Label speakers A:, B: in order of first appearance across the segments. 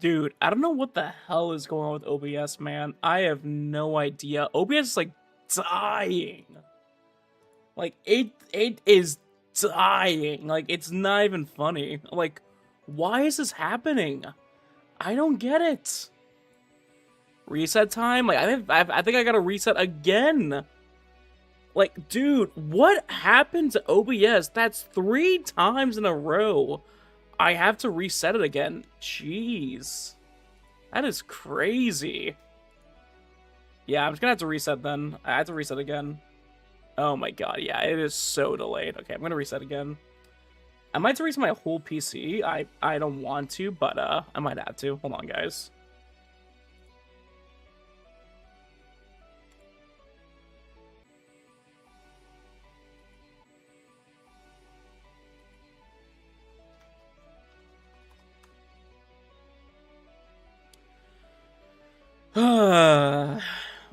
A: Dude, I don't know what the hell is going on with OBS, man. I have no idea. OBS is like dying. Like it is dying. Like it's not even funny. Like why is this happening? I don't get it. Reset time? Like I think I gotta reset again. Like, dude, what happened to OBS? That's 3 times in a row. I have to reset it again. Jeez. That is crazy. Yeah, I'm just gonna have to reset then. I have to reset again. Oh my god, yeah, it is so delayed. Okay, I'm gonna reset again. I might have to reset my whole PC. I don't want to, but I might have to. Hold on, guys.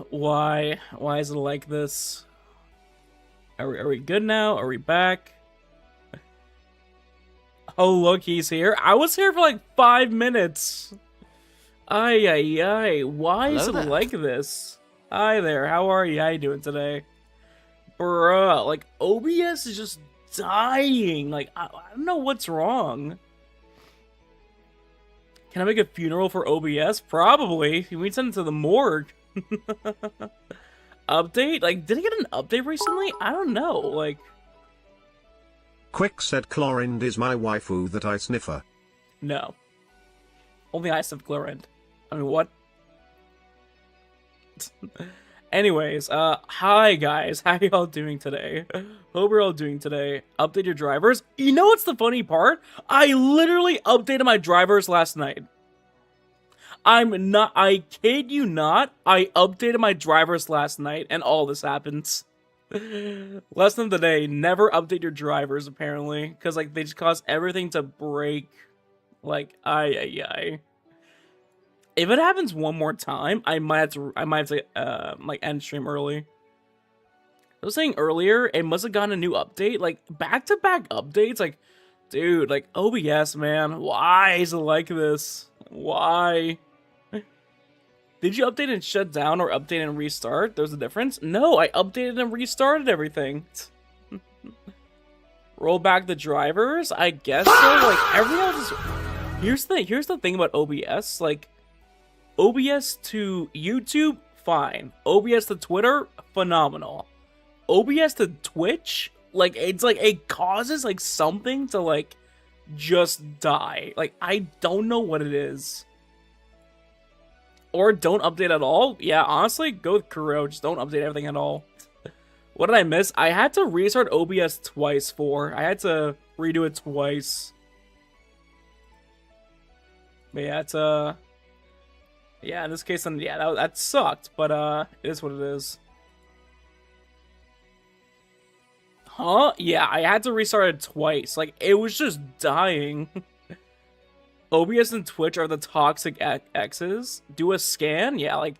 A: Why? Why is it like this? Are we good now? Are we back? Oh, look, he's here. I was here for like 5 minutes. Ay, ay, ay. Why is it like this? Hi there. How are you? How you doing today? Bruh, like, OBS is just dying. Like, I don't know what's wrong. Can I make a funeral for OBS? Probably. We send it to the morgue. Update? Like, did I get an update recently? I don't know. Like,
B: Quick said Chlorind is my waifu that I sniffer.
A: no. Only I sniff Chlorind. I mean, what? Anyways, hi guys. How y'all doing today? Hope you're all doing today. Update your drivers. You know what's the funny part? I literally updated my drivers last night. I kid you not, I updated my drivers last night and all this happens. Lesson of the day, never update your drivers apparently, because like they just cause everything to break. Like, ay. If it happens one more time, I might have to like end stream early. I was saying earlier, it must have gotten a new update, like back-to-back updates, like, dude, like OBS, man, why is it like this? Why? Did you update and shut down or update and restart? There's a difference? No, I updated and restarted everything. Roll back the drivers? I guess so. Like everything else is... Here's the thing about OBS. Like OBS to YouTube, fine. OBS to Twitter, phenomenal. OBS to Twitch, like it's like it causes like something to like just die. Like I don't know what it is. Or don't update at all? Yeah, honestly, go with Kuro. Just don't update everything at all. What did I miss? I had to restart OBS twice I had to redo it twice. But yeah, it's yeah, in this case, then yeah, that sucked, but it is what it is. Huh? Yeah, I had to restart it twice. Like it was just dying. OBS and Twitch are the toxic X's. Do a scan? Yeah, like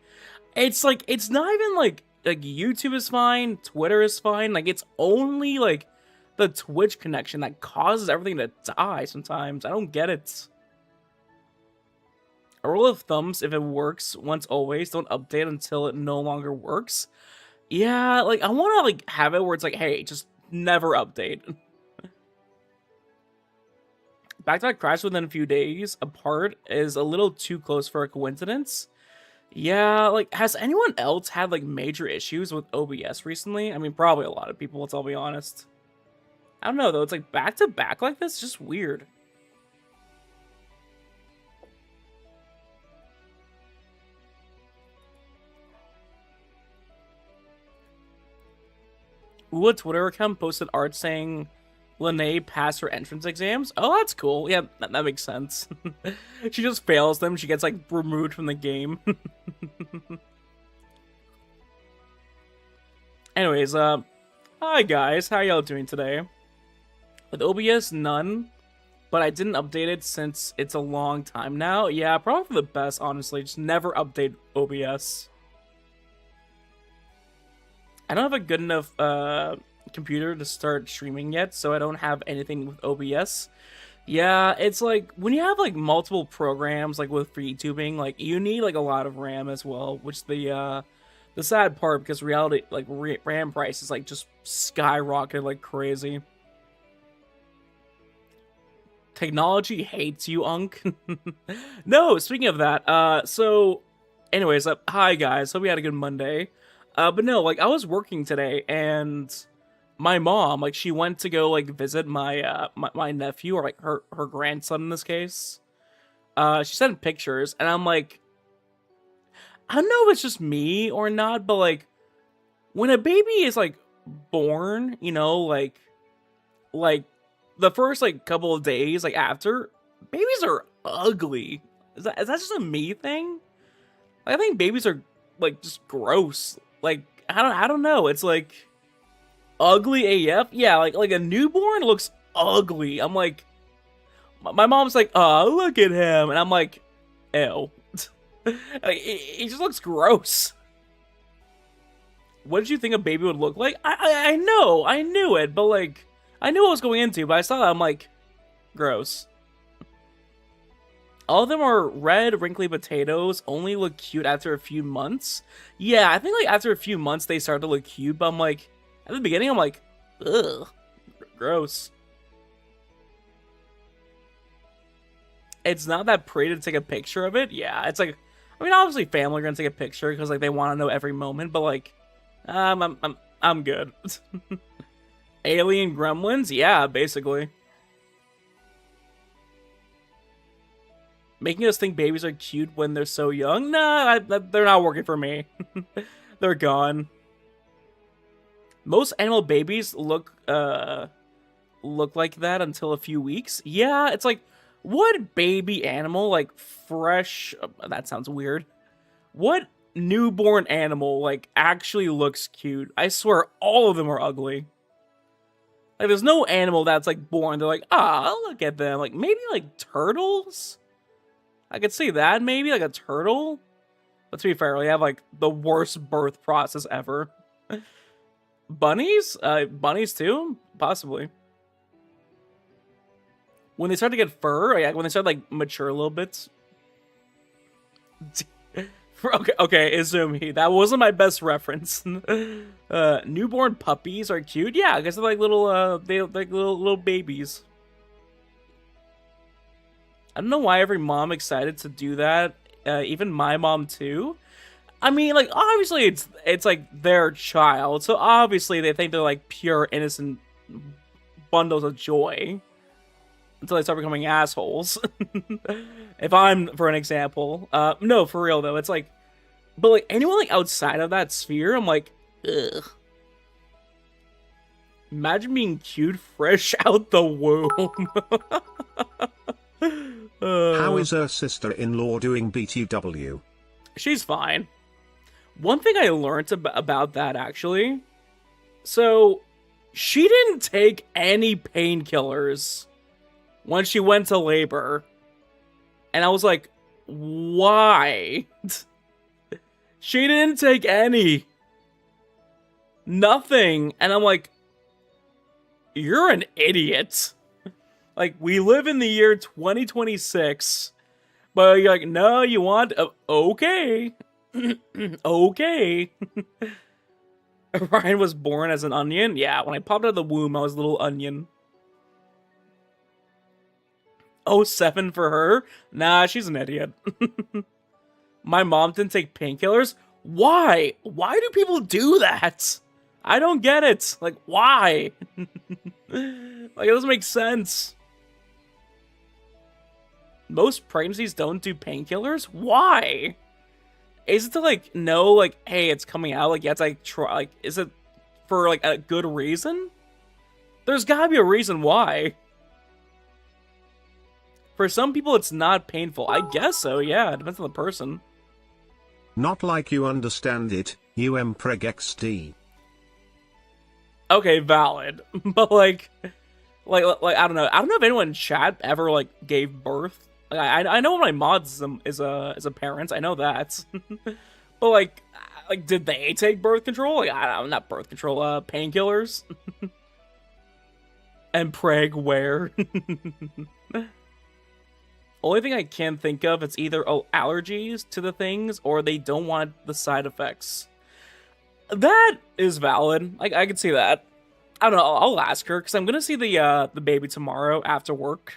A: it's not even like YouTube is fine, Twitter is fine. Like it's only like the Twitch connection that causes everything to die sometimes. I don't get it. A rule of thumbs, if it works once always, don't update until it no longer works. Yeah, like I want to like have it where it's like, hey, just never update. Back-to-back crash within a few days apart is a little too close for a coincidence. Yeah, like, has anyone else had, like, major issues with OBS recently? I mean, probably a lot of people, let's all be honest. I don't know, though. It's, like, back-to-back like this? It's just weird. Ooh, a Twitter account posted art saying Lene passed her entrance exams. Oh, that's cool. Yeah, that makes sense. She just fails them. She gets, like, removed from the game. Anyways, hi guys. How y'all doing today? With OBS, none. But I didn't update it since it's a long time now. Yeah, probably for the best, honestly. Just never update OBS. I don't have a good enough, computer to start streaming yet, so I don't have anything with OBS. Yeah, it's like when you have like multiple programs like with for YouTubing, like you need like a lot of RAM as well, which the sad part because reality like RAM prices like just skyrocketed like crazy. Technology hates you, Unk. No, speaking of that, so anyways, hi guys, hope you had a good Monday. But no, like I was working today and my mom, like she went to go like visit my nephew or like her grandson in this case. She sent pictures and I'm like, I don't know if it's just me or not, but like when a baby is like born, you know, like the first like couple of days like after, babies are ugly. Is that just a me thing? Like, I think babies are like just gross. Like I don't know. It's like ugly AF. Yeah, like a newborn looks ugly. I'm like, my mom's like, oh look at him, and I'm like, ew. Like, he just looks gross. What did you think a baby would look like? I know, I knew it, but like, I knew what I was going into, but I saw that, I'm like, gross. All of them are red, wrinkly potatoes, only look cute after a few months. Yeah, I think like after a few months they start to look cute, but I'm like, at the beginning I'm like, ugh, gross. It's not that pretty to take a picture of it. Yeah, it's like, I mean, obviously family are gonna take a picture because like they want to know every moment, but like, I'm good. Alien gremlins, yeah, basically. Making us think babies are cute when they're so young? Nah, they're not working for me. They're gone. Most animal babies look like that until a few weeks. Yeah, it's like, what baby animal, like fresh, that sounds weird. What newborn animal, like, actually looks cute? I swear, all of them are ugly. Like, there's no animal that's, like, born, they're like, ah, look at them. Like, maybe, like, turtles? I could see that, maybe, like a turtle? But to be fair, we have, like, the worst birth process ever. Bunnies? Bunnies too? Possibly. When they start to get fur, yeah, when they start, like, mature a little bit. Okay, Izumi. That wasn't my best reference. Newborn puppies are cute. Yeah, I guess they're like little, they like little babies. I don't know why every mom excited to do that. Even my mom too. I mean, like obviously it's like their child, so obviously they think they're like pure innocent bundles of joy until they start becoming assholes. If I'm, for an example, no, for real though, it's like, but like anyone like outside of that sphere, I'm like, ugh. Imagine being cute fresh out the womb.
B: How is her sister-in-law doing BTW?
A: She's fine. One thing I learned about that, actually, so she didn't take any painkillers when she went to labor. And I was like, why? She didn't take any. Nothing. And I'm like, you're an idiot. Like, we live in the year 2026, but you're like, no, you want... okay. Okay. Ryan was born as an onion? Yeah, when I popped out of the womb, I was a little onion. 07 for her? Nah, she's an idiot. My mom didn't take painkillers? Why? Why do people do that? I don't get it. Like, why? Like, it doesn't make sense. Most pregnancies don't do painkillers? Why? Is it to, like, know, like, hey, it's coming out? Like, yeah, it's, like, try, like, is it for, like, a good reason? There's gotta be a reason why. For some people, it's not painful. I guess so, yeah. It depends on the person.
B: Not like you understand it, UMPregXD.
A: Okay, valid. But, like, I don't know. I don't know if anyone in chat ever, like, gave birth. Like, I know my mod is a parent. I know that. But, like, did they take birth control? Like, I don't know, not birth control, painkillers? And preg where? Only thing I can think of, it's either allergies to the things or they don't want the side effects. That is valid. Like, I can see that. I don't know. I'll ask her because I'm gonna see the baby tomorrow after work.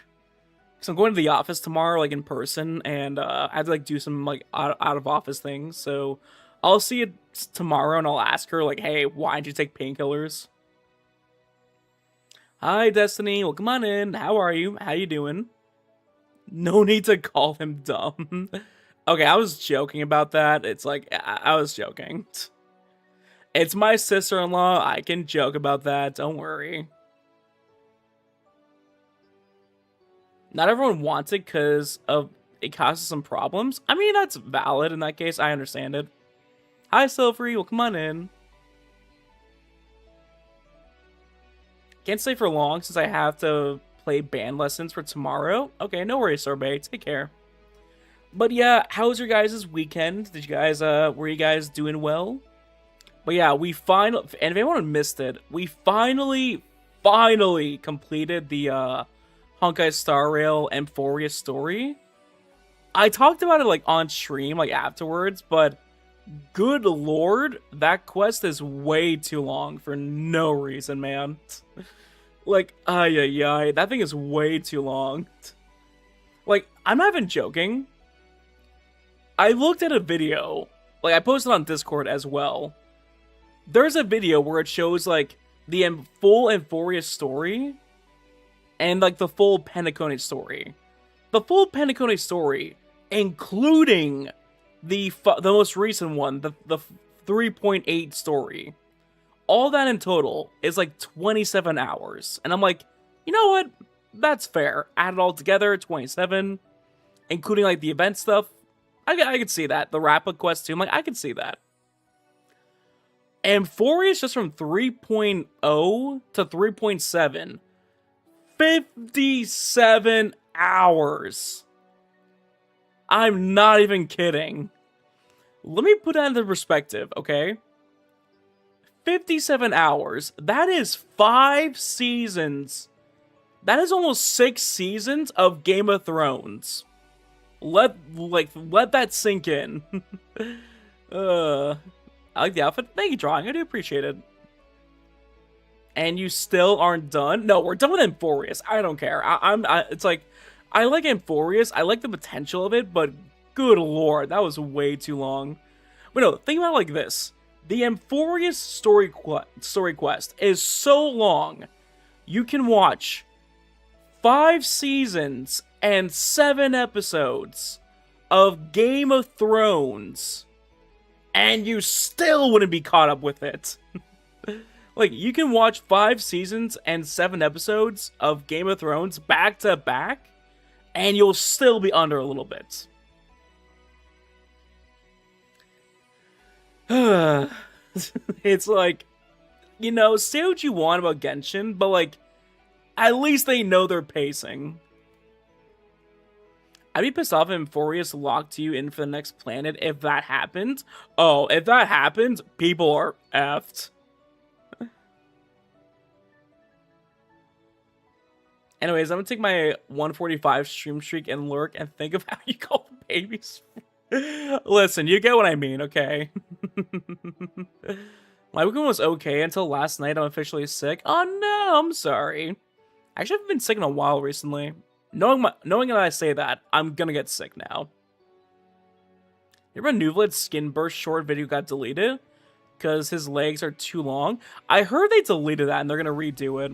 A: So I'm going to the office tomorrow, like in person, and I have to like do some like out of office things. So I'll see it tomorrow, and I'll ask her like, "Hey, why did you take painkillers?" Hi, Destiny. Well, come on in. How are you? How you doing? No need to call him dumb. Okay, I was joking about that. It's like I was joking. It's my sister-in-law. I can joke about that. Don't worry. Not everyone wants it because of it causes some problems. I mean, that's valid in that case. I understand it. Hi, Silvery. Well, come on in. Can't stay for long since I have to play band lessons for tomorrow. Okay, no worries, Sorbet. Take care. But yeah, how was your guys' weekend? Did you guys, were you guys doing well? But yeah, we finally, and if anyone missed it, we finally completed the, Honkai Star Rail Emphoria story. I talked about it, like, on stream, like, afterwards, but good lord, that quest is way too long for no reason, man. Like, ay, that thing is way too long. Like, I'm not even joking. I looked at a video, like, I posted on Discord as well. There's a video where it shows, like, the full Emphoria story and, like, the full Penacony story. The full Penacony story, including the most recent one, the 3.8 story. All that in total is like 27 hours. And I'm like, you know what? That's fair. Add it all together, 27, including like the event stuff. I could see that. The wrap-up quest too. I'm like, I can see that. Emphoria is just from 3.0 to 3.7. 57 hours. I'm not even kidding. Let me put that into perspective, okay? 57 hours. That is 5 seasons. That is almost 6 seasons of Game of Thrones. Let that sink in. I like the outfit. Thank you, Drawing. I do appreciate it. And you still aren't done? No, we're done with Emphoreus. I don't care. It's like, I like Emphoreus. I like the potential of it, but good lord, that was way too long. But no, think about it like this. The Emphoreus story quest is so long, you can watch 5 seasons and 7 episodes of Game of Thrones, and you still wouldn't be caught up with it. Like, you can watch 5 seasons and 7 episodes of Game of Thrones back to back, and you'll still be under a little bit. It's like, you know, say what you want about Genshin, but like, at least they know their pacing. I'd be pissed off if Emphoreus locked you in for the next planet if that happened. Oh, if that happened, people are effed. Anyways, I'm gonna take my 145 stream streak and lurk and think of how you call babies. Listen, you get what I mean, okay? My weekend was okay until last night. I'm officially sick. Oh no, I'm sorry. Actually, I haven't been sick in a while recently. Knowing that I say that, I'm gonna get sick now. You remember Nuvelet's skin burst short video got deleted? Because his legs are too long? I heard they deleted that and they're gonna redo it.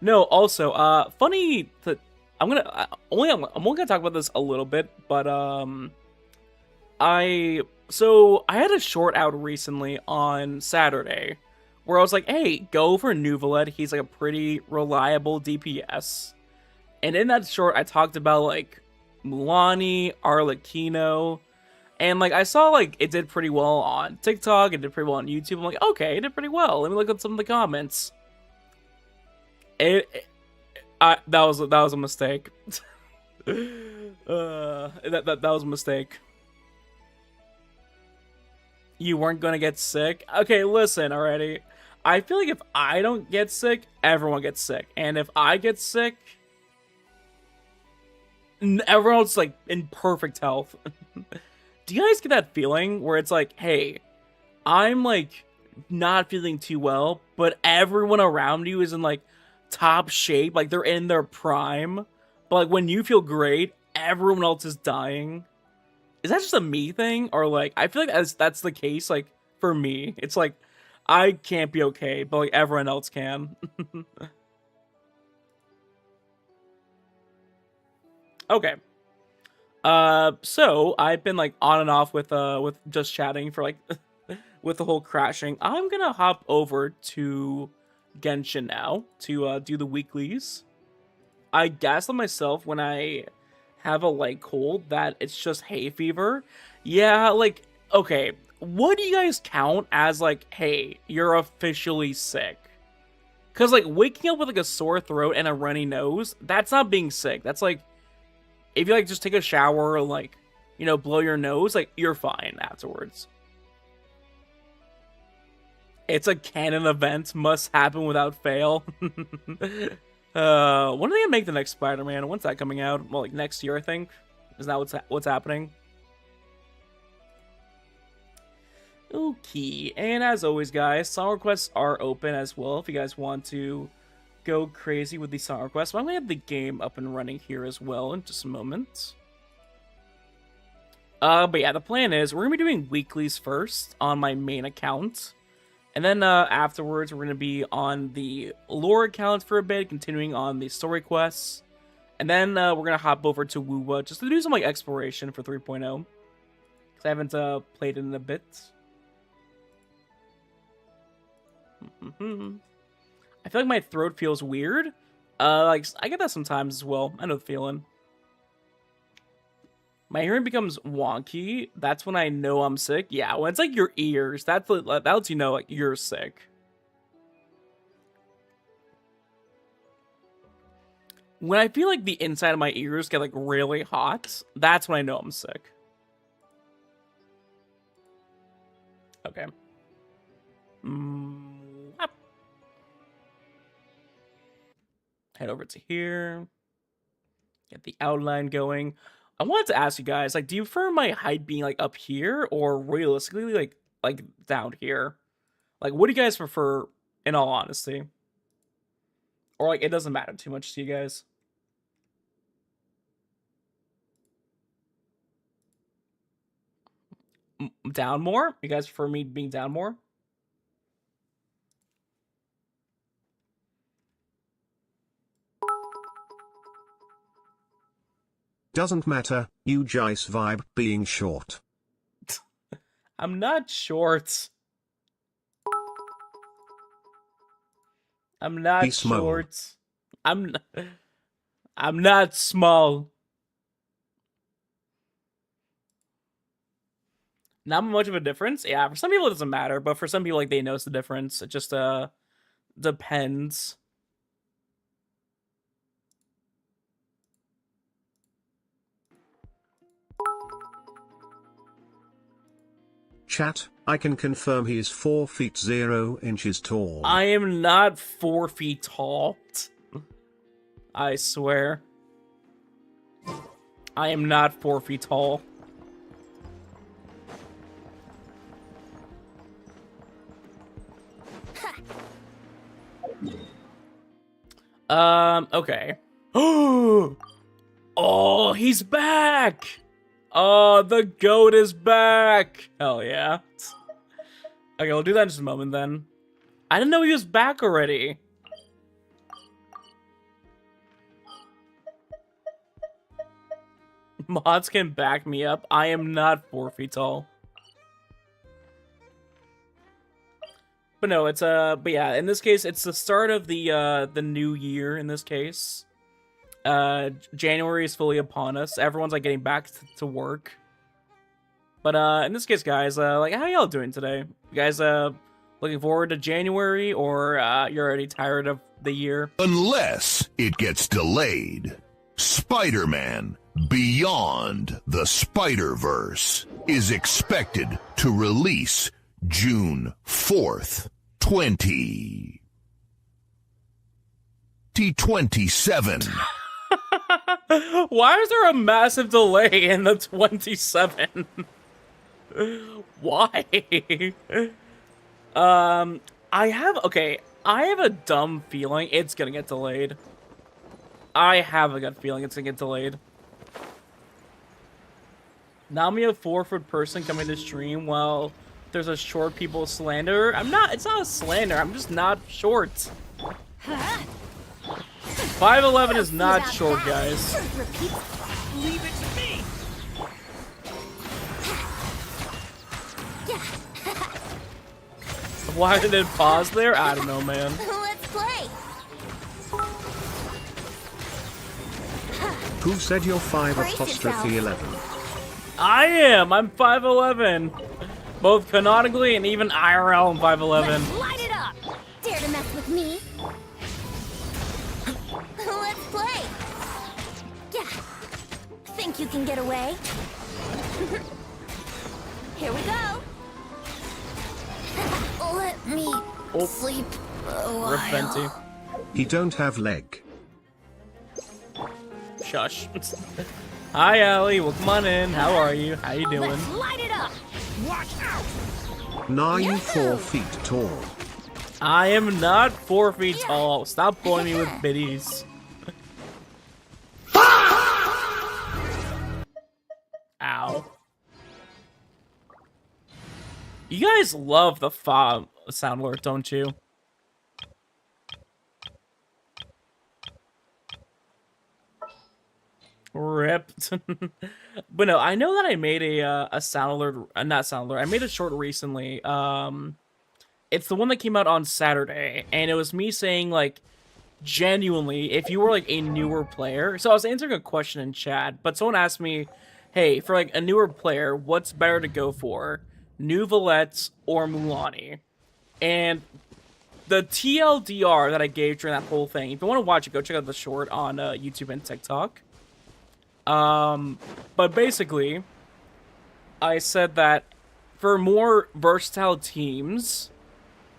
A: No, also, funny that I'm only gonna talk about this a little bit, but I had a short out recently on Saturday where I was like, hey, go for Nuvelet. He's like a pretty reliable DPS. And in that short, I talked about like Mulaney, Arlecchino, and like I saw like it did pretty well on TikTok, it did pretty well on YouTube. I'm like, okay, it did pretty well. Let me look at some of the comments. That was a mistake. That was a mistake. You weren't gonna get sick? Okay, listen already. I feel like if I don't get sick, everyone gets sick. And if I get sick, everyone else is like in perfect health. Do you guys get that feeling where it's like, hey, I'm like not feeling too well, but everyone around you is in like top shape, like they're in their prime, but like when you feel great, everyone else is dying? Is that just a me thing, or like I feel like that's the case? Like for me, it's like I can't be okay, but like everyone else can. Okay. So I've been like on and off with just chatting for like with the whole crashing. I'm gonna hop over to Genshin now to do the weeklies. I gaslit myself when I have a like cold that it's just hay fever. Yeah, like okay, what do you guys count as like, hey, you're officially sick? Cause like waking up with like a sore throat and a runny nose, that's not being sick. That's like if you like just take a shower or like, you know, blow your nose, like you're fine afterwards. It's a canon event, must happen without fail. When are they gonna make the next Spider-Man? When's that coming out? Well, like next year, I think. Is that what's happening? Okay, and as always, guys, song requests are open as well if you guys want to go crazy with the song requests. But I'm gonna have the game up and running here as well in just a moment. But yeah, the plan is we're gonna be doing weeklies first on my main account. And then afterwards, we're going to be on the lore account for a bit, continuing on the story quests. And then we're going to hop over to Wuwa just to do some like exploration for 3.0. Because I haven't played it in a bit. I feel like my throat feels weird. Like I get that sometimes as well. I know the feeling. My hearing becomes wonky. That's when I know I'm sick. Yeah, when it's like your ears, that lets you know like you're sick. When I feel like the inside of my ears get like really hot, that's when I know I'm sick. Okay. Head over to here. Get the outline going. I wanted to ask you guys, like, do you prefer my height being like up here or realistically like down here? Like, what do you guys prefer in all honesty? Or like it doesn't matter too much to you guys? Down more? You guys prefer me being down more?
B: Doesn't matter, you Jice vibe being short.
A: I'm not short. I'm not short. I'm not small. Not much of a difference. Yeah, for some people it doesn't matter, but for some people like they notice the difference. It just depends.
B: Chat, I can confirm he's 4 feet 0 inches tall.
A: I am not 4 feet tall. I swear. I am not 4 feet tall. Okay. Oh, he's back! Oh, the goat is back! Hell yeah. Okay, we'll do that in just a moment then. I didn't know he was back already. Mods can back me up. I am not 4 feet tall. But no, it's but yeah, in this case, it's the start of the new year. In this case, January is fully upon us. Everyone's like getting back to work. But in this case, guys, like how y'all doing today? You guys looking forward to January, or you're already tired of the year?
C: Unless it gets delayed, Spider-Man Beyond the Spider-Verse is expected to release June 4th, 2027.
A: Why is there a massive delay in the 27? Why? I have a dumb feeling it's gonna get delayed. I have a gut feeling it's gonna get delayed. Now me a 4-foot person coming to stream while there's a short people slander. It's not a slander, I'm just not short. 5'11" is not short, guys.
D: Leave it to me.
A: Why did it pause there? I don't know, man.
E: Let's play.
B: Who said you're 5
E: Brace
B: apostrophe
E: yourself.
B: 11?
A: I am. I'm 5'11". Both canonically and even IRL I'm 5'11".
E: Let's light it up. Dare to mess with me? Let's play. Yeah. Think you can get away? Here we go. Let me sleep a while.
A: Rip Venti.
B: He don't have leg.
A: Shush. Hi, Allie. Well, come on in. How are you? How you doing?
E: Let's light it up.
D: Watch out.
B: Nah, you
E: Yahoo!
B: 4 feet tall.
A: I am not 4 feet tall. Stop bullying me with biddies. Ow. You guys love the fob sound alert, don't you? Ripped. But no, I know that I made a sound alert, not sound alert. I made a short recently. It's the one that came out on Saturday, and it was me saying, like, genuinely, if you were like a newer player. So I was answering a question in chat, but someone asked me, hey, for like a newer player, what's better to go for? New Valettes or Mulaney? And the TLDR that I gave during that whole thing, if you want to watch it, go check out the short on YouTube and TikTok. But basically, I said that for more versatile teams,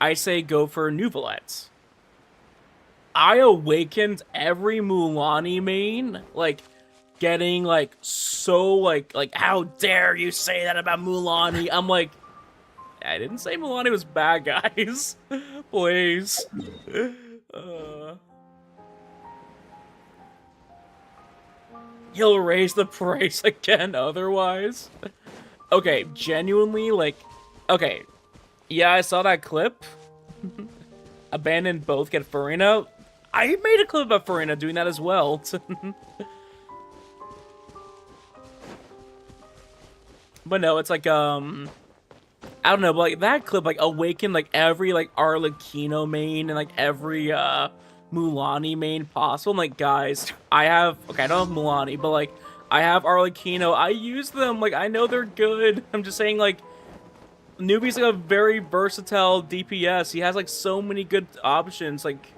A: I say go for New Valettes. I awakened every Mulaney main, like, getting, like, so, like, how dare you say that about Mulaney? I'm like, I didn't say Mulaney was bad, guys. Please. He'll raise the price again otherwise. Okay, genuinely, like, okay. Yeah, I saw that clip. Abandon both, get Furina. I made a clip about Furina doing that as well. But no, it's like, I don't know, but like that clip, like, awakened, like, every, like, Arlecchino main and, like, every, Mulaney main possible. I'm like, guys, I don't have Mulaney, but, like, I have Arlecchino. I use them. Like, I know they're good. I'm just saying, like, Newbie's, like, a very versatile DPS. He has, like, so many good options. Like,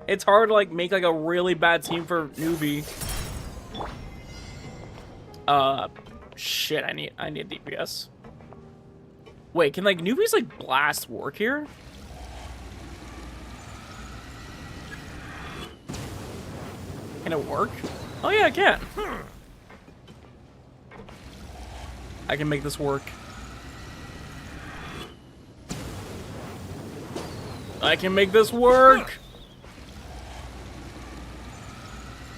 A: it's hard to, like, make, like, a really bad team for Newbie. Shit, I need DPS. Wait, can, like, Newbie's, like, blast work here? Can it work? Oh yeah, it can. I can make this work. I can make this work!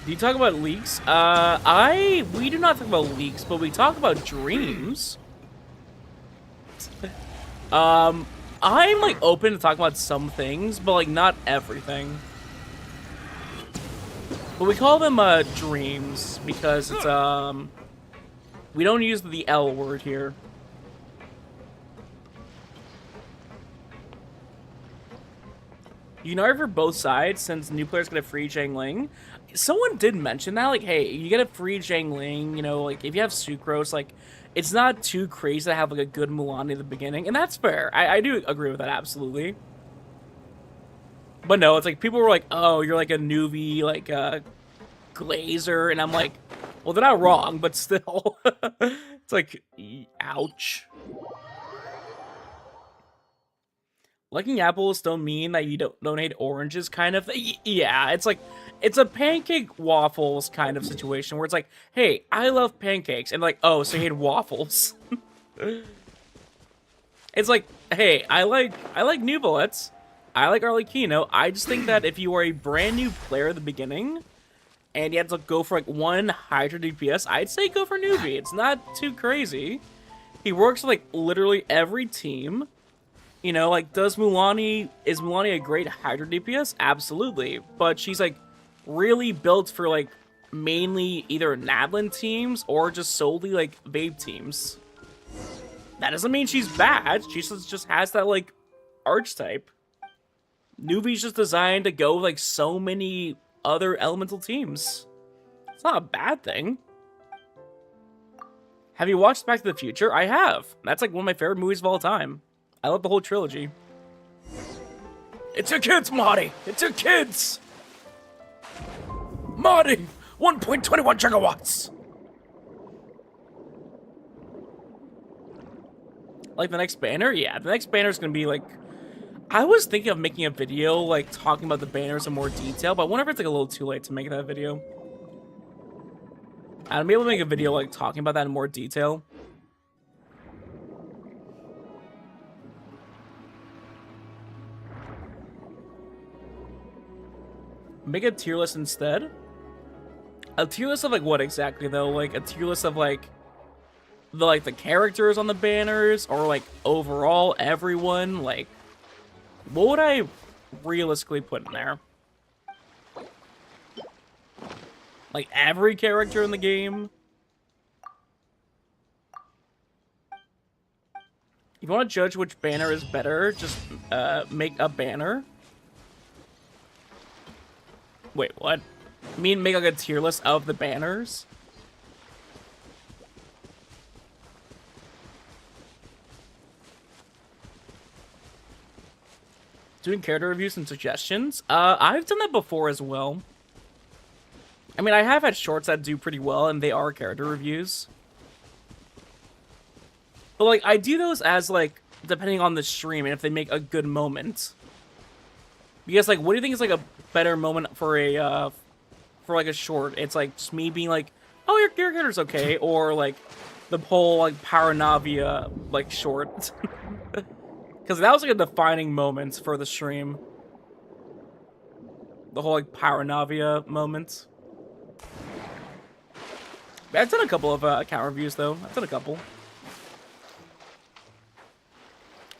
A: Do you talk about leaks? We do not talk about leaks, but we talk about dreams. I'm, like, open to talk about some things, but, like, not everything. But we call them, dreams, because it's, we don't use the L word here. You know, for both sides, since new players get a free Zhangling. Someone did mention that, like, hey, you get a free Zhangling, you know, like, if you have Sucrose, like, it's not too crazy to have, like, a good Mulaney at the beginning, and that's fair. I do agree with that, absolutely. But no, it's like, people were like, oh, you're like a newbie, like, Glazer, and I'm like, well, they're not wrong, but still. It's like, ouch. Liking apples don't mean that you don't hate oranges, kind of. Yeah, it's like, it's a pancake waffles kind of situation where it's like, hey, I love pancakes, and like, oh, so you hate waffles. It's like, hey, I like Nuvolets. I like Arlecchino. I just think that if you are a brand new player at the beginning and you have to go for like one Hydra DPS, I'd say go for Newbie. It's not too crazy. He works with like literally every team. You know, like is Mulaney a great Hydra DPS? Absolutely. But she's like really built for like mainly either Nadlin teams or just solely like Vape teams. That doesn't mean she's bad. She just has that like archetype. Nuvi's just designed to go like so many other elemental teams. It's not a bad thing. Have you watched Back to the Future? I have. That's like one of my favorite movies of all time. I love the whole trilogy. It's your kids, Marty! It's your kids! Marty! 1.21 gigawatts! Like the next banner? Yeah, the next banner is gonna be like... I was thinking of making a video, like, talking about the banners in more detail, but I wonder if it's like a little too late to make that video. I'll be able to make a video, like, talking about that in more detail. Make a tier list instead? A tier list of, like, what exactly, though? Like, a tier list of, like, the characters on the banners, or, like, overall, everyone, like... What would I realistically put in there? Like, every character in the game? If you want to judge which banner is better, just make a banner. Wait, what? You mean make like a tier list of the banners? Doing character reviews and suggestions? I've done that before as well. I mean, I have had shorts that do pretty well, and they are character reviews. But, like, I do those as, like, depending on the stream, and if they make a good moment. Because, like, what do you think is, like, a better moment for a, for a short? It's, like, just me being like, oh, your character's okay, or, like, the whole, like, Paranavia, like, short. Because that was like a defining moment for the stream. The whole like Paranavia moment. I've done a couple of account reviews though. I've done a couple.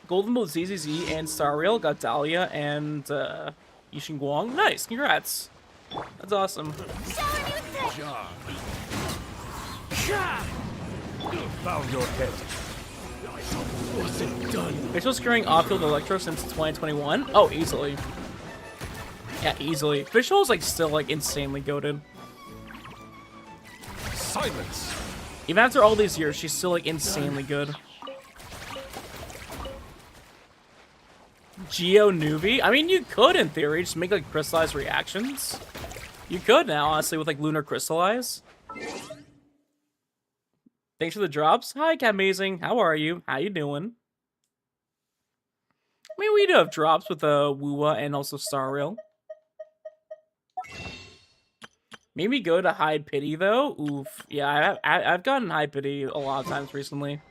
A: Golden Bolt ZZZ and Stariel got Dahlia and Yixin Guang. Nice, congrats. That's awesome.
D: Found your head.
A: Visual securing off-field Electro since 2021? Oh, easily. Yeah, easily. Visual is like still like insanely goated.
D: Silence.
A: Even after all these years, she's still like insanely good. Geo Nuvi? I mean, you could in theory just make like crystallized reactions. You could now, honestly, with like Lunar Crystallize. Thanks for the drops. Hi, Cat Amazing. How are you? How you doing? I mean, we do have drops with Woowa and also Stariel. Maybe go to Hide Pity, though. Oof. Yeah, I've gotten Hide Pity a lot of times recently.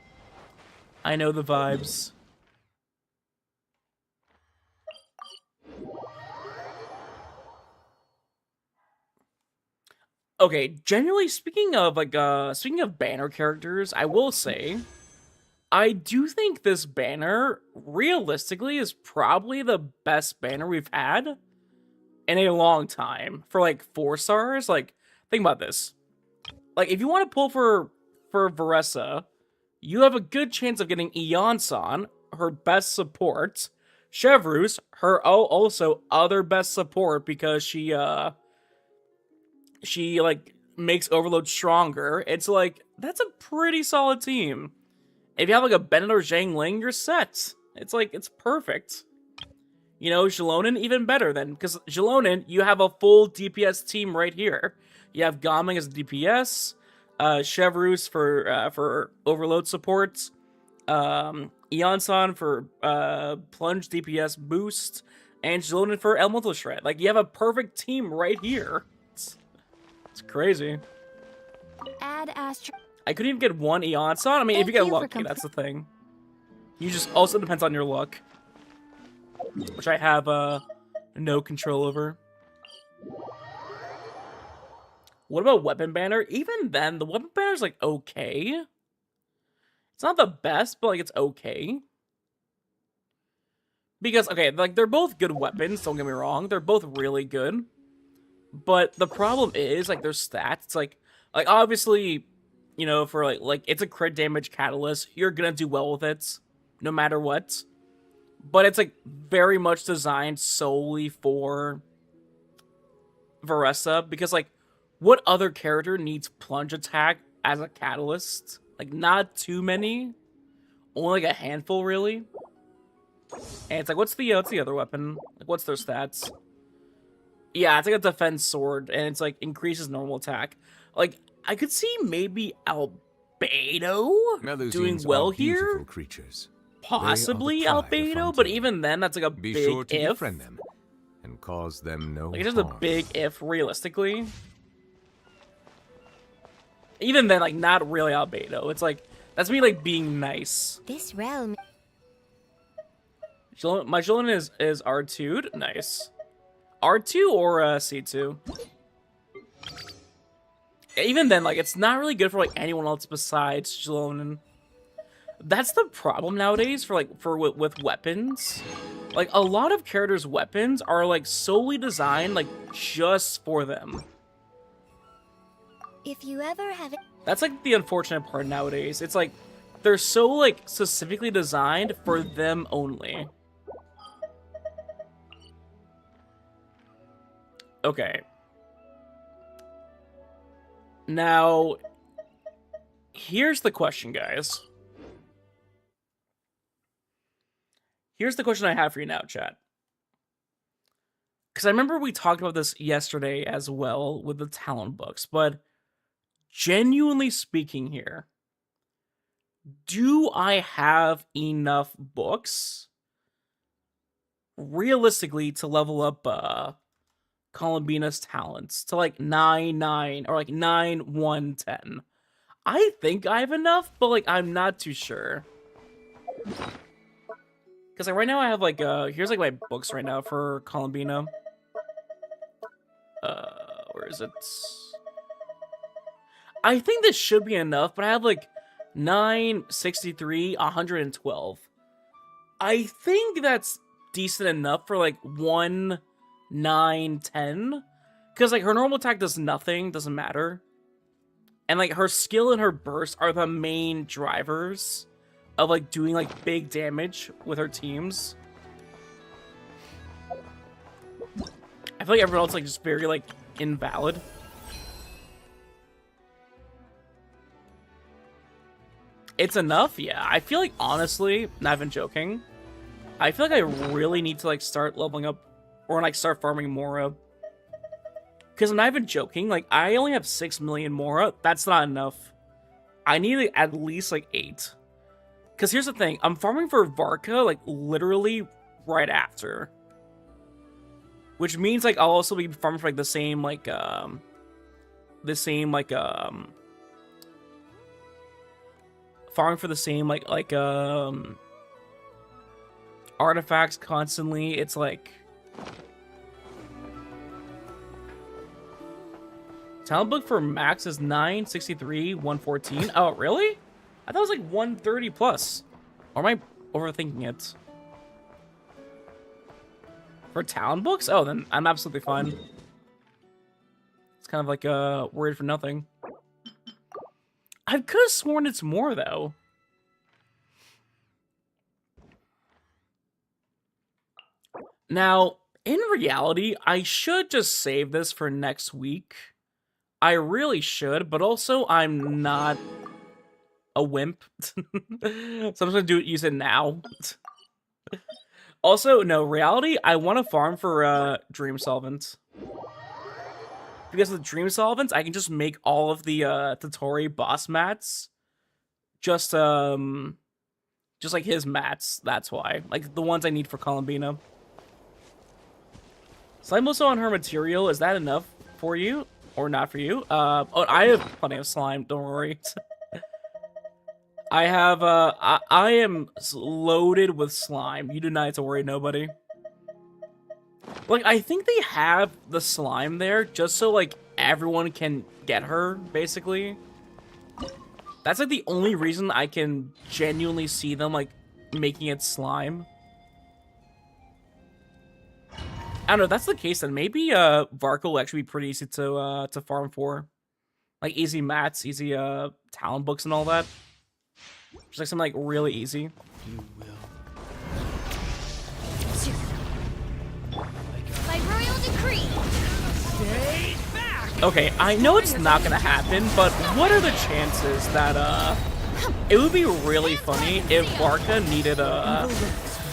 A: I know the vibes. Okay, generally speaking of like speaking of banner characters, I will say I do think this banner realistically is probably the best banner we've had in a long time for like 4 stars. Like, think about this. Like, if you want to pull for Veressa, you have a good chance of getting Eon-san, her best support, Chevrus, her also other best support because she like makes Overload stronger. It's like, that's a pretty solid team. If you have like a Bennett or Zhang Ling, you're set. It's like, it's perfect. You know, Xilonen even better then, because Xilonen, you have a full DPS team right here. You have Gaming as DPS, Chevrus for Overload support, Eon-san for Plunge DPS boost, and Jilonin for Elemental Shred. Like, you have a perfect team right here. It's crazy.
E: Add Astro.
A: I couldn't even get one Eon Son. I mean, if you
E: Thank
A: get
E: you for
A: lucky, that's the thing. You just also depends on your luck, which I have no control over. What about Weapon Banner? Even then, the Weapon Banner's like okay. It's not the best, but like it's okay. Because okay, like they're both good weapons. Don't get me wrong; they're both really good. But the problem is like their stats. It's like obviously, you know, for like it's a crit damage catalyst. You're gonna do well with it, no matter what. But it's like very much designed solely for Veressa, because like what other character needs plunge attack as a catalyst? Like not too many, only like a handful really. And it's like what's the other weapon? Like what's their stats? Yeah, it's like a defense sword, and it's like increases normal attack. Like I could see maybe Albedo doing well here.
D: Creatures.
A: Possibly
D: They are the pride of
A: Albedo, but
D: Fontaine.
A: even then, that's like a
D: Be
A: big
D: sure to
A: if.
D: befriend them and cause them no
A: Like, it's just a
D: harm.
A: big if, realistically. Even then, like, not really Albedo. It's like, that's me, like, being nice.
E: This realm.
A: My Jillian is R2'd. Nice. R2 or C2? Even then, like, it's not really good for, like, anyone else besides Jillian. That's the problem nowadays with weapons. Like, a lot of characters' weapons are, like, solely designed, like, just for them.
E: If you ever have it.
A: That's, like, the unfortunate part nowadays. It's, like, they're so, like, specifically designed for them only. Okay. Now, here's the question, guys. Here's the question I have for you now, chat. Because I remember we talked about this yesterday as well with the talent books, but genuinely speaking here, do I have enough books realistically to level up Columbina's talents to like 9-9 or like 9-1-10? I think I have enough, but like I'm not too sure. Because like right now I have like here's like my books right now for Columbina. Where is it? I think this should be enough, but I have like 9, 63, 112. I think that's decent enough for like 1, 9, 10. Because like her normal attack does nothing, doesn't matter. And like her skill and her burst are the main drivers of like doing like big damage with her teams. I feel like everyone else like just very like invalid. It's enough, yeah. I feel like honestly, not even joking, I feel like I really need to like start leveling up or like start farming Mora. Because I'm not even joking, like I only have 6 million Mora. That's not enough. I need like, at least like 8. Because here's the thing, I'm farming for Varka like literally right after. Which means like I'll also be farming for like the same farming for the same artifacts constantly. It's like talent book for max is 963 114. Oh really? I thought it was like 130 plus. Or am I overthinking it? For talent books? Oh, then I'm absolutely fine. It's kind of like worried for nothing. I could have sworn it's more though. Now, in reality, I should just save this for next week. I really should, but also I'm not a wimp. So I'm just gonna use it now. Also, no, reality, I want to farm for Dream Solvent. Because with Dream Solvents, I can just make all of the Tottori boss mats just like his mats, that's why. Like the ones I need for Columbina. Slime also on her material. Is that enough for you or not for you? Oh, I have plenty of slime. Don't worry. I have I am loaded with slime. You do not have to worry, nobody. Like, I think they have the slime there just so, like, everyone can get her, basically. That's, like, the only reason I can genuinely see them, like, making it slime. I don't know, if that's the case, then maybe, Varka will actually be pretty easy to farm for. Like, easy mats, easy, talent books and all that. Just, like, something, like, really easy.
F: You will.
E: By royal decree.
F: Stay back!
A: Okay, I know it's not gonna happen, but what are the chances that, it would be really funny if Varka needed a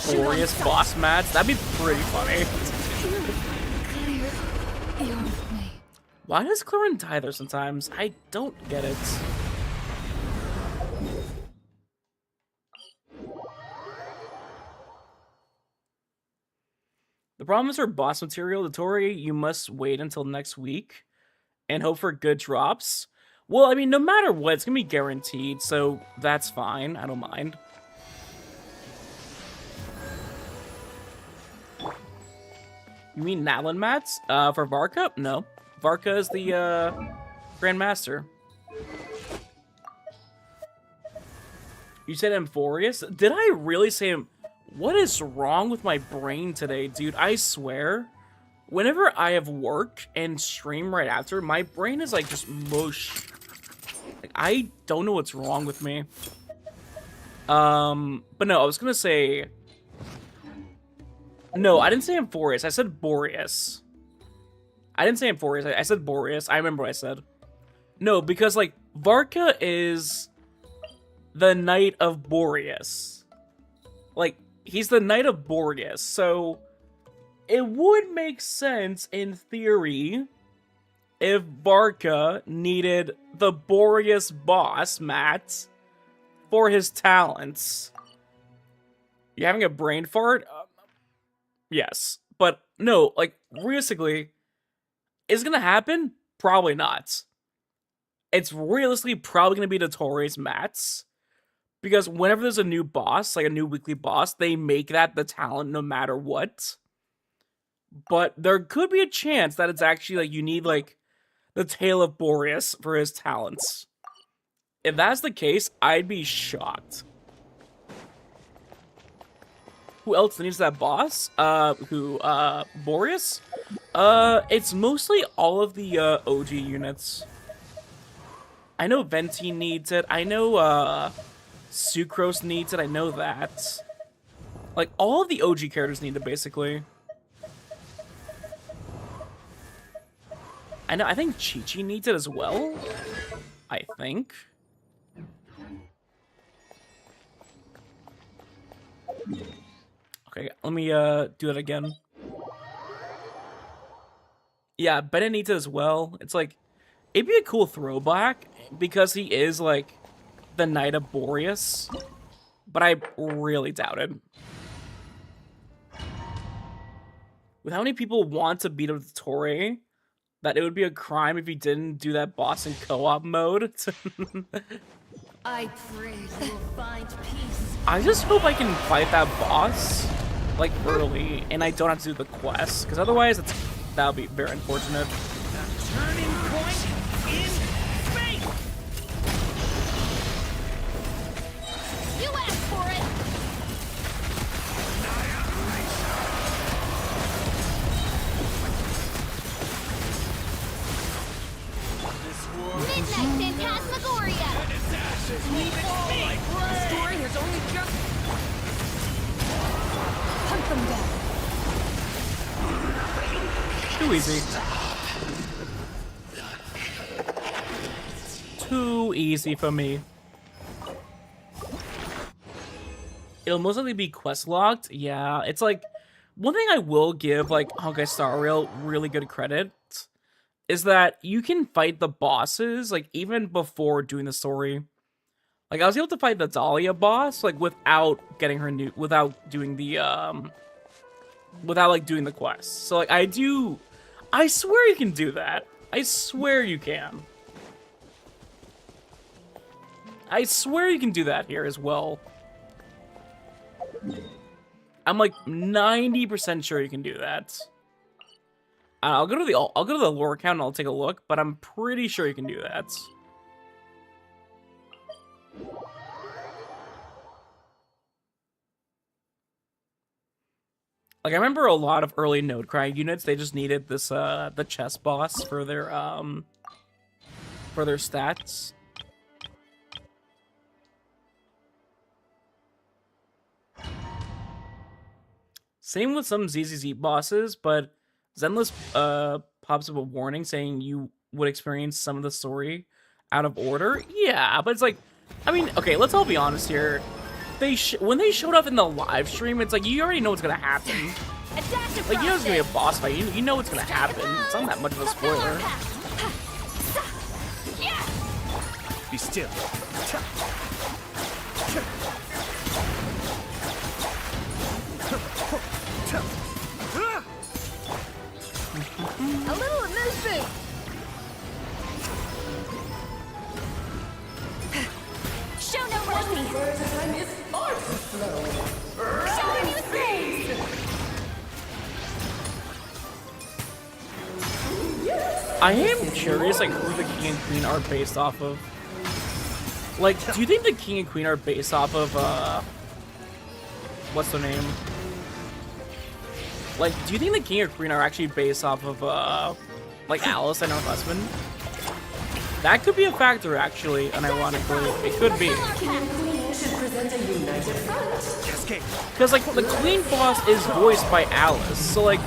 A: glorious boss match? That'd be pretty funny. Why does Clarin die there sometimes? I don't get it. The problem is her boss material, Tori, you must wait until next week and hope for good drops. Well, I mean, no matter what, it's gonna be guaranteed, so that's fine. I don't mind. You mean Natlin mats? For Varka? No. Varka is the, Grandmaster. You said Amphorius? Did I really say him? What is wrong with my brain today, dude? I swear, whenever I have work and stream right after, my brain is like just mush. Like, I don't know what's wrong with me. But no, I was gonna say... No, I didn't say Amphorius. I said Boreas. I didn't say Amphorius. I said Boreas. I remember what I said. No, because, like, Varka is the Knight of Boreas. Like, he's the Knight of Boreas, so it would make sense, in theory, if Varka needed the Boreas boss, Matt, for his talents. You having a brain fart? Yes. But, no, like, realistically, is it gonna happen? Probably not. It's realistically probably gonna be the Torres mats. Because whenever there's a new boss, like a new weekly boss, they make that the talent no matter what. But there could be a chance that it's actually, like, you need, like, the Tail of Boreas for his talents. If that's the case, I'd be shocked. Who else needs that boss? Boreas? It's mostly all of the, OG units. I know Venti needs it. I know, Sucrose needs it. I know that. Like, all of the OG characters need it, basically. I think Chi-Chi needs it as well. I think. Okay, let me, do it again. Yeah, Bennett needs it as well. It's like, it'd be a cool throwback, because he is, like, the Knight of Boreas, but I really doubt it. With how many people want to beat up the Torre, that it would be a crime if he didn't do that boss in co-op mode.
E: I pray you will find peace.
A: I just hope I can fight that boss, like, early, and I don't have to do the quest, because otherwise that would be very unfortunate.
F: Turning point in fate!
E: You asked for it. Midnight Phantasmagoria.
F: The story has only just...
E: Hunt them down.
A: Too easy. Too easy for me. It'll most likely be quest locked. Yeah, it's like, one thing I will give, like, Honkai Star Rail really good credit is that you can fight the bosses, like, even before doing the story. Like, I was able to fight the Dahlia boss, like, without getting her without doing the without like doing the quest. So like I swear you can do that. I swear you can. I swear you can do that here as well. I'm like 90% sure you can do that. I'll go to the lore account and I'll take a look, but I'm pretty sure you can do that. Like I remember a lot of early Nodecry units, they just needed this the chess boss for their stats. Same with some ZZZ bosses, but Zenless pops up a warning saying you would experience some of the story out of order. Yeah, but it's like, I mean, okay, let's all be honest here. When they showed up in the live stream, it's like you already know what's gonna happen. Like you know it's gonna be a boss fight. You know what's gonna happen. It's not that much of a spoiler.
G: Be still.
E: A little amusement. Show no mercy. Show me new things.
A: I am curious, like, who the king and queen are based off of. Like, do you think the king and queen are based off of, what's their name? Like, do you think the king and queen are actually based off of, like, Alice and her husband? That could be a factor, actually, unironically. It could be. Because, like, the queen boss is voiced by Alice, so, like,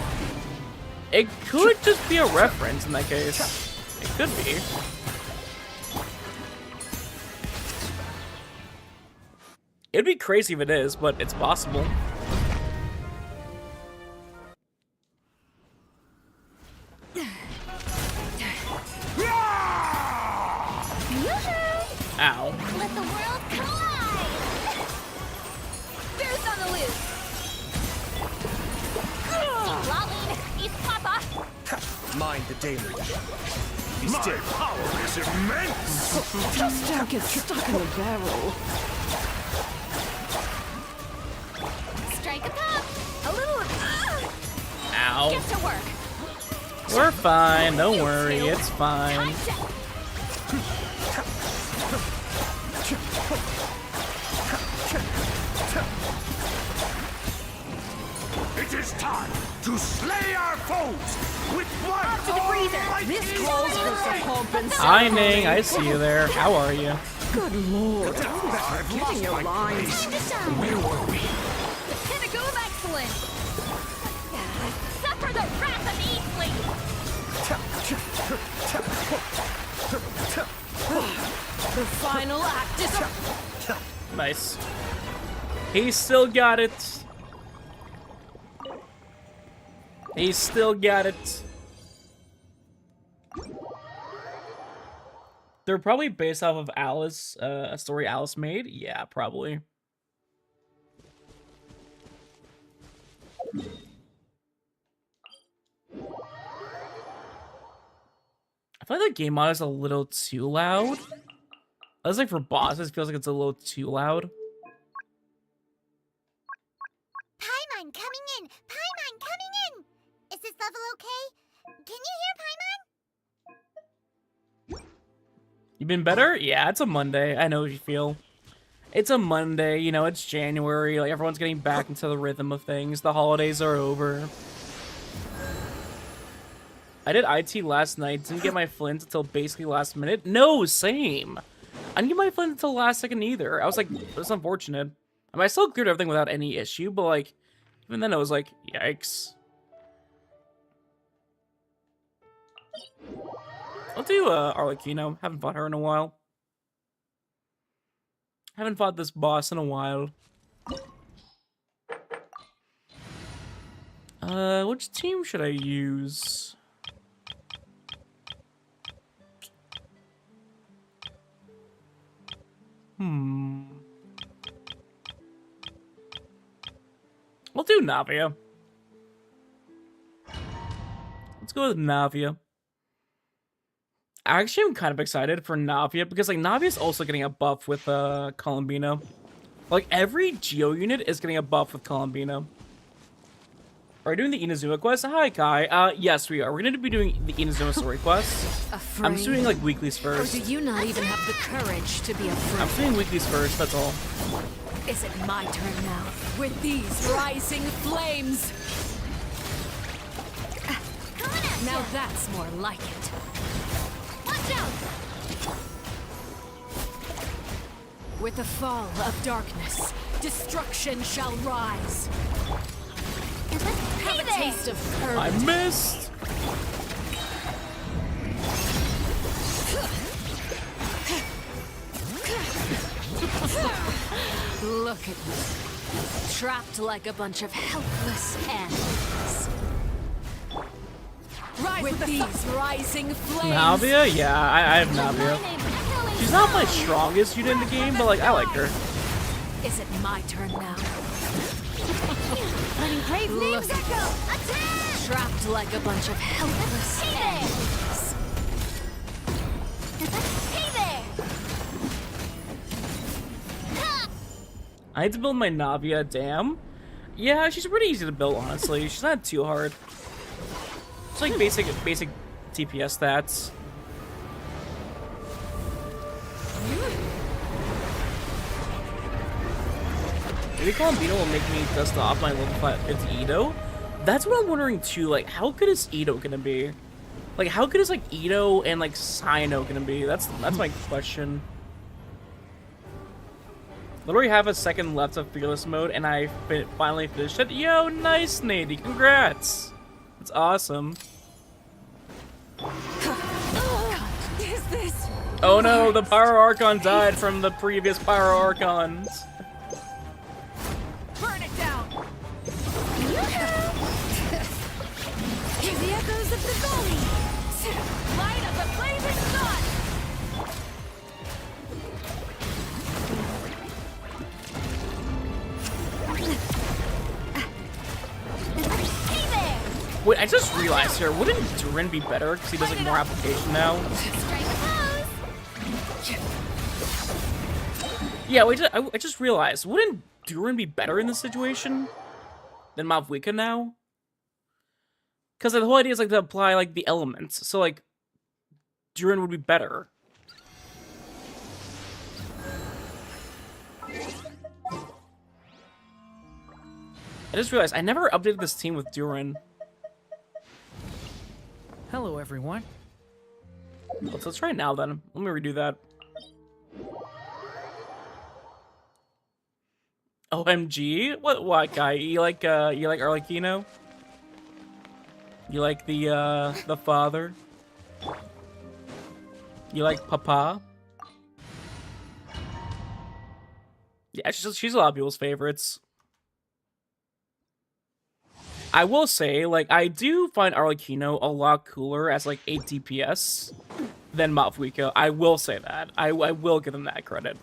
A: it could just be a reference in that case. It could be. It'd be crazy if it is, but it's possible. Ow.
E: Let the world collide. Bear's on the loose. Lolly, eat Papa.
G: Mind the deluge. Be still. My power is immense.
H: Just don't get stuck in the barrel.
E: Strike a pop. A little.
A: Ow.
E: Get to work.
A: We're fine. Don't worry. It's fine.
G: It is time to slay our foes with blood.
E: Up to the freezer.
H: This calls for some compensation.
A: Hi, Ning. I see you there. How are you?
H: Good lord. Getting your lines.
E: Time to shine.
G: Where were we?
E: Pinnacle of excellence. Suffer the wrath of Eastling.
H: The final act is
A: Nice. He still got it. He still got it. They're probably based off of Alice, a story Alice made. Yeah, probably. I feel like the game mod is a little too loud. That's like for bosses, feels like it's a little too loud.
E: Paimon coming in. Paimon coming in. Is this level okay? Can you hear Paimon?
A: You been better? Yeah, it's a Monday. I know what you feel. It's a Monday, you know, it's January, like everyone's getting back into the rhythm of things. The holidays are over. I did IT last night, didn't get my flint until basically last minute. No, same. I didn't get my flint until last second either. I was like, that's unfortunate. I mean, I still cleared everything without any issue, but like, even then I was like, yikes. I'll do Arlecchino. Haven't fought her in a while. Haven't fought this boss in a while. Which team should I use? We'll do Navia. Let's go with Navia. Actually, I'm kind of excited for Navia because like Navia's also getting a buff with Columbina. Like every Geo unit is getting a buff with Columbina. Are we doing the Inazuma quest? Hi, Kai. Yes, we are. We're going to be doing the Inazuma story quest.
H: Afraid?
A: I'm just doing like weeklies first.
H: Or do you not even have the courage to be afraid?
A: I'm just doing weeklies first, that's all.
H: Is it my turn now? With these rising flames! Now that's more like it.
E: Watch out!
H: With the fall of darkness, destruction shall rise. Have a taste of
A: I
H: courage.
A: missed!
H: Look at me. Trapped like a bunch of helpless animals. Rise with these rising flames.
A: Navia? Yeah, I have Navia. She's not my strongest unit in the game, but like I like her.
H: Is it my turn now?
E: Brave
H: Look.
E: names echo! Attack!
H: Trapped like a bunch of helpless
E: Hey
H: animals.
E: Hey there!
A: I need to build my Navia, damn. Yeah, she's pretty easy to build, honestly. She's not too hard. It's like basic TPS stats. Maybe Columbino will make me dust off my level 5 into Ito. That's what I'm wondering too, like how good is Ito gonna be? Like how good is like Ito and like Sino gonna be? That's my question. Literally have a second left of Fearless mode and I finally finished it. Yo, nice Nady, congrats! That's awesome.
H: Is this?
A: Oh no, the Pyro Archon died from the previous Pyro Archons.
H: Burn it down! Hear the echoes of the valley! Light of the blazing sun!
E: Hey there!
A: Wait, I just realized here, wouldn't Durin be better because he does like more application now?
E: Strike a pose!
A: Yeah, wait, I just realized, wouldn't Durin be better in this situation than Mavwika now? Because the whole idea is like to apply like the elements, so like Durin would be better. I just realized I never updated this team with Durin.
F: Hello, everyone.
A: Let's try it now then. Let me redo that. OMG? What guy? You like Arlecchino? You like the father? You like Papa? Yeah, she's a lot of people's favorites. I will say, like, I do find Arlecchino a lot cooler as, like, 8 DPS than Mavwika. I will say that. I will give them that credit.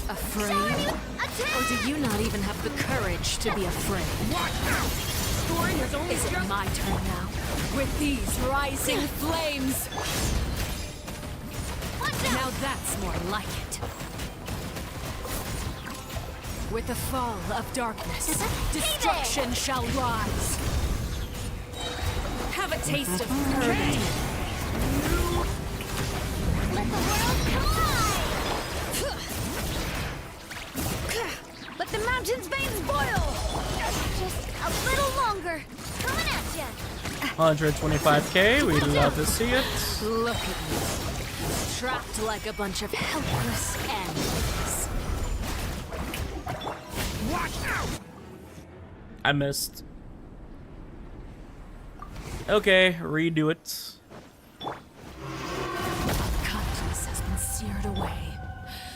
H: Afraid? Or do you not even have the courage to be afraid?
F: Story has only
H: Is it
F: just...
H: my turn now? With these rising flames! Now that's more like it. With the fall of darkness, destruction shall rise. Have a taste of courage.
E: Let the world collide! Let the mountain's veins boil! Just a little longer. Coming at ya!
A: 125k, we'd love to see it.
H: Look at me. Trapped like a bunch of helpless animals.
A: I missed. Okay, redo it.
H: Kindness has been seared away.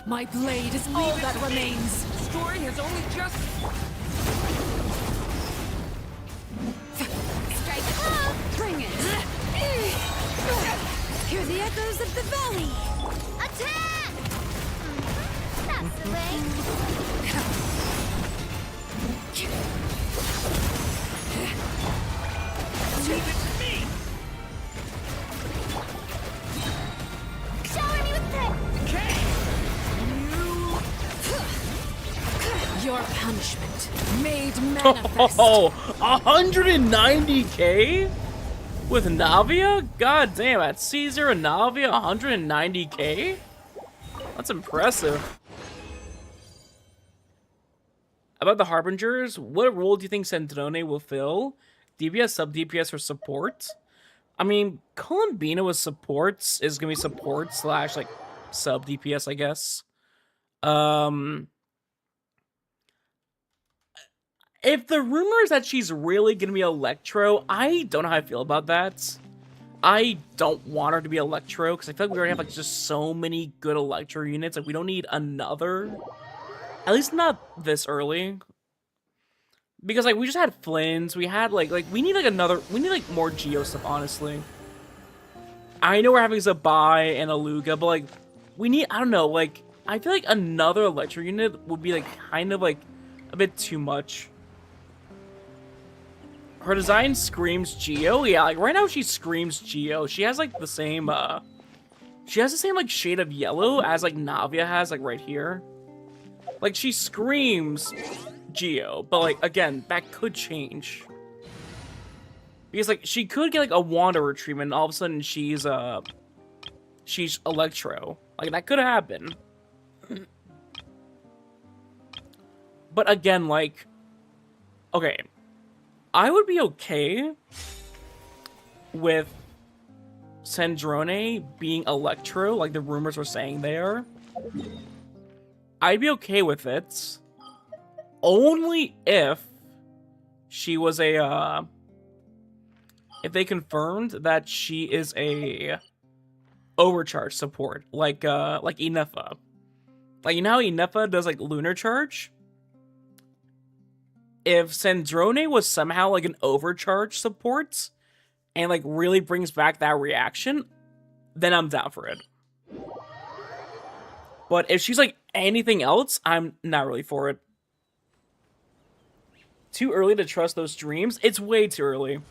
H: My blade is all that remains.
F: Story has only just...
E: Strike a pose!
H: Bring it!
E: Hear the echoes of the valley! Attack! That's the way.
F: fate made manifest.
A: Oh, 190k with Navia? God damn, at Caesar and Navia, 190k? That's impressive. About the Harbingers, what role do you think Sandrone will fill? DPS, sub-DPS, or support? I mean, Columbina with supports is gonna be support slash, like, sub-DPS, I guess. If the rumor is that she's really gonna be Electro, I don't know how I feel about that. I don't want her to be Electro, because I feel like we already have, like, just so many good Electro units. Like, we don't need another. At least not this early. Because, like, we just had Flynn's, we had, like, we need, like, another, we need, like, more Geo stuff, honestly. I know we're having Zabai and Aluga, but, like, we need, I don't know, like, I feel like another Electro unit would be, like, kind of, like, a bit too much. Her design screams Geo? Yeah, like, right now she screams Geo. She has, like, the same, she has the same, like, shade of yellow as, like, Navia has, like, right here. Like, she screams Geo, but, like, again, that could change. Because, like, she could get, like, a Wanderer treatment, and all of a sudden she's Electro. Like, that could happen. But again, like, okay, I would be okay with Sandrone being Electro, like the rumors were saying they are. I'd be okay with it, only if she was a, if they confirmed that she is a overcharge support, like Inefa. Like, you know how Inefa does, like, Lunar Charge? If Sandrone was somehow, like, an overcharge support, and, like, really brings back that reaction, then I'm down for it. But if she's, like, anything else, I'm not really for it. Too early to trust those dreams? It's way too early.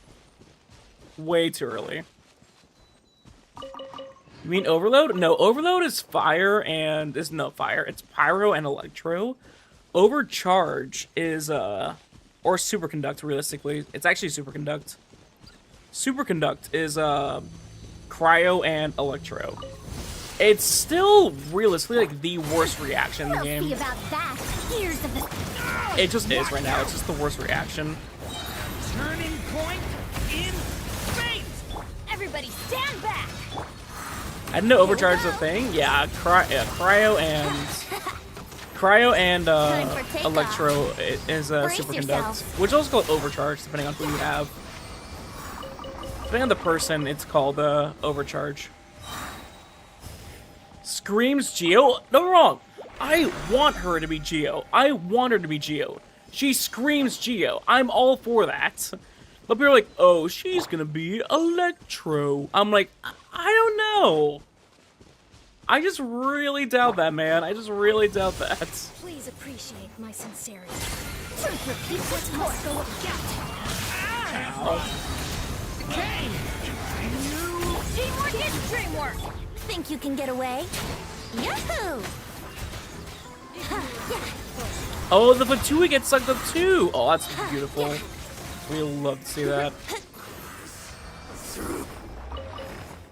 A: Way too early. You mean Overload? No, Overload is fire and... no, fire. It's Pyro and Electro. Overcharge is, or Superconduct, realistically. It's actually Superconduct. Superconduct is, Cryo and Electro. It's still, realistically, like, the worst reaction in the game.
E: About that. Years of this.
A: It just is right now. It's just the worst reaction.
F: Turning point in space.
E: Everybody stand back.
A: I didn't know Overcharge is a thing. Yeah, Cryo and Electro is Superconduct, which is also called Overcharge, depending on who you have. Depending on the person, it's called Overcharge. Screams Geo? No, wrong. I want her to be Geo. I want her to be Geo. She screams Geo. I'm all for that. But people are like, oh, she's gonna be Electro. I'm like, I don't know. I just really doubt that, man. I just really doubt that.
E: Please appreciate my sincerity. Repeat what's must go
F: Kane!
E: Teamwork is dreamwork. Think you can get away? Yahoo!
A: Oh, the Fatui gets sucked up too. Oh, that's beautiful. We love to see that.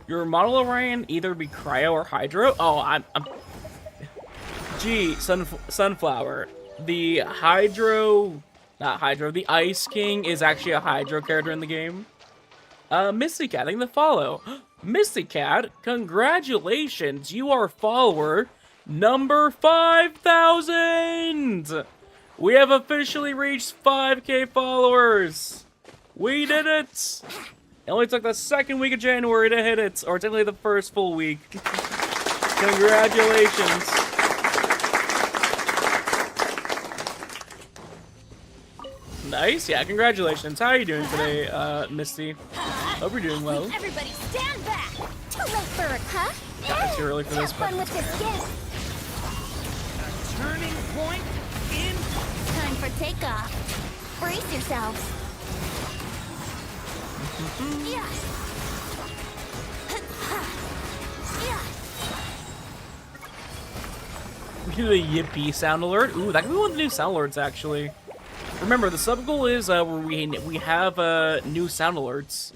A: Your model Orion either be Cryo or Hydro. Oh, I'm Gee, Sunflower. The Hydro, not Hydro. The Ice King is actually a Hydro character in the game. Misty Cat, thank you for the follow. Misty Cat, congratulations! You are follower number 5,000! We have officially reached 5K followers! We did it! It only took the second week of January to hit it, or technically the first full week. Congratulations! Nice, yeah, congratulations. How are you doing today, Misty? Hope you're doing well.
E: Everybody stand back. Too late for it, huh?
A: It's too early for this,
E: Have fun
A: but
E: with this gift.
F: Turning point in...
E: Time for takeoff. Brace yourselves. Yeah.
A: we do the yippee sound alert. Ooh, that could be one of the new sound alerts, actually. Remember, the sub goal is where we have new sound alerts,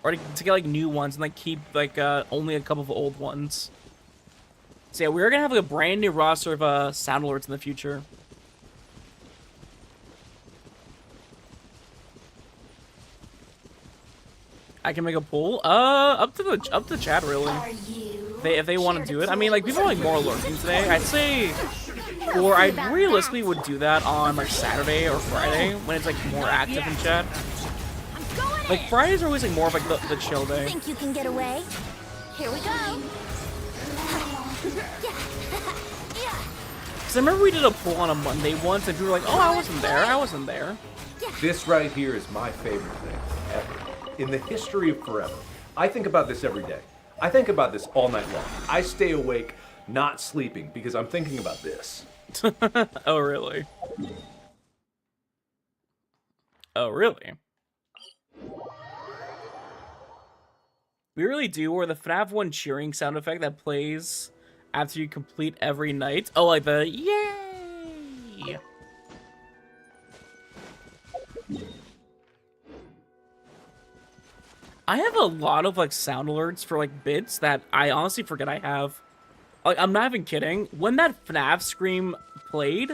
A: or to get like new ones and like keep like only a couple of old ones. So yeah, we're gonna have like, a brand new roster of sound alerts in the future. I can make a poll. Up to the chat really. If they want to do it. I mean, like people are like more lurking today. I'd say, or I realistically would do that on like Saturday or Friday when it's like more active in chat. Like Fridays are always like more of like the chill day.
E: Think you can get away? Here we go.
A: Cause I remember we did a poll on a Monday once, and people were like, "Oh, I wasn't there. I wasn't there."
I: This right here is my favorite thing ever. In the history of forever. I think about this every day. I think about this all night long. I stay awake, not sleeping, because I'm thinking about this.
A: Oh, really? Oh, really? We really do, or the FNAF 1 cheering sound effect that plays after you complete every night. Oh, like the yay! I have a lot of like sound alerts for like bits that I honestly forget I have. Like, I'm not even kidding. When that FNAF scream played,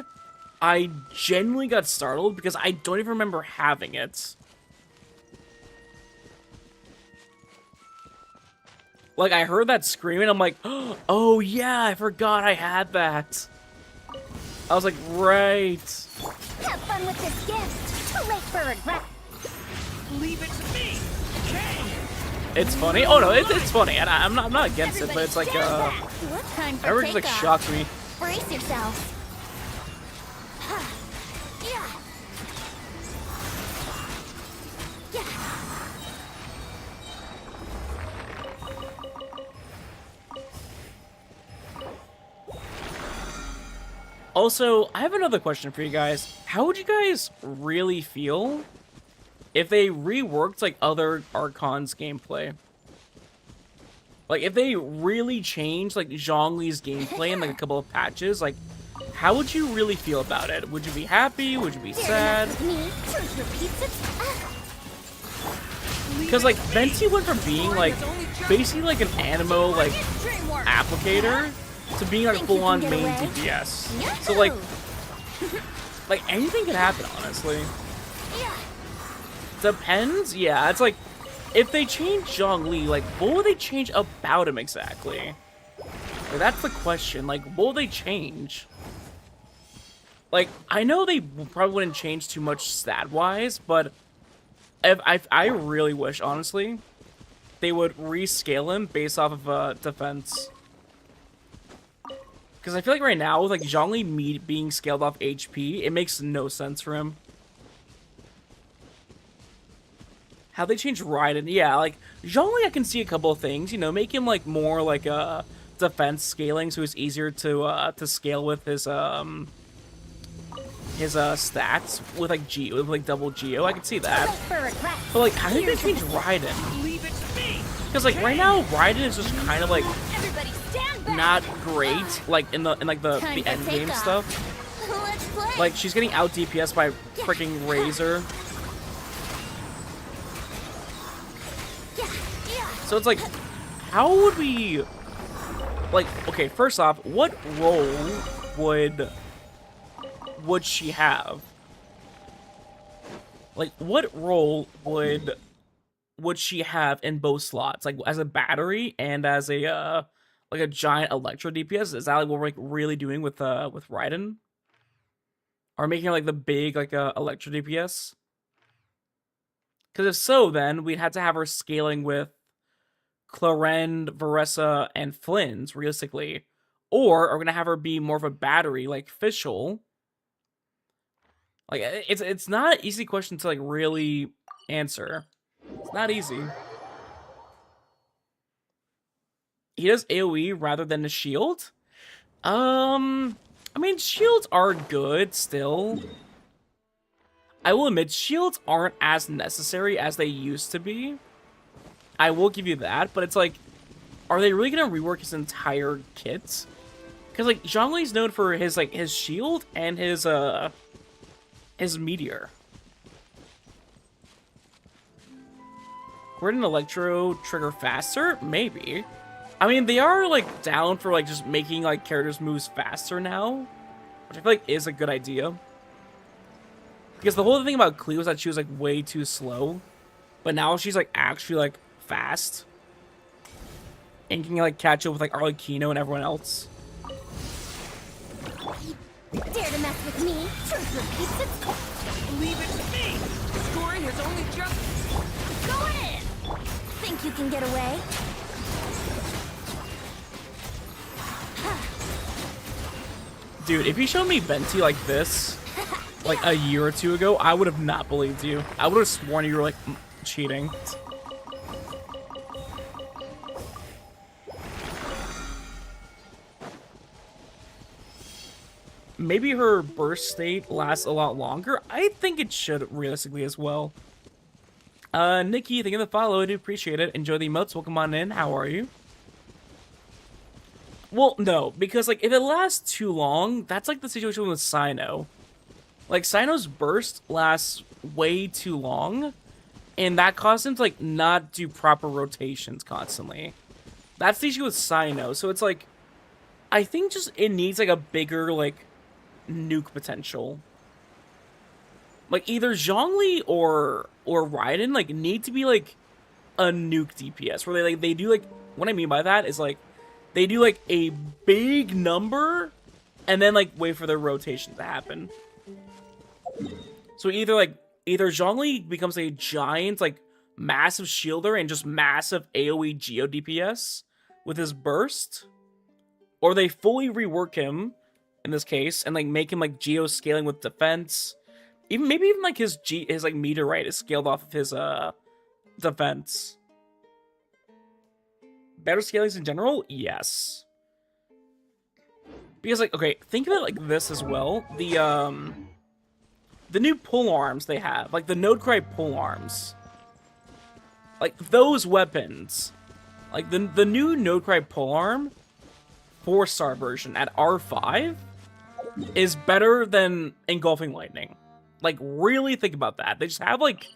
A: I genuinely got startled because I don't even remember having it. Like, I heard that scream and I'm like, oh yeah, I forgot I had that. I was like, right.
E: Have fun with this gift. Too late for regret.
F: Leave it to me. Kane.
A: It's funny. Oh no, it's funny, and I'm not against it, but it's like
E: What time for
A: everyone just like
E: takeoff?
A: shocks me.
E: Brace yourselves. Yeah.
A: Also, I have another question for you guys. How would you guys really feel if they reworked like other Archon's gameplay? Like if they really changed like Zhongli's gameplay in like a couple of patches, like how would you really feel about it? Would you be happy? Would you be sad? Because like Venti went from being like basically like an Anemo like applicator to being like full-on main DPS. So like anything can happen, honestly. Depends. Yeah, it's like if they change Zhongli, like what will they change about him exactly? Like, that's the question. Like what will they change? Like I know they probably wouldn't change too much stat-wise, but I really wish, honestly, they would rescale him based off of defense. Because I feel like right now, with like Zhongli being scaled off HP, it makes no sense for him. How they change Raiden? Yeah, like Zhongli, I can see a couple of things. You know, make him like more like a defense scaling, so it's easier to scale with his stats with like with like double Geo. I can see that. But like, how did they change Raiden?
F: Leave it to me.
A: Because like right now, Raiden is just kind of like not great, like in the end game stuff. Like she's getting out DPS by freaking Razor. So it's like, how would we, like, okay, first off, what role would she have? Like, what role would she have in both slots? Like, as a battery and as a, like a giant Electro DPS? Is that like what we're like really doing with Raiden? Or making her like the big, like, Electro DPS? Because if so, then we'd have to have her scaling with Clarend, Veressa, and Flynn's, realistically. Or are we gonna have her be more of a battery, like Fischl? Like, it's not an easy question to, like, really answer. It's not easy. He does AoE rather than a shield? I mean, shields are good, still. I will admit, shields aren't as necessary as they used to be. I will give you that, but it's like, are they really gonna rework his entire kit? Because like Zhongli's known for his like his shield and his his meteor. Would an Electro trigger faster? Maybe. I mean, they are, like, down for, like, just making, like, characters moves faster now. Which I feel like is a good idea. Because the whole thing about Klee was that she was, like, way too slow. But now she's, like, actually, like, fast. And can, like, catch up with, like, Arlecchino and everyone else.
E: Dare to mess with me? Truth repeats its course.
F: Leave it to me! Scoring has only just...
E: Go in! Think you can get away?
A: Dude, if you showed me Venti like this, like a year or two ago, I would have not believed you. I would have sworn you were, like, cheating. Maybe her burst state lasts a lot longer. I think it should, realistically, as well. Nikki, thank you for the follow. I do appreciate it. Enjoy the emotes. Welcome on in. How are you? Well, no, because, like, if it lasts too long, that's like the situation with Cyno. Like, Cyno's burst lasts way too long, and that causes him to, like, not do proper rotations constantly. That's the issue with Cyno, so it's like, I think just it needs, like, a bigger, like, nuke potential. Like, either Zhongli or Raiden, like, need to be, like, a nuke DPS, where they do, like, what I mean by that is, like, they do, like, a big number, and then, like, wait for their rotation to happen. So either Zhongli becomes a giant, like, massive shielder and just massive AoE Geo DPS with his burst, or they fully rework him, in this case, and, like, make him, like, Geo scaling with defense. Maybe even, like, his like, meteorite is scaled off of his, defense. Better scalings in general? Yes. Because, like, okay, think of it like this as well. The new pull arms they have, like the Nodecry pull arms. Like, those weapons. Like, the new Nodecry pull arm, 4-star version at R5, is better than Engulfing Lightning. Like, really think about that. They just have, like,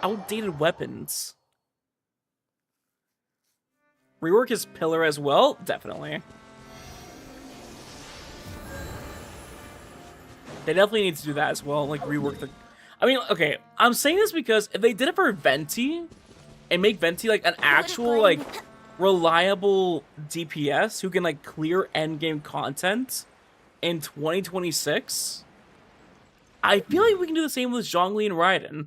A: outdated weapons. Rework his pillar as well? Definitely. They definitely need to do that as well, like, rework the... I mean, okay, I'm saying this because if they did it for Venti, and make Venti, like, an actual, like, reliable DPS who can, like, clear endgame content in 2026, I feel like we can do the same with Zhongli and Raiden.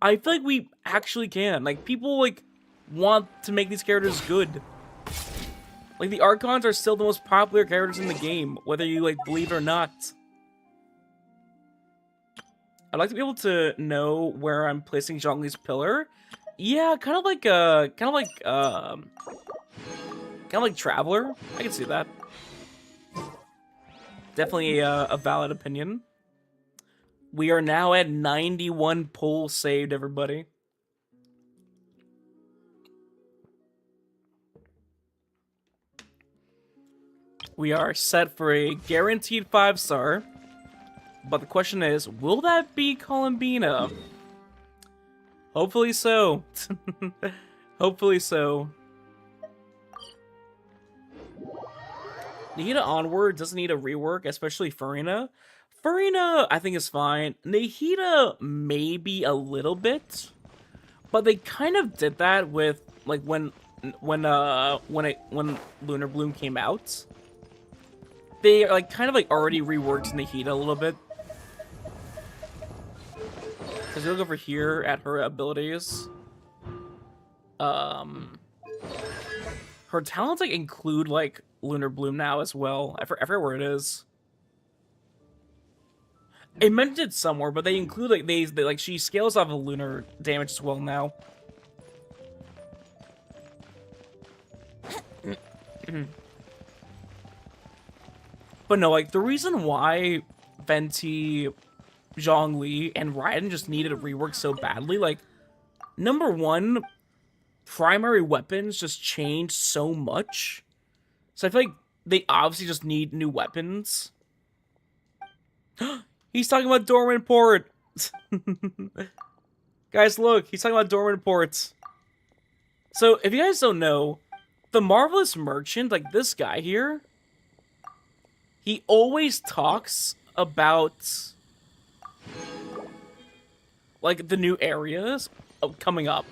A: I feel like we actually can. Like, people, like, want to make these characters good. Like, the Archons are still the most popular characters in the game, whether you, like, believe it or not. I'd like to be able to know where I'm placing Zhongli's pillar. Yeah, kind of like Traveler. I can see that. Definitely a valid opinion. We are now at 91 pulls saved, everybody. We are set for a guaranteed 5-star. But the question is, will that be Columbina? Hopefully so. Hopefully so. Nahida Onward doesn't need a rework, especially Furina. Furina, I think, is fine. Nahida, maybe a little bit. But they kind of did that with, like, when Lunar Bloom came out. They, like, kind of, like, already reworked Nahida a little bit. Because you look over here at her abilities. Her talents, like, include, like, Lunar Bloom now as well. I forget where it is. It mentioned it somewhere, but they include, like, they like, she scales off of lunar damage as well now. But no, like, the reason why Venti, Zhongli, and Raiden just needed a rework so badly, like, number one, primary weapons just changed so much. So I feel like they obviously just need new weapons. He's talking about Dormant Port. Guys, look. He's talking about Dormant Ports. So, if you guys don't know, the Marvelous Merchant, like this guy here, he always talks about, like, the new areas coming up.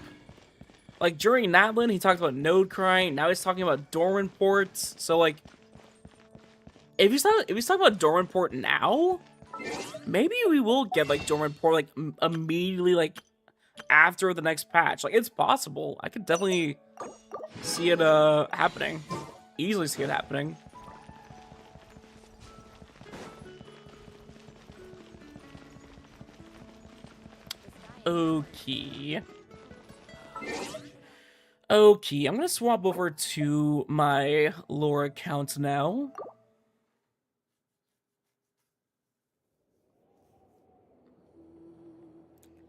A: Like, during Natlan, he talked about Node Crying. Now he's talking about Dormant Ports. So, like, if he's talking about Dormant Port now, maybe we will get, like, Dormant Port, like, immediately, like, after the next patch. Like, it's possible. I could definitely see it, happening. Easily see it happening. Okay. Okay, I'm gonna swap over to my lore account now.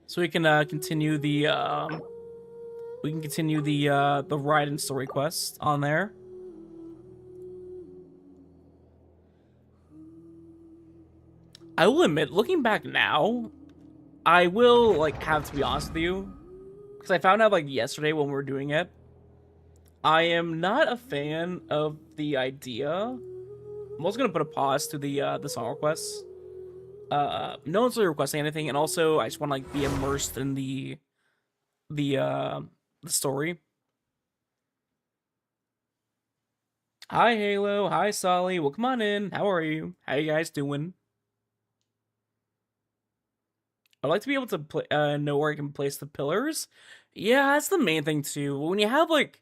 A: So we can continue the the ride and story quest on there. I will admit, looking back now, I will like have to be honest with you, because I found out like yesterday when we were doing it, I am not a fan of the idea. I'm also gonna put a pause to the song requests. No one's really requesting anything, and also I just want to like be immersed in the story. Hi Halo, hi Solly, well come on in. How are you? How you guys doing? I'd like to be able to know where I can place the pillars. Yeah, that's the main thing too. When you have like,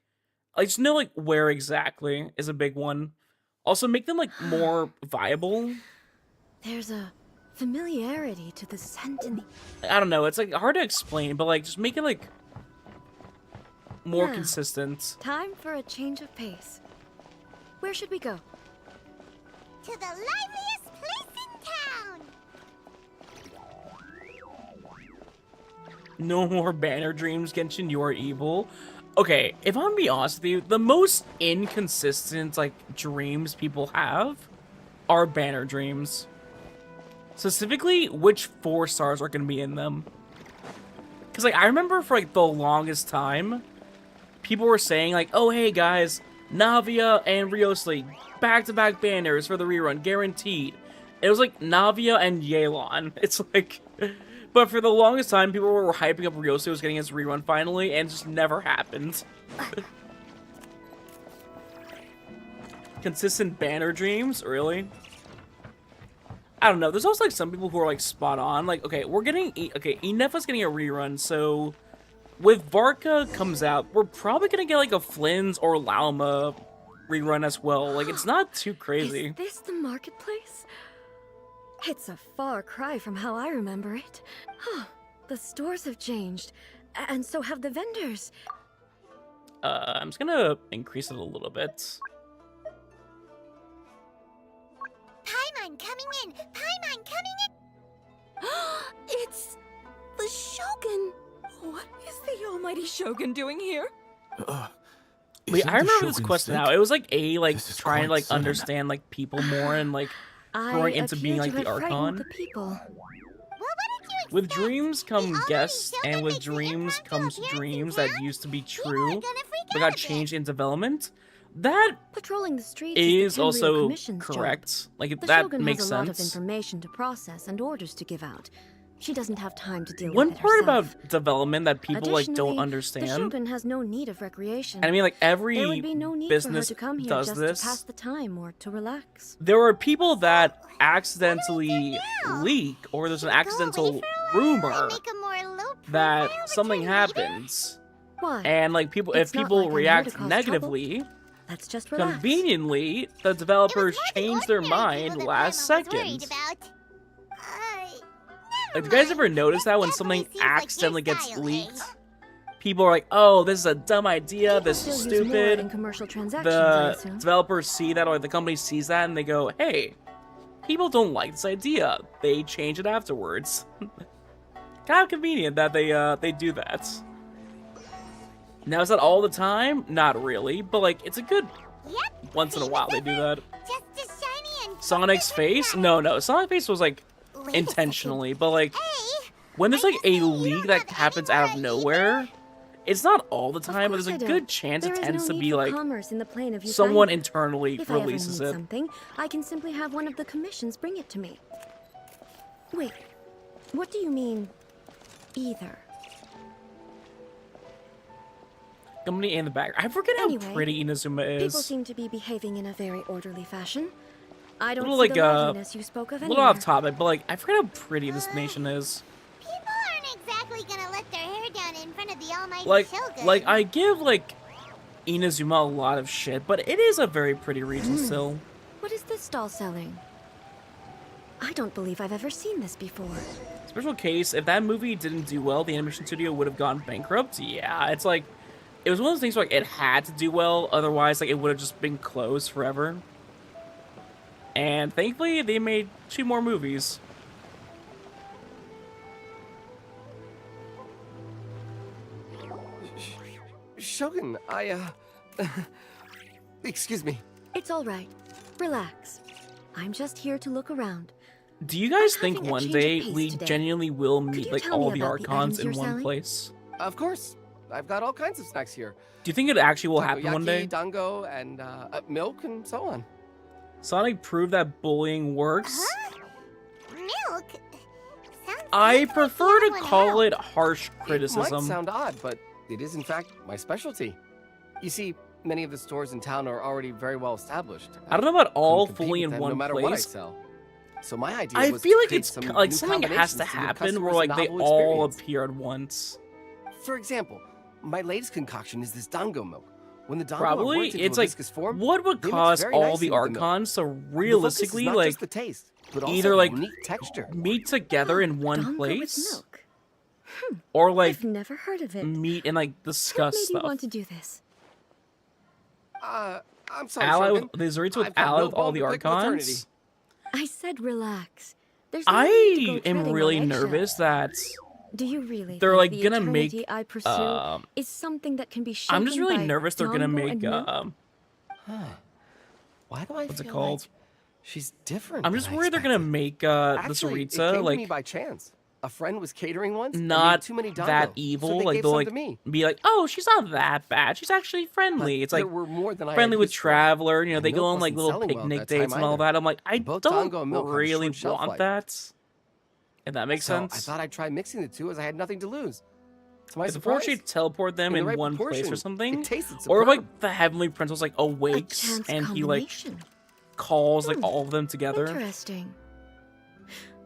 A: I just know like where exactly is a big one. Also, make them like more viable.
H: There's a familiarity to the scent in the...
A: I don't know. It's like hard to explain, but like just make it like more
H: Now,
A: consistent.
H: Time for a change of pace. Where should we go?
E: To the liveliest place in town!
A: No more banner dreams, Genshin, you are evil. Okay, if I'm gonna be honest with you, the most inconsistent, like, dreams people have are banner dreams. Specifically, which 4 stars are gonna be in them. Because, like, I remember for, like, the longest time, people were saying, like, oh, hey, guys, Navia and Rios League, back-to-back banners for the rerun, guaranteed. It was, like, Navia and Yelan. It's, like... But for the longest time, people were hyping up Ryose was getting his rerun finally, and it just never happened. Consistent banner dreams? Really? I don't know. There's also, like, some people who are, like, spot on. Like, okay, we're getting... Okay, Inefa's getting a rerun, so... With Varka comes out, we're probably gonna get, like, a Flynn's or Lauma rerun as well. Like, it's not too crazy.
H: Is this the marketplace? It's a far cry from how I remember it. The stores have changed, and so have the vendors.
A: I'm just gonna increase it a little bit.
E: Paimon coming in! Paimon coming in!
H: It's the Shogun. What is the almighty Shogun doing here?
A: Wait, I remember this quest now. It was like like
D: This is
A: trying to
D: quite
A: like
D: sudden.
A: understand like people more and like growing into being like the Archon.
H: The people.
E: Well, what did you expect?
A: With dreams come
E: The
A: guests,
E: almighty
A: and
E: Shogun
A: with
E: makes the
A: dreams
E: impromptu
A: comes
E: appearance in
A: dreams that
E: town?
A: used to be
E: People are
A: true
E: gonna freak
A: but
E: out
A: got
E: a
A: changed
E: bit.
A: in development. That
H: Patrolling the streets
A: is
H: the Tenryou
A: also
H: Commission's job.
A: correct. Like
H: The
A: that
H: Shogun
A: makes
H: has a lot of
A: sense.
H: information to process and orders to give out. She doesn't have time to deal
A: One
H: with it
A: part
H: herself.
A: about development that people like don't
H: Additionally,
A: understand.
H: The Shogun has no need of recreation.
A: And I mean, like
H: There
A: every
H: would be no need for her
A: business
H: to come here
A: does
H: just
A: this.
H: to pass the time or to relax.
A: There are people that
E: What
A: accidentally
E: do we do now?
A: leak, or there's an
E: Go away
A: accidental
E: for a while and
A: rumor
E: make a more low
A: that
E: profile
A: something
E: return later?
A: happens,
H: Why?
A: and like people,
H: It's
A: if
H: not
A: people
H: like I'm here to
A: react
H: cause
A: negatively,
H: Let's just relax.
A: conveniently, the developers
E: It was more the
A: change their
E: ordinary
A: mind
E: people that
A: last
E: Paimon was worried
A: second.
E: about.
A: Like, do you guys ever notice that when something accidentally gets leaked, people are like, "Oh, this is a dumb idea.
H: People
A: This is
H: still use more in
A: stupid."
H: commercial transactions, I
A: The
H: assume.
A: developers see that, or the company sees that, and they go, "Hey, people don't like this idea." They change it afterwards. Kind of convenient that they do that. Now, is that all the time? Not really, but like it's a good
E: Yep.
A: once in a while they do that.
E: Just as shiny and
A: Sonic's face? No, Sonic's face was like intentionally, but like when there's like a leak that happens out of nowhere, it's not all the time, but there's a good chance it tends to be like someone internally
H: if
A: releases
H: I ever
A: it.
H: need something, I can simply have one of the commissions bring it to me. Wait, what do you mean, either?
A: Company in the back. I forget how
H: Anyway,
A: pretty Inazuma
H: People
A: is.
H: seem to be behaving in a very orderly fashion. I don't
A: Little
H: see
A: like
H: the liveliness you spoke of
A: a little
H: anywhere.
A: off topic, but like I forget how pretty this nation is.
E: People aren't exactly gonna let their hair down in front of the almighty Shogun.
A: Like I give like Inazuma a lot of shit, but it is a very pretty region still.
H: What is this stall selling? I don't believe I've ever seen this before.
A: Special case, if that movie didn't do well, the animation studio would have gone bankrupt. Yeah, it's like it was one of those things where like, it had to do well, otherwise like it would have just been closed forever. And thankfully, they made 2 more movies.
F: Shogun, excuse me.
H: It's all right. Relax. I'm just here to look around.
A: Do you guys
H: I'm
A: think
H: having a
A: one
H: change of
A: day
H: pace
A: we
H: today.
A: genuinely will meet
H: you
A: like
H: tell me
A: all the
H: about the
A: Archons
H: items
A: in
H: you're
A: one
H: selling?
A: place?
F: Of course. I've got all kinds of snacks here.
A: Do you think it actually will happen one
F: Takoyaki,
A: day?
F: dango, and milk, and so on.
A: Sonic proved that bullying works.
E: Milk? Sounds
A: I
E: like
A: prefer to
E: someone
A: call
E: else.
A: it harsh
F: It might
A: criticism.
F: sound odd, but it is in fact my specialty. You see, many of the stores in town are already very well established.
A: I don't know about all
F: Couldn't compete
A: fully
F: with
A: in
F: them
A: one
F: no matter what I
A: place.
F: sell. So my idea
A: I
F: was
A: feel
F: to
A: like
F: create
A: it's
F: some
A: like
F: new
A: something has
F: combinations
A: to
F: give
A: happen where
F: customers a
A: like they
F: novel
A: all
F: experience.
A: appear at once.
F: For example, my latest concoction is this dango milk. When the dango
A: Probably
F: works into
A: it's
F: a
A: like
F: viscous form,
A: what would
F: they mix
A: cause
F: very
A: all
F: nicely
A: the
F: with the milk.
A: Archons to
F: The focus is
A: realistically
F: not
A: like
F: just the taste, but also
A: either
F: the
A: like
F: unique texture.
A: meet together in one
H: Dango with
A: place
H: milk.
A: or like
H: I've never heard of it.
A: meet and like
H: What
A: discuss
H: made you
A: stuff.
H: want to do this?
F: I'm sorry,
A: Ally
F: Shogun.
A: with the Zarita with
F: I've got
A: ally
F: no
A: with all
F: bone
A: the
F: to pick with eternity.
A: Archons.
H: I said relax. There's no need to
A: I
H: go
A: am
H: treading
A: really
H: on eggshells.
A: nervous that
H: Do you really
A: they're,
H: think
A: like,
H: the
A: gonna make,
H: eternity I pursue is something that can be shaken
A: I'm just really
H: by
A: nervous they're gonna
H: dango
A: make
H: and milk?
F: Why do I
A: what's it
F: feel
A: called?
F: like she's different?
A: I'm
F: than
A: just
F: I
A: worried they're gonna
F: expected?
A: make
F: Actually,
A: the
F: it
A: Zarita
F: came to me
A: like
F: by chance. A friend was catering once. and made
A: not
F: too many dango,
A: that
F: so
A: evil.
F: they
A: Like
F: gave
A: they'll
F: some
A: like
F: to me.
A: be like, oh, she's not that bad. She's actually
F: But
A: friendly. It's
F: there
A: like
F: were more than I
A: friendly
F: had
A: with
F: used for.
A: Traveler. You know,
F: And
A: they go
F: milk
A: on like
F: wasn't
A: little
F: selling well
A: picnic
F: that time
A: dates and all
F: either.
A: that. I'm like, I
F: Both
A: don't
F: dango and milk have a
A: really
F: short shelf
A: want
F: life.
A: that. If that makes
F: So
A: sense.
F: I thought I'd try mixing the two as I had nothing to lose. To my
A: If the Force
F: surprise,
A: Shade teleport them
F: in the
A: in
F: right
A: one place or
F: proportion,
A: something,
F: it tasted
A: or if,
F: superb.
A: like the Heavenly Prince was like
H: A
A: awakes
H: chance
A: and he like
H: combination.
A: calls like all of them together.
H: Interesting.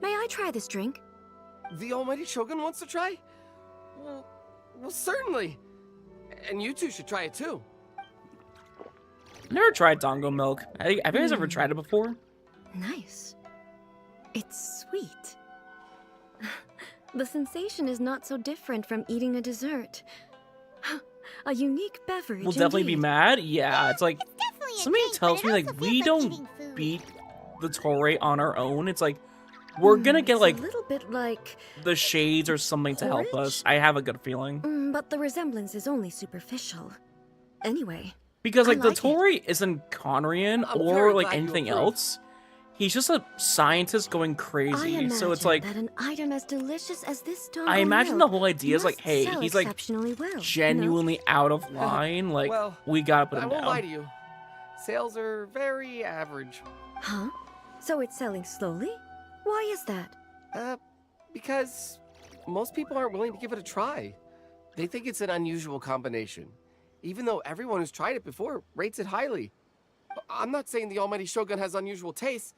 H: May I try this drink?
F: The Almighty Shogun wants to try? Well, certainly. And you two should try it too.
A: Never tried Dango milk. Have you guys ever tried it before?
H: Nice. It's sweet. The sensation is not so different from eating a dessert. A unique beverage.
A: We'll definitely be
H: indeed.
A: mad. Yeah, it's like
E: Definitely a
A: somebody
E: drink,
A: tells
E: but
A: me
E: it
A: like
E: also
A: we
E: feels
A: don't
E: eating food.
A: beat the Toray on our own. It's like we're gonna get
H: It's
A: like
H: a little bit like,
A: the shades or something to help
H: porridge?
A: us. I have a good feeling
H: but the resemblance is only superficial. Anyway,
A: because
H: I
A: like the
H: like it.
A: Toray isn't Conrian
F: I'm
A: or
F: very
A: like
F: glad you
A: anything
F: approve.
A: else. He's just a scientist going
H: I
A: crazy.
H: imagine
A: So it's like
H: that an item as delicious as this Dango
A: I imagine the
H: milk
A: whole idea is like,
H: must
A: hey,
H: sell
A: he's like
H: exceptionally well, no?
A: genuinely out of line. Like
F: Well,
A: we gotta put
F: I
A: him
F: won't lie to
A: down.
F: you. Sales are very average.
H: Huh? So it's selling slowly? Why is that?
F: Because most people aren't willing to give it a try. They think it's an unusual combination, even though everyone who's tried it before rates it highly. I'm not saying the Almighty Shogun has unusual tastes.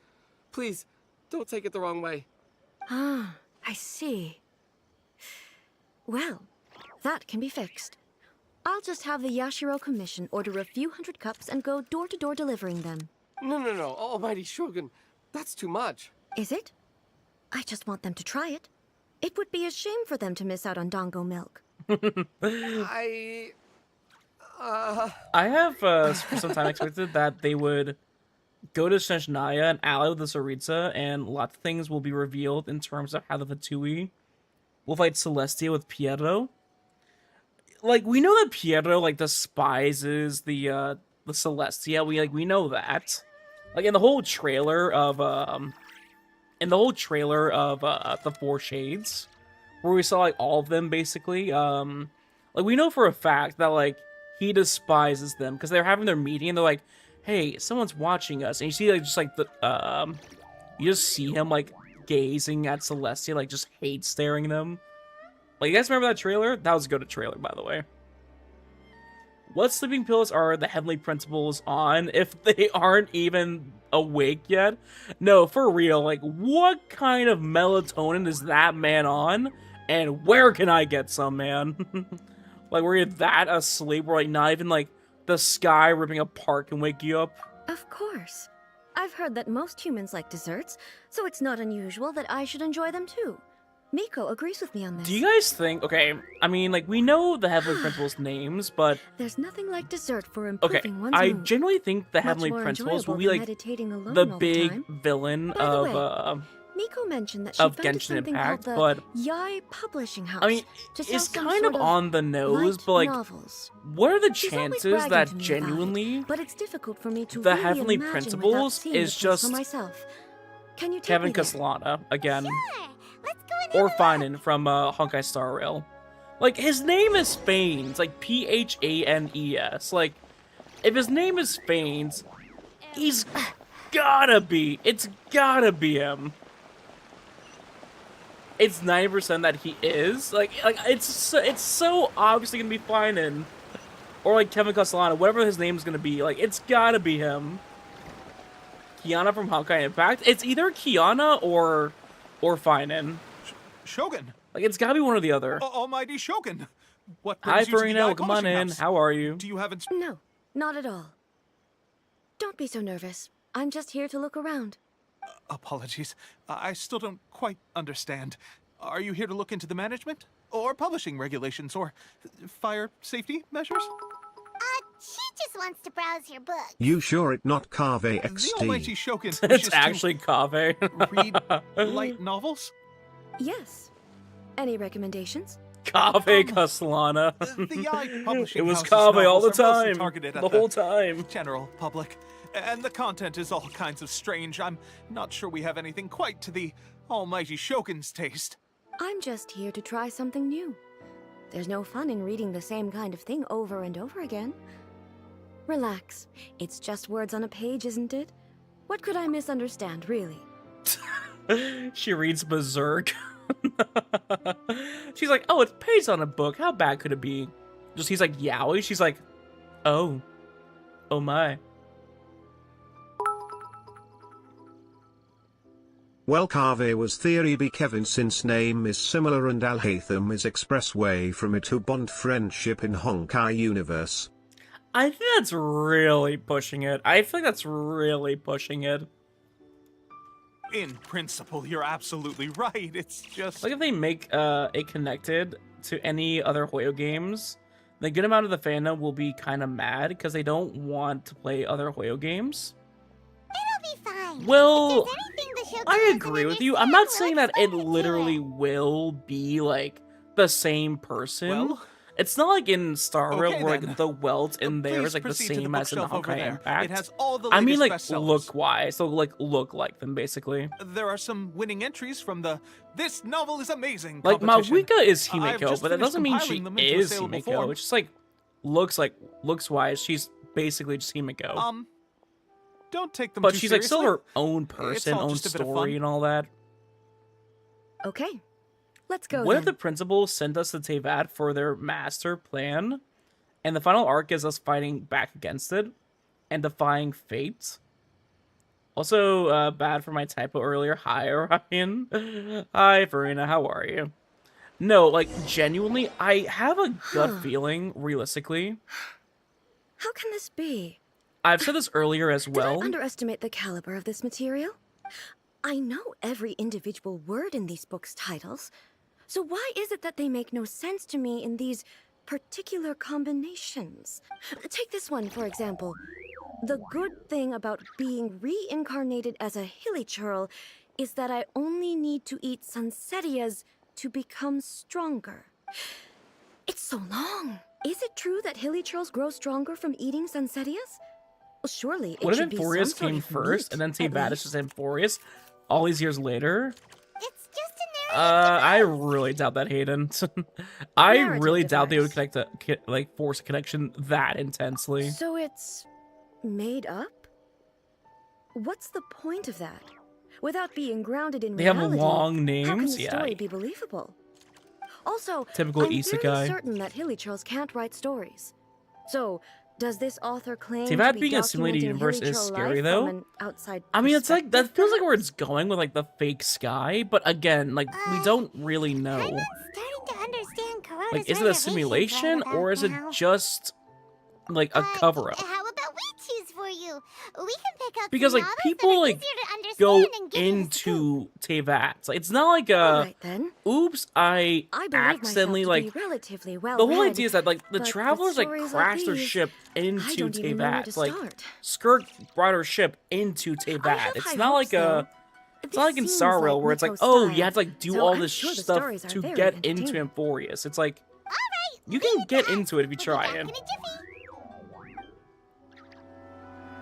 F: Please, don't take it the wrong way.
H: Ah, I see. Well, that can be fixed. I'll just have the Yashiro Commission order a few hundred cups and go door to door delivering them.
F: No, Almighty Shogun, that's too much.
H: Is it? I just want them to try it. It would be a shame for them to miss out on Dango milk.
F: I
A: I have for some time expected that they would go to Snezhnaya and ally with the Saritsa, and lots of things will be revealed in terms of how the Fatui will fight Celestia with Piero. Like we know that Piero like despises the Celestia. We know that. Like in the whole trailer of in the whole trailer of the Four Shades, where we saw like all of them basically, like we know for a fact that like he despises them because they're having their meeting and they're like, hey, someone's watching us, and you see like just like the you just see him like gazing at Celestia, like just hate staring them. Like, you guys remember that trailer? That was a good trailer, by the way. What sleeping pills are the Heavenly Principals on if they aren't even awake yet? No, for real, like, what kind of melatonin is that man on? And where can I get some, man? Like, were you that asleep where, like, not even, like, the sky ripping apart can wake you up?
H: Of course. I've heard that most humans like desserts, so it's not unusual that I should enjoy them too. Miko agrees with me on this.
A: Do you guys think, okay, I mean, like, we know the Heavenly Principals' names, but...
H: There's nothing like dessert for improving
A: Okay,
H: one's
A: I
H: mood.
A: genuinely think the
H: Much
A: Heavenly
H: more
A: Principals will
H: enjoyable
A: be,
H: than
A: like,
H: meditating alone
A: the
H: all
A: big
H: time.
A: villain
H: By the
A: of,
H: way, Miko mentioned that she
A: of
H: founded
A: Genshin
H: something
A: Impact,
H: called
A: but...
H: the Yai Publishing House.
A: I mean,
H: to sell
A: it's
H: some
A: kind
H: sort
A: of on the nose,
H: light
A: but, like,
H: novels.
A: what are the
H: She's always
A: chances
H: bragging
A: that
H: to me about it,
A: genuinely
H: but it's difficult for me to
A: the
H: really
A: Heavenly
H: imagine
A: Principals
H: without seeing
A: is
H: the place for
A: just
H: myself. Can you take
A: Kevin
H: me there?
A: Castellana again?
E: Sure. Let's go in
A: Or Finan from Honkai Star Rail. Like, his name is Phanes, like Phanes. Like, if his name is Phanes, he's it's gotta be him. It's 90% that he is. Like it's so obviously gonna be Finan. Or like Kevin Castellana, whatever his name's gonna be, like, it's gotta be him. Kiana from Honkai Impact. It's either Kiana or Finan.
G: Shogun!
A: Like, it's gotta be one or the other.
G: Almighty Shogun! What
A: Hi,
G: brings you to the
A: Farina.
G: Yai
A: Come on
G: Publishing
A: in.
G: House?
A: How are you?
G: Do you have
H: No, not at all. Don't be so nervous. I'm just here to look around.
G: Apologies. I still don't quite understand. Are you here to look into the management? Or publishing regulations? Or fire safety measures?
E: She just wants to browse your book.
B: You sure it not Kave
G: The Almighty
B: XD?
G: Shogun
A: It's
G: wishes
A: actually Kave.
G: to read light novels?
H: Yes. Any recommendations?
A: Kave Castellana.
G: The Yai Publishing
A: It was
G: House's
A: Kave all the
G: novels are mostly
A: time.
G: targeted at
A: The whole time.
G: general public. And the content is all kinds of strange. I'm not sure we have anything quite to the Almighty Shogun's taste.
H: I'm just here to try something new. There's no fun in reading the same kind of thing over and over again. Relax. It's just words on a page, isn't it? What could I misunderstand, really?
A: She reads Berserk. She's like, oh, it's page on a book. How bad could it be? Just he's like, yaoi. She's like, oh my.
B: Well, Kave was theory be Kevin since name is similar and Alhaitham is expressway from it to bond friendship in Honkai universe.
A: I think that's really pushing it. I feel like that's really pushing it.
G: In principle, you're absolutely right. It's just...
A: Like, if they make it connected to any other Hoyo games, the good amount of the fandom will be kind of mad because they don't want to play other Hoyo games.
E: It'll be fine.
A: Well,
E: If there's anything the Shogun
A: I
E: doesn't
A: agree with you. I'm
E: understand,
A: not
E: we'll
A: saying that it
E: explain to
A: literally will be, like, the same person.
G: Well,
A: It's not like in Star Rail
G: okay
A: where,
G: then.
A: like, the wealth in there
G: Please
A: is, like, the
G: proceed to the
A: same as in
G: bookshelf over
A: Honkai
G: there.
A: Impact.
G: It has all the
A: I mean, like,
G: latest bestsellers.
A: look-wise. So, like, look like them, basically.
G: There are some winning entries from the "This novel is amazing"
A: Like,
G: competition.
A: Mavuika is
G: I've
A: Himeko,
G: just
A: but that
G: finished
A: doesn't mean she
G: compiling them into a
A: is
G: saleable
A: Himeko.
G: form.
A: It's just, like, looks-wise, she's basically just Himeko.
G: Don't take them
A: But
G: too
A: she's, like, still
G: seriously.
A: her own person,
G: all
A: own
G: just a bit of
A: story
G: fun.
A: and all that.
H: Okay. Let's go
A: What
H: then.
A: if the principal sent us to Tevat for their master plan, and the final arc is us fighting back against it and defying fate? Also, bad for my typo earlier. Hi, Orion. Hi, Farina. How are you? No, like, genuinely, I have a gut feeling, realistically.
H: How can this be?
A: I've said this earlier as
H: Did
A: well.
H: I underestimate the caliber of this material? I know every individual word in these books' titles, so why is it that they make no sense to me in these particular combinations? Take this one, for example. The good thing about being reincarnated as a Hilichurl is that I only need to eat Sunsetias to become stronger. It's so long. Is it true that Hilichurls grow stronger from eating Sunsetias? Well, surely it
A: What if
H: should be some
A: Emphorius
H: sort
A: came
H: of
A: first,
H: meat,
A: and then
H: at
A: Tevat is
H: least.
A: just Emphorius? all these years later.
E: It's just a narrative
A: I
E: device.
A: really doubt that, Hayden. I
H: Narrative
A: really doubt they would
H: device.
A: force a connection that intensely.
H: So it's made up? What's the point of that? Without being grounded in
A: They have
H: reality,
A: long
H: how can
A: names?
H: the
A: Yeah.
H: story be believable? Also,
A: Typical
H: I'm
A: isekai.
H: fairly certain that Hilichurls can't write stories. So, does this author claim
A: Tevat
H: to be
A: being a simulated
H: documenting
A: universe is
H: Hilichurl
A: scary,
H: life
A: though.
H: from an outside
A: I mean, it's like, that
H: perspective,
A: feels like where
H: perhaps?
A: it's going with, like, the fake sky, but again, like, we don't really know.
E: I'm starting to understand Kuroda's
A: Like, is it a
E: reservations
A: simulation,
E: right
A: or is it
E: about now.
A: just, like, a cover-up?
E: How about we choose for you? We can pick out
A: Because,
E: some
A: like,
E: novels
A: people,
E: that are
A: like,
E: easier to understand
A: go
E: and give you the scoop.
A: into Tevat. Like, it's not like a,
H: Alright then.
A: oops, I
H: I believe
A: accidentally,
H: myself to
A: like,
H: be relatively well
A: the whole
H: read,
A: idea is that, like, the
H: but with
A: travelers, like,
H: stories
A: crashed their
H: these,
A: ship
H: I
A: into
H: don't even know where to
A: Tevat. Like,
H: start.
A: Skirk brought her ship into
H: I
A: Tevat.
H: have
A: It's
H: high
A: not
H: hopes,
A: like a...
H: though.
A: It's not like in
H: This
A: Star
H: seems
A: Rail
H: like
A: where it's like,
H: Miko's
A: oh,
H: style,
A: you have to like do
H: so
A: all
H: I'm
A: this
H: sure the
A: stuff
H: stories are
A: to
H: very
A: get into
H: entertaining.
A: Amphorius. It's like
E: Alright,
A: you
E: leave
A: can
E: it
A: get
E: to us.
A: into it if you
E: We'll be
A: try
E: back
A: it.
E: in a jiffy.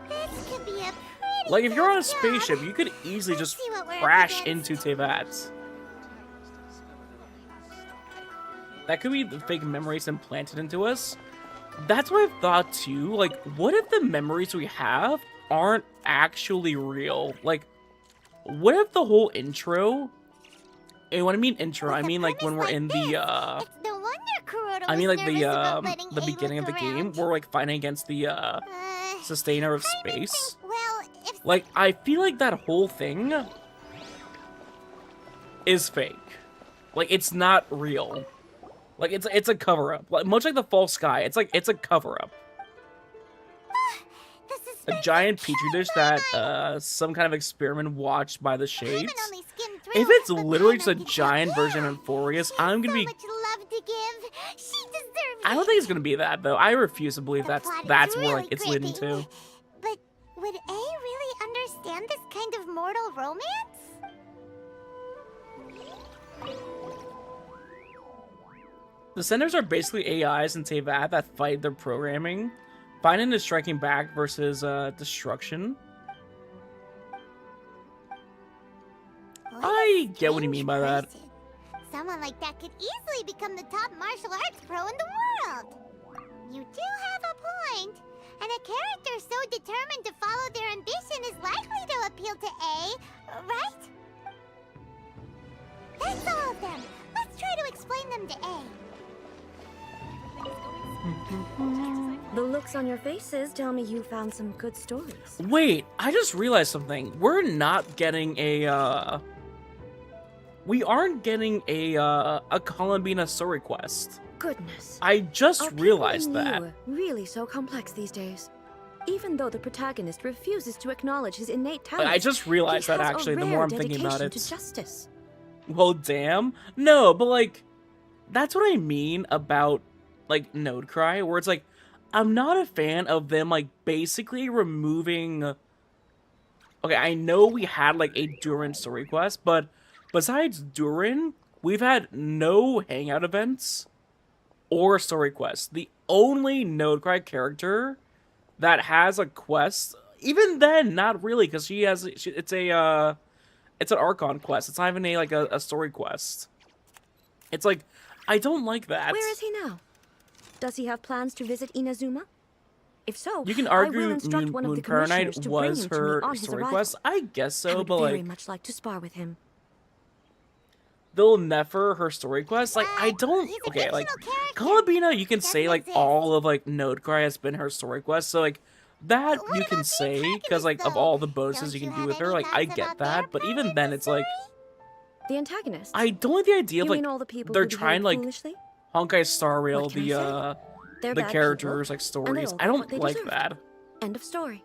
E: This could be a pretty
A: Like if you're on a
E: tough job.
A: spaceship, you could easily
E: Let's
A: just
E: see what we're up
A: crash
E: against.
A: into Tevat. That could be the fake memories implanted into us. That's what I've thought too. Like, what if the memories we have aren't actually real? Like, what if the whole intro? And when I mean intro, I
E: With a
A: mean like when we're
E: premise
A: in
E: like
A: the
E: this, it's no wonder Kuroda
A: I mean
E: was
A: like
E: nervous about letting
A: the
E: A
A: beginning of the
E: look
A: game
E: around.
A: where we're like fighting against the sustainer of
E: I think-
A: space.
E: Well, if
A: Like I feel like that whole thing is fake. Like it's not real. Like it's a cover up. Like much like the false sky, it's a cover up.
E: the
A: A
E: suspense
A: giant
E: is
A: petri
E: killing
A: dish
E: my
A: that
E: mind.
A: some kind of experiment watched by the
E: I
A: shades.
E: haven't only skimmed through
A: If it's
E: it, but
A: literally
E: Paimon
A: just a
E: can
A: giant
E: tell.
A: version of Amphorius,
E: She
A: I'm
E: has
A: gonna
E: so
A: be
E: much love to give. She deserves
A: I don't
E: it.
A: think it's gonna be that though. I refuse to believe
E: The plot
A: that's
E: is
A: where like
E: really
A: it's leading to.
E: gripping. But would A really understand this kind of mortal romance?
A: The centers are basically AIs in Tevat that fight their programming. Finding is striking back versus destruction.
E: What a
A: I get what you
E: strange
A: mean by that.
E: person. Someone like that could easily become the top martial arts pro in the world. You do have a point. And a character so determined to follow their ambition is likely to appeal to A, right? That's all of them. Let's try to explain them to A.
H: The looks on your faces tell me you found some good stories.
A: Wait, I just realized something. We're not getting a we aren't getting a Columbina story quest.
H: Goodness.
A: I just
H: Are people
A: realized
H: in
A: that.
H: Niue really so complex these days? Even though the protagonist refuses to acknowledge his innate talent,
A: I just realized that actually the more I'm thinking about it.
H: To justice.
A: Well, damn. No, but like, that's what I mean about like Node Cry, where it's like, I'm not a fan of them like basically removing. Okay, I know we had like a Durin story quest, but besides Durin, we've had no hangout events or story quests. The only Node Cry character that has a quest, even then, not really, because it's an Archon quest. It's not even a story quest. It's like, I don't like that.
H: Where is he now? Does he have plans to visit Inazuma? If so,
A: You can
H: I will
A: argue
H: instruct one of the
A: Moon
H: commissioners
A: Paranite
H: to bring
A: was
H: him to me
A: her
H: on his
A: story
H: arrival.
A: quest. I guess
H: I
A: so,
H: would
A: but
H: very
A: like,
H: much like to spar with him.
A: they'll never her story quest. Like, I don't.
E: He's a
A: Okay, like,
E: fictional character.
A: Columbina, you can
E: Doesn't
A: say like
E: exist.
A: all of like Node Cry has been her story quest. So like, that
E: What
A: you
E: about
A: can
E: the
A: say because
E: antagonist,
A: like of
E: though?
A: all the bonuses
E: Don't
A: you can
E: you
A: do with
E: have
A: her.
E: any
A: Like, I
E: thoughts
A: get
E: about their
A: that, but
E: part
A: even
E: in
A: then,
E: the
A: it's like
H: The antagonist.
A: I don't like the idea of
H: You
A: like
H: mean all the people
A: they're
H: who
A: trying
H: behave
A: to like
H: foolishly?
A: Honkai Star Rail
H: What can I say? They're
A: the
H: bad
A: characters
H: people,
A: like
H: and
A: stories.
H: they
A: I
H: all
A: don't
H: got what they
A: like
H: deserved.
A: that.
H: End of story.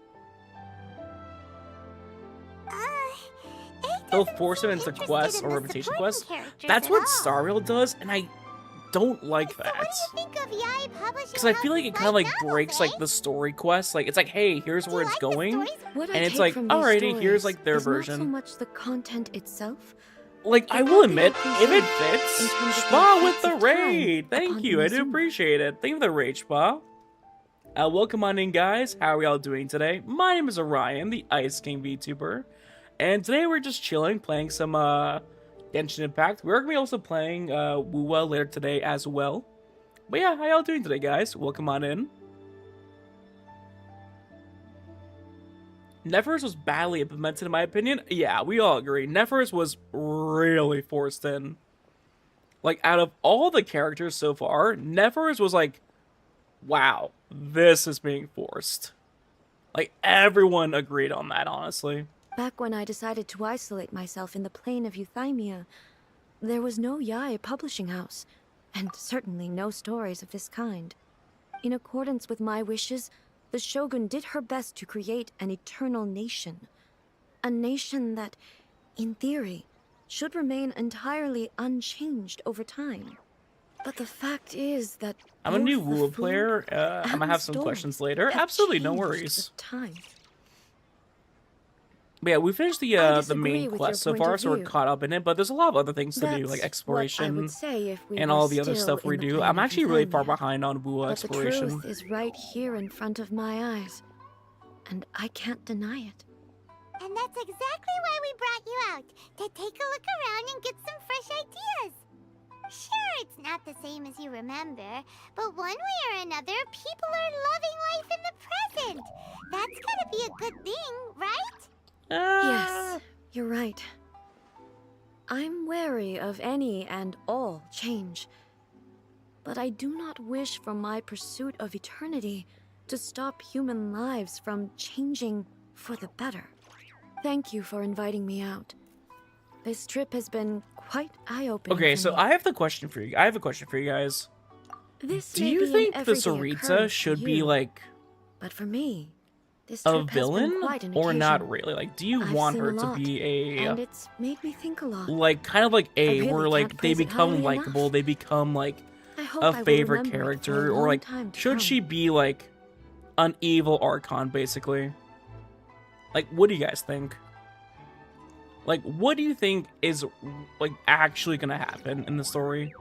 A: They'll force him into quests or reputation quests. That's what Star Rail does, and I don't like that. Because I feel like it kind of like breaks like the story quest. Like it's like, hey, here's where it's going.
H: What I
A: And it's
H: take
A: like,
H: from these
A: alrighty, here's,
H: stories
A: like, their
H: is Not so
A: version.
H: much the content itself.
A: Like I
H: But
A: will
H: what they
A: admit, if it
H: appreciate
A: fits,
H: in terms of the
A: Spa with
H: effects
A: the
H: of time
A: raid. Thank
H: upon
A: you, I do
H: Inazuma.
A: appreciate it. Thank you for the raid, Spa. Welcome on in, guys. How are y'all doing today? My name is Orion, the Ice King VTuber. and today we're just chilling, playing some Genshin Impact. We're gonna be also playing Wuwa later today as well. But yeah, how y'all doing today, guys? Welcome on in. Nephers was badly implemented in my opinion. Yeah, we all agree. Nephers was really forced in. Like, out of all the characters so far, Nephers was like, wow, this is being forced. Like, everyone agreed on that, honestly.
H: Back when I decided to isolate myself in the plain of Euthymia, there was no Yae publishing house, and certainly no stories of this kind. In accordance with my wishes, the Shogun did her best to create an eternal nation. A nation that, in theory, should remain entirely unchanged over time. But the fact is that
A: I'm a new
H: both the
A: Wuwa
H: food
A: player. I'm
H: and
A: gonna have some
H: stories
A: questions later.
H: have
A: Absolutely, no
H: changed
A: worries.
H: with time.
A: But yeah, we finished the
H: disagree
A: main
H: with
A: quest
H: your
A: so
H: point
A: far,
H: of
A: so we're
H: view.
A: caught up in it. But there's a lot of other things to do,
H: That's
A: like
H: what I
A: exploration
H: would say if we
A: and
H: were
A: all the other
H: still
A: stuff
H: in
A: we
H: the
A: do.
H: plain
A: I'm
H: of
A: actually really far
H: Euthymia.
A: behind on Wuwa
H: But
A: exploration.
H: the truth is right here in front of my eyes, and I can't deny it.
E: And that's exactly why we brought you out, to take a look around and get some fresh ideas. Sure, it's not the same as you remember, but one way or another, people are loving life in the present. That's gotta be a good thing, right?
H: Yes, you're right. I'm wary of any and all change. But I do not wish for my pursuit of eternity to stop human lives from changing for the better. Thank you for inviting me out. This trip has been quite eye-opening.
A: Okay,
H: for
A: so
H: me.
A: I have the question for you. I have a question for you guys.
H: This
A: Do
H: may
A: you
H: be an
A: think the
H: everyday
A: Sarita
H: occurrence for
A: should be
H: you,
A: like
H: but for me, this
A: a
H: trip has been
A: villain
H: quite an
A: or not
H: occasion.
A: really? Like, do you
H: I've
A: want
H: seen
A: her
H: a
A: to
H: lot,
A: be a
H: and it's made me think a lot.
A: like kind of like a
H: really
A: where like
H: can't
A: they
H: praise it
A: become
H: highly
A: likable,
H: enough.
A: they become like
H: I hope
A: a
H: I will
A: favorite
H: remember it for a
A: character, or
H: long
A: like
H: time to
A: should
H: come.
A: she be like an evil Archon basically? Like, what do you guys think? Like, what do you think is like actually gonna happen in the story?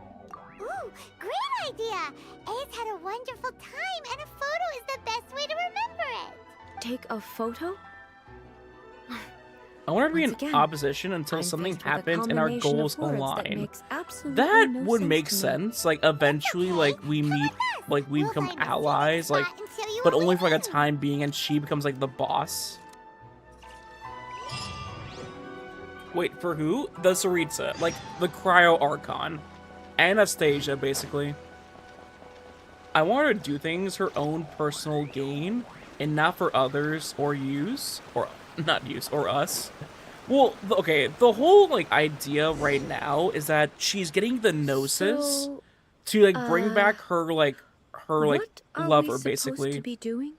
E: Ooh, great idea! Ace had a wonderful time, and a photo is the best way to remember it.
H: Take a photo?
A: I want her to be
H: Once
A: in
H: again,
A: opposition until
H: I'm
A: something
H: faced with a
A: happens and our
H: combination of
A: goals
H: words that
A: align.
H: makes absolutely
A: That
H: no
A: would
H: sense
A: make
H: to me.
A: sense. Like, eventually,
E: Okay,
A: like we
E: come
A: meet,
E: with us.
A: like we
E: We'll
A: become
E: find a
A: allies,
E: secret
A: like,
E: spot and show you
A: but
E: what we
A: only for like a
E: mean.
A: time being, and she becomes like the boss. Wait, for who? The Sarita, like the Cryo Archon, Anastasia, basically. I want her to do things her own personal gain, and not for others or use, or not use, or us. Well, okay, the whole like idea right now is that she's getting the Gnosis
H: So,
A: to like bring back her like
H: what are we
A: lover,
H: supposed
A: basically.
H: to be doing?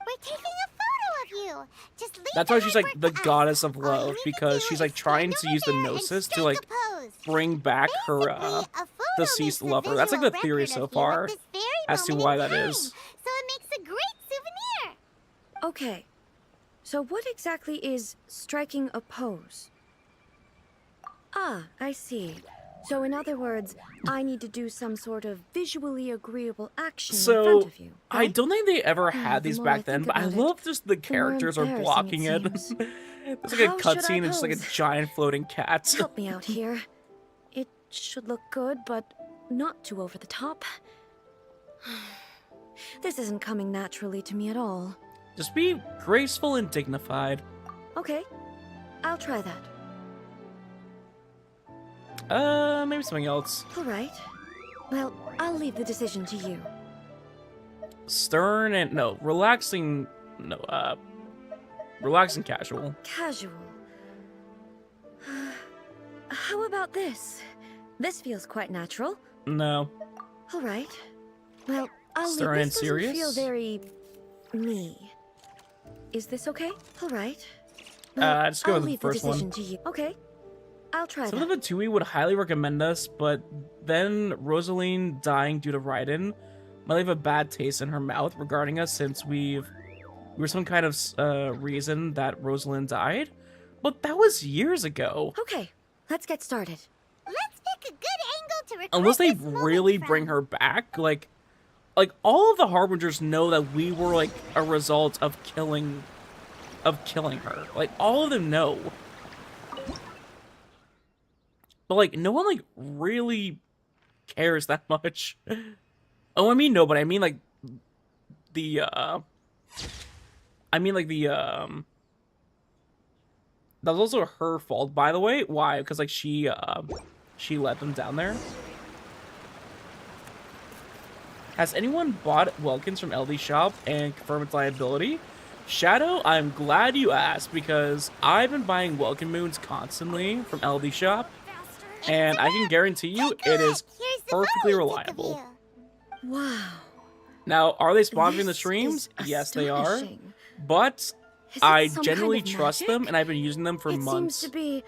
E: We're taking a photo of you. Just leave
A: That's
E: the
A: why she's like
E: artwork
A: the
E: to us.
A: goddess of
E: All you
A: love,
E: need to
A: because
E: do
A: she's
E: is
A: like trying
E: stand
A: to
E: over
A: use the
E: there and
A: Gnosis to
E: strike
A: like
E: a pose.
A: bring back her
E: Basically, a photo
A: deceased
E: makes a
A: lover. That's like
E: visual
A: the theory
E: record
A: so
E: of you
A: far
E: at this very
A: as to
E: moment
A: why
E: in
A: that
E: time.
A: is.
E: So it makes a great souvenir.
H: Okay, so what exactly is striking a pose? Ah, I see. So in other words, I need to do some sort of visually agreeable action in front
A: So
H: of you.
A: I
H: right?
A: don't think they ever
H: Hmm,
A: had
H: the
A: these
H: more I
A: back then,
H: think
A: but I
H: about it,
A: love just the
H: more
A: characters are
H: embarrassing
A: blocking
H: it
A: it.
H: seems.
A: There's like a
H: How should I
A: cutscene, it's like a
H: pose?
A: giant floating cat.
H: Help me out here. It should look good, but not too over the top. This isn't coming naturally to me at all.
A: Just be graceful and dignified.
H: Okay, I'll try that.
A: Maybe something else.
H: All right. Well, I'll leave the decision to you.
A: Stern and no, relaxing. No, relaxing casual.
H: Casual. How about this? This feels quite natural.
A: No.
H: All right. Well, I'll leave.
A: Stern and
H: This doesn't
A: serious?
H: feel very me. Is this okay? All right.
A: Just go
H: I'll
A: with the
H: leave
A: first
H: the
A: one.
H: decision to you. Okay. I'll try
A: Some
H: that.
A: of the Tui would highly recommend us, but then Rosaline dying due to Raiden might leave a bad taste in her mouth regarding us, since we were some kind of reason that Rosalind died. But that was years ago.
H: Okay, let's get started.
E: Let's pick a good angle to record
A: Unless they
E: this moment
A: really
E: from.
A: bring her back, like all of the Harbingers know that we were like a result of killing her. Like all of them know. but like no one like really cares that much. Oh, I mean no, but I mean like the that was also her fault, by the way. Why? Because like she let them down there. Has anyone bought Welkins from LD Shop and confirmed its liability? Shadow, I'm glad you asked, because I've been buying Welkin Moons constantly from LD Shop, and I can guarantee you it is perfectly reliable.
H: Wow.
A: Now, are they sponsoring the
H: This
A: streams?
H: is
A: Yes, they are.
H: astonishing.
A: But
H: Is it
A: I
H: some
A: generally
H: kind of
A: trust
H: magic?
A: them, and I've been using them for
H: It
A: months.
H: seems to be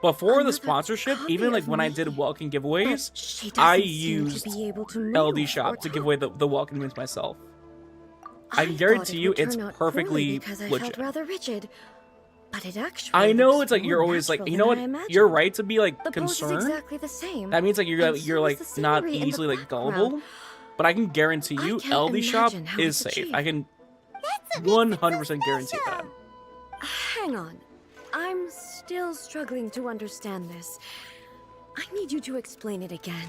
A: Before the
H: another
A: sponsorship,
H: copy
A: even like
H: of
A: when I
H: me.
A: did Welkin giveaways,
H: But she
A: I
H: doesn't seem to
A: used
H: be able to move
A: LD
H: or
A: Shop to give
H: talk.
A: away the Welkin Moons myself. I can
H: thought
A: guarantee
H: it
A: you
H: would
A: it's
H: turn out
A: perfectly
H: poorly because I
A: legit.
H: felt rather rigid, but it actually
A: I know
H: looks
A: it's like
H: more
A: you're always like,
H: natural
A: you know
H: than
A: what?
H: I
A: You're
H: imagined.
A: right to be like
H: The pose is
A: concerned.
H: exactly the same.
A: That means like
H: and
A: you're
H: so
A: like
H: is the
A: not
H: scenery in the
A: easily like
H: background.
A: gullible. But I can guarantee
H: I
A: you
H: can't
A: LD Shop
H: imagine how
A: is
H: it's
A: safe.
H: achieved.
A: I can
E: That's what makes it so
A: 100% guarantee that.
E: special.
H: Hang on. I'm still struggling to understand this. I need you to explain it again.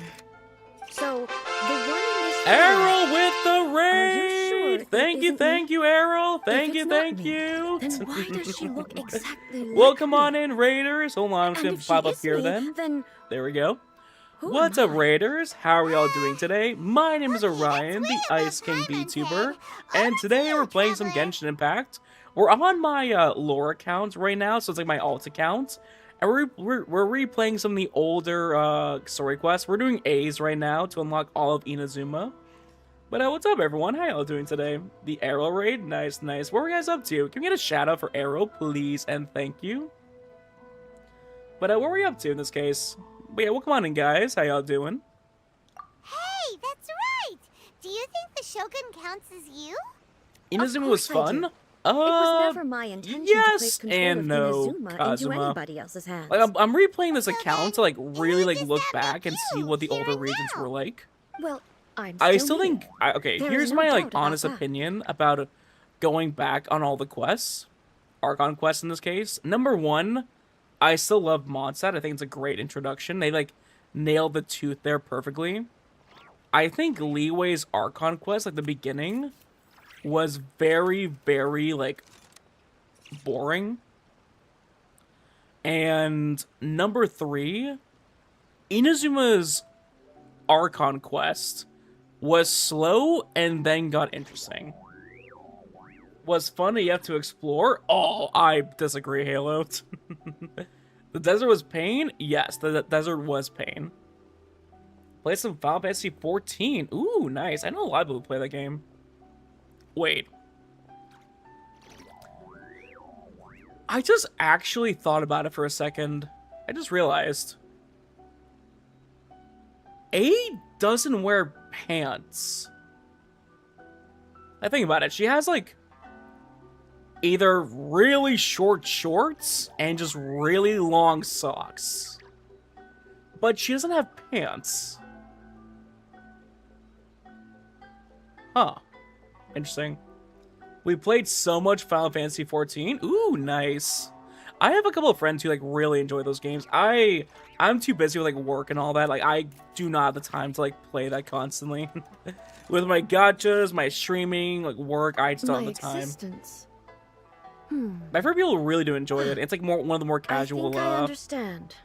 H: So, the one in this
A: Arrow with the
H: Are you
A: raid!
H: sure that
A: Thank you,
H: isn't me?
A: Arrow!
H: If
A: Thank
H: it's
A: you,
H: not
A: thank
H: me,
A: you!
H: then why does she look exactly like
A: Welcome
H: me?
A: on in, Raiders! Hold on, I'm just
H: And
A: gonna
H: if she
A: pop up
H: is
A: here
H: me,
A: then. There we go.
H: who
A: What's
H: am
A: up,
H: I?
A: Raiders? How are y'all doing today? My name is Orion, the Ice King VTuber, and today we're playing some Genshin Impact. We're on my lore account right now, so it's like my alt account, and we're replaying some of the older story quests. We're doing A's right now to unlock all of Inazuma. But what's up, everyone? How y'all doing today? The Arrow raid, nice, nice. What were you guys up to? Can we get a shout out for Arrow, please, and thank you. But what were you up to in this case? But yeah, well, come on in, guys. How y'all doing?
E: Hey, that's right. Do you think the Shogun counts as you?
A: Inazuma was
H: course I
A: fun.
H: do. It was never my intention to
A: yes
H: place control
A: and
H: of
A: no,
H: Inazuma into
A: Kazuma.
H: anybody else's hands.
A: Like I'm replaying this
E: So
A: account to
E: then,
A: like really
E: who
A: like
E: does
A: look
E: that
A: back
E: make
A: and see
E: you,
A: what the
E: here
A: older
E: and
A: regions
E: now?
A: were like.
H: Well, I'm
A: I
H: still
A: still
H: me.
A: think okay.
H: There
A: Here's
H: is no
A: my
H: doubt
A: like
H: about
A: honest
H: that.
A: opinion about going back on all the quests, Archon quests in this case. Number one, I still love Mondstadt. I think it's a great introduction. They like nailed the tooth there perfectly. I think Leeway's Archon quest, like the beginning, was very, very like boring. And number three, Inazuma's Archon quest was slow and then got interesting. Was fun and you have to explore? Oh, I disagree, Halo. The desert was pain? Yes, the desert was pain. Play some Final Fantasy 14. Ooh, nice. I know a lot of people who play that game. Wait. I just actually thought about it for a second. I just realized. A doesn't wear pants. I think about it. She has like either really short shorts and just really long socks. But she doesn't have pants. Huh. Interesting. We played so much Final Fantasy 14. Ooh, nice. I have a couple of friends who like really enjoy those games. I'm too busy with like work and all that. Like I do not have the time to like play that constantly. With my gachas, my streaming, like work, I just don't
H: My
A: have the time.
H: existence.
A: I've heard people really do enjoy it. It's like one of the more
H: I
A: casual
H: think I understand.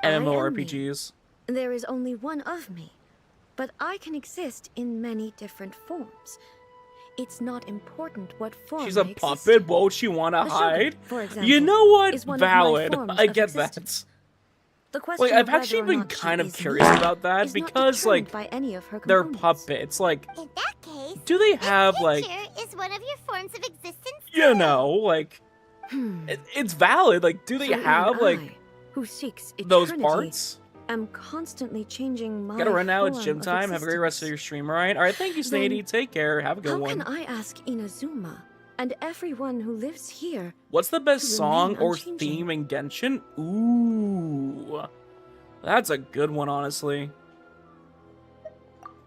A: MMORPGs.
H: There is only one of me, but I can exist in many different forms. It's not important what form
A: She's a
H: I exist
A: puppet.
H: in.
A: Won't she want to
H: The Shogun,
A: hide?
H: for example,
A: You know what?
H: is one of my
A: Valid.
H: forms
A: I
H: of
A: get that.
H: existence. The question
A: Like I've
H: of
A: actually
H: whether or
A: been
H: not she
A: kind of
H: is
A: curious
H: me
A: about that
H: is not
A: because
H: determined
A: like
H: by any of her
A: they're
H: components.
A: puppets. Like,
E: In that case,
A: do they
E: this
A: have like
E: picture is one of your forms of existence.
A: you know like it's valid? Like, do they
H: So even
A: have like
H: I, who seeks
A: those
H: eternity,
A: parts?
H: am constantly changing my
A: Gotta run now. It's
H: form
A: gym
H: of
A: time. Have a great rest of your
H: existence.
A: stream, alright? Alright, thank you,
H: Then
A: Snady. Take care. Have a good
H: How
A: one.
H: can I ask Inazuma and everyone who lives here?
A: What's the best
H: to
A: song
H: remain
A: or
H: unchanging?
A: theme in Genshin? Ooh. That's a good one, honestly.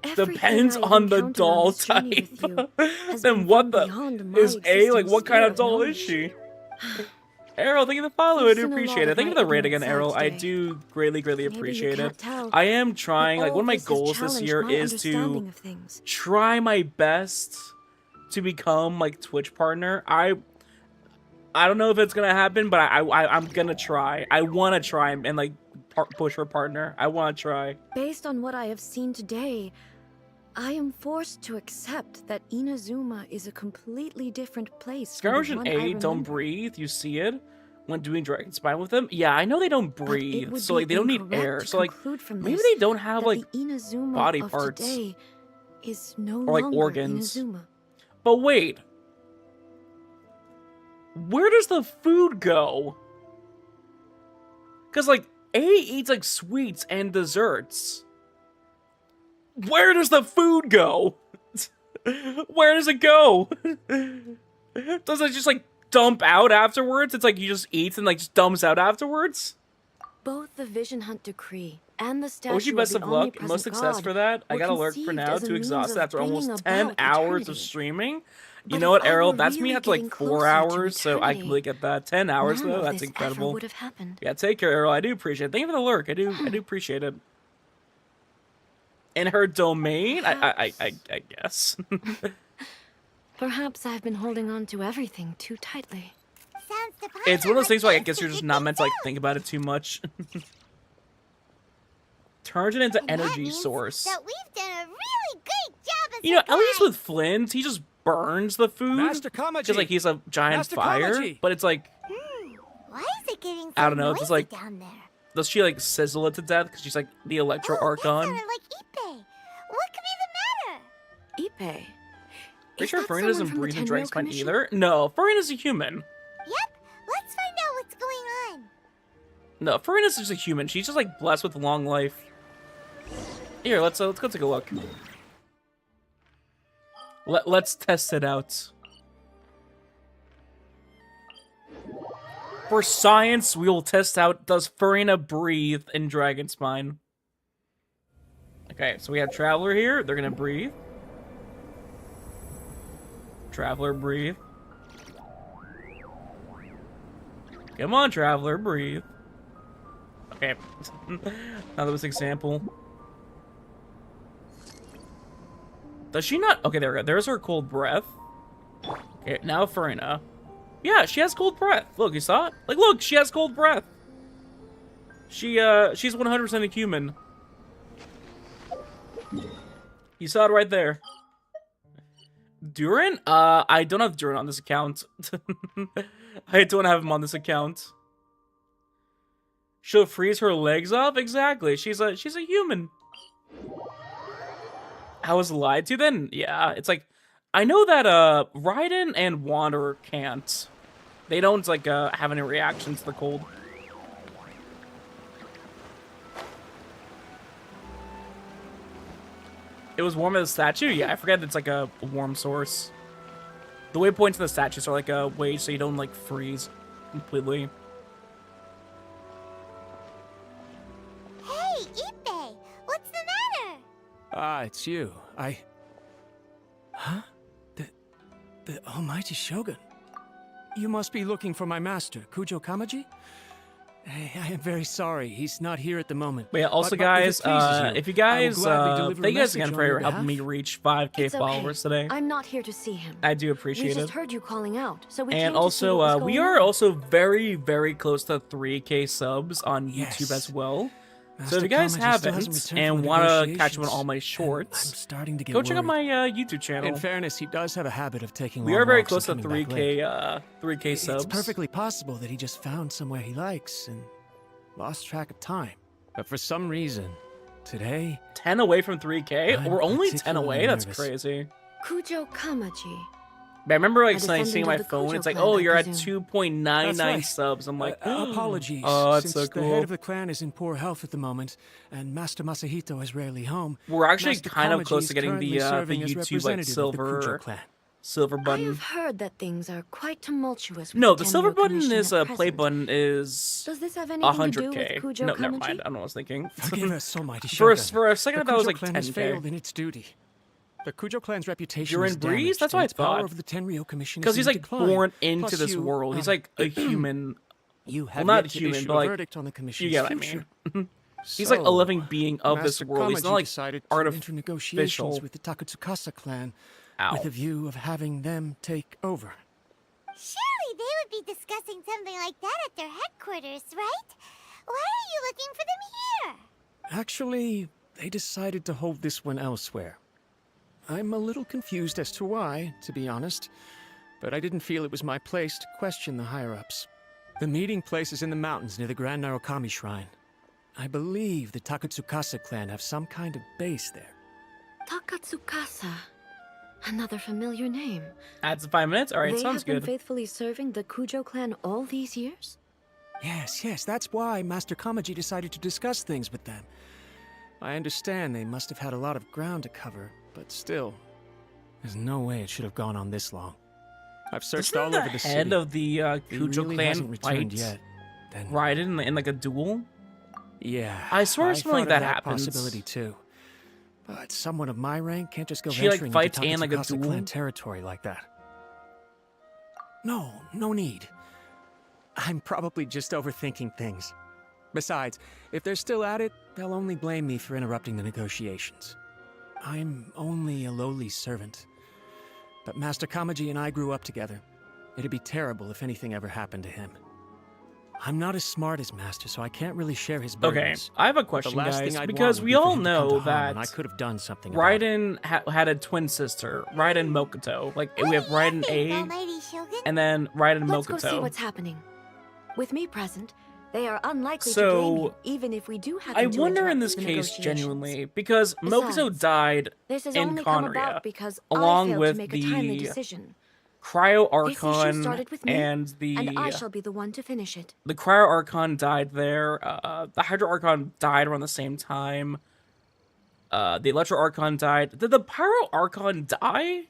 H: Everything
A: Depends
H: I
A: on the
H: encounter
A: doll
H: this journey
A: type.
H: with you has
A: then
H: been
A: what
H: from
A: the
H: beyond my
A: is A? Like,
H: existing
A: what kind of
H: sphere
A: doll is
H: knowledge.
A: she? Errol, thank you for the follow. I
H: You've
A: do
H: seen a
A: appreciate
H: lot
A: it.
H: of
A: Thank you for
H: my
A: the rating again,
H: ignorant
A: Errol.
H: side
A: I
H: today.
A: do greatly
H: Maybe you
A: appreciate
H: can't
A: it.
H: tell,
A: I am
H: but
A: trying, like,
H: all
A: one of my
H: this has
A: goals this
H: challenged
A: year
H: my
A: is
H: understanding
A: to
H: of things.
A: try my best to become, like, Twitch partner. I don't know if it's gonna happen, but I'm gonna try. I want to try and, like, push for partner. I want to try.
H: Based on what I have seen today, I am forced to accept that Inazuma is a completely different place from the
A: Scourge and
H: one I
A: A don't
H: remember.
A: breathe. You see it when doing Dragon Spine with them. Yeah, I know they don't
H: But it
A: breathe,
H: would
A: so
H: be
A: like they don't need
H: incorrect
A: air.
H: to
A: So like
H: conclude from
A: maybe
H: this
A: they don't have
H: that
A: like
H: the Inazuma
A: body
H: of
A: parts
H: today is no
A: or like
H: longer
A: organs.
H: Inazuma.
A: But wait, where does the food go? Because like A eats like sweets and desserts. Where does the food go? Where does it go? Does it just like dump out afterwards? It's like you just eat and like just dumps out afterwards?
H: Both the Vision Hunt Decree and the statue
A: Wish you
H: of
A: best
H: the
A: of luck,
H: omnipresent
A: most success
H: God
A: for that. I
H: were
A: got alert for
H: conceived
A: now,
H: as a
A: too
H: means
A: exhausted
H: of
A: after almost
H: bringing
A: 10
H: about
A: hours of
H: eternity.
A: streaming. You
H: But
A: know
H: if
A: what,
H: I
A: Errol?
H: were
A: That's me
H: really
A: after like
H: getting
A: 4
H: closer to
A: hours, so I
H: eternity,
A: completely get that. 10 hours
H: none
A: though,
H: of
A: that's
H: this
A: incredible.
H: ever would have happened.
A: Yeah, take care, Errol. I do appreciate it. Thank you for the lurk. I do appreciate it. In her domain, I guess.
H: Perhaps I've been holding on to everything too tightly.
E: Sounds to Paimon
A: It's one of those
E: like
A: things where I
E: things
A: guess
E: to
A: you're just
E: get
A: not
E: things
A: meant to like
E: out.
A: think about it too much. Turns it into
E: And that
A: energy
E: means
A: source.
E: that we've done a really great job as
A: You know, at least
E: supplies.
A: with Flint, he just burns the food.
J: Master Kamaji!
A: Just like he's a giant
J: Master
A: fire.
J: Kamaji!
A: But it's like,
E: Why is it getting so
A: I don't know, it's
E: noisy
A: like-
E: down there?
A: does she like sizzle it to death because she's like the Electro
E: That
A: Archon?
E: sounded like Ippei. What could be the matter?
H: Ippei.
A: Pretty
H: Is
A: sure
H: that
A: Furina
H: someone
A: doesn't
H: from the
A: breathe in
H: Tenryou
A: Dragon Spine
H: Commission?
A: either. No, Furina's a human.
E: Yep, let's find out what's going on.
A: No, Furina's just a human. She's just like blessed with long life. Here, let's go take a look. Let's test it out. For science, we will test out, does Furina breathe in Dragon Spine? Okay, so we have Traveler here. They're gonna breathe. Traveler, breathe. Come on, Traveler, breathe. Okay. Now that was an example. Does she not? Okay, there we go. There's her cold breath. Okay, now Furina. Yeah, she has cold breath. Look, you saw it? Like, look, she has cold breath. She's 100% a human. You saw it right there. Durin? I don't have Durin on this account. I don't have him on this account. She'll freeze her legs off? Exactly. She's a human. I was lied to then? Yeah, it's like, I know that Raiden and Wanderer can't. They don't like have any reaction to the cold. It was warm at the statue? Yeah, I forget it's like a warm source. The waypoints in the statues are like a way so you don't like freeze completely.
E: Hey, Ippei, what's the matter?
J: Ah, it's you. Huh? The Almighty Shogun. You must be looking for my master, Kujo Kamaji? I am very sorry. He's not here at the moment.
A: But yeah, also
J: But
A: guys,
J: if it pleases
A: if you
J: I will
A: guys,
J: gladly deliver a
A: thank you guys
J: message
A: again
J: on
A: for
J: your
A: helping me
J: behalf.
A: reach 5k
H: It's okay.
A: followers today.
H: I'm not here to see him.
A: I do
H: We
A: appreciate
H: just
A: it.
H: heard you calling out, so we came
A: And
H: to see what was
A: also, we
H: going
A: are
H: on.
A: also very, very close to 3k subs on YouTube
J: Yes.
A: as well. So
J: Master
A: if you guys
J: Kamaji still hasn't
A: haven't
J: returned
A: and
J: from the
A: want to catch up on
J: negotiations,
A: all my
J: and I'm
A: shorts,
J: starting to get
A: go check out
J: worried.
A: my YouTube channel.
J: In fairness, he does have a habit of taking
A: We
J: long
A: are very
J: walks and
A: close to
J: coming back late.
A: 3k subs.
J: It's perfectly possible that he just found somewhere he likes and lost track of time. But for some reason, today,
A: 10 away from 3k?
J: I'm
A: We're only 10
J: particularly
A: away? That's
J: nervous.
A: crazy.
H: Kujo Kamaji.
A: But I remember like
H: A
A: seeing
H: descendant
A: my
H: of the
A: phone,
H: Kujo
A: it's like,
H: clan,
A: oh,
H: I
A: you're at
H: presume.
A: 2.99
J: That's right.
A: subs. I'm like,
J: apologies.
A: Oh, that's
J: Since
A: so cool.
J: the head of the clan is in poor health at the moment, and Master Masahito is rarely home.
A: We're actually
J: Master
A: kind of
J: Kamaji
A: close
J: is
A: to getting
J: currently
A: the
J: serving as
A: YouTube like
J: representative of the Kujo
A: silver
J: clan.
H: I
A: button.
H: have heard that things are quite tumultuous. with
A: No, the silver
H: Tenryou
A: button
H: Commission
A: is
H: at
A: play
H: present.
A: button is
H: Does this have anything to do
A: 100k.
H: with Kujo
A: No,
H: Kamaji?
A: never mind. I don't know what I was thinking.
J: Forgive us, Almighty
A: For
J: Shogun.
A: a second, I
J: The
A: thought it was
J: Kujo
A: like
J: clan has
A: 10k.
J: failed in its duty. The Kujo clan's reputation
A: Durin
J: is
A: Breeze?
J: damaged,
A: That's what
J: and
A: I
J: its power
A: thought.
J: over the Tenryo Commission
A: Because
J: is
A: he's
J: in
A: like
J: decline.
A: born into
J: Plus
A: this
J: you,
A: world. He's like a human.
J: You have
A: Well, not
J: yet to
A: human,
J: issue
A: but
J: a
A: like
J: verdict on the commission's
A: you get what I
J: future.
A: mean. He's like a living being of this
J: Master
A: world. He's not
J: Kamaji
A: like
J: decided to enter
A: artificial.
J: negotiations with the Takatsukasa clan
A: Ow.
J: with a view of having them take over.
E: Surely they would be discussing something like that at their headquarters, right? Why are you looking for them here?
J: Actually, they decided to hold this one elsewhere. I'm a little confused as to why, to be honest, but I didn't feel it was my place to question the higher-ups. The meeting place is in the mountains near the Grand Narukami Shrine. I believe the Takatsukasa clan have some kind of base there.
H: Takatsukasa. Another familiar name.
A: Adds 5 minutes? Alright,
H: They
A: sounds
H: have been
A: good.
H: faithfully serving the Kujo clan all these years?
J: Yes, that's why Master Kamaji decided to discuss things with them. I understand they must have had a lot of ground to cover, but still, there's no way it should have gone on this long. I've searched all over the city.
A: Head of the
J: He
A: Kujo
J: really
A: clan
J: hasn't returned
A: fight
J: yet. Then,
A: Raiden in like a duel?
J: yeah,
A: I swear
J: thought
A: something like
J: of
A: that happens.
J: possibility too. But someone of my rank can't just go
A: She, like,
J: venturing
A: fights
J: into
A: in, like, a
J: Takatsukasa
A: duel?
J: clan territory like that. No need. I'm probably just overthinking things. Besides, if they're still at it, they'll only blame me for interrupting the negotiations. I'm only a lowly servant. But Master Kamaji and I grew up together. It'd be terrible if anything ever happened to him. I'm not as smart as Master, so I can't really share his
A: Okay,
J: burdens.
A: I have a
J: But the
A: question,
J: last
A: guys,
J: thing I'd
A: because
J: want would
A: we
J: be for
A: all
J: him to come
A: know
J: to harm,
A: that
J: and I could have done something about it.
A: Raiden had a twin sister, Raiden Mokoto. Like, we have
E: What do you
A: Raiden
E: think,
A: A,
E: Almighty Shogun?
A: and then Raiden
H: Let's go see
A: Mokoto.
H: what's happening. With me present, they are unlikely
A: So,
H: to blame you, even if we do happen
A: I
H: to
A: wonder in
H: interrupt
A: this
H: the
A: case,
H: negotiations.
A: genuinely, because Mokoto
H: Besides,
A: died
H: This has
A: in
H: only come
A: Conria,
H: about because
A: along
H: I failed
A: with
H: to make a timely
A: the
H: decision.
A: Cryo
H: This issue
A: Archon,
H: started with me,
A: and the
H: I shall be the one to finish it.
A: Cryo Archon died there. The Hydro Archon died around the same time. The Electro Archon died. Did the Pyro Archon die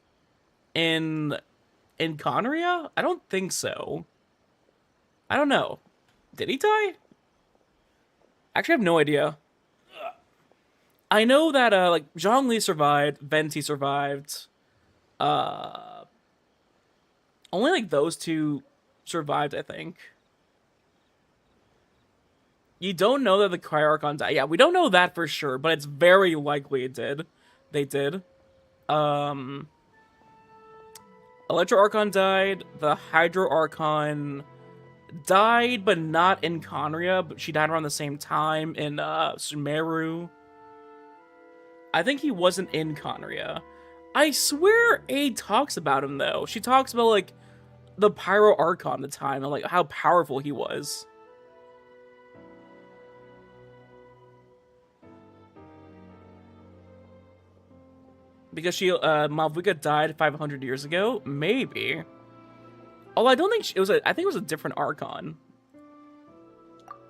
A: in Conria? I don't think so. I don't know. Did he die? Actually, I have no idea. I know that like Zhongli survived, Venti survived. Only like those two survived, I think. You don't know that the Cryo Archon died. Yeah, we don't know that for sure, but it's very likely it did. They did. Electro Archon died. The Hydro Archon died, but not in Conria. But she died around the same time in Sumeru. I think he wasn't in Conria. I swear A talks about him, though. She talks about, like, the Pyro Archon at the time, and, like, how powerful he was. Because Malvika died 500 years ago? Maybe. Although I don't think it was I think it was a different Archon.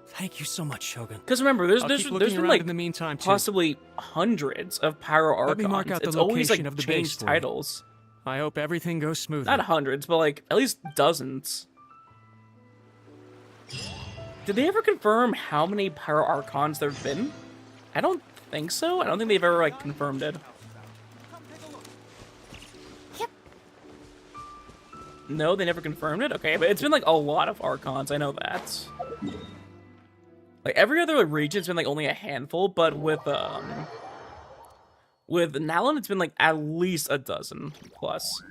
J: Thank you so much, Shogun.
A: Because remember,
J: I'll keep
A: there's
J: looking
A: been,
J: around
A: like,
J: in the meantime, too.
A: possibly hundreds of Pyro Archons.
J: Let me mark out the
A: It's always,
J: location
A: like,
J: of the base
A: changed
J: for you.
A: titles.
J: I hope everything goes smoothly.
A: Not hundreds, but, like, at least dozens. Did they ever confirm how many Pyro Archons there have been? I don't think so. I don't think they've ever, like, confirmed it.
E: Yep.
A: No, they never confirmed it? Okay, but it's been, like, a lot of Archons. I know that. Like, every other region's been, like, only a handful, but with Nalin, it's been, like, at least a dozen plus.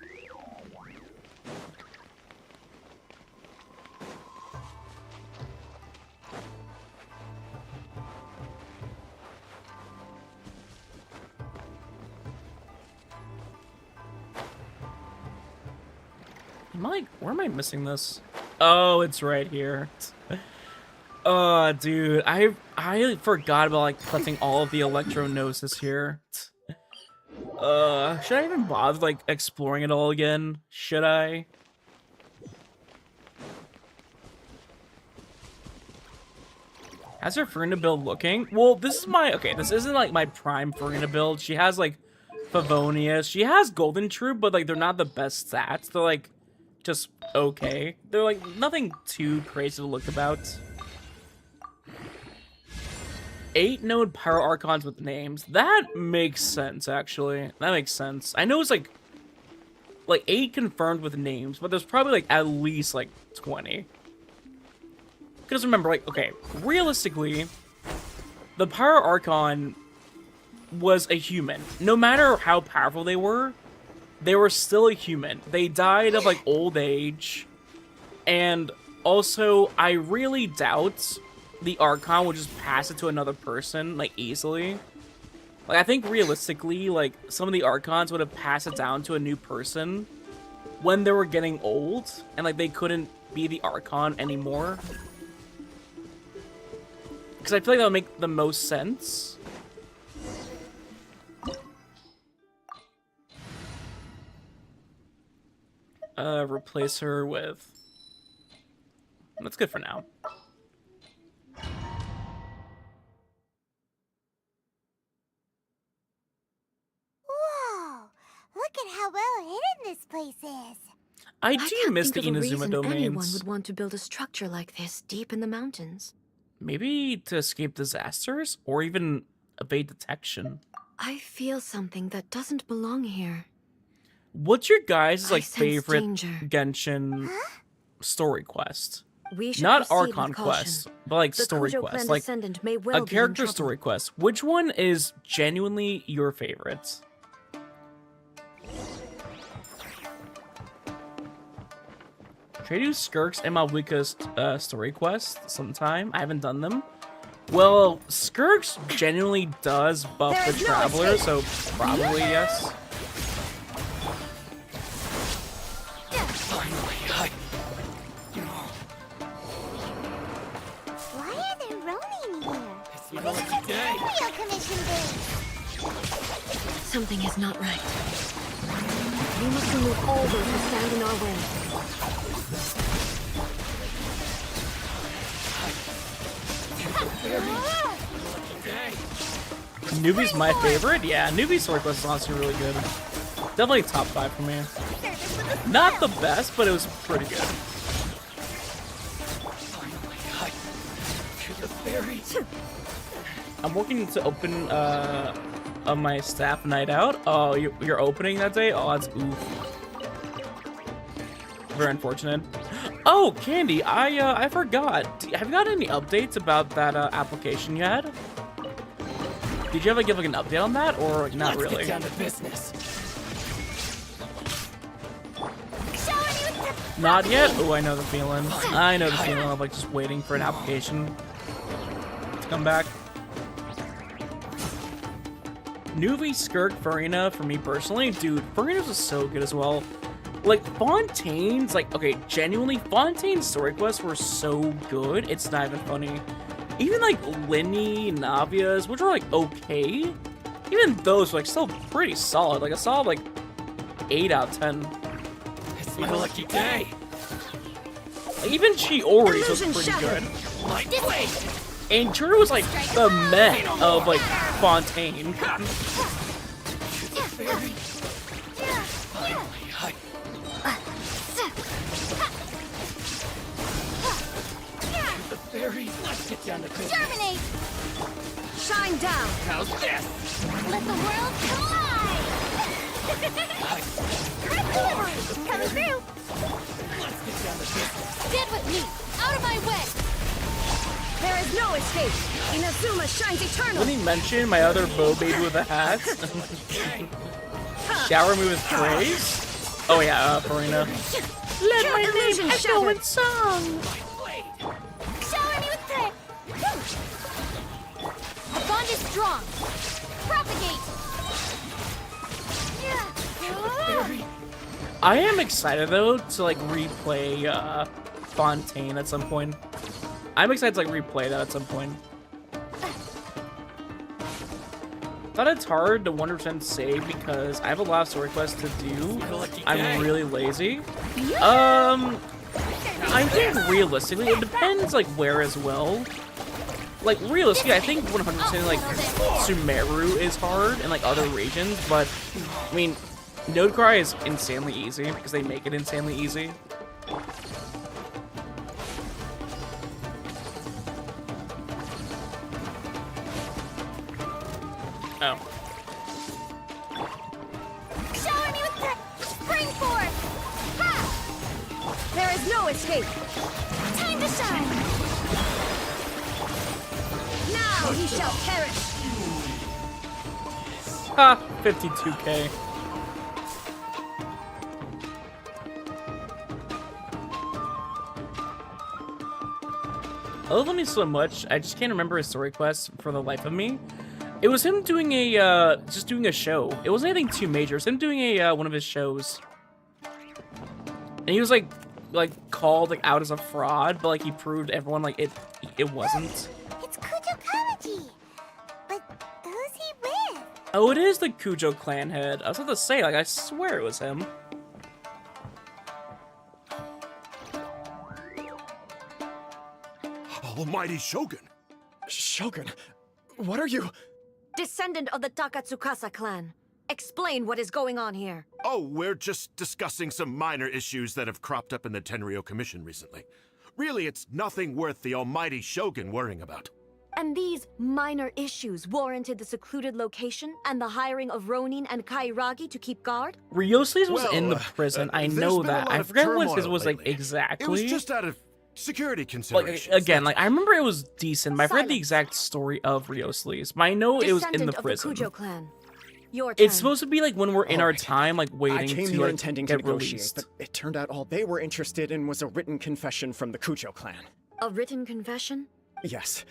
A: Where am I missing this? Oh, it's right here. Oh, dude, I forgot about, like, collecting all of the Electro-Gnosis here. Should I even bother, like, exploring it all again? Should I? How's her Furina build looking? Well, this isn't, like, my prime Furina build. She has, like, Favonius. She has Golden Troop, but, like, they're not the best stats. They're, like, just okay. They're, like, nothing too crazy to look about. 8-node Pyro Archons with names. That makes sense, actually. That makes sense. I know it's like 8 confirmed with names, but there's probably like at least like 20. Because remember, like, okay, realistically, the Pyro Archon was a human. No matter how powerful they were still a human. They died of like old age, and also I really doubt the Archon would just pass it to another person like easily. Like, I think realistically, like, some of the Archons would have passed it down to a new person when they were getting old and like they couldn't be the Archon anymore. Because I feel like that would make the most sense. Replace her with... That's good for now.
E: Whoa! Look at how well hidden this place is.
A: I
H: can't
A: do miss the
H: think of a
A: Inazuma
H: reason
A: domains.
H: anyone would want to build a structure like this deep in the mountains.
A: Maybe to escape disasters or even evade detection.
H: I feel something that doesn't belong here.
A: What's your guys'
H: I
A: like
H: sense
A: favorite
H: danger.
A: Genshin story quest?
H: We should
A: Not
H: proceed with
A: Archon
H: caution.
A: quest, but like
H: The
A: story
H: Kujo
A: quest,
H: clan
A: like
H: descendant may well
A: a
H: be in
A: character
H: trouble.
A: story quest. Which one is genuinely your favorite? Try to do Skirk's and Malwika's story quest sometime. I haven't done them. Well, Skirk's genuinely does buff
H: There
A: the
H: is no
A: Traveler,
H: escape.
A: so probably yes.
E: Why are there Ronin here? This is a Imperial Commission base.
H: Something is not right. We must remove all those who stand in our way.
A: Newbie's my favorite? Yeah, Newbie's story quest is honestly really good. Definitely top 5 for me. Not the best, but it was pretty good. I'm working to open my staff night out. Oh, you're opening that day? Oh, that's oof. Very unfortunate. Oh, Candy, I forgot. Have you got any updates about that application you had? Did you ever give like an update on that, or not really?
F: Let's get down to business.
A: Not yet? Oh, I know the feeling. I know the feeling of like just waiting for an application to come back. Nuvi, Skirk, Furina, for me personally, dude, Furina's is so good as well. Like, Fontaine's, like, okay, genuinely, Fontaine's story quests were so good, it's not even funny. Even, like, Linny, Navia's, which are, like, okay, even those are, like, still pretty solid. Like, a solid, like, 8 out of 10.
F: It's my lucky day.
A: Like, even Chiori's was pretty good. And Chura was, like, the meh of, like, Fontaine.
E: Germinate!
H: Shine down!
F: How's this?
E: Let the world collide! Correct delivery! Coming through! Get with me! Out of my way!
H: There is no escape! Inazuma shines eternal!
A: When he mentioned my other bow baby with a hat, shower me with praise. Oh yeah, Farina. Let my name echo in song.
E: Shower me with prayer! Our bond is strong! Propagate!
A: I am excited though to like replay Fontaine at some point. I'm excited to like replay that at some point. Thought it's hard to 100% save because I have a lot of story quests to do. I'm really lazy. I think realistically, it depends like where as well. Like realistically, I think 100% like Sumeru is hard and like other regions, but I mean, Nodecry is insanely easy because they make it insanely easy. Oh.
E: Shower me with the spring force! Ha!
H: There is no escape.
E: Time to shine!
H: Now he shall perish.
A: Ha! 52k. I love him so much. I just can't remember his story quest for the life of me. It was him doing a just doing a show. It wasn't anything too major. It was him doing a one of his shows, and he was like called like out as a fraud, but like he proved everyone like it wasn't.
E: It's Kujo Kawaji! But who's he with?
A: Oh, it is the Kujo clan head. I was about to say, like, I swear it was him.
K: Almighty Shogun!
L: Shogun, what are you?
H: Descendant of the Takatsukasa clan. Explain what is going on here.
K: Oh, we're just discussing some minor issues that have cropped up in the Tenryo Commission recently. Really, it's nothing worth the almighty Shogun worrying about.
H: And these minor issues warranted the secluded location and the hiring of Ronin and Kairagi to keep guard?
A: Riosles was in the
K: Well,
A: prison. I
K: there's
A: know
K: been a
A: that.
K: lot
A: I
K: of
A: forget what his
K: turmoil
A: was like
K: lately.
A: exactly.
K: It was just out of security
A: like
K: considerations.
A: again, like I remember it was decent, but I forget the
H: Silence.
A: exact story of Riosles. But I know it was in the
H: Descendant
A: prison.
H: of the Kujo clan. Your turn.
A: It's supposed to be like when we're in our
L: Alright.
A: time, like waiting
L: I came
A: to
L: here
A: like,
L: intending to
A: get
L: negotiate,
A: released.
L: but it turned out all they were interested in was a written confession from the Kujo clan.
H: A written confession?
L: Yes,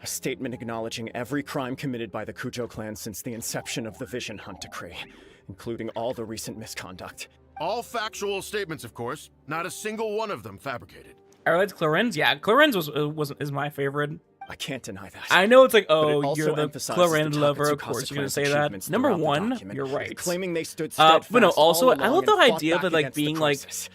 L: a statement acknowledging every crime committed by the Kujo clan since the inception of the Vision Hunt Decree, including all the recent misconduct.
K: All factual statements, of course. Not a single one of them fabricated.
A: I liked Clarence. Yeah, Clarence is my favorite.
L: I can't deny that.
A: I know it's like,
L: But it
A: oh,
L: also
A: you're the
L: emphasizes
A: Clarence
L: the
A: lover. Of
L: Takatsukasa
A: course, you're gonna
L: clan's
A: say that.
L: achievements
A: Number
L: throughout the
A: one,
L: document,
A: you're right.
L: claiming they stood
A: But
L: steadfast
A: no, also
L: all
A: I
L: along
A: love the
L: and fought
A: idea
L: back
A: that like
L: against the
A: being like
L: crisis.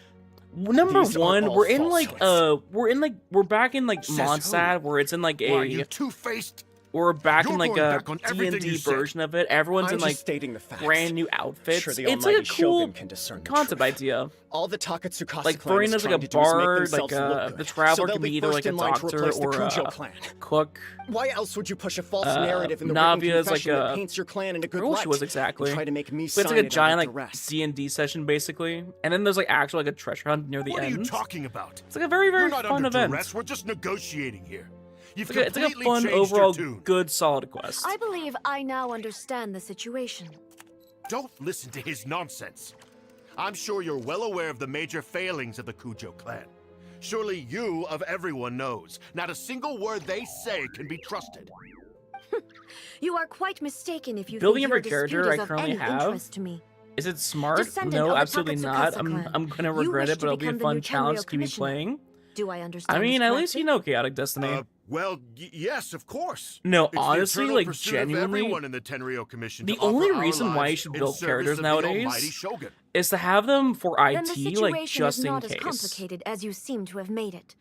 A: number
L: These are
A: one,
L: all
A: we're in like
L: falsehoods.
A: we're back in like
K: Says
A: Mondstadt where it's in like
K: Why,
A: a
K: you two-faced?
A: we're back
K: You're
A: in like
K: going
A: a
K: back on everything
A: D&D
K: you said.
A: version of it. Everyone's
L: I'm
A: in
L: just
A: like
L: stating the facts.
A: brand new outfits.
L: Sure, the
A: It's like a
L: almighty
A: cool
L: Shogun can discern the
A: concept
L: truth.
A: idea.
L: All the Takatsukasa
A: Like
L: clan is
A: Farina's like
L: trying
A: a
L: to do is make
A: bard,
L: themselves
A: like
L: look
A: the
L: good.
A: traveler
L: so they'll
A: can be
L: be
A: either
L: first
A: like a
L: in line to
A: doctor
L: replace the
A: or
L: Kujo
A: a
L: clan.
A: cook.
L: Why else would you push a false narrative in the
A: Navia's
L: written
A: like
L: confession that
A: a-
L: paints your clan in a
A: I
L: good
A: don't know what
L: light?
A: she was exactly.
L: And try to make me
A: But it's
L: sign
A: like a
L: it
A: giant
L: under
A: like
L: duress.
A: D&D session basically, and then there's like actual like a treasure hunt near the
K: What are
A: end.
K: you talking about?
A: It's like a very
K: You're
A: very
K: not
A: fun
K: under
A: event.
K: duress. We're just negotiating here. You've
A: It's like a
K: completely
A: fun
K: changed
A: overall
K: your tune.
A: good solid quest.
H: I believe I now understand the situation.
K: Don't listen to his nonsense. I'm sure you're well aware of the major failings of the Kujo clan. Surely you, of everyone, knows. Not a single word they say can be trusted.
H: You are quite mistaken if you
A: Building
H: think
A: of
H: your
A: a character
H: dispute is
A: I
H: of
A: currently
H: any
A: have.
H: interest to me.
A: Is it smart?
H: Descendant
A: No,
H: of the
A: absolutely not.
H: Takatsukasa
A: I'm
H: clan.
A: gonna
H: You
A: regret
H: wish
A: it, but
H: to
A: it'll be a
H: become the
A: fun
H: new
A: challenge to
H: Tenryo
A: keep me
H: Commissioner.
A: playing.
H: Do I understand?
A: I mean,
H: this
A: at least you
H: correctly?
A: know Chaotic Destiny.
K: Well, yes, of course.
A: No,
K: It's the
A: honestly,
K: eternal
A: like,
K: pursuit of
A: genuinely,
K: everyone in the Tenryo Commission
A: the
K: to offer
A: only
K: our
A: reason why you
K: lives
A: should
K: in
A: build
K: service
A: characters
K: of the
A: nowadays
K: almighty Shogun.
A: is to have them for
H: Then the
A: IT,
H: situation
A: like just
H: is
A: in
H: not as
A: case.
H: complicated as you seem to have made it.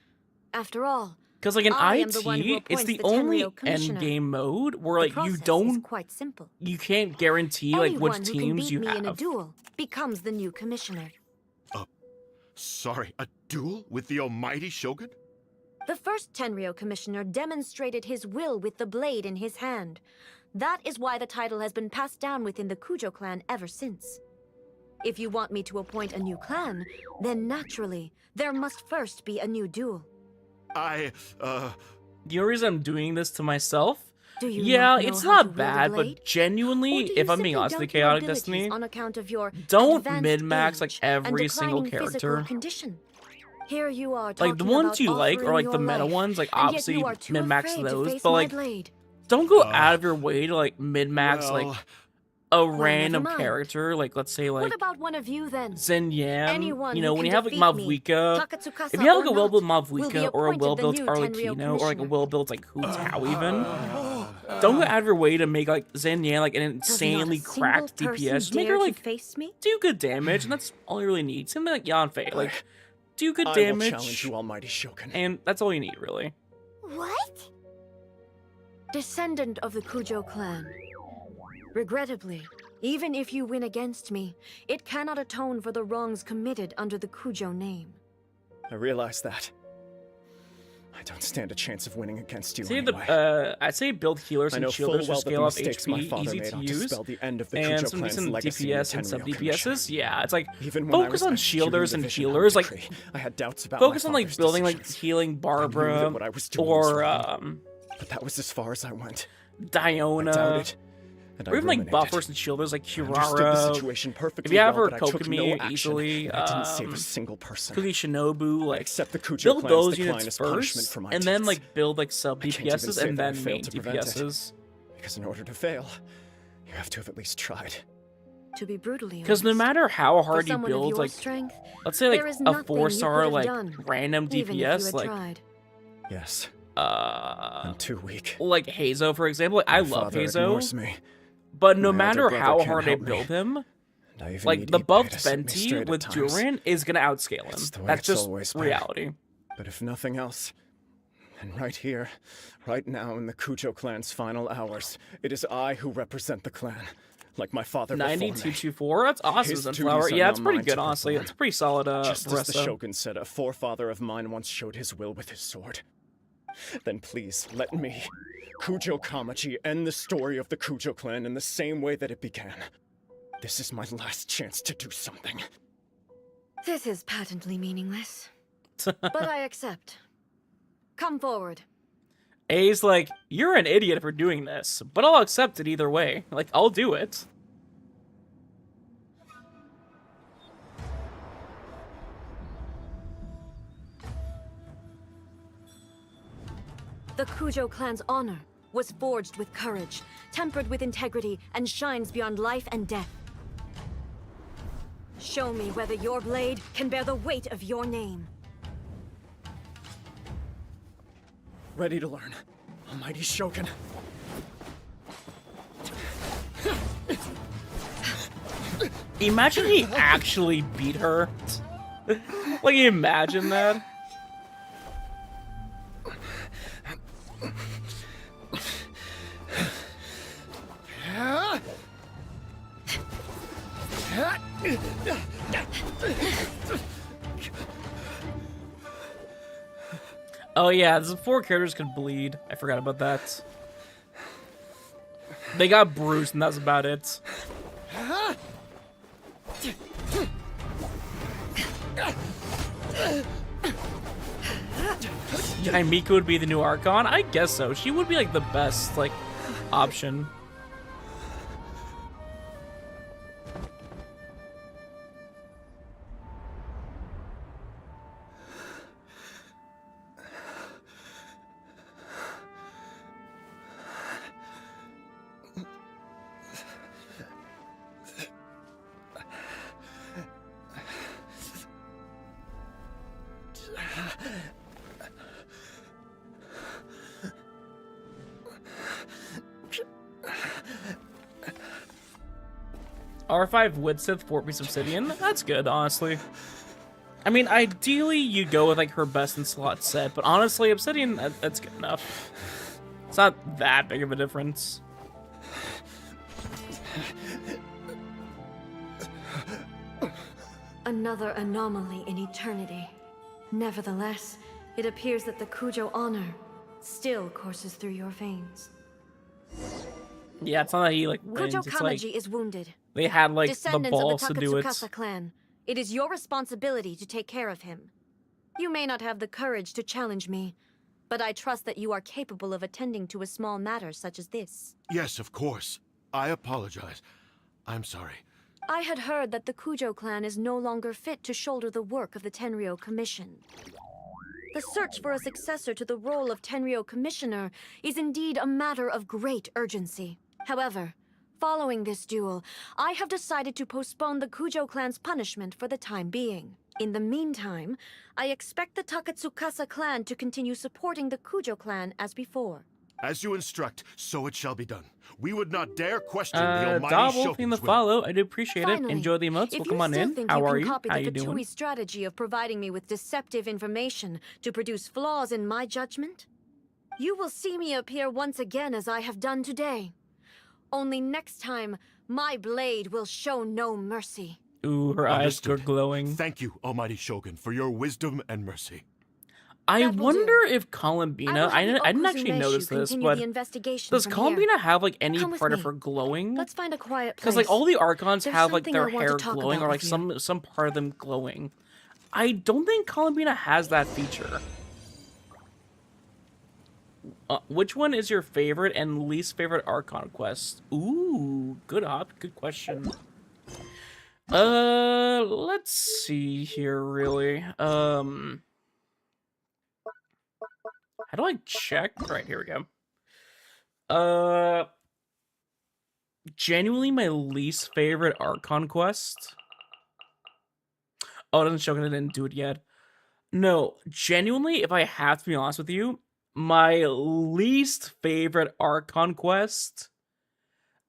H: After all,
A: Because like in
H: I am
A: IT,
H: the one who
A: it's
H: appoints
A: the
H: the
A: only
H: Tenryo
A: end
H: Commissioner.
A: game mode where
H: the
A: like you
H: process is
A: don't,
H: quite simple.
A: you can't guarantee like
H: Anyone
A: which
H: who can
A: teams
H: beat
A: you
H: me in a
A: have.
H: duel becomes the new commissioner.
K: Sorry, a duel with the almighty Shogun?
H: The first Tenryo commissioner demonstrated his will with the blade in his hand. That is why the title has been passed down within the Kujo clan ever since. If you want me to appoint a new clan, then naturally, there must first be a new duel.
K: The
A: The only reason I'm doing this to myself,
H: Do you
A: yeah,
H: not know
A: it's
H: how to
A: not
H: wield a
A: bad,
H: blade?
A: but genuinely,
H: Or do you
A: if I'm
H: simply
A: being honest with
H: doubt
A: the
H: your
A: Chaotic
H: abilities
A: Destiny,
H: on account of your
A: don't
H: advanced
A: min-max like
H: age and
A: every single
H: declining physical
A: character.
H: condition. Here you are
A: Like
H: talking
A: the ones
H: about
A: you like are
H: offering
A: like the
H: your
A: meta
H: life,
A: ones, like
H: and yet
A: obviously
H: you are too
A: min-max
H: afraid to
A: those,
H: face
A: but
H: my
A: like
H: blade.
A: don't go out of your way to like min-max
K: well,
A: like a
H: never
A: random
H: mind.
A: character, like let's say like
H: What about one of you then?
A: Zen Yan.
H: Anyone
A: You know,
H: who
A: when
H: can
A: you have like
H: defeat me,
A: Mavuika,
H: Takatsukasa
A: if you have like
H: or
A: a well-built
H: not, will be
A: Mavuika or a
H: appointed the
A: well-built
H: new
A: Arlecchino
H: Tenryo
A: or like a
H: commissioner.
A: well-built like Hu Tao even, don't go out of your way to make like Zen Yan like an
H: Does not a
A: insanely
H: single
A: cracked
H: person
A: DPS. Just make
H: dare
A: her
H: to
A: like
H: face me?
A: do good damage, and that's all you really need. Something like Yanfei, like do good
L: I will
A: damage,
L: challenge you, almighty Shogun.
A: and that's all you need really.
E: What?
H: Descendant of the Kujo clan. Regrettably, even if you win against me, it cannot atone for the wrongs committed under the Kujo name.
L: I realize that. I don't stand a chance of winning against you
A: Say
L: anyway.
A: I'd say build healers
L: I
A: and
L: know full
A: shielders to
L: well that
A: scale
L: the
A: up
L: mistakes my
A: HP,
L: father
A: easy
L: made
A: to
L: ought to
A: use,
L: spell the end of the
A: and
L: Cujo
A: some
L: clan's
A: decent
L: legacy in the
A: DPS and sub
L: Tenryou Commission.
A: DPSs. Yeah, it's like
L: Even when I
A: focus
L: was
A: on
L: executing
A: shielders
L: the
A: and
L: Vision
A: healers.
L: Hunt
A: Like
L: decree, I had doubts about
A: focus
L: my
A: on like
L: father's
A: building like
L: decisions.
A: healing
L: I knew
A: Barbara
L: that what I was doing was
A: or
L: wrong, but that was as far as I went. I
A: Diona.
L: doubted, and I
A: Or even like
L: ruminated.
A: buffers and shielders like
L: I understood the
A: Kirara.
L: situation perfectly
A: If you have
L: well,
A: her
L: but I took no
A: Kokomi
L: action,
A: easily,
L: and I didn't save a single person.
A: Cookie Shinobu,
L: I
A: like
L: accept the Cujo
A: build
L: clan's
A: those
L: decline
A: units
L: as punishment
A: first,
L: for my
A: and then
L: deeds.
A: like build like sub
L: I can't even
A: DPSs
L: say
A: and
L: that I
A: then
L: failed
A: main
L: to prevent it,
A: DPSs.
L: because in order to fail, you have to have at least tried.
H: To be brutally
A: Because no
H: honest,
A: matter how
H: for
A: hard you
H: someone of
A: build,
H: your
A: like
H: strength,
A: let's say like
H: there is
A: a
H: nothing you
A: 4-star
H: could have
A: like
H: done,
A: random
H: even if you
A: DPS,
H: had
A: like
H: tried.
L: Yes, I'm too weak.
A: like Hazo for example. Like, I
L: My
A: love
L: father
A: Hazo,
L: ignores me.
A: but no
L: My older
A: matter
L: brother
A: how
L: can't
A: hard I
L: help me.
A: build him,
L: And I even
A: like
L: need
A: the
L: Ippei
A: buffed
L: to set me
A: Venti
L: straight at
A: with
L: times.
A: Duran is gonna outscale him.
L: It's the way
A: That's
L: it's
A: just
L: always been.
A: reality.
L: But if nothing else, and right here, right now in the Cujo clan's final hours, it is I who represent the clan, like my father before me.
A: 9224. That's awesome,
L: His
A: Sunflower.
L: duties are
A: Yeah,
L: now
A: that's pretty
L: mine
A: good,
L: to
A: honestly.
L: perform.
A: It's pretty solid.
L: Just as the
A: Baressa.
L: Shogun said, a forefather of mine once showed his will with his sword. Then please let me, Kujo Kamachi, end the story of the Cujo clan in the same way that it began. This is my last chance to do something.
H: This is patently meaningless. But I accept. Come forward.
A: A's like, you're an idiot for doing this, but I'll accept it either way. Like, I'll do it.
H: The Cujo clan's honor was forged with courage, tempered with integrity, and shines beyond life and death. Show me whether your blade can bear the weight of your name.
L: Ready to learn. Almighty Shogun.
A: Imagine he actually beat her. Like, imagine that. Oh yeah, the 4 characters could bleed. I forgot about that. They got bruised and that's about it. Yeah, Miku would be the new Archon? I guess so. She would be like the best, like, option. R5 Widsith, 4-piece Obsidian. That's good, honestly. I mean, ideally, you go with, like, her best in slot set, but honestly, Obsidian, that's good enough. It's not that big of a difference.
H: Another anomaly in eternity. Nevertheless, it appears that the Cujo honor still courses through your veins.
A: Yeah, it's not that he, like, wins.
H: Kujo
A: It's like,
H: Kamaji is wounded.
A: they had, like, the
H: Descendants
A: balls
H: of
A: to
H: the
A: do it.
H: Takatsukasa clan, it is your responsibility to take care of him. You may not have the courage to challenge me, but I trust that you are capable of attending to a small matter such as this.
K: Yes, of course. I apologize. I'm sorry.
H: I had heard that the Cujo clan is no longer fit to shoulder the work of the Tenryou Commission. The search for a successor to the role of Tenryou Commissioner is indeed a matter of great urgency. However, following this duel, I have decided to postpone the Cujo clan's punishment for the time being. In the meantime, I expect the Takatsukasa clan to continue supporting the Cujo clan as before.
K: As you instruct, so it shall be done. We would not dare question the almighty
A: Double thing the
K: Shogun's will.
A: follow. I do appreciate it.
H: Finally,
A: Enjoy the emotes.
H: if
A: Welcome on
H: you still
A: in.
H: think
A: How
H: you
A: are
H: can
A: you?
H: copy
A: How
H: the
A: you doing?
H: Katui strategy of providing me with deceptive information to produce flaws in my judgment, you will see me appear once again as I have done today. Only next time, my blade will show no mercy.
A: Ooh, her eyes are
K: Understood.
A: glowing.
K: Thank you, almighty Shogun, for your wisdom and mercy.
A: I
H: That will
A: wonder
H: do.
A: if
H: I
A: Columbina,
H: will have
A: I
H: the
A: didn't actually
H: Okuzumeshu
A: notice this,
H: continue
A: but
H: the investigation
A: does
H: from
A: Columbina
H: here.
A: have like any
H: Come with
A: part of
H: me.
A: her glowing?
H: Let's find a quiet place.
A: Because like all the Archons
H: There's
A: have like
H: something
A: their
H: I want to
A: hair
H: talk
A: glowing,
H: about
A: or like
H: with you.
A: some part of them glowing. I don't think Columbina has that feature. Which one is your favorite and least favorite Archon quest? Ooh, good question. Let's see here, really. How do I check? Right, here we go. Genuinely my least favorite Archon quest. Oh, it doesn't show that I didn't do it yet. No, genuinely, if I have to be honest with you, my least favorite Archon quest.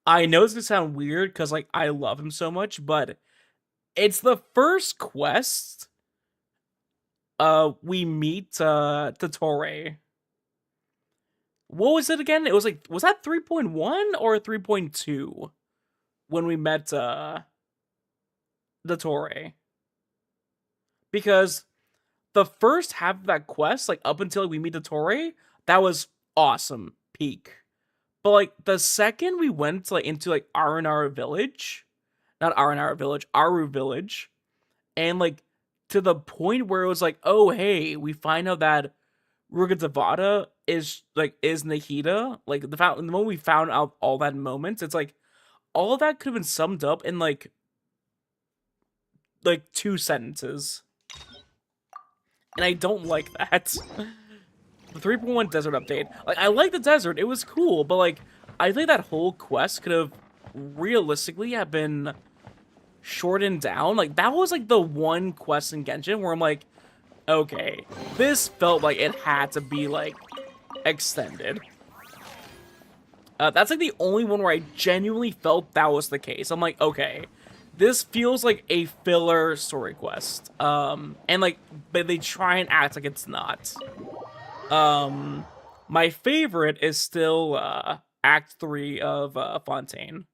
A: I know it's gonna sound weird because like I love him so much, but it's the first quest. We meet Totore. What was it again? It was like, was that 3.1 or 3.2 when we met Totore? Because the first half of that quest, like up until we meet Totore, that was awesome, peak. But like the second we went to, like into like Aru Village, Aru Village, and like to the point where it was like, oh hey, we find out that Rukkhadevata is Nahida. Like the moment we found out all that moments, it's like all of that could have been summed up in like 2 sentences. And I don't like that. The 3.1 desert update. Like, I like the desert. It was cool. But, like, I think that whole quest could have realistically have been shortened down. Like, that was, like, the one quest in Genshin where I'm like, okay, this felt like it had to be, like, extended. That's, like, the only one where I genuinely felt that was the case. I'm like, okay, this feels like a filler story quest. And, like, but they try and act like it's not. My favorite is still, Act 3 of Fontaine.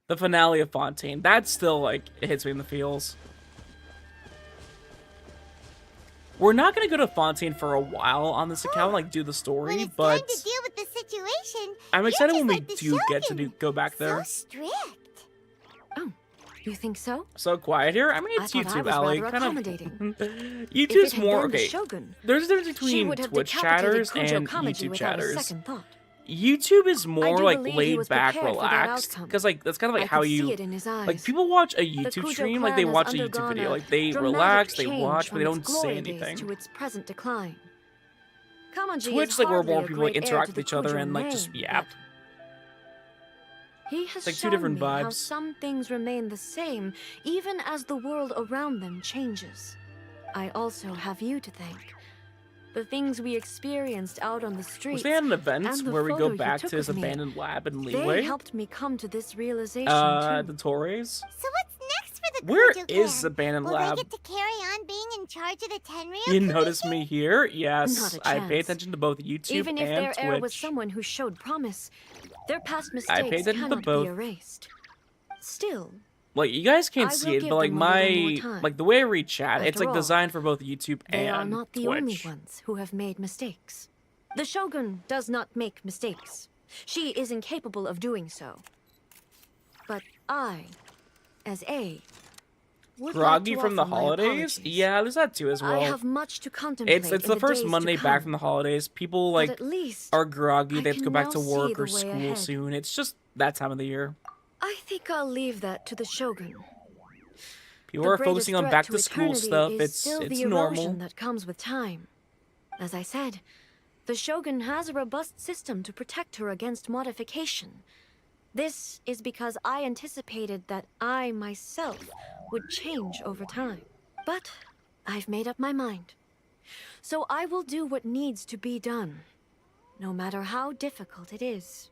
A: The finale of Fontaine. That still, like, it hits me in the feels. We're not gonna go to Fontaine for a while on this account, like, do the story,
E: When it's
A: but
E: time to deal with the situation,
A: I'm excited
E: you're
A: when we
E: just
A: do
E: like the
A: get to
E: Shogun.
A: go back there.
E: So strict.
H: Oh, you think so?
A: So quiet here? I mean, it's
H: I thought I
A: YouTube,
H: was
A: Allie.
H: rather accommodating. If
A: YouTube's
H: it had
A: more,
H: been the
A: okay,
H: Shogun,
A: there's a difference
H: she
A: between
H: would have
A: Twitch
H: decapitated
A: chatters
H: Kujo
A: and
H: Kamaji
A: YouTube
H: without a
A: chatters.
H: second thought.
A: YouTube is more,
H: do
A: like,
H: believe he
A: laid
H: was
A: back,
H: prepared for that
A: relaxed.
H: outcome.
A: Because, like, that's kind of like
H: I
A: how
H: could
A: you...
H: see it in his eyes.
A: Like, people watch a
H: The
A: YouTube
H: Kujo
A: stream, like, they
H: clan
A: watch
H: has
A: a YouTube
H: undergone
A: video.
H: a
A: Like, they
H: dramatic
A: relax, they
H: change
A: watch, but
H: from
A: they
H: its
A: don't say
H: glory days
A: anything.
H: to its present decline. Kamaji
A: Twitch
H: is
A: is like where
H: hardly
A: more
H: a
A: people like
H: great heir
A: interact
H: to
A: with
H: the
A: each other
H: Kujo
A: and like just
H: name,
A: yap.
H: He has
A: It's like two
H: shown
A: different
H: me how
A: vibes.
H: some things remain the same, even as the world around them changes. I also have you to thank. The things we experienced out on the streets.
A: Was there an event
H: and the
A: where we
H: photo
A: go
H: you
A: back
H: took
A: to his
H: with me,
A: abandoned lab in
H: They
A: Leeway?
H: helped me come to this realization
A: The
H: too.
A: Torres?
E: So what's next for the
A: Where
E: Kujo
A: is
E: clan?
A: abandoned
E: Will
A: lab?
E: they get to carry on being in charge of the Tenryou
A: You
E: Commission?
A: notice me here?
H: Not
A: Yes,
H: a
A: I pay
H: chance.
A: attention to both YouTube
H: Even if
A: and
H: their heir was
A: Twitch.
H: someone who showed promise, their past
A: I
H: mistakes
A: pay attention to
H: cannot
A: both.
H: be erased. Still,
A: Like, you guys can't
H: I
A: see
H: will
A: it,
H: give
A: but like
H: them a little more
A: my,
H: time.
A: like the way I read chat, it's
H: After
A: like
H: all,
A: designed for both YouTube
H: they are
A: and
H: not the
A: Twitch.
H: only ones who have made mistakes. The Shogun does not make mistakes. She is incapable of doing so. But I, as A, would
A: Groggy
H: like to
A: from the
H: offer my
A: holidays?
H: apologies.
A: Yeah, there's that too as well.
H: I have much to contemplate.
A: It's
H: in
A: the first
H: days
A: Monday
H: to
A: back
H: come.
A: from the holidays. People
H: But
A: like
H: at least
A: are groggy.
H: I
A: They have to go
H: can
A: back
H: now
A: to
H: see
A: work
H: the
A: or
H: way
A: school
H: ahead.
A: soon. It's just that time of the year.
H: I think I'll leave that to the Shogun.
A: People
H: The
A: are
H: greatest
A: focusing on
H: threat
A: back
H: to
A: to school
H: eternity
A: stuff.
H: is
A: It's
H: still the
A: normal.
H: erosion that comes with time. As I said, the Shogun has a robust system to protect her against modification. This is because I anticipated that I myself would change over time. But I've made up my mind. So I will do what needs to be done, no matter how difficult it is.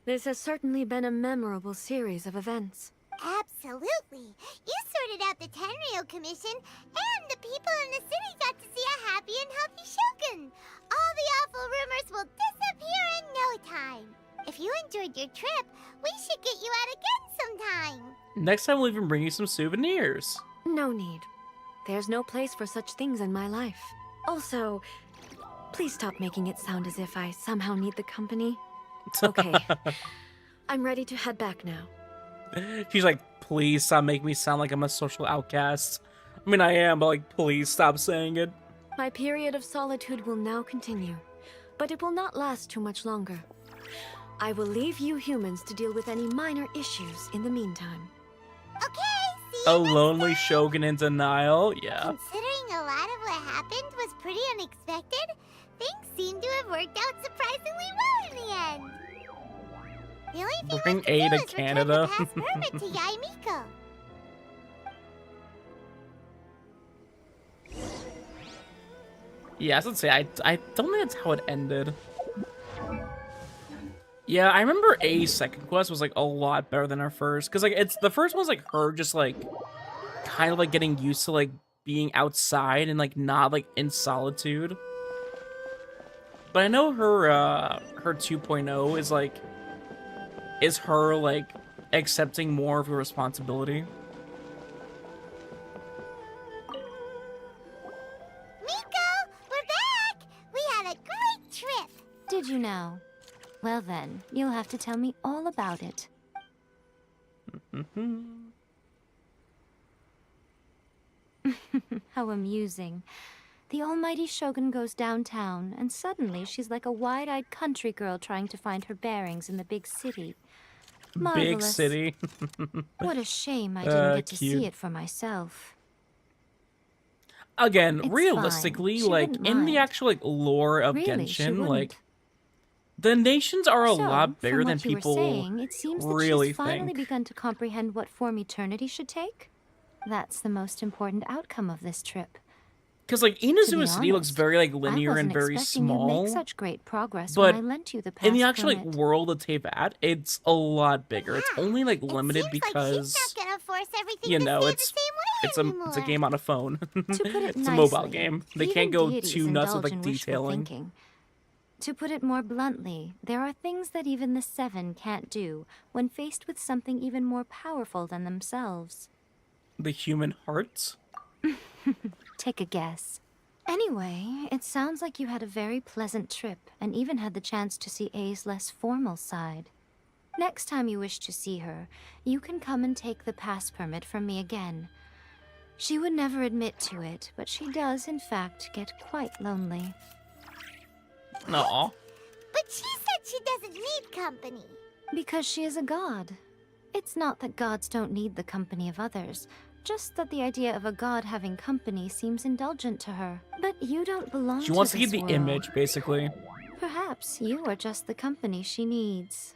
H: This has certainly been a memorable series of events.
E: Absolutely. You sorted out the Tenryou Commission, and the people in the city got to see a happy and healthy Shogun. All the awful rumors will disappear in no time. If you enjoyed your trip, we should get you out again sometime.
A: Next time we'll even bring you some souvenirs.
H: No need. There's no place for such things in my life. Also, please stop making it sound as if I somehow need the company. Okay. I'm ready to head back now.
A: She's like, please stop making me sound like I'm a social outcast. I mean, I am, but like, please stop saying it.
H: My period of solitude will now continue, but it will not last too much longer. I will leave you humans to deal with any minor issues in the meantime.
E: Okay, see
A: A
E: you next
A: lonely
E: time.
A: shogun in denial? Yeah.
E: Considering a lot of what happened was pretty unexpected, things seem to have worked out surprisingly well in the end. The only thing
A: Bring
E: left to
A: A
E: do
A: to
E: is return
A: Canada.
E: the past permit to Yaimiko.
A: Yeah, I was gonna say, I don't think that's how it ended. Yeah, I remember A's second quest was like a lot better than our first, because like the first one's like her just like kind of like getting used to like being outside and like not like in solitude. But I know her her 2.0 is her like accepting more of her responsibility.
E: Miko, we're back! We had a great trip!
M: Did you know? Well then, you'll have to tell me all about it. How amusing. The almighty Shogun goes downtown, and suddenly she's like a wide-eyed country girl trying to find her bearings in the big city.
A: Big
M: Marvelous.
A: city.
M: What a shame I didn't get to
A: cute.
M: see it for myself.
A: Again,
M: It's
A: realistically,
M: fine. She
A: like
M: wouldn't
A: in the
M: mind.
A: actual like lore of
M: Really, she
A: Genshin, like
M: wouldn't.
A: the nations are a
M: So,
A: lot bigger
M: from
A: than
M: what you were
A: people
M: saying, it seems that
A: really
M: she's finally
A: think.
M: begun to comprehend what form eternity should take. That's the most important outcome of this trip.
A: Because like
M: To be
A: Inazuma City looks
M: honest,
A: very like
M: I
A: linear
M: wasn't
A: and very
M: expecting you'd
A: small.
M: make such great progress
A: But
M: when I lent you the
A: in the
M: past
A: actual like
M: permit.
A: world of Teyvat, it's a lot bigger. It's only like limited
E: Seems like
A: because
E: she's not gonna force everything
A: you
E: to
A: know
E: stay
A: it's
E: the same way
A: it's a
E: anymore.
A: game on a phone.
M: To put it
A: It's a mobile
M: nicely,
A: game. They
M: even
A: can't go
M: deities
A: too nuts with
M: indulge
A: like
M: in wishful
A: detailing.
M: thinking. To put it more bluntly, there are things that even the Seven can't do when faced with something even more powerful than themselves.
A: The human hearts.
M: Take a guess. Anyway, it sounds like you had a very pleasant trip and even had the chance to see A's less formal side. Next time you wish to see her, you can come and take the pass permit from me again. She would never admit to it, but she does, in fact, get quite lonely.
A: Aw.
E: But she said she doesn't need company.
M: Because she is a god. It's not that gods don't need the company of others, just that the idea of a god having company seems indulgent to her. But you don't belong
A: She wants to
M: this
A: keep the
M: world.
A: image, basically.
M: Perhaps you are just the company she needs.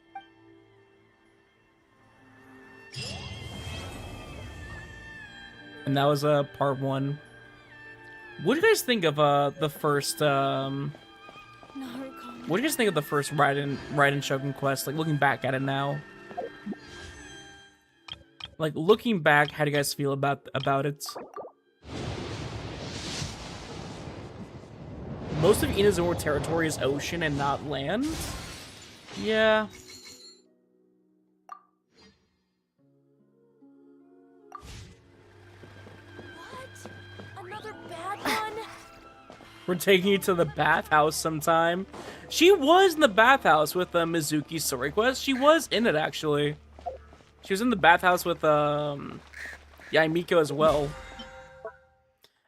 A: And that was part 1. What do you guys think of the first what do you guys think of the first Raiden Shogun quest? Like looking back at it now. Like looking back, how do you guys feel about it? Most of Inazuma territory is ocean and not land. Yeah.
H: Another bad one?
A: We're taking you to the bathhouse sometime. She was in the bathhouse with Mizuki's story quest. She was in it, actually. She was in the bathhouse with Yaimiko as well.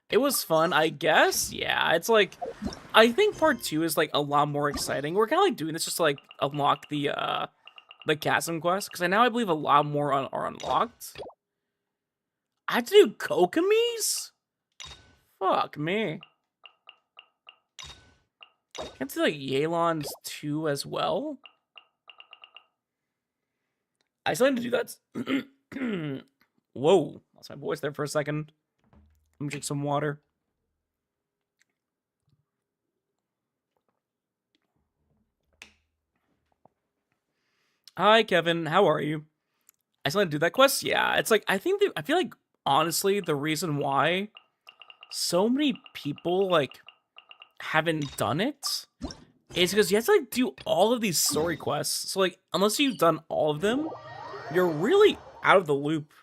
A: It was fun, I guess. Yeah, it's like, I think part 2 is like a lot more exciting. We're kind of like doing this just to like unlock the chasm quest, because now I believe a lot more are unlocked. I have to do Kokomis? Fuck me. Can't do like Yelan's 2 as well. I still need to do that. Whoa, lost my voice there for a second. Let me drink some water. Hi, Kevin. How are you? I still need to do that quest. Yeah, it's like I feel like honestly the reason why so many people like haven't done it is because you have to like do all of these story quests. So like unless you've done all of them, you're really out of the loop.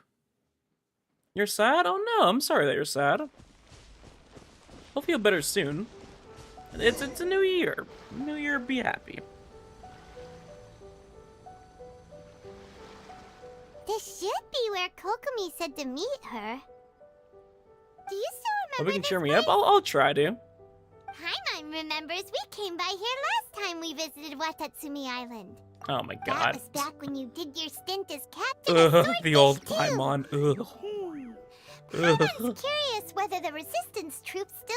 A: You're sad? Oh no, I'm sorry that you're sad. He'll feel better soon. It's a new year. New year, be happy.
E: This should be where Kokomi said to meet her. Do you still
A: Hope
E: remember
A: you can
E: this
A: cheer me
E: place?
A: up. I'll try to.
E: Paimon remembers we came by here last time we visited Watatsumi Island.
A: Oh my
E: That
A: god.
E: was back when you did your stint as captain of Swordfish
A: The old
E: too.
A: Paimon. Ugh.
E: Paimon's curious whether the resistance troops still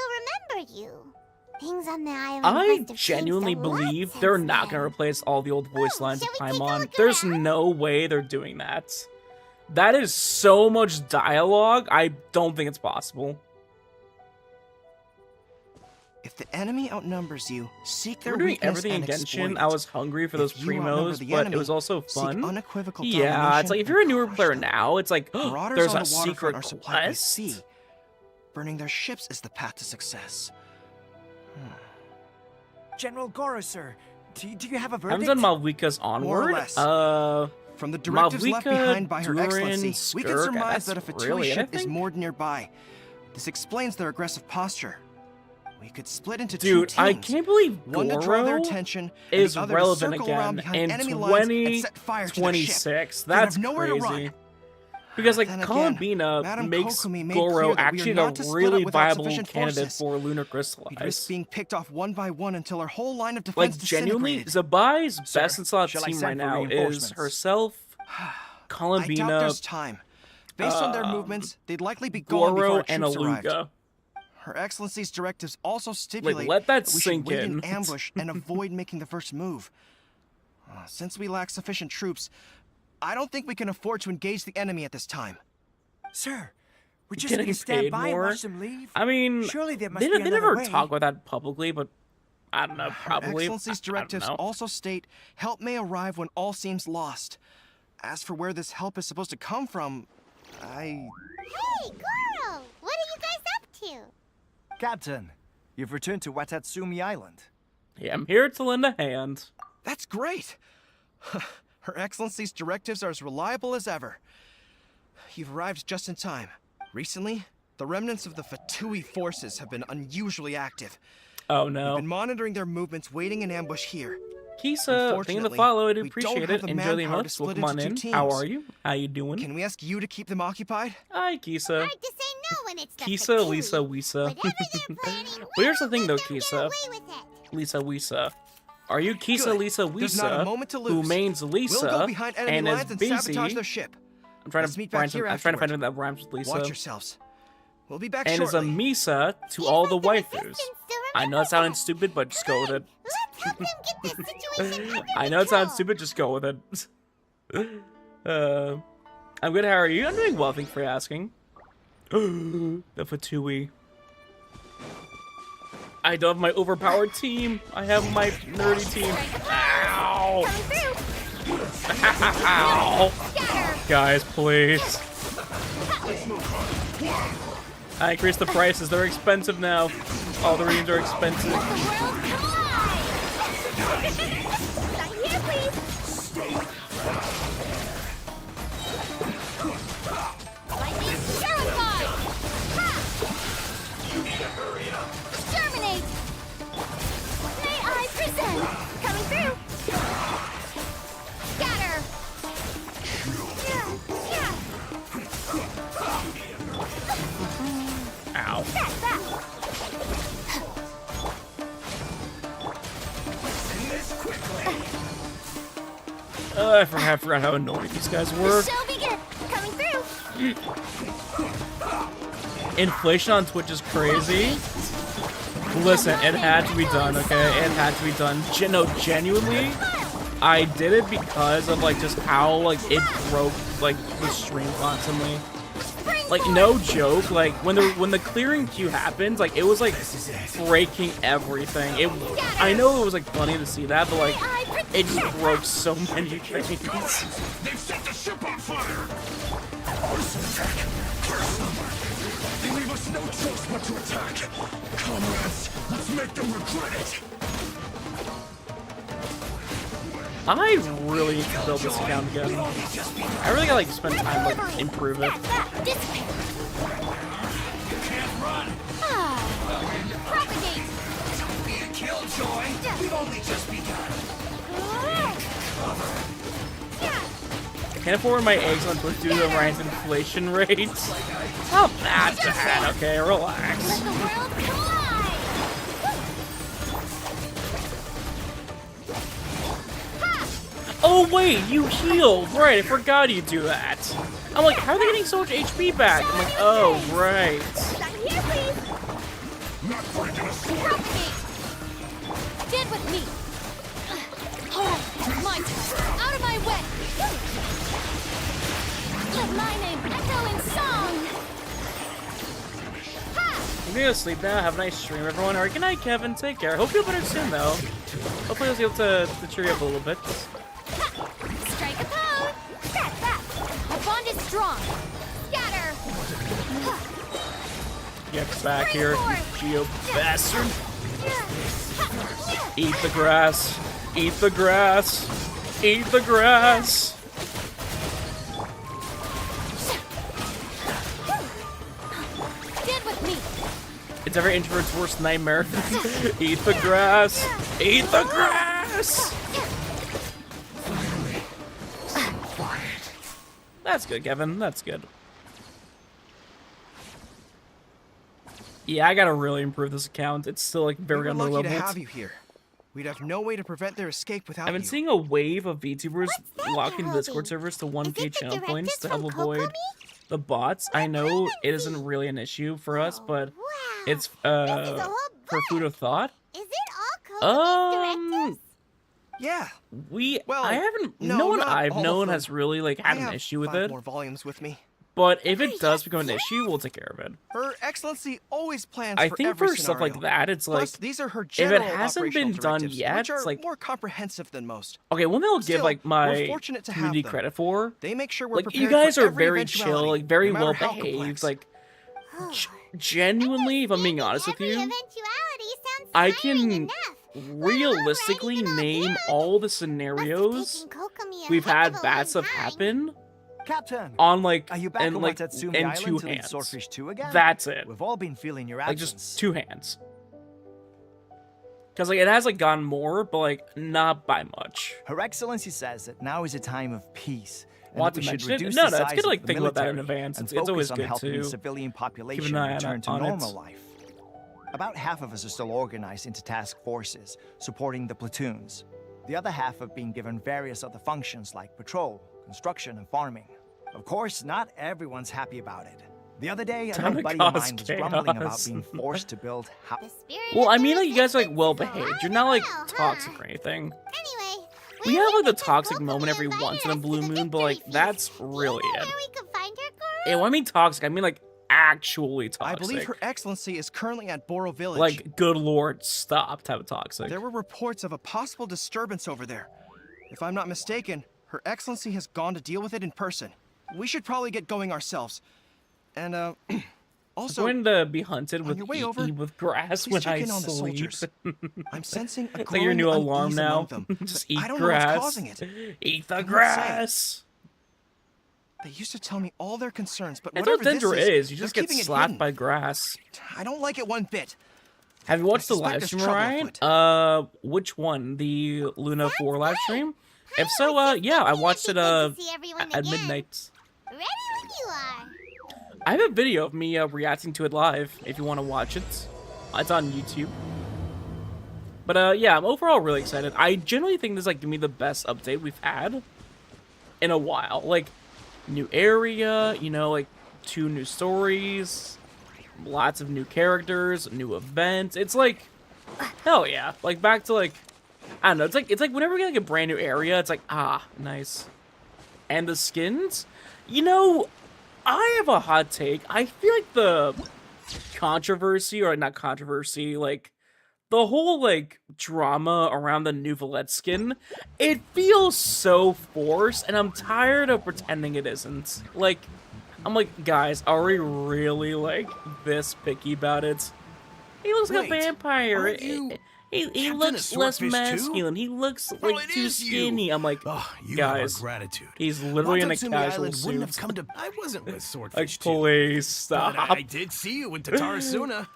E: remember you. Things on the island
A: I
E: must have changed
A: genuinely
E: a lot
A: believe
E: since
A: they're not
E: then.
A: gonna replace all the old voice lines of
E: shall we take a
A: Paimon.
E: look
A: There's
E: around?
A: no way they're doing that. That is so much dialogue. I don't think it's possible.
N: If the enemy outnumbers you, seek their
A: We're doing
N: weakness
A: everything
N: and
A: in Genshin.
N: exploit
A: I
N: it.
A: was hungry for those
N: If you outnumber
A: primos,
N: the
A: but it
N: enemy,
A: was also
N: seek
A: fun.
N: unequivocal
A: Yeah, it's
N: domination
A: like if you're a
N: and
A: newer
N: crush
A: player
N: them.
A: now, it's like
N: Marauders
A: there's
N: on
A: a
N: the waterfront
A: secret
N: are supplied by
A: quest.
N: sea. Burning their ships is the path to success.
O: General Goro, sir, do you have a
A: I
O: verdict?
A: haven't done Malvika's
N: More or
A: onward.
N: less. From the directives left
A: Malvika,
N: behind by Her
A: Durin,
N: Excellency, we can
A: Skirk,
N: surmise
A: that's
N: that a Fatui
A: really
N: ship is
A: anything?
N: moored nearby. This explains their aggressive posture. We could split into
A: Dude,
N: two
A: I
N: teams.
A: can't believe
N: One to draw their
A: Goro
N: attention, and
A: is
N: the other to
A: relevant
N: circle around
A: again
N: behind
A: in
N: enemy lines and set fire to their ship.
A: 2026.
N: They'd have
A: That's
N: nowhere to
A: crazy.
N: run.
A: Because like
N: Then again,
A: Columbina
N: Madame
A: makes
N: Kokomi made
A: Goro
N: clear that we are
A: actually
N: not
A: a
N: to split
A: really
N: up without
A: viable
N: sufficient
A: candidate
N: forces.
A: for Lunar
N: We'd risk
A: Crystallize.
N: being picked off one by one until our whole line of
A: Like
N: defense
A: genuinely,
N: disintegrated.
A: Zabai's best in slot
O: shall I
A: team
O: send
A: right
O: for
A: now is
O: reinforcements?
A: herself,
N: I doubt
A: Columbina,
N: there's time. Based on their movements, they'd likely be gone before
A: Goro,
N: our
A: and
N: troops arrived.
A: Aluga.
N: Her Excellency's directives also stipulate
A: let that
N: we
A: sink
N: should wait
A: in.
N: in ambush and avoid making the first move. Since we lack sufficient troops, I don't think we can afford to engage the enemy at this time.
O: Sir, we're just
A: Getting
O: gonna stand
A: paid
O: by and
A: more?
O: watch them leave.
A: I mean,
O: Surely there must
A: they,
O: be
A: they
O: another
A: never
O: way.
A: talk about that publicly, but I don't know,
N: Her
A: probably.
N: Excellency's
A: I don't
N: directives
A: know.
N: also state help may arrive when all seems lost. As for where this help is supposed to come from,
E: Hey, Goro! What are you guys up to?
O: Captain, you've returned to Watatsumi Island.
A: Yeah, I'm here to lend a hand.
N: That's great! Her Excellency's directives are as reliable as ever. You've arrived just in time. Recently, the remnants of the Fatui forces have been unusually active.
A: Oh
N: We've
A: no.
N: been monitoring their movements, waiting in ambush here.
A: Kisa, thank you for the
N: Unfortunately,
A: follow. I do
N: we don't
A: appreciate
N: have
A: it.
N: the
A: Enjoy the
N: manpower to
A: emotes.
N: split
A: Welcome on
N: into two
A: in. How
N: teams.
A: are you? How you doing?
N: Can we ask you to keep them occupied?
A: Hi, Kisa.
E: Hard to say no when it's the
A: Kisa,
E: Fatui.
A: Lisa, Wisa.
E: Whatever they're planning,
A: But here's the thing, though,
E: let them get
A: Kisa.
E: away with it.
A: Lisa, Wisa. Are you Kisa,
N: Good.
A: Lisa,
N: There's not a
A: Wisa,
N: moment to
A: who
N: lose.
A: mains Lisa
N: We'll go behind enemy
A: and is
N: lines and
A: busy?
N: sabotage their ship.
A: I'm trying
N: Let's
A: to
N: meet back
A: find
N: here
A: I'm trying to find
N: afterward.
A: something that rhymes with Lisa.
N: Watch yourselves. We'll be back
A: And is a
N: shortly.
A: Misa to all the waifus. I know it sounded stupid, but just go with it.
E: Let's help them get this situation under
A: I know it sounds
E: control.
A: stupid, just go with it. I'm good, how are you? I'm doing well, thanks for asking. The Fatui. I don't have my overpowered team. I have my nerdy team. Ow! Ow! Guys, please. I increased the prices. They're expensive now. All the regions are expensive.
E: Exterminate! May I present? Coming through! Scatter!
A: Ow. I forgot how annoying these guys were.
E: Shall begin! Coming through!
A: Inflation on Twitch is crazy. Listen, it had to be done, okay? It had to be done. No, genuinely, I did it because of, like, just how, like, it broke, like, the stream constantly. Like, no joke, like, when the clearing queue happens, like, it was, like, breaking everything. I know it was, like, funny to see that, but, like, it just broke so many things.
K: They've set the ship on fire! First attack! Curse them! They leave us no choice but to attack! Comrades, let's make them regret it!
A: I really need to build this account again. I really gotta, like, spend time, like, improve it.
K: joy. We've only just begun.
A: I can't afford my eggs on Twitch due to the rising inflation rates. Not that bad, okay, relax. Oh wait, you healed! Right, I forgot you do that. I'm like, how are they getting so much HP back? I'm like, oh, right.
E: Here, please.
K: Not going to
E: Propagate. Stand with me. Alright, it's my turn. Out of my way. Let my name echo in song.
A: I'm gonna go sleep now. Have a nice stream, everyone. Alright, good night, Kevin. Take care. Hope you'll better soon, though. Hopefully I'll be able to cheer you up a little bit.
E: Strike a pose. That. Our bond is strong. Scatter.
A: Get back here, you Geo bastard. Eat the grass. Eat the grass. Eat the grass.
E: Stand with me.
A: It's every introvert's worst nightmare. Eat the grass. Eat the grass. That's good, Kevin. That's good. Yeah, I gotta really improve this account. It's still like very
N: We were lucky to
A: underleveled.
N: have you here. We'd have no way to prevent their escape without
A: I've been
N: you.
A: seeing a wave of VTubers locking Discord servers to 1K channel points to help avoid the bots. I know it isn't really an issue for us, but it's for food of thought.
E: Is it all Kokomi's
N: Yeah.
A: I haven't.
N: no,
A: No one
N: not
A: I've
N: all of
A: known
N: them.
A: has really like had
N: I
A: an
N: have
A: issue with
N: 5
A: it.
N: more volumes with me.
A: But if it does become an issue, we'll take care of it.
N: Her Excellency always plans
A: I
N: for
A: think
N: every
A: for stuff like
N: scenario.
A: that, it's like
N: Plus, these are her
A: if it
N: general
A: hasn't been
N: operational
A: done
N: directives,
A: yet,
N: which are
A: it's like
N: more comprehensive than most.
A: okay. One thing I'll give
N: Still,
A: like
N: we're
A: my
N: fortunate to have
A: community
N: them.
A: credit for.
N: They make sure we're
A: Like you
N: prepared
A: guys
N: for
A: are
N: every
A: very chill,
N: eventuality,
A: like very
N: no matter
A: well
N: how
A: behaved.
N: complex.
A: Like genuinely, if I'm being honest with you, I can realistically name all the scenarios we've had bad stuff happen
O: Captain,
A: on like
O: are you back
A: and
O: on
A: like
O: Watatsumi
A: and
O: Island
A: two
O: to lead
A: hands.
O: Swordfish 2 again?
A: That's it.
O: We've all been feeling your
A: Like
O: absence.
A: just two hands. Because like it has like gone more, but like not by much.
O: Her Excellency says that now is a time of peace. And
A: Want
O: that we
A: to
O: should
A: mention it?
O: reduce
A: No,
O: the
A: no, it's
O: size
A: good to like
O: of the
A: think about that in
O: military
A: advance.
O: and
A: It's always
O: focus on
A: good
O: helping the
A: to
O: civilian
A: keep
O: population
A: an eye
O: return to
A: on
O: normal
A: it.
O: life. About half of us are still organized into task forces, supporting the platoons. The other half have been given various other functions like patrol, construction, and farming. Of course, not everyone's happy about it. The other day,
A: Time
O: another
A: to
O: buddy of
A: cause
O: mine was grumbling about
A: chaos.
O: being forced to build
A: Well, I mean, like you guys are like well behaved. You're not like toxic or anything. We have like the toxic moment every once in a blue moon, but like that's really it. And when I mean toxic, I mean like actually toxic.
N: I believe Her Excellency is currently at Boro Village.
A: Like, good lord, stop type of toxic.
N: There were reports of a possible disturbance over there. If I'm not mistaken, Her Excellency has gone to deal with it in person. We should probably get going ourselves. And, also,
A: I'm going to be hunted with
N: your way over,
A: with grass
N: please
A: when
N: check
A: I
N: in on the
A: sleep.
N: soldiers. I'm sensing a
A: Is that your
N: growing
A: new alarm
N: unease
A: now?
N: among them.
A: Just
N: but
A: eat
N: I don't
A: grass.
N: know what's causing it.
A: Eat the
N: I'm not saying.
A: grass.
N: They used to tell me all their concerns, but
A: That's
N: whatever
A: what Dendra
N: this
A: is. You
N: they're
A: just get
N: keeping it
A: slapped
N: hidden.
A: by grass.
N: I don't like it one bit.
A: Have you watched the
N: suspect
A: live
N: there's
A: stream,
N: trouble
A: Ryan? Which one? The Luna 4 live stream? If so, yeah, I watched it at midnight.
E: Ready when you are.
A: I have a video of me reacting to it live if you want to watch it. It's on YouTube. But yeah, I'm overall really excited. I generally think this is like gonna be the best update we've had in a while. Like, new area, you know, like 2 new stories, lots of new characters, new events. It's like, hell yeah. Like back to like, I don't know. It's like whenever we get like a brand new area, it's like, ah, nice. And the skins, you know, I have a hot take. I feel like the controversy, or not controversy, like the whole like drama around the new Valette skin, it feels so forced, and I'm tired of pretending it isn't. Like, I'm like, guys, are we really like this picky about it? He looks like a
K: Wait,
A: vampire.
K: aren't you
A: He
K: Captain
A: looks
K: of
A: less
K: Swordfish too?
A: masculine. He looks
K: Bro,
A: like
K: it
A: too
K: is you.
A: skinny. I'm like,
K: You
A: guys,
K: have our gratitude.
A: he's literally in a
K: Watatsumi
A: casual
K: Island wouldn't have
A: suit.
K: come to.
D: I wasn't with
A: Like,
D: Swordfish too.
A: please stop.
D: But I did see you in Tatarasuna.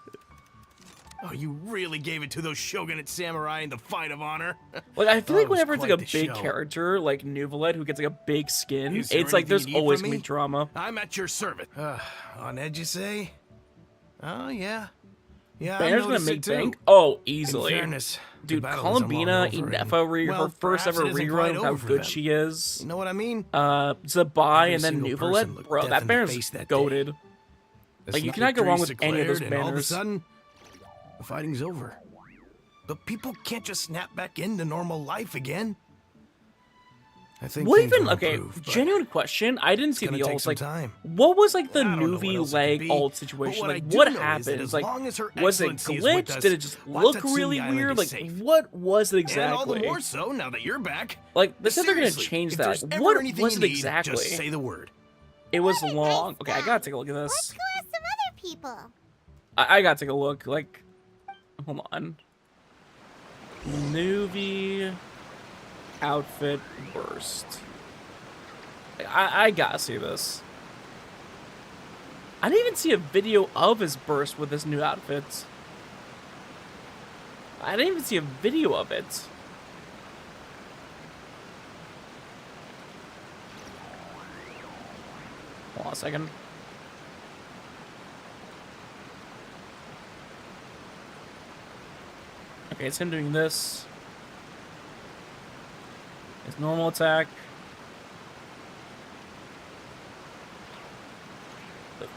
P: Oh, you really gave it to those Shogunate samurai in the fight of honor?
A: Like, I feel
P: Oh,
A: like
P: it was
A: whenever it's like
P: quite
A: a
P: the
A: big
P: show.
A: character, like Nuvalet, who gets like a big skin,
P: Is there
A: it's like there's
P: anything you need
A: always
P: from
A: gonna be
P: me?
A: drama.
P: I'm at your service. On edge, you say? Oh, yeah. Yeah,
A: Banner's
P: I
A: gonna
P: noticed
A: make
P: it too.
A: bank? Oh, easily.
P: In fairness, the
A: Dude,
P: battle isn't long
A: Columbina,
P: over, and,
A: Inefa,
P: well,
A: her first
P: perhaps
A: ever
P: it isn't
A: rerun,
P: quite
A: with how
P: over for
A: good
P: them.
A: she is.
P: You know what I mean?
A: Zabai
P: Every
A: and then
P: single person
A: Nuvalet,
P: looked
A: bro,
P: death
A: that
P: in the
A: banner's
P: face that day.
A: goated. Like, you cannot go wrong with any of those
P: And all of a
A: banners.
P: sudden, the fighting's over. But people can't just snap back into normal life again. I think
A: What
P: things
A: even?
P: will
A: Okay,
P: improve, but
A: genuine question. I didn't see
P: gonna
A: the
P: take
A: ults.
P: some
A: Like,
P: time.
A: what was like the
P: I don't know what
A: Nuvi
P: else it could
A: leg
P: be,
A: ult
P: but
A: situation?
P: what I
A: Like,
P: do
A: what
P: know is that
A: happened?
P: as
A: Like,
P: long as Her
A: was it
P: Excellency is with
A: glitched?
P: us,
A: Did it just look
P: Watatsumi
A: really
P: Island
A: weird?
P: is
A: Like,
P: safe.
A: what was it exactly?
P: And all the more so now that you're back.
A: Like, they said they're gonna
P: Seriously,
A: change
P: if
A: that.
P: there's
A: Like,
P: ever
A: what
P: anything
A: was
P: you
A: it
P: need,
A: exactly?
P: Just say the word.
A: It was long. Okay, I gotta take a look at
E: Let's
A: this.
E: go ask some other people.
A: I gotta take a look. Like, hold on. Nuvi outfit burst. I gotta see this. I didn't even see a video of his burst with this new outfit. I didn't even see a video of it. Hold on a second. Okay, it's him doing this. His normal attack.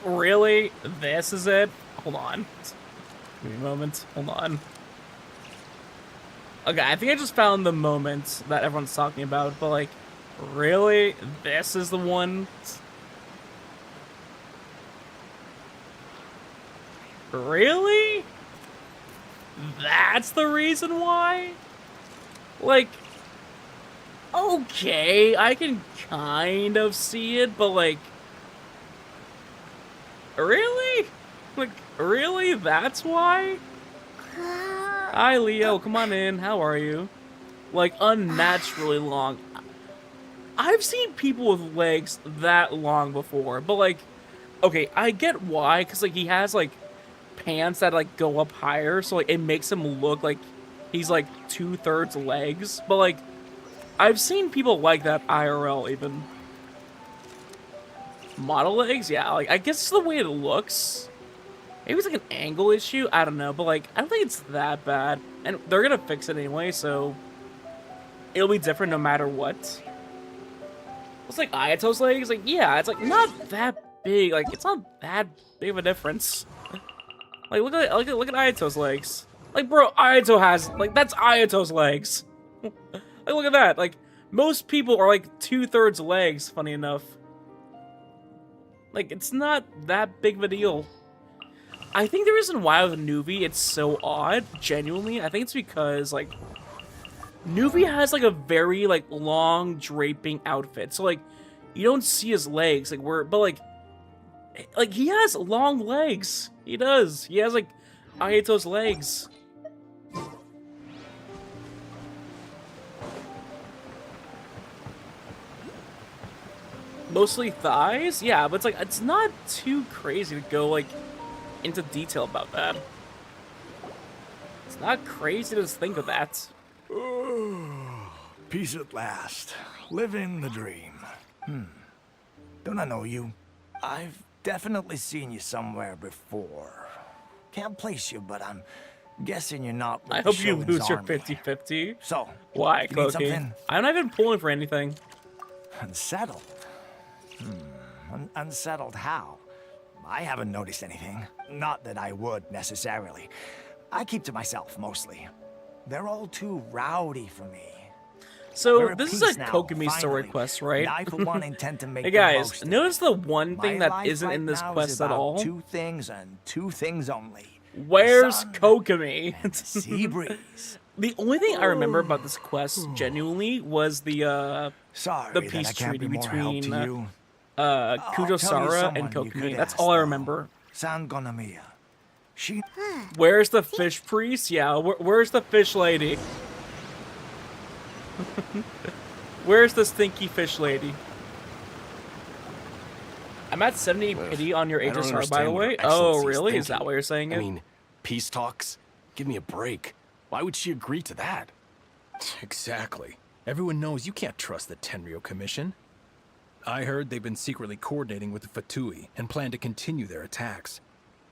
A: Really? This is it? Hold on. Give me a moment. Hold on. Okay, I think I just found the moment that everyone's talking about, but like, really? This is the one? Really? That's the reason why? Like, okay, I can kind of see it, but like, really? Like, really? That's why? Hi, Leo. Come on in. How are you? Like, unnaturally long. I've seen people with legs that long before, but like, okay, I get why, because like, he has like pants that like go up higher, so like, it makes him look like he's like 2/3 legs, but like, I've seen people like that IRL even. Model legs? Yeah, like, I guess it's the way it looks. Maybe it's like an angle issue, I don't know, but like, I don't think it's that bad. And they're gonna fix it anyway, so it'll be different no matter what. It's like Ayato's legs, like, yeah, it's like not that big, like, it's not that big of a difference. Like, look at Ayato's legs. Like, bro, Ayato has, like, that's Ayato's legs. Like, look at that, like, most people are like 2/3 legs, funny enough. Like, it's not that big of a deal. I think the reason why with Nuvi it's so odd, genuinely, I think it's because, like, Nuvi has, like, a very, like, long draping outfit. So, like, you don't see his legs, like, but, like, he has long legs. He does. He has, like, Ayato's legs. Mostly thighs? Yeah, but it's like, it's not too crazy to go, like, into detail about that. It's not crazy to just think of that.
Q: Peace at last. Living the dream. Don't I know you?
O: I've definitely seen you somewhere before. Can't place you, but I'm guessing you're not with
A: I
O: the
A: hope you
O: Shogun's
A: lose your
O: army.
A: 50-50.
O: So,
A: Why,
O: you need
A: Cookie?
O: something?
A: I'm not even pulling for anything.
O: Unsettled? Unsettled how? I haven't noticed anything. Not that I would, necessarily. I keep to myself, mostly. They're all too rowdy for me.
A: So,
O: We're at
A: this is
O: peace
A: a
O: now,
A: Kokomi story
O: finally.
A: quest, right?
O: And I, for one, intend to make
A: Hey
O: the
A: guys,
O: most of
A: notice the one thing
O: My
A: that
O: life
A: isn't
O: right
A: in this
O: now is
A: quest at
O: about
A: all?
O: two things and two things only.
A: Where's
O: sun
A: Kokomi?
O: sea breeze.
A: The only thing I remember about this quest, genuinely, was the
O: Sorry
A: the
O: that
A: peace
O: I can't
A: treaty
O: be more help
A: between
O: to you.
A: Kujo Sara and
O: someone you
A: Kokomi.
O: could
A: That's
O: ask,
A: all I
O: though.
A: remember.
O: San Gonamiya. She...
A: Where's the fish priest? Yeah, where's the fish lady? Where's the stinky fish lady? I'm at 70 pity on your
F: I don't
A: HSR, by
F: understand
A: the
F: what
A: way.
F: Her
A: Oh,
F: Excellency's
A: really? Is that
F: thinking.
A: why you're saying it?
F: I mean, peace talks?
P: Give me a break. Why would she agree to that? Exactly. Everyone knows you can't trust the Tenryou Commission. I heard they've been secretly coordinating with the Fatui and plan to continue their attacks.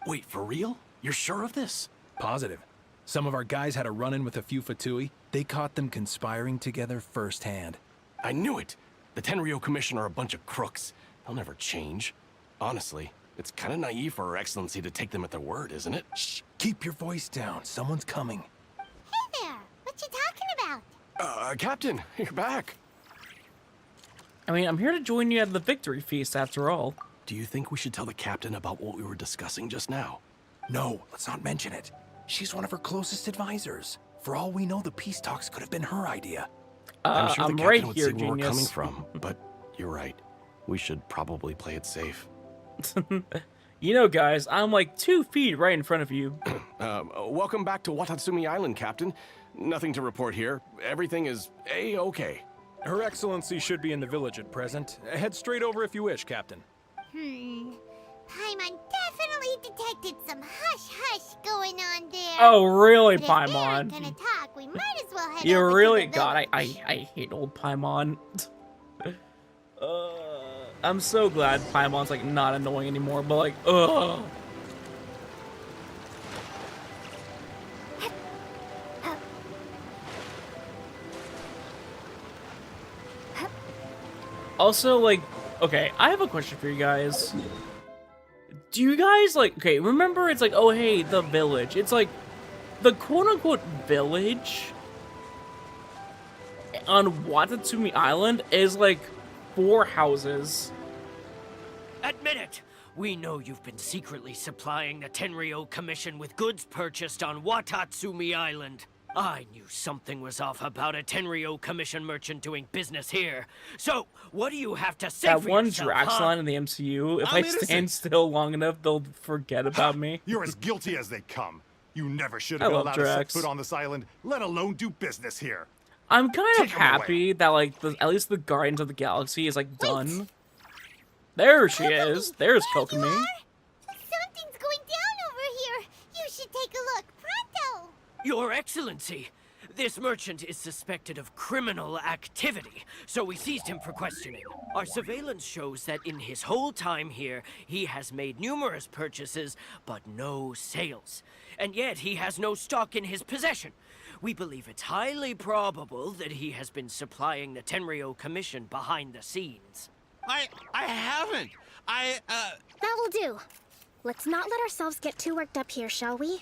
P: Wait, for real? You're sure of this? Positive. Some of our guys had a run-in with a few Fatui. They caught them conspiring together firsthand. I knew it! The Tenryou Commission are a bunch of crooks. They'll never change. Honestly, it's kind of naive for Her Excellency to take them at their word, isn't it? Shh! Keep your voice down. Someone's coming.
E: Hey there! What you talking about?
P: Captain, you're back.
A: I mean, I'm here to join you at the victory feast after all.
P: Do you think we should tell the captain about what we were discussing just now? No, let's not mention it. She's one of her closest advisors. For all we know, the peace talks could have been her idea. I'm sure the captain
A: right
P: would
A: here,
P: see where we're coming
A: genius.
P: from, but you're right. We should probably play it safe.
A: You know, guys, I'm like 2 feet right in front of you.
P: Welcome back to Watatsumi Island, Captain. Nothing to report here. Everything is A-okay. Her Excellency should be in the village at present. Head straight over if you wish, Captain.
E: Paimon definitely detected some hush-hush going on there.
A: Oh, really,
E: But if they aren't
A: Paimon?
E: gonna talk, we might as well head
A: You
E: over
A: really,
E: to the
A: God,
E: village.
A: I hate old Paimon. I'm so glad Paimon's like not annoying anymore, but like, ugh. Also, like, okay, I have a question for you guys. Do you guys, like, okay, remember it's like, oh, hey, the village. It's like, the quote-unquote village on Watatsumi Island is like 4 houses.
R: Admit it! We know you've been secretly supplying the Tenryou Commission with goods purchased on Watatsumi Island. I knew something was off about a Tenryou Commission merchant doing business here. So, what do you have to say
A: That
R: for
A: one
R: yourself,
A: Drax
R: huh?
A: line in the MCU, if
S: I'm
A: I stand
S: innocent.
A: still long enough, they'll forget about me.
S: You're as guilty as they come. You never should
A: I
S: have been
A: love
S: allowed to set
A: Drax.
S: foot on this island, let alone do business here.
A: I'm kind of
S: Take 'em away.
A: happy that, like, at least the Guardians of the Galaxy is, like, done. There she is. There's Kokomi.
E: Something's going down over here. You should take a look. Pronto!
R: Your Excellency, this merchant is suspected of criminal activity, so we seized him for questioning. Our surveillance shows that in his whole time here, he has made numerous purchases, but no sales. And yet he has no stock in his possession. We believe it's highly probable that he has been supplying the Tenryou Commission behind the scenes.
K: I haven't.
T: That will do. Let's not let ourselves get too worked up here, shall we?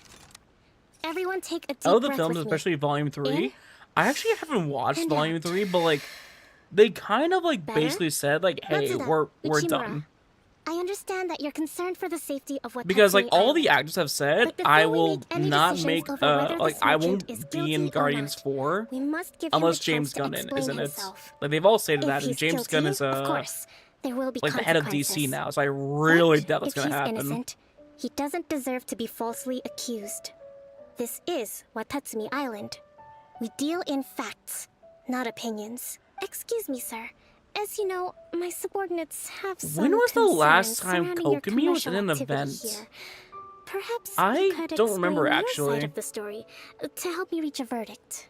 T: Everyone take a deep
A: Oh, the
T: breath
A: films,
T: with me.
A: especially Volume 3.
T: In
A: I actually haven't watched
T: and
A: Volume
T: out.
A: 3, but, like, they kind of, like,
T: Better?
A: basically said, like, hey,
T: Matsuda,
A: we're
T: Uchimura,
A: done.
T: I understand that you're concerned for the safety of what
A: Because, like, all the actors have said,
T: But before
A: I
T: we
A: will
T: make any
A: not
T: decisions
A: make,
T: over whether
A: like,
T: this
A: I
T: merchant
A: won't
T: is
A: be
T: guilty
A: in
T: or
A: Guardians
T: not.
A: 4
T: We must give him
A: unless
T: the
A: James
T: chance to
A: Gunn
T: explain
A: isn't it?
T: himself.
A: Like, they've all stated
T: If
A: that, and
T: he's
A: James Gunn
T: guilty,
A: is,
T: of course, there will be
A: like, the head of DC
T: consequences.
A: now, so I really
T: But
A: doubt that's
T: if
A: gonna
T: he's
A: happen.
T: innocent, he doesn't deserve to be falsely accused. This is Watatsumi Island. We deal in facts, not opinions. Excuse me, sir. As you know, my subordinates have some
A: When was the last
T: concerns
A: time
T: surrounding your
A: Kokomi was in
T: commercial
A: an
T: activity
A: event?
T: here. Perhaps
A: I
T: you could
A: don't remember,
T: explain your
A: actually.
T: side of the story to help me reach a verdict.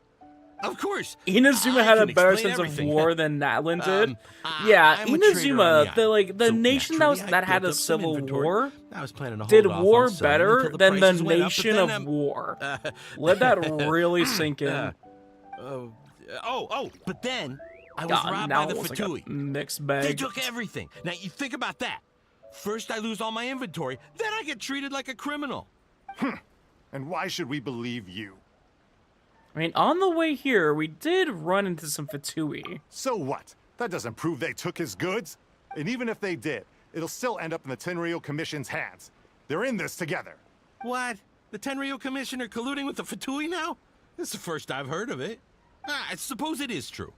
K: Of course.
A: Inazuma
K: I
A: had a
K: can
A: better
K: explain
A: sense
K: everything.
A: of war than Natlan did.
K: I'm
A: Yeah,
K: a trader on the
A: Inazuma, the
K: island,
A: the
K: so
A: nation
K: naturally I
A: that had
K: built
A: a
K: up some
A: civil
K: inventory.
A: war
K: I was planning to
A: did
K: hold off
A: war
K: on selling
A: better
K: until the
A: than the
K: prices went up, but
A: nation
K: then,
A: of war. Let that really sink in.
K: But then I was
A: God,
K: robbed
A: now
K: by the
A: it was like a
K: Fatui.
A: mixed
K: They
A: bag.
K: took everything. Now you think about that. First I lose all my inventory, then I get treated like a criminal.
S: And why should we believe you?
A: I mean, on the way here, we did run into some Fatui.
S: So what? That doesn't prove they took his goods. And even if they did, it'll still end up in the Tenryou Commission's hands. They're in this together.
K: What? The Tenryou Commission are colluding with the Fatui now? This is the first I've heard of it. I suppose it is true.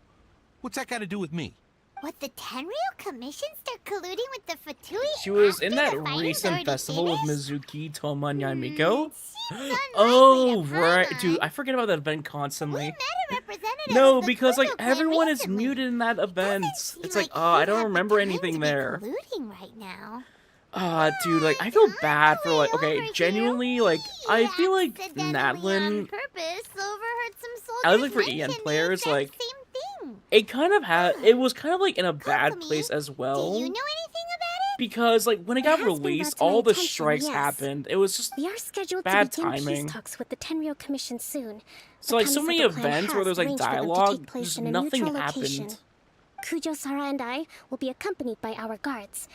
K: What's that got to do with me?
E: What, the Tenryou Commission start colluding with the Fatui?
A: She was in that
E: after the fighting's
A: recent
E: already
A: festival with
E: finished?
A: Mizuki, Toma, and Yamiko. Oh, right. Dude, I forget about that event constantly. No, because, like, everyone is muted in that event. It's like, oh, I don't remember anything there.
E: Colluding right now.
A: Dude, like, I feel bad for, like, okay, genuinely, like, I feel like Nadlin,
E: Purpose overheard some soldiers
A: I was like, for
E: mention
A: EN
E: the
A: players,
E: exact
A: like,
E: same thing.
A: it kind of had, it was kind of, like, in a bad place as well.
E: Do you know anything about it?
A: Because, like, when it got released, all the strikes happened. It was just
T: We are scheduled
A: bad
T: to begin
A: timing.
T: peace talks with the Tenryou Commission soon.
A: So, like, so many
T: Kamisato clan
A: events where
T: has
A: there's, like,
T: arranged for them to
A: dialogue,
T: take place
A: just
T: in a
A: nothing
T: neutral location.
A: happened.
T: Kujo Sara and I will be accompanied by our guards.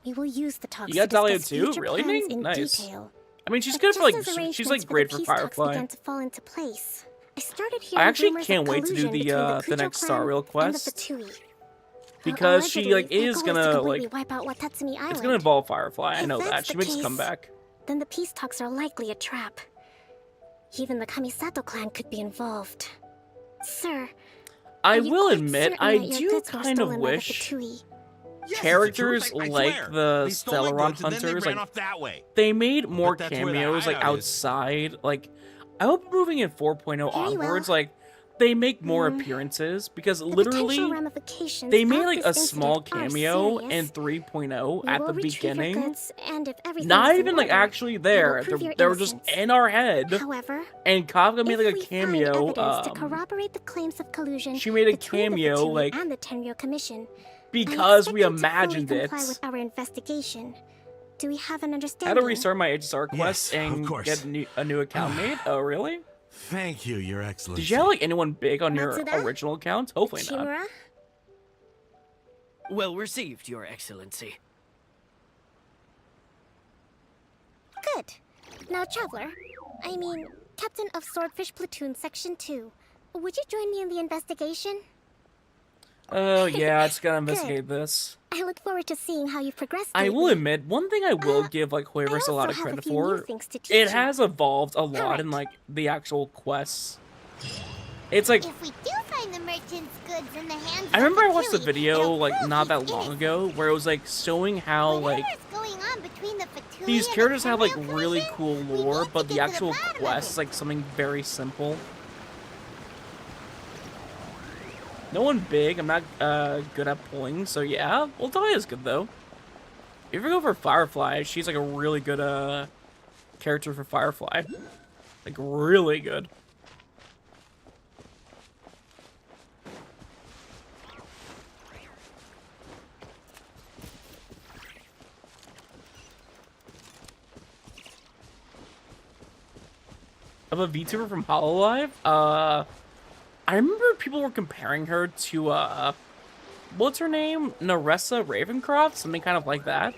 T: We will use the talks
A: You got
T: to
A: Dahlia
T: discuss
A: too?
T: future
A: Really,
T: plans
A: Ming?
T: in
A: Nice.
T: detail.
A: I mean, she's
T: But
A: good for, like,
T: just as
A: she's,
T: arrangements
A: like,
T: for
A: great
T: the
A: for
T: peace talks
A: Firefly.
T: began to fall into place, I started
A: I
T: hearing
A: actually
T: rumors
A: can't
T: of
A: wait to do
T: collusion between
A: the
T: Kujo
A: next
T: clan
A: Star Rail
T: and the
A: quest.
T: Fatui.
A: Because she,
T: Allegedly,
A: like,
T: their
A: is
T: goal
A: gonna,
T: to
A: like,
T: completely wipe out Watatsumi Island.
A: it's gonna involve Firefly. I
T: If
A: know
T: that's
A: that. She
T: the
A: may just
T: case,
A: come back.
T: Then the peace talks are likely a trap. Even the Kamisato clan could be involved. Sir,
A: I
T: are you
A: will
T: quite
A: admit,
T: certain
A: I
T: that your
A: do
T: goods were
A: kind of
T: stolen by the
A: wish
T: Fatui?
A: characters
K: I
A: like
K: swear.
A: the
K: They stole my
A: Stellaron
K: goods and then they
A: hunters,
K: ran
A: like,
K: off that way.
A: they made more
K: that's where the
A: cameos, like,
K: hideout is.
A: outside. Like, I hope moving in 4.0
T: Very
A: onwards,
T: well.
A: like, they make more appearances, because
T: The
A: literally,
T: potential ramifications
A: they made,
T: of
A: like,
T: this
A: a small
T: incident are
A: cameo
T: serious.
A: in 3.0
T: We
A: at
T: will
A: the
T: retrieve your
A: beginning.
T: goods, and if everything
A: Not
T: is in
A: even, like,
T: order,
A: actually
T: we will
A: there.
T: prove your
A: They were just
T: innocence.
A: in our head.
T: However,
A: And Kafka made, like, a
T: if we find
A: cameo,
T: evidence to corroborate the claims of collusion
A: she made a
T: between the
A: cameo,
T: Fatui
A: like,
T: and the Tenryou Commission,
A: because we
T: I expect you to fully
A: imagined it.
T: comply with our investigation. Do we have an
A: How
T: understanding?
A: to restart my HSR quest
Q: Yes, of
A: and
Q: course.
A: get a new account made? Oh, really?
Q: Thank you, Your Excellency.
A: Did you have, like, anyone big on your
T: Matsuda?
A: original account? Hopefully not.
T: Shimura?
R: Well received, Your Excellency.
T: Good. Now, Traveler, I mean, Captain of Swordfish Platoon Section 2, would you join me in the investigation?
A: Oh, yeah, it's gonna
T: Good.
A: investigate this.
T: I look forward to seeing how you've progressed.
A: I will
T: lately.
A: admit, one thing I will give, like, Hoyoverse a lot of
T: also have a
A: credit
T: few new
A: for,
T: things to teach
A: it
T: you.
A: has evolved a lot in, like, the actual quests. It's like,
E: If we do find the merchant's goods in the hands
A: I
E: of
A: remember I
E: the
A: watched the
E: Fatui,
A: video,
E: it'll
A: like,
E: prove
A: not
E: he's
A: that long
E: innocent.
A: ago, where it was, like, showing how, like,
E: Whatever's going on between the Fatui
A: these
E: and the
A: characters have, like,
E: Tenryou
A: really
E: Commission,
A: cool
E: we
A: lore,
E: need to
A: but the
E: get to
A: actual
E: bottom of
A: quest
E: it.
A: is, like, something very simple. No one big, I'm not good at pulling, so yeah. Well, Dahlia's good, though. If you ever go for Firefly, she's, like, a really good, character for Firefly. Like, really good. Of a VTuber from Hololive? I remember people were comparing her to, what's her name? Naressa Ravencroft? Something kind of like that.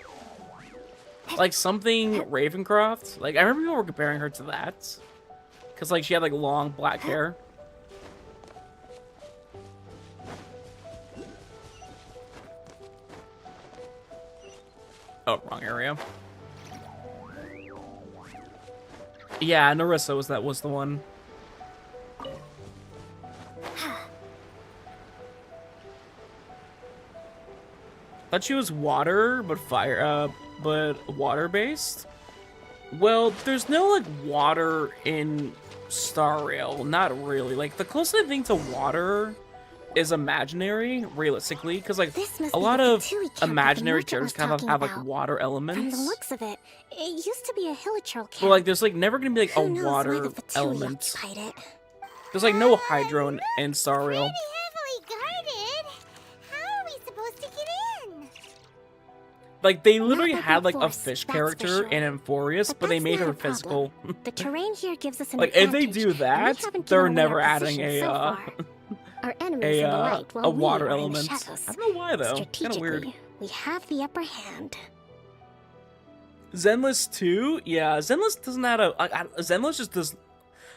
A: Like, something Ravencroft. Like, I remember people were comparing her to that. Because, like, she had, like, long black hair. Oh, wrong area. Yeah, Narissa was the one. Thought she was water, but water based. Well, there's no like water in Star Rail, not really. Like the closest thing to water is imaginary, realistically, because like a lot of imaginary characters kind of have like water
T: From
A: elements.
T: the looks of it, it used to be a Hilichurl camp.
A: But like, there's like never gonna be like a
T: Who knows why
A: water
T: the Fatui
A: element.
T: occupied it?
A: There's like no hydro in Star Rail.
E: Heavily guarded. How are we supposed to get in?
A: Like they literally
T: by
A: had like a
T: force,
A: fish
T: that's for
A: character
T: sure.
A: in Amphorius, but they
T: that's
A: made
T: not
A: her
T: a problem.
A: physical.
T: The terrain here gives us an
A: Like if they
T: advantage,
A: do
T: and we
A: that,
T: haven't
A: they're
T: given away
A: never
T: our
A: adding
T: position
A: a
T: so far. Our enemies in the light, while
A: a
T: we
A: water
T: are in the
A: element.
T: shadows.
A: I don't know why though. Kind of weird.
T: Strategically, we have the upper hand.
A: Zenless 2? Yeah, Zenless doesn't have a... Zenless just does...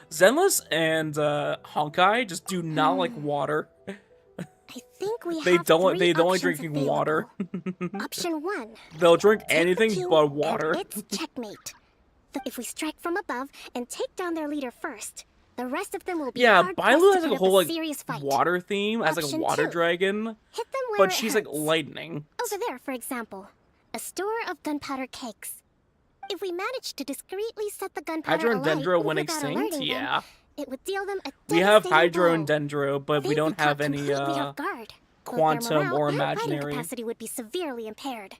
A: Zenless and Honkai just do not like water.
T: I think we
A: They
T: have
A: don't.
T: three
A: They don't like
T: options
A: drinking
T: available.
A: water.
T: Option 1.
A: They'll drink
T: Take the
A: anything
T: cue,
A: but water.
T: and it's checkmate. If we strike from above and take down their leader first, the rest of them will be
A: Yeah,
T: hard
A: Bailu
T: pressed
A: has
T: to
A: like a
T: put up
A: whole like
T: serious fight.
A: water theme as like a
T: Option
A: water
T: 2.
A: dragon,
T: Hit them where
A: but
T: it
A: she's
T: hurts.
A: like lightning.
T: Over there, for example, a store of gunpowder cakes. If we manage to discreetly set the gunpowder
A: Hydro and
T: alight
A: Dendro went
T: without
A: extinct.
T: alerting them,
A: Yeah,
T: it would deal them a
A: we have
T: devastating
A: Hydro
T: blow.
A: and Dendro, but we
T: They'd
A: don't
T: be
A: have
T: caught
A: any
T: completely off guard. Both their
A: quantum
T: morale
A: or
T: and fighting
A: imaginary.
T: capacity would be severely impaired.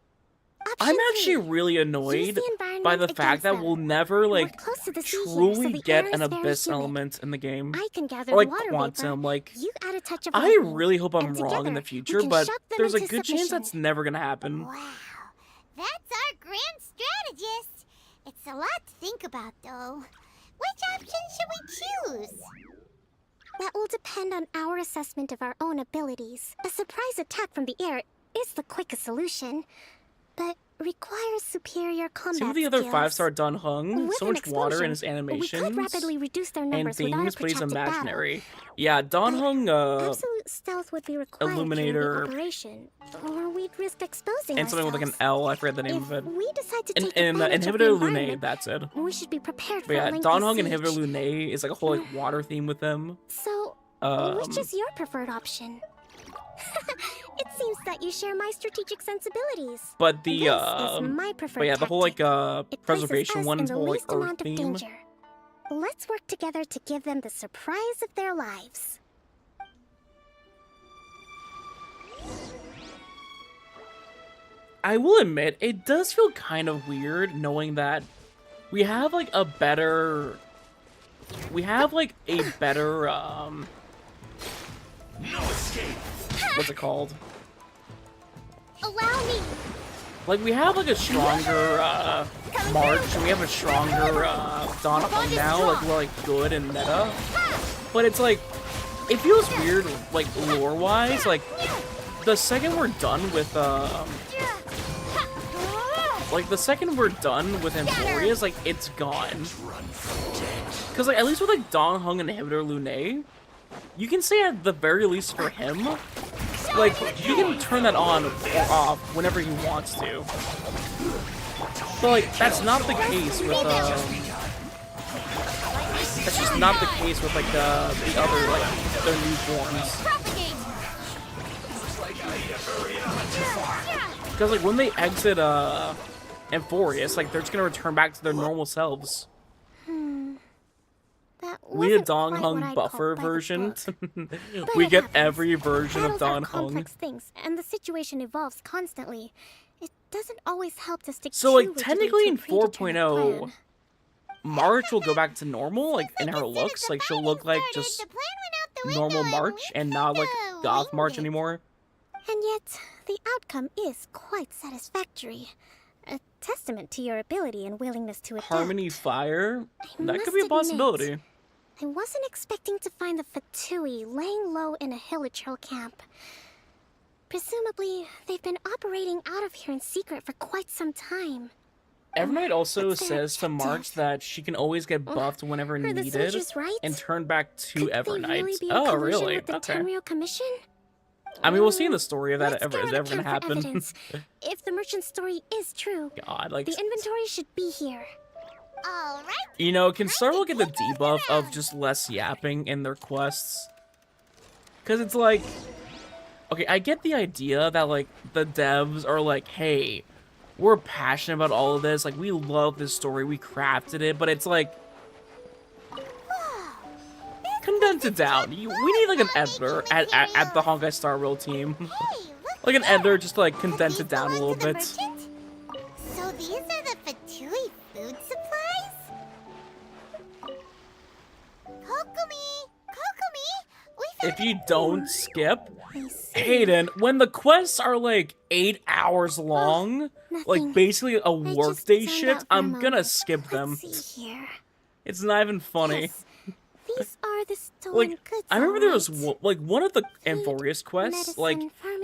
A: I'm actually really annoyed by the fact that we'll never like truly get an abyss element in the game,
T: I can gather
A: or like
T: water
A: quantum.
T: vapor.
A: Like,
T: You add a touch of
A: I
T: lightning,
A: really hope I'm
T: and
A: wrong in
T: together
A: the
T: we
A: future,
T: can
A: but
T: shock them
A: there's a
T: into
A: good chance
T: submission.
A: that's never gonna happen.
E: Wow. That's our grand strategist. It's a lot to think about, though. Which option should we choose?
T: That will depend on our assessment of our own abilities. A surprise attack from the air is the quickest solution, but requires superior combat
A: See with the other
T: skills.
A: 5-star Dan Heng,
T: With
A: so
T: an
A: much water in his
T: explosion, we could
A: animations
T: rapidly reduce their
A: and
T: numbers without a
A: things, but he's
T: protracted battle.
A: imaginary. Yeah, Dan Heng,
T: Absolute stealth would be required
A: Illuminator,
T: during the operation, or we'd risk exposing
A: and something with like an L, I forget the name of it.
T: we decide to
A: And,
T: take
A: and
T: advantage of the
A: Inhibitor Lune,
T: environment.
A: that's it.
T: We should be prepared
A: But
T: for a
A: yeah,
T: lengthy
A: Dan Heng and
T: siege.
A: Inhibitor Lune is like a whole like water theme with them.
T: So, which is your preferred option? It seems that you share my strategic sensibilities.
A: But the
T: This is my preferred
A: but yeah, the whole like
T: It places
A: preservation
T: us
A: one
T: in
A: is
T: the
A: whole like
T: least
A: Earth
T: amount of
A: theme.
T: danger. Let's work together to give them the surprise of their lives.
A: I will admit, it does feel kind of weird knowing that we have like a better what's it called?
E: Allow me.
A: Like we have like a stronger March, and we have a stronger Dan Heng now, like we're like good in meta. But it's like it feels weird like lore wise, like the second we're done with Emporius, like it's gone. Cause like at least with like Dan Heng and Inhibitor Lune, you can say at the very least for him, like you can turn that on or off whenever he wants to. But like that's not the case with that's just not the case with like the other like their new forms. Because like when they exit Emporius, like they're just gonna return back to their normal selves. We need a Dan Heng buffer version. We get every version of Dan Heng.
T: Complex things, and the situation evolves constantly. It doesn't always help to stick
A: So
T: too
A: like
T: rigidly
A: technically
T: to
A: in
T: a predetermined
A: 4.0,
T: plan.
A: March will go back to normal, like in her looks, like she'll look like just normal March and not like goth March anymore.
T: And yet, the outcome is quite satisfactory. A testament to your ability and willingness to adapt.
A: Harmony Fire, that
T: must
A: could be a
T: admit,
A: possibility.
T: I wasn't expecting to find the Fatui laying low in a Hilichurl camp. Presumably, they've been operating out of here in secret for quite some time.
A: Evernight also says to March that she can always get buffed whenever
T: Are the
A: needed
T: soldiers right?
A: and turn back to
T: Could they
A: Evernight.
T: really be in
A: Oh,
T: collusion
A: really?
T: with the
A: Okay.
T: Tenryou Commission?
A: I mean, we'll see in the story if that
T: Let's
A: ever is
T: scour the
A: ever gonna
T: camp for
A: happen.
T: evidence. If the merchant's story is true,
A: God, like,
T: the inventory should be here.
E: All right.
A: you know, can Starville get the debuff of just less yapping in their quests? Because it's like, okay, I get the idea that like the devs are like, hey, we're passionate about all of this, like we love this story, we crafted it, but it's like, condense it down. We need like an editor at the Honkai Star Rail team. Like an editor just to like condense it down a little bit.
E: So these are the Fatui food supplies? Kokomi!
A: If you don't skip, Hayden, when the quests are like 8 hours long, like basically a workday shift, I'm gonna skip them. It's not even funny.
T: These are the stolen
A: Like,
T: goods.
A: I remember there
T: alright.
A: was like one of the Emporius quests, like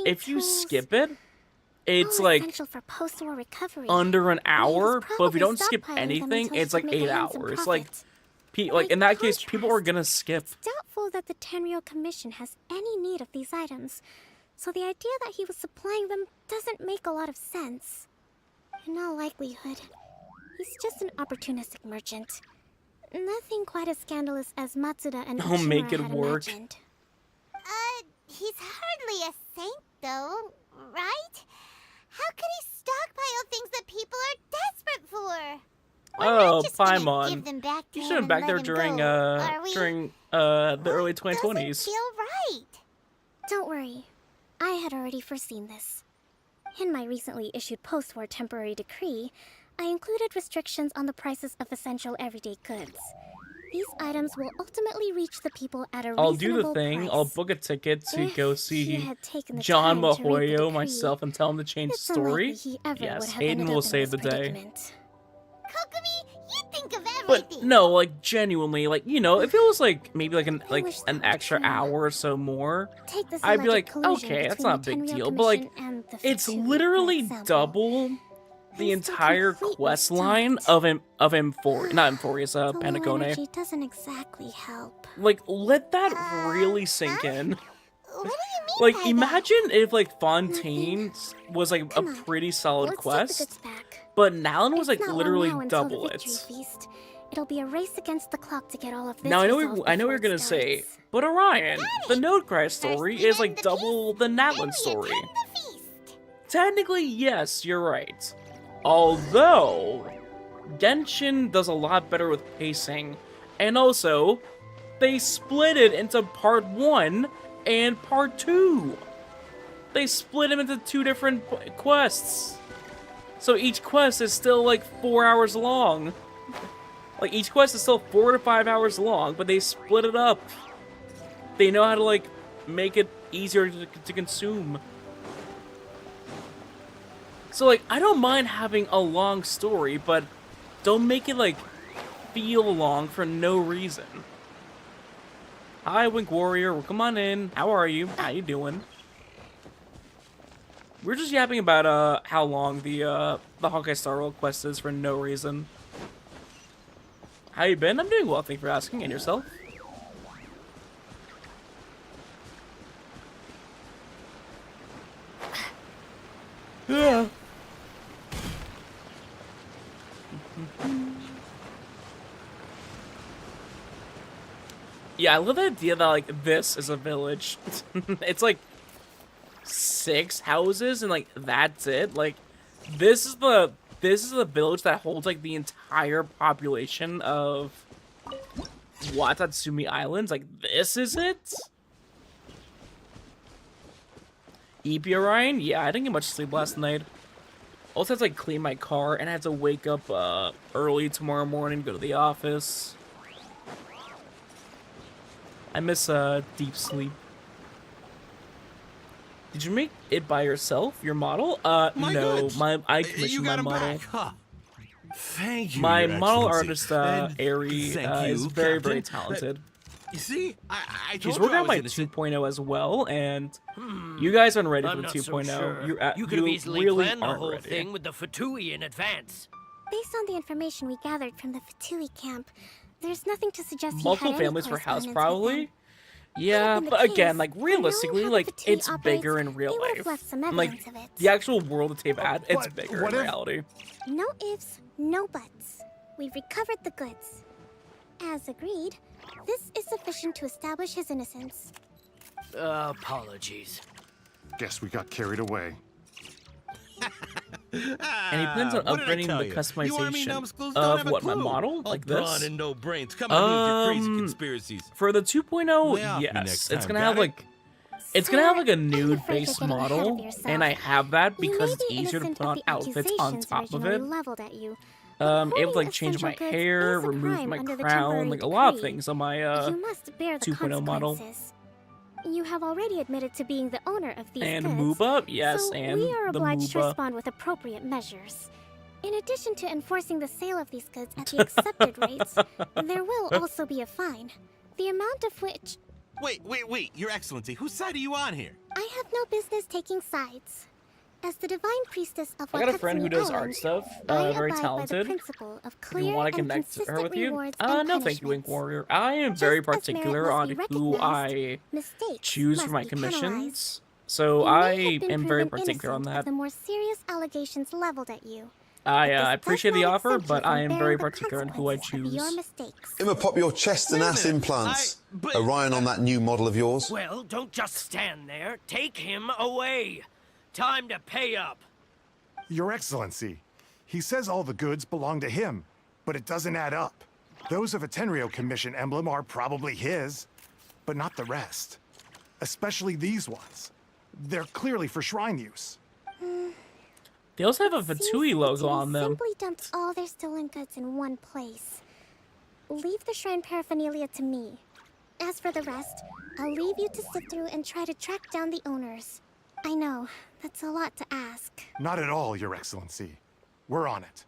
A: if you skip it, it's
T: All
A: like
T: essential for post-war recovery.
A: under an hour, but if you don't skip
T: stockpiling them
A: anything,
T: until
A: it's
T: she
A: like
T: can make a
A: 8
T: handsome
A: hours. Like,
T: profit.
A: like in that case, people are gonna skip.
T: Doubtful that the Tenryou Commission has any need of these items, so the idea that he was supplying them doesn't make a lot of sense. In all likelihood, he's just an opportunistic merchant. Nothing quite as scandalous as Matsuda and
A: I'll make
T: Ishimura
A: it
T: had
A: work.
T: imagined.
E: He's hardly a saint, though, right? How could he stockpile things that people are desperate for?
A: Oh,
E: Give
A: Paimon.
E: them back to
A: You
E: him
A: should have
E: and
A: back
E: let
A: there
E: him
A: during
E: go, are we?
A: the early 2020s.
E: Feel right.
T: Don't worry. I had already foreseen this. In my recently issued post-war temporary decree, I included restrictions on the prices of essential everyday goods. These items will ultimately reach the people at a
A: I'll
T: reasonable
A: do the thing.
T: price.
A: I'll book a ticket to
T: If
A: go
T: he
A: see
T: had taken the
A: John
T: time to read the
A: Mahoyo
T: decree,
A: myself and tell him to change the
T: it's unlikely
A: story.
T: he ever would
A: Yes,
T: have
A: Aiden
T: ended
A: will
T: up in
A: save the
T: this
A: day.
T: predicament.
E: Kokomi, you think of everything.
A: But no, like genuinely, like if it was like maybe like an extra hour or so more,
T: Take this
A: I'd be
T: alleged
A: like,
T: collusion
A: okay, that's
T: between
A: not a
T: the
A: big
T: Tenryou
A: deal. But like,
T: Commission and the
A: it's
T: Fatui, for
A: literally
T: example.
A: double the entire quest line of Amphorius, not Amphorius,
T: The low
A: Pentacone.
T: energy doesn't exactly help.
A: Like, let that really sink in.
E: What do you mean
A: Like,
E: by that?
A: imagine if like Fontaine's was like a pretty solid
T: Let's
A: quest,
T: take the goods back.
A: but Nalin was
T: It's
A: like
T: not
A: literally
T: long now until
A: double
T: the
A: it.
T: victory feast. It'll be a race against the clock to get all of this.
A: Now I know
T: resolved
A: what you're
T: before it
A: gonna say, but Orion, the Nodecry story is like double the Natlin story. Technically, yes, you're right. Although, Genshin does a lot better with pacing, and also, they split it into part 1 and part 2. They split them into 2 different quests. So each quest is still like 4 hours long. Like, each quest is still 4 to 5 hours long, but they split it up. They know how to, like, make it easier to consume. So, like, I don't mind having a long story, but don't make it, like, feel long for no reason. Hi, Wink Warrior. Come on in. How are you? How you doing? We're just yapping about, how long the Hawkeye Star Rail quest is for no reason. How you been? I'm doing well, thank you for asking. And yourself? Yeah. Yeah, I love the idea that, like, this is a village. It's, like, 6 houses, and, like, that's it. Like, this is the village that holds, like, the entire population of Watatsumi Islands. Like, this is it? EP Orion? Yeah, I didn't get much sleep last night. Also had to, like, clean my car, and I had to wake up, early tomorrow morning to go to the office. I miss, deep sleep. Did you make it by yourself, your model? No, I commissioned my model.
U: Thank you,
A: My
U: Your
A: model
U: Excellency.
A: artist,
U: And
A: Ari,
U: thank
A: is
U: you,
A: very,
U: Captain.
A: very talented.
U: You see, I
A: She's
U: told you
A: working
U: I
A: on
U: was
A: my
U: innocent.
A: 2.0 as well, and you guys aren't ready for
R: I'm
A: the
R: not
A: 2.0.
R: so sure.
A: You're
R: You could have
A: you
R: easily
A: really
R: planned the
A: aren't
R: whole
A: ready.
R: thing with the Fatui in advance.
T: Based on the information we gathered from the Fatui camp, there's nothing to suggest
A: Multiple
T: he had any
A: families for house,
T: correspondence with
A: probably.
T: them.
A: Yeah,
T: been the
A: but again,
T: case,
A: like
T: and knowing
A: realistically,
T: how the
A: like
T: Fatui
A: it's
T: operates,
A: bigger in real
T: they would
A: life.
T: have left some
A: Like
T: evidence of it.
A: the actual world that they've had, it's
U: But
A: bigger
U: what
A: in
U: if-
A: reality.
T: No ifs, no buts. We've recovered the goods. As agreed, this is sufficient to establish his innocence.
R: Apologies.
S: Guess we got carried away.
A: And he plans on
U: what did I
A: upgrading
U: tell
A: the
U: you? You army
A: customization
U: numbskulls don't
A: of
U: have a
A: what, my
U: clue.
A: model?
U: All
A: Like
U: brawn
A: this?
U: and no brains. Come on, with your crazy conspiracies.
A: For the 2.0,
U: Lay off me
A: yes.
U: next
A: It's
U: time,
A: gonna
U: got
A: have
U: it?
A: like it's gonna have like a
T: afraid
A: nude
T: you're
A: base
T: getting ahead of
A: model,
T: yourself.
A: and I have that
T: You
A: because
T: may
A: it's
T: be
A: easier to
T: innocent
A: put
T: of
A: on
T: the
A: outfits on
T: accusations
A: top of
T: originally
A: it.
T: leveled at you.
A: Able to like
T: Holding
A: change my
T: essential goods
A: hair,
T: is a
A: remove
T: crime
A: my
T: under the
A: crown,
T: temporary
A: like a lot of
T: decree.
A: things on my
T: You must bear the
A: 2.0 model.
T: consequences. You have already admitted to being the owner of these
A: And
T: goods.
A: Mooba, yes,
T: so
A: and
T: we are
A: the
T: obliged to
A: Mooba.
T: respond with appropriate measures. In addition to enforcing the sale of these goods at the accepted rates, there will also be a fine, the amount of which
U: Wait, Your Excellency, whose side are you on here?
T: I have no business taking sides. As the divine priestess of
A: I got a friend who
T: Watatsumi
A: does
T: Island,
A: art stuff,
T: I
A: very
T: abide
A: talented.
T: By the principle of
A: If you
T: clear
A: want to
T: and
A: connect her
T: consistent
A: with you,
T: rewards
A: no,
T: and
A: thank you, Wink
T: punishments.
A: Warrior. I am very
T: Just as
A: particular
T: merit
A: on
T: must be
A: who I
T: recognized, mistakes
A: choose
T: must
A: for my
T: be
A: commissions.
T: penalized.
A: So
T: You
A: I
T: may have been
A: am very
T: proven
A: particular on
T: innocent
A: that.
T: of the more serious allegations leveled at you.
A: I
T: But this
A: appreciate
T: does
A: the
T: not
A: offer,
T: exempt you
A: but
T: from
A: I am
T: bearing
A: very
T: the
A: particular on who I
T: consequences of your
A: choose.
T: mistakes.
V: Emma, pop your chest and ass implants. Orion on that new model of yours.
R: Well, don't just stand there. Take him away. Time to pay up.
S: Your Excellency, he says all the goods belong to him, but it doesn't add up. Those of a Tenryou Commission emblem are probably his, but not the rest. Especially these ones. They're clearly for shrine use.
A: They also have a Fatui logo on them.
T: Simply dumped all their stolen goods in one place. Leave the shrine paraphernalia to me. As for the rest, I'll leave you to sift through and try to track down the owners. I know, that's a lot to ask.
S: Not at all, Your Excellency. We're on it.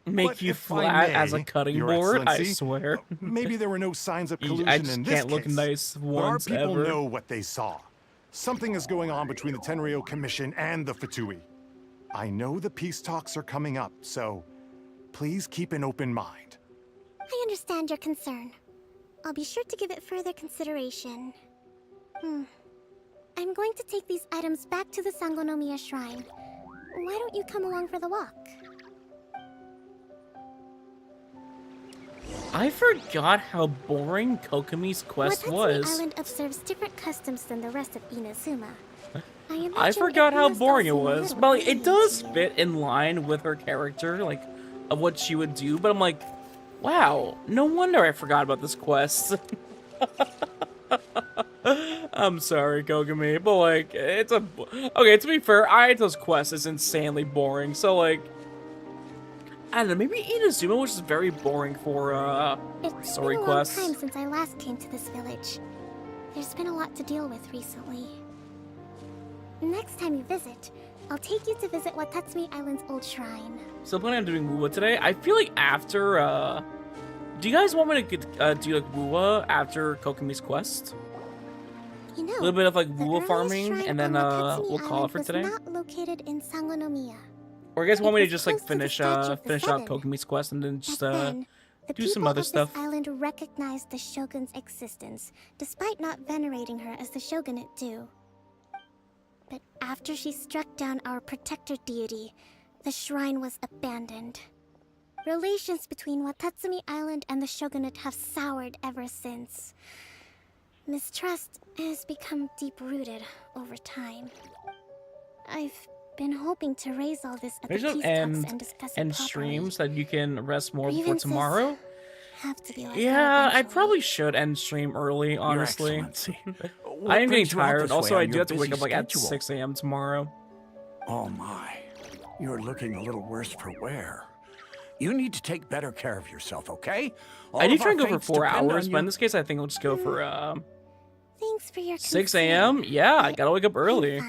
A: Make
S: But
A: you
S: if I
A: flat
S: may,
A: as a cutting
S: Your
A: board, I
S: Excellency,
A: swear.
S: Maybe there were no signs of collusion
A: I just
S: in this
A: can't look
S: case,
A: nice
S: but our
A: once
S: people
A: ever.
S: know what they saw. Something is going on between the Tenryo Commission and the Fatui. I know the peace talks are coming up, so please keep an open mind.
T: I understand your concern. I'll be sure to give it further consideration. I'm going to take these items back to the Sangonomiya Shrine. Why don't you come along for the walk?
A: I forgot how boring Kokomi's quest
T: Watatsumi
A: was.
T: Island observes different customs than the rest of Inazuma.
A: I forgot how boring it was. Well, it does fit in line with her character, like, of what she would do, but I'm like, wow, no wonder I forgot about this quest. I'm sorry, Kokomi, but like, it's a... Okay, to be fair, Ayato's quest is insanely boring, so like... I don't know, maybe Inazuma, which is very boring for, story quests.
T: It's been a long time since I last came to this village. There's been a lot to deal with recently. Next time you visit, I'll take you to visit Watatsumi Island's old shrine.
A: So planning on doing Wuwa today. I feel like after, do you guys want me to do like Wuwa after Kokomi's quest?
T: You know,
A: A little bit of like
T: the
A: Wuwa
T: earliest
A: farming,
T: shrine
A: and then
T: on Watatsumi
A: we'll call it
T: Island
A: for
T: was
A: today.
T: not located in Sangonomiya.
A: Or you guys want me to
T: was
A: just like
T: close to the
A: finish
T: Statue of the
A: finish out
T: Seven.
A: Kokomi's quest and then just
T: Back then, the
A: do some
T: people
A: other
T: of
A: stuff.
T: This island recognized the shogun's existence, despite not venerating her as the shogunate do. But after she struck down our protector deity, the shrine was abandoned. Relations between Watatsumi Island and the shogunate have soured ever since. Mistrust has become deep-rooted over time. I've been hoping to raise all this at the
A: Maybe
T: peace
A: just
T: talks and discuss it
A: end
T: properly.
A: streams that you can rest more before
T: Grievances
A: tomorrow.
T: Have to be like
A: Yeah, I probably should end stream early, honestly.
Q: Excellency,
A: I am getting
Q: what brings you out
A: tired.
Q: this
A: Also,
Q: way
A: I
Q: on
A: do
Q: your
A: have to wake
Q: busy
A: up like at
Q: schedule?
A: 6 a.m. tomorrow.
Q: Oh my, you're looking a little worse for wear. You need to take better care of yourself, okay?
A: I do
Q: All
A: try
Q: of
A: and
Q: our
A: go for
Q: fates
A: 4
Q: depend
A: hours,
Q: on
A: but in
Q: you.
A: this case, I think I'll just go for
T: Thanks for your
A: 6 a.m. Yeah, I gotta wake up early.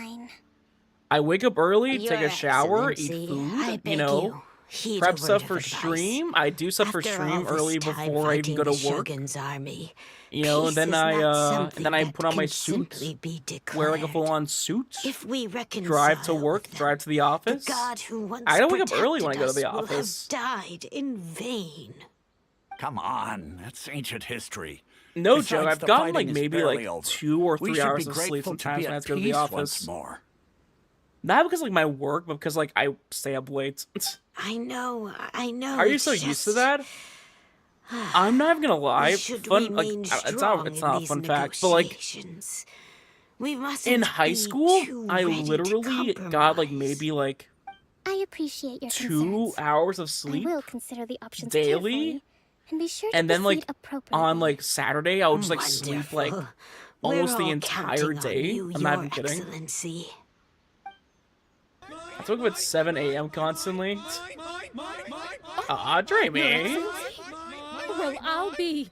A: I wake up early, take a shower, eat food, you know, prep stuff for stream. I do stuff for stream early before I even go to work. You know, and then I put on my suit, wear like a full-on suit, drive to work, drive to the office. I gotta wake up early when I go to the office.
C: Died in vain.
Q: Come on, that's ancient history.
A: No
Q: Besides,
A: joke, I've
Q: the
A: gotten
Q: fighting
A: like
Q: is
A: maybe
Q: barely
A: like
Q: over.
A: 2 or
Q: We
A: 3
Q: should be
A: hours of sleep
Q: grateful to
A: sometimes
Q: be
A: when I
Q: at
A: have to go to the
Q: peace
A: office.
Q: once more.
A: Not because like my work, but because like I stay up late.
C: I know.
A: Are you so used to that? I'm not even gonna lie.
C: should
A: Fun, like
C: remain
A: it's
C: strong
A: not
C: in
A: a
C: these
A: fun fact, but like
C: negotiations. We mustn't
A: in high
C: be
A: school,
C: too
A: I
C: ready to
A: literally got like maybe like
T: I appreciate your
A: 2
T: concerns.
A: hours of
T: I
A: sleep
T: will consider the options
A: daily,
T: carefully, and be sure to
A: and then
T: proceed
A: like
T: appropriately.
A: on like Saturday, I would just like sleep like
C: Wonderful.
A: almost
C: We're
A: the
C: all
A: entire
C: counting on
A: day.
C: you,
A: I'm not
C: Your
A: even kidding.
C: Excellency.
A: I woke up at 7 a.m. constantly. Ah, Dreamy.
I: Well, I'll be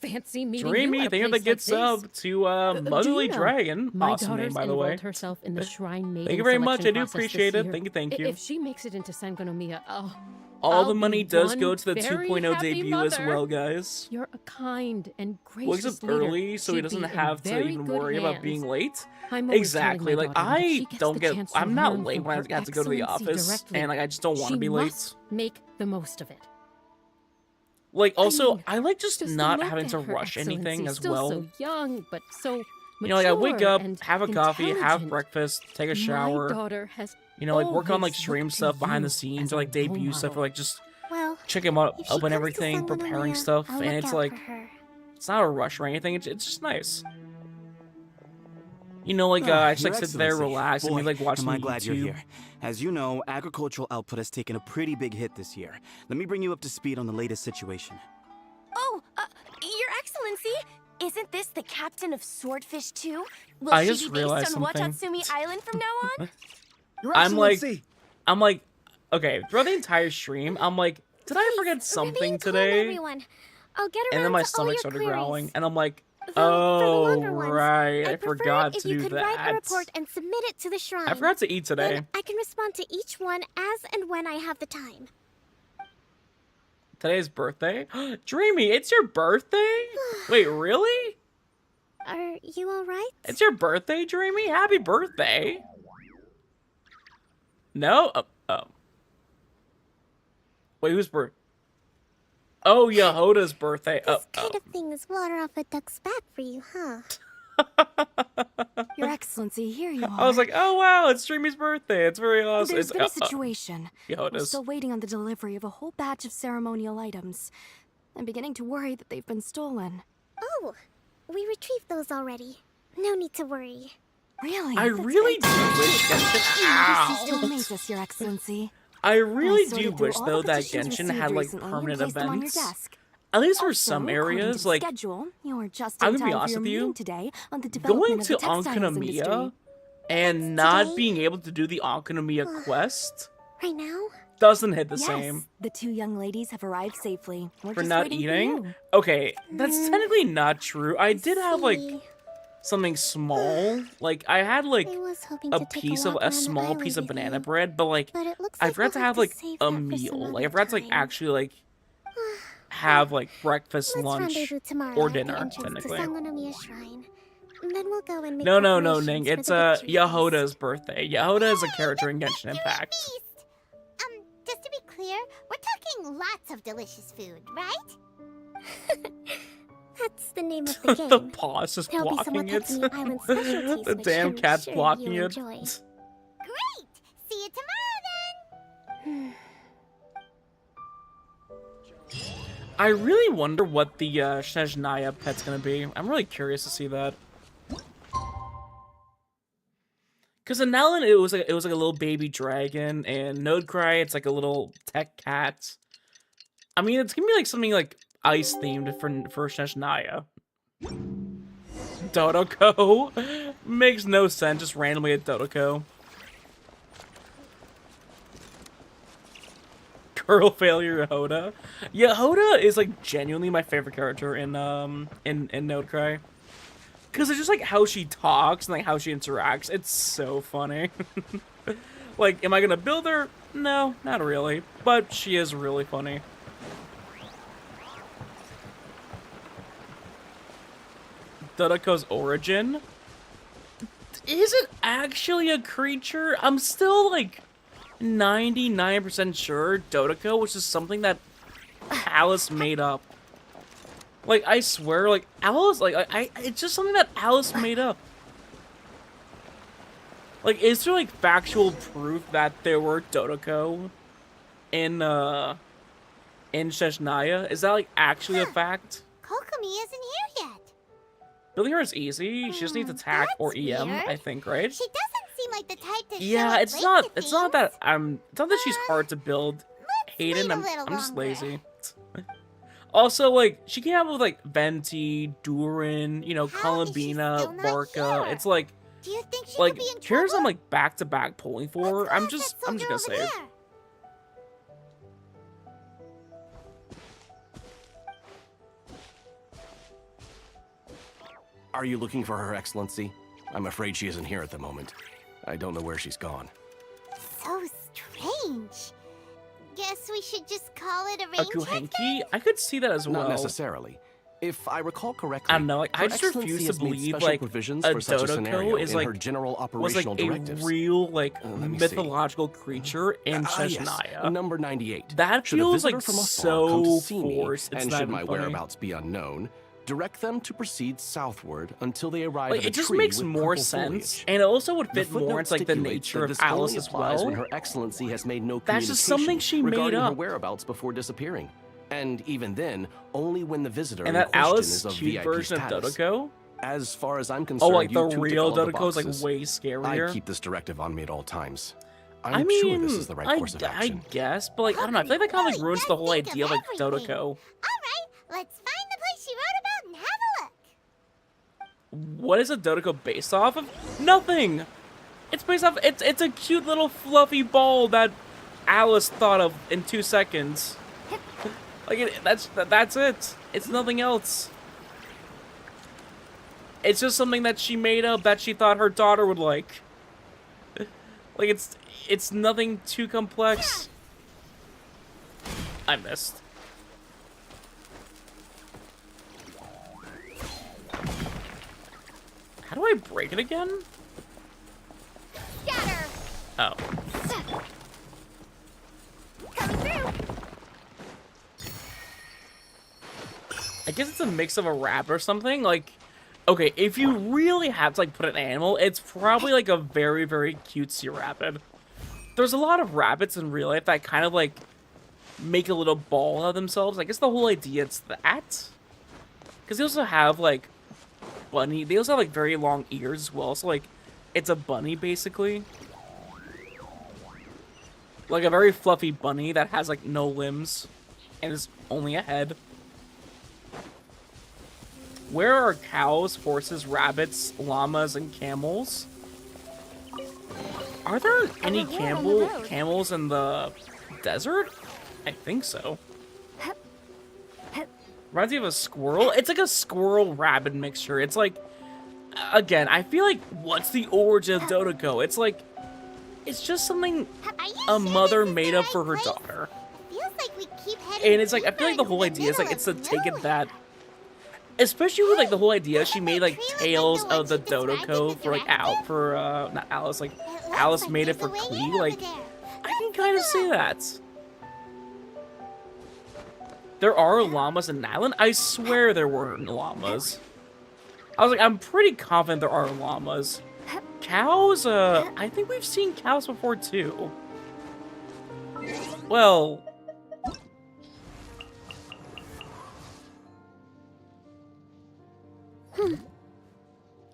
I: fancy meeting
A: Dreamy,
I: you at a
A: thank you for the
I: place like
A: gifts up
I: this.
A: to
I: Do
A: Motherly
I: you know,
A: Dragon.
I: my
A: Awesome name,
I: daughter's
A: by the way.
I: enrolled herself in the shrine maiden
A: Thank you very much. I
I: selection
A: do
I: process this
A: appreciate it.
I: year.
A: Thank you.
I: If she makes it into Sangonomiya,
A: All
I: I'll
A: the money
I: be
A: does
I: one
A: go to the
I: very
A: 2.0
I: happy
A: debut as
I: mother.
A: well, guys.
I: You're a kind and
A: Wakes
I: gracious
A: up
I: leader.
A: early so he
I: She'd
A: doesn't
I: be in
A: have to
I: very
A: even
I: good
A: worry about
I: hands.
A: being late.
I: I'm always
A: Exactly.
I: telling
A: Like
I: my daughter that if
A: I
I: she gets
A: don't
I: the
A: get.
I: chance to
A: I'm not
I: learn
A: late
I: from
A: when I
I: her
A: have to go to the
I: excellency
A: office,
I: directly,
A: and like I just don't want to
I: she
A: be late.
I: must make the most of it.
A: Like also,
I: mean,
A: I like just not
I: look
A: having
I: at
A: to
I: her
A: rush anything
I: excellency,
A: as
I: still
A: well.
I: so young, but so
A: You know, like I wake
I: mature
A: up,
I: and
A: have a coffee, have
I: intelligent.
A: breakfast, take a
I: My
A: shower.
I: daughter has
A: You know, like work on like
I: always
A: stream
I: looked to
A: stuff behind the
I: you
A: scenes
I: as
A: or
I: a
A: like debut
I: role
A: stuff or
I: model.
A: like just
T: Well,
A: checking out,
T: if she
A: open
T: comes to
A: everything, preparing
T: Sangonomiya,
A: stuff,
T: I'll
A: and
T: look
A: it's
T: out
A: like
T: for her.
A: it's not a rush or anything. It's just nice. You know, like I just
W: Your
A: like sit there,
W: Excellency.
A: relax, and
W: Boy,
A: be like watching
W: am I
A: YouTube.
W: glad you're here. As you know, agricultural output has taken a pretty big hit this year. Let me bring you up to speed on the latest situation.
X: Oh, Your Excellency, isn't this the captain of Swordfish too? Will
A: I
X: she
A: just
X: be based
A: realized
X: on
A: something.
X: Watatsumi Island from now on?
W: Your
A: I'm like,
W: Excellency,
A: I'm like, okay, throughout the entire stream, I'm like, did I forget something today?
T: Everyone. I'll get
A: And then
T: around
A: my
T: to all
A: stomach
T: your
A: started
T: queries.
A: growling, and I'm like,
T: Though, for the
A: oh,
T: longer ones,
A: right, I
T: I'd prefer
A: forgot
T: if
A: to
T: you
A: do
T: could write a
A: that.
T: report and submit it to the shrine.
A: I forgot to eat today.
T: Then I can respond to each one as and when I have the time.
A: Today's birthday? Dreamy, it's your birthday? Wait, really?
T: Are you alright?
A: It's your birthday, Dreamy? Happy birthday. No? Oh. Wait, whose birthday? Oh, Yehoda's birthday.
T: This kind of thing is water off a duck's back for you, huh?
B: Your Excellency, here you are.
A: I was like, oh wow, it's Dreamy's birthday. It's very awesome.
B: There's
A: It's
B: been a situation. We're
A: Yehoda's.
B: still waiting on the delivery of a whole batch of ceremonial items. I'm beginning to worry that they've been stolen.
T: Oh, we retrieved those already. No need to worry.
B: Really?
A: I really do wish Genshin.
B: Cease to amaze us, Your Excellency.
A: I really do
B: sorted through
A: wish
B: all
A: though
B: the
A: that
B: petitions
A: Genshin
B: received
A: had like
B: recently and
A: permanent
B: placed them on your
A: events.
B: desk.
A: At least for
B: Also,
A: some
B: according to
A: areas,
B: the
A: like
B: schedule, you're just
A: I'm
B: in
A: gonna be
B: time
A: honest
B: for
A: with
B: your
A: you,
B: meeting today on the
A: going
B: development
A: to
B: of the textiles industry.
A: Ankanomiya and not being able to do the Ankanomiya quest
T: Right now?
A: doesn't hit the
B: Yes,
A: same.
B: the two young ladies have arrived safely. We're
A: For
B: just
A: not
B: waiting
A: eating?
B: For you.
A: Okay, that's technically not true. I did have like something small. Like I had like
T: hoping
A: a
T: to take
A: piece
T: a
A: of
T: walk
A: a
T: around the
A: small
T: island
A: piece of
T: with
A: banana
T: you.
A: bread, but like
T: But it looks
A: I
T: like
A: forgot to
T: we'll
A: have
T: have to
A: like
T: save
A: a
T: that for some
A: meal.
T: other
A: Like I forgot to like
T: time.
A: actually like have like breakfast,
T: Let's
A: lunch,
T: rendezvous tomorrow
A: or
T: at the
A: dinner,
T: entrance
A: technically.
T: to Sangonomiya Shrine. Then we'll go and make
A: No,
T: preparations
A: Ning.
T: for
A: It's
T: the victory
A: Yahoda's birthday. Yahoda is a character in Genshin Impact.
E: Just to be clear, we're talking lots of delicious food, right?
T: That's the name of the game.
A: The paw's just
T: There'll be some
A: blocking it.
T: Watatsumi Island specialties
A: The
T: which
A: damn
T: I'm
A: cat's
T: sure
A: blocking
T: you'll
A: it.
T: enjoy.
E: Great! See you tomorrow then!
A: I really wonder what the Snezhnaya pet's gonna be. I'm really curious to see that. Cause in Nellen it was like a little baby dragon, and Nodecry it's like a little tech cat. I mean, it's gonna be like something like ice themed for Snezhnaya. Dodoko makes no sense. Just randomly at Dodoko. Girl failure Yehoda. Yehoda is like genuinely my favorite character in Nodecry. Cause it's just like how she talks and like how she interacts. It's so funny. Like, am I gonna build her? No, not really. But she is really funny. Dodoko's origin? Is it actually a creature? I'm still like 99% sure Dodoko was just something that Alice made up. Like, I swear, like, Alice, like, it's just something that Alice made up. Like, is there, like, factual proof that there were Dodoko in Snezhnaya? Is that, like, actually a fact?
E: Kokomi isn't here yet.
A: Building her is easy. She just needs attack or EM,
E: weird.
A: I think, right?
E: She doesn't seem like the type to show
A: Yeah,
E: up
A: it's
E: late
A: not.
E: to
A: It's not that it's not that she's hard to build. Hayden,
E: wait a
A: I'm
E: little
A: just
E: longer.
A: lazy. Also, like, she came out with like Venti, Durin, you know, Columbina, Barca. It's like,
E: Do you think she
A: like
E: could be in
A: here's
E: trouble?
A: I'm like back-to-back pulling for. I'm just gonna
E: over
A: say it.
E: there.
F: Are you looking for Her Excellency? I'm afraid she isn't here at the moment. I don't know where she's gone.
E: So strange. Guess we should just call it
A: A
E: arrangement.
A: Kuhenki? I could see that as well.
F: Not necessarily. If I recall correctly,
A: I don't know, like, I
F: Her
A: just
F: Excellency
A: refuse to
F: has made
A: believe,
F: special
A: like,
F: provisions
A: a
F: for such a scenario
A: Dodoko is,
F: in
A: like,
F: her general
A: was, like,
F: operational
A: a
F: directives.
A: real, like,
F: Let me see.
A: mythological creature in Snezhnaya.
F: Yes, number 98.
A: That
F: Should a
A: feels,
F: visitor
A: like,
F: from afar
A: so
F: come to see me,
A: forced, it's
F: and
A: not
F: should
A: even
F: my
A: funny.
F: whereabouts be unknown, direct them to proceed southward until they arrive
A: Like,
F: at a
A: it just
F: tree
A: makes
F: with
A: more
F: purple
A: sense,
F: foliage.
A: and it also would
F: The
A: fit more
F: footnote
A: into like the
F: stipulates
A: nature
F: that
A: of
F: this
A: Alice
F: only
A: as
F: applies
A: well.
F: when Her Excellency has made no
A: That's just something she
F: communication
A: made
F: regarding her
A: up.
F: whereabouts before disappearing. And even then, only when the visitor
A: And
F: in
A: that
F: question
A: Alice
F: is of
A: cute
F: VIP
A: version of
F: status.
A: Dodoko?
F: As far as I'm
A: Oh,
F: concerned,
A: like the
F: you two tick
A: real
F: all the
A: Dodoko is like
F: boxes.
A: way scarier.
F: I keep this directive on me at all times.
A: I
F: I'm
A: mean,
F: sure this is the right course of
A: I
F: action.
A: guess, but like I don't know. I feel like that kind of like ruins the whole idea of like Dodoko.
E: Alright, let's find the place she wrote about and have a look.
A: What is a Dodoko based off of? Nothing. It's based off. It's a cute little fluffy ball that Alice thought of in 2 seconds. Like that's it. It's nothing else. It's just something that she made up that she thought her daughter would like. Like it's nothing too complex. I missed. How do I break it again?
E: Scatter.
A: Oh.
E: Coming through.
A: I guess it's a mix of a rabbit or something. Like, okay, if you really have to like put an animal, it's probably like a very, very cutesy rabbit. There's a lot of rabbits in real life that kind of like make a little ball of themselves. I guess the whole idea is that. Because they also have like bunny. They also have like very long ears as well. So like, it's a bunny basically. Like a very fluffy bunny that has like no limbs and is only a head. Where are cows, horses, rabbits, llamas, and camels? Are there any camels in the desert? I think so. Reminds me of a squirrel. It's like a squirrel-rabbit mixture. It's like, again, I feel like, what's the origin of Dodoko? It's like, it's just something a mother made up for her daughter.
E: Feels like we keep heading
A: And it's like, I feel like the whole idea is like, it's to take it that, especially with like the whole idea, she made like Tales of the Dodoko for like not Alice, like Alice made it for Klee. Like, I can kind of see that. There are llamas in Nyland? I swear there were llamas. I was like, I'm pretty confident there are llamas. Cows, I think we've seen cows before too. Well,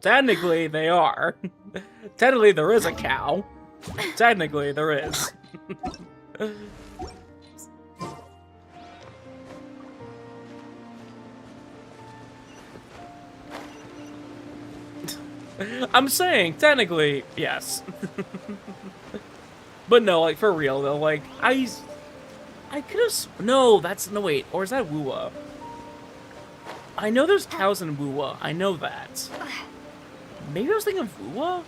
A: technically they are. Technically there is a cow. Technically there is. I'm saying, technically, yes. But no, like, for real, though, like, I could have... No, no, wait, or is that Wuwa? I know there's cows in Wuwa, I know that. Maybe I was thinking of Wuwa?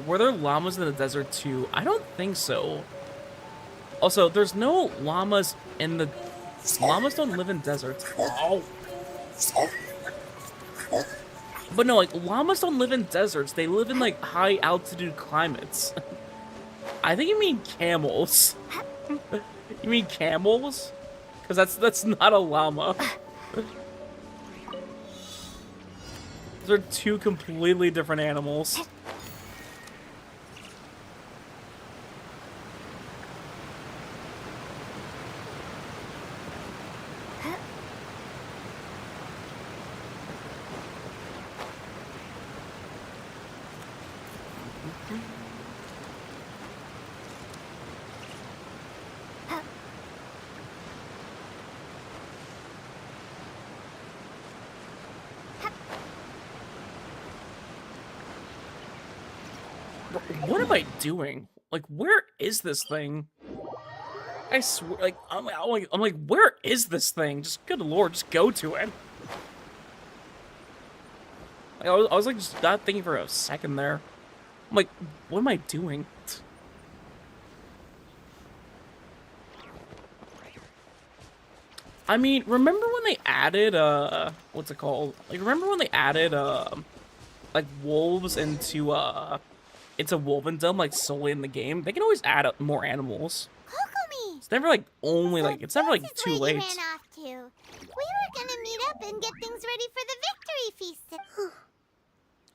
A: Were there llamas in the desert too? I don't think so. Also, there's no llamas in the... Llamas don't live in deserts. Oh. But no, like, llamas don't live in deserts. They live in, like, high altitude climates. I think you mean camels. You mean camels? Because that's not a llama. Those are two completely different animals. What am I doing? Like, where is this thing? I swear, like, I'm like, where is this thing? Just, good lord, just go to it. Like, I was like, just not thinking for a second there. I'm like, what am I doing? I mean, remember when they added, what's it called? Like, remember when they added, like, wolves into Wolvendom, like, solely in the game? They can always add up more animals.
E: Kokomi!
A: It's never, like, only, like, it's never, like, too late.
E: Ran off to. We were gonna meet up and get things ready for the victory feast.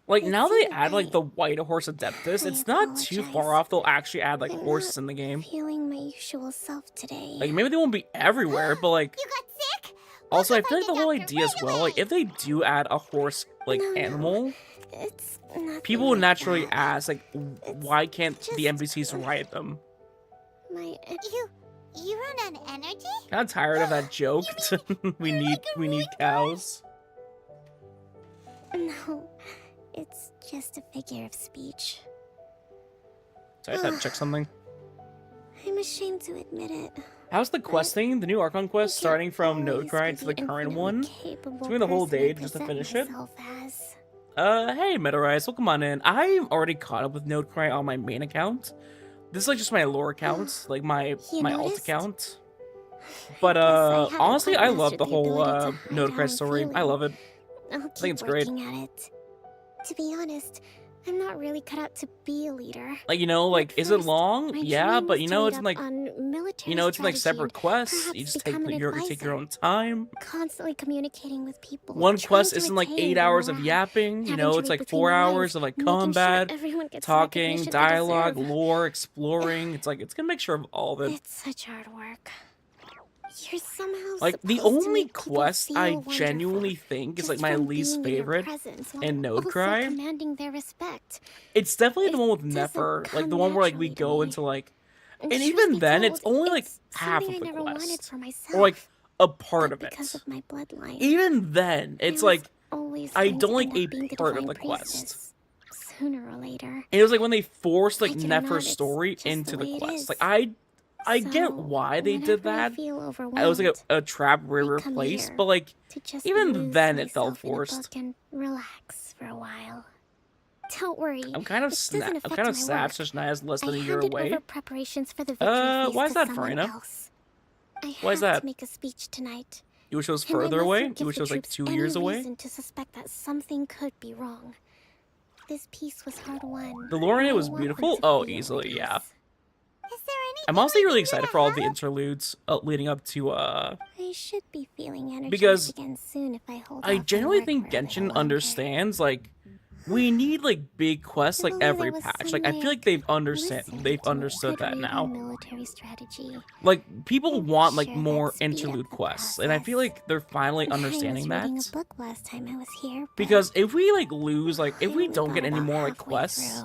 A: Like, now they add, like, the white horse Adeptus, it's not too far off they'll actually add, like, horses in the game.
T: Feeling my usual self today.
A: Like, maybe they won't be everywhere, but, like...
E: You got sick?
A: Also, I feel like the whole idea as well, like, if they do add a horse, like, animal,
T: It's nothing
A: people would
T: like
A: naturally
T: that.
A: ask, like, why can't the NPCs ride them?
T: My
E: You run on energy?
A: Kind of tired of that joke. we need cows.
T: No, it's just a figure of speech.
A: Sorry, I had to check something.
T: I'm ashamed to admit it.
A: How's the quest thing? The new Archon quest starting from Nodecry to the current one? It's been the whole day just to finish it. Hey, Metarise, welcome on in. I'm already caught up with Nodecry on my main account. This is like just my lore account, like my alt account. But honestly, I love the whole Nodecry story. I love it.
T: I
A: think it's great.
T: At it. To be honest, I'm not really cut out to be a leader.
A: Like, you know, like, is it long? Yeah, but you know, it's in like,
T: you
A: know, it's in like separate quests. You just take your own time.
T: Constantly communicating with people.
A: One quest isn't like 8 hours of yapping. You know, it's like 4 hours of like combat, talking, dialogue, lore, exploring. It's like it's a mixture of all of it.
T: It's such hard work. You're somehow
A: like the only quest I genuinely think is like my least favorite in Nodecry.
T: Commanding their respect.
A: It's definitely the one with Nefer, like the one where like we go into like, and even then it's only like half of the quest, or like a part of it. Even then, it's like I don't like a part of the quest.
T: Sooner or later.
A: And it was like when they forced like Nefer's story into the quest. Like I get why they did that. It was like a trap river place, but like even then it felt forced.
T: And relax for a while. Don't worry.
A: I'm kind of sad. Sheshniya is less than a year away.
T: Preparations for the
A: why is that, Farina? Why is that?
T: To make a speech tonight.
A: You wish it was further away? You wish it was like 2 years away?
T: Reason to suspect that something could be wrong. This piece was hard won.
A: The lore in it was beautiful. Oh, easily, yeah. I'm also really excited for all the interludes leading up to
T: I should be feeling energized
A: because
T: again soon if I hold
A: I genuinely think Genshin understands like we need like big quests like every patch. Like I feel like they've understood that now.
T: Military strategy.
A: Like people want like more interlude quests, and I feel like they're finally understanding that.
T: A book last time I was here,
A: because if we like lose, like if we don't get any more like quests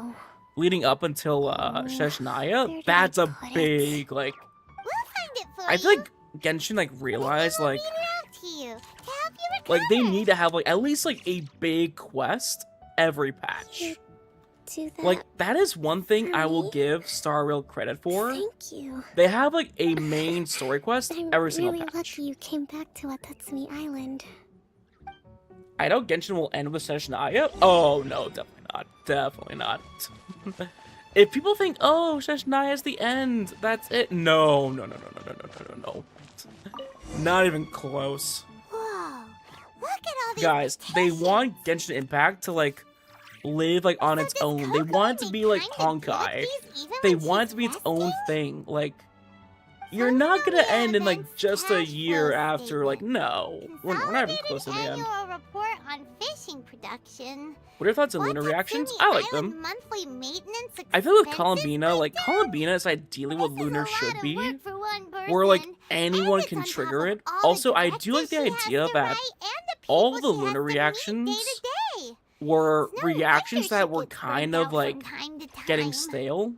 A: leading up until Sheshniya, that's a big like. I feel like Genshin like realized like they need to have like at least like a big quest every patch. Like that is one thing I will give Star Rail credit for.
T: Thank you.
A: They have like a main story quest every single patch.
T: I'm really lucky you came back to Watatsumi Island.
A: I know Genshin will end with Sheshniya. Oh no, definitely not. Definitely not. If people think, oh, Sheshniya is the end, that's it. No. Not even close.
E: Whoa, look at all these
A: guys, they want Genshin Impact to like live like on its own. They want it to be like Honkai. They want it to be its own thing. Like you're not gonna end in like just a year after. Like no, we're not even close to the end.
E: Report on fishing production.
A: What are your thoughts on Lunar reactions? I like them. I feel with Columbina, like Columbina is ideally what Lunar should be, where like anyone can trigger it. Also, I do like the idea that all the Lunar reactions were reactions that were kind of like getting stale.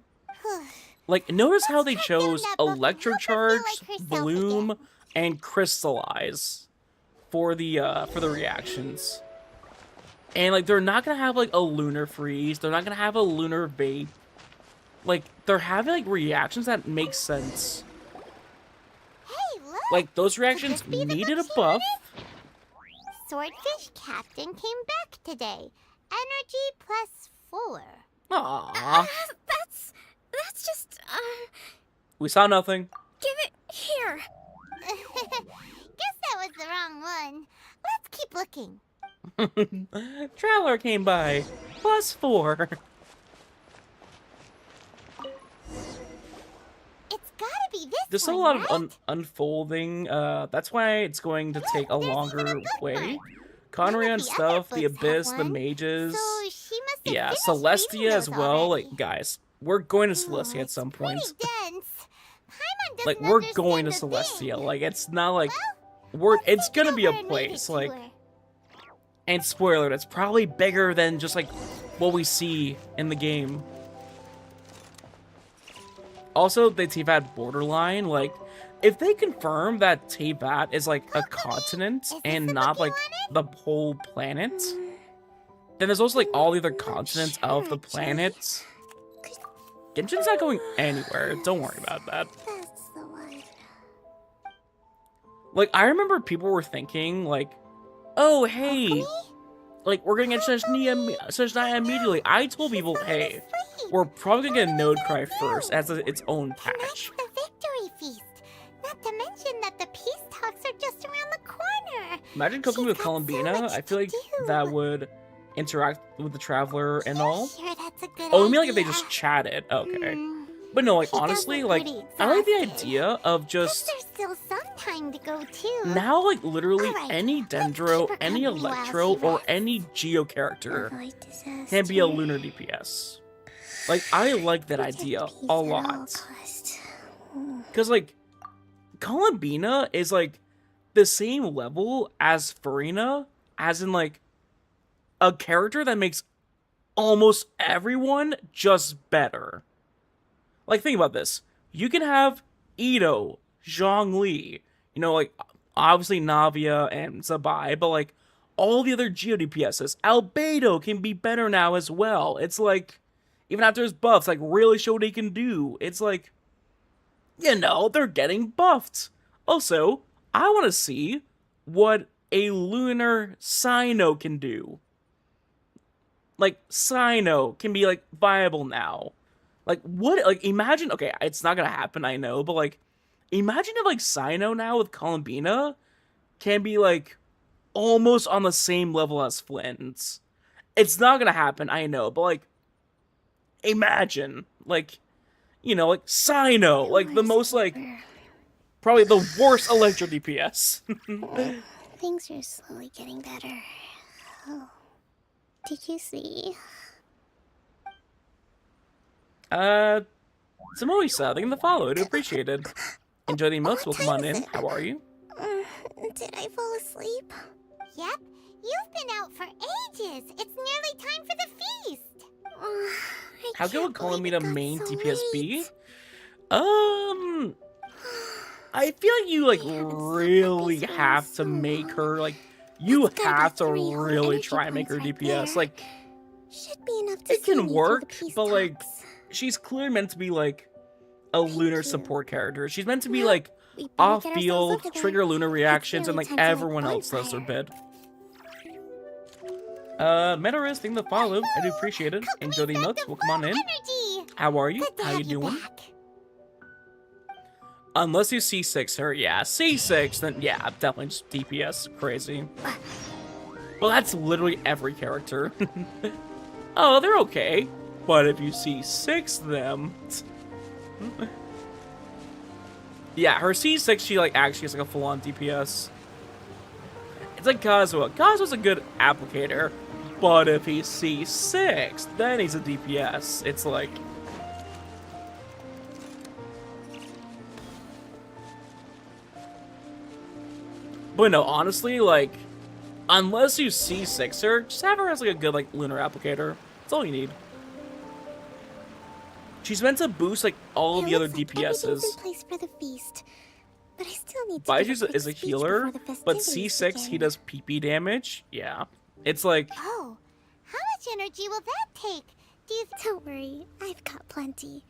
A: Like notice how they chose Electrocharge, Bloom, and Crystallize for the reactions. And like they're not gonna have like a Lunar Freeze, they're not gonna have a Lunar Vape. Like they're having like reactions that make sense.
E: Hey, look!
A: Like those reactions needed a buff.
E: Swordfish Captain came back today. Energy +4.
A: Aww.
T: That's just
A: We saw nothing.
T: Give it here.
E: Guess that was the wrong one. Let's keep looking.
A: Traveler came by. +4.
E: It's gotta be this
A: There's
E: one,
A: a lot
E: right?
A: of unfolding. That's why it's going to take a longer way. Conria and stuff, the Abyss, the Mages.
E: So she must have
A: Yeah,
E: finished
A: Celestia
E: reading
A: as
E: those
A: well.
E: already.
A: Like, guys, we're going to Celestia at some point.
E: Dense. Paimon
A: Like,
E: doesn't
A: we're going to
E: understand a
A: Celestia.
E: thing.
A: Like, it's not like it's gonna be a
E: her and
A: place.
E: leave it
A: Like,
E: to her.
A: and spoiler, it's probably bigger than just like what we see in the game. Also, they've had Borderline. Like, if they confirm that Teyvat is like a continent and not like the whole planet, then there's also like all the other continents of the planet. Genshin's not going anywhere. Don't worry about that. Like, I remember people were thinking, like, oh, hey, like, we're gonna get Sejnaya immediately. I told people, hey, we're probably gonna get Node Cry first as its own patch.
E: The victory feast. Not to mention that the peace talks are just around the corner.
A: Imagine Kokomi with Columbina. I feel like that would interact with the Traveler and all.
E: Sure, that's a good
A: Oh, you mean like if
E: idea.
A: they just chatted? Okay. But no, like, honestly, like, I like the idea of just...
E: There's still some time to go, too.
A: Now, like, literally any Dendro,
E: keep her
A: any
E: company while
A: Electro,
E: she
A: or any Geo character can be a lunar DPS. Like, I like that idea a lot. Because, like, Columbina is, like, the same level as Furina, as in, like, a character that makes almost everyone just better. Like, think about this. You can have Ito, Zhongli, you know, like, obviously Navia and Zabai, but, like, all the other Geo DPSs. Albedo can be better now as well. It's like, even after his buffs, like, really show what he can do. It's like, you know, they're getting buffed. Also, I want to see what a lunar Cyno can do. Like, Cyno can be, like, viable now. Like, what, like, imagine, okay, it's not gonna happen, I know, but, like, imagine if, like, Cyno now with Columbina can be, like, almost on the same level as Flint. It's not gonna happen, I know, but, like, imagine, like, you know, like, Cyno, like, the most, like, probably the worst Electro DPS.
T: Things are slowly getting better. Oh. Did you see?
A: Samoisa, thank you for the follow, I do appreciate it. Enjoy the emotes, welcome on in, how are you?
T: Did I fall asleep?
E: Yep, you've been out for ages. It's nearly time for the feast.
A: How good would Columbina main DPS be? I feel like you, like, really have to make her, like, you have to really try and make her DPS. Like,
T: Should be enough to
A: it can
T: see me through
A: work,
T: the peace
A: but, like,
T: talks.
A: she's clearly meant to be, like, a lunar support character. She's meant to be, like,
T: We better get ourselves
A: off-field,
T: up to that.
A: trigger lunar reactions, and,
T: nearly
A: like,
T: time to
A: everyone
T: light
A: else does their
T: bonfire.
A: bit. Metaris, thank you for the follow. I do appreciate it. Enjoy the emotes. Welcome on in. How are you? How you doing? Unless you C6 her, yeah. C6, then yeah, definitely just DPS. Crazy. Well, that's literally every character. Oh, they're okay. But if you C6 them... yeah, her C6, she, like, actually is, like, a full-on DPS. It's like Kazuha. Kazuha's a good applicator, but if he's C6, then he's a DPS. It's like... But no, honestly, like, unless you C6 her, just have her as, like, a good, like, lunar applicator. That's all you need. She's meant to boost, like, all the other DPSs.
T: Everything's in place for the feast, but I still need to
A: Baiju
T: give a
A: is a
T: quick speech
A: healer,
T: before the
A: but
T: festivities
A: C6, he
T: begin.
A: does PP damage. Yeah. It's like...
E: Oh, how much energy will that take?
T: Don't worry, I've got plenty.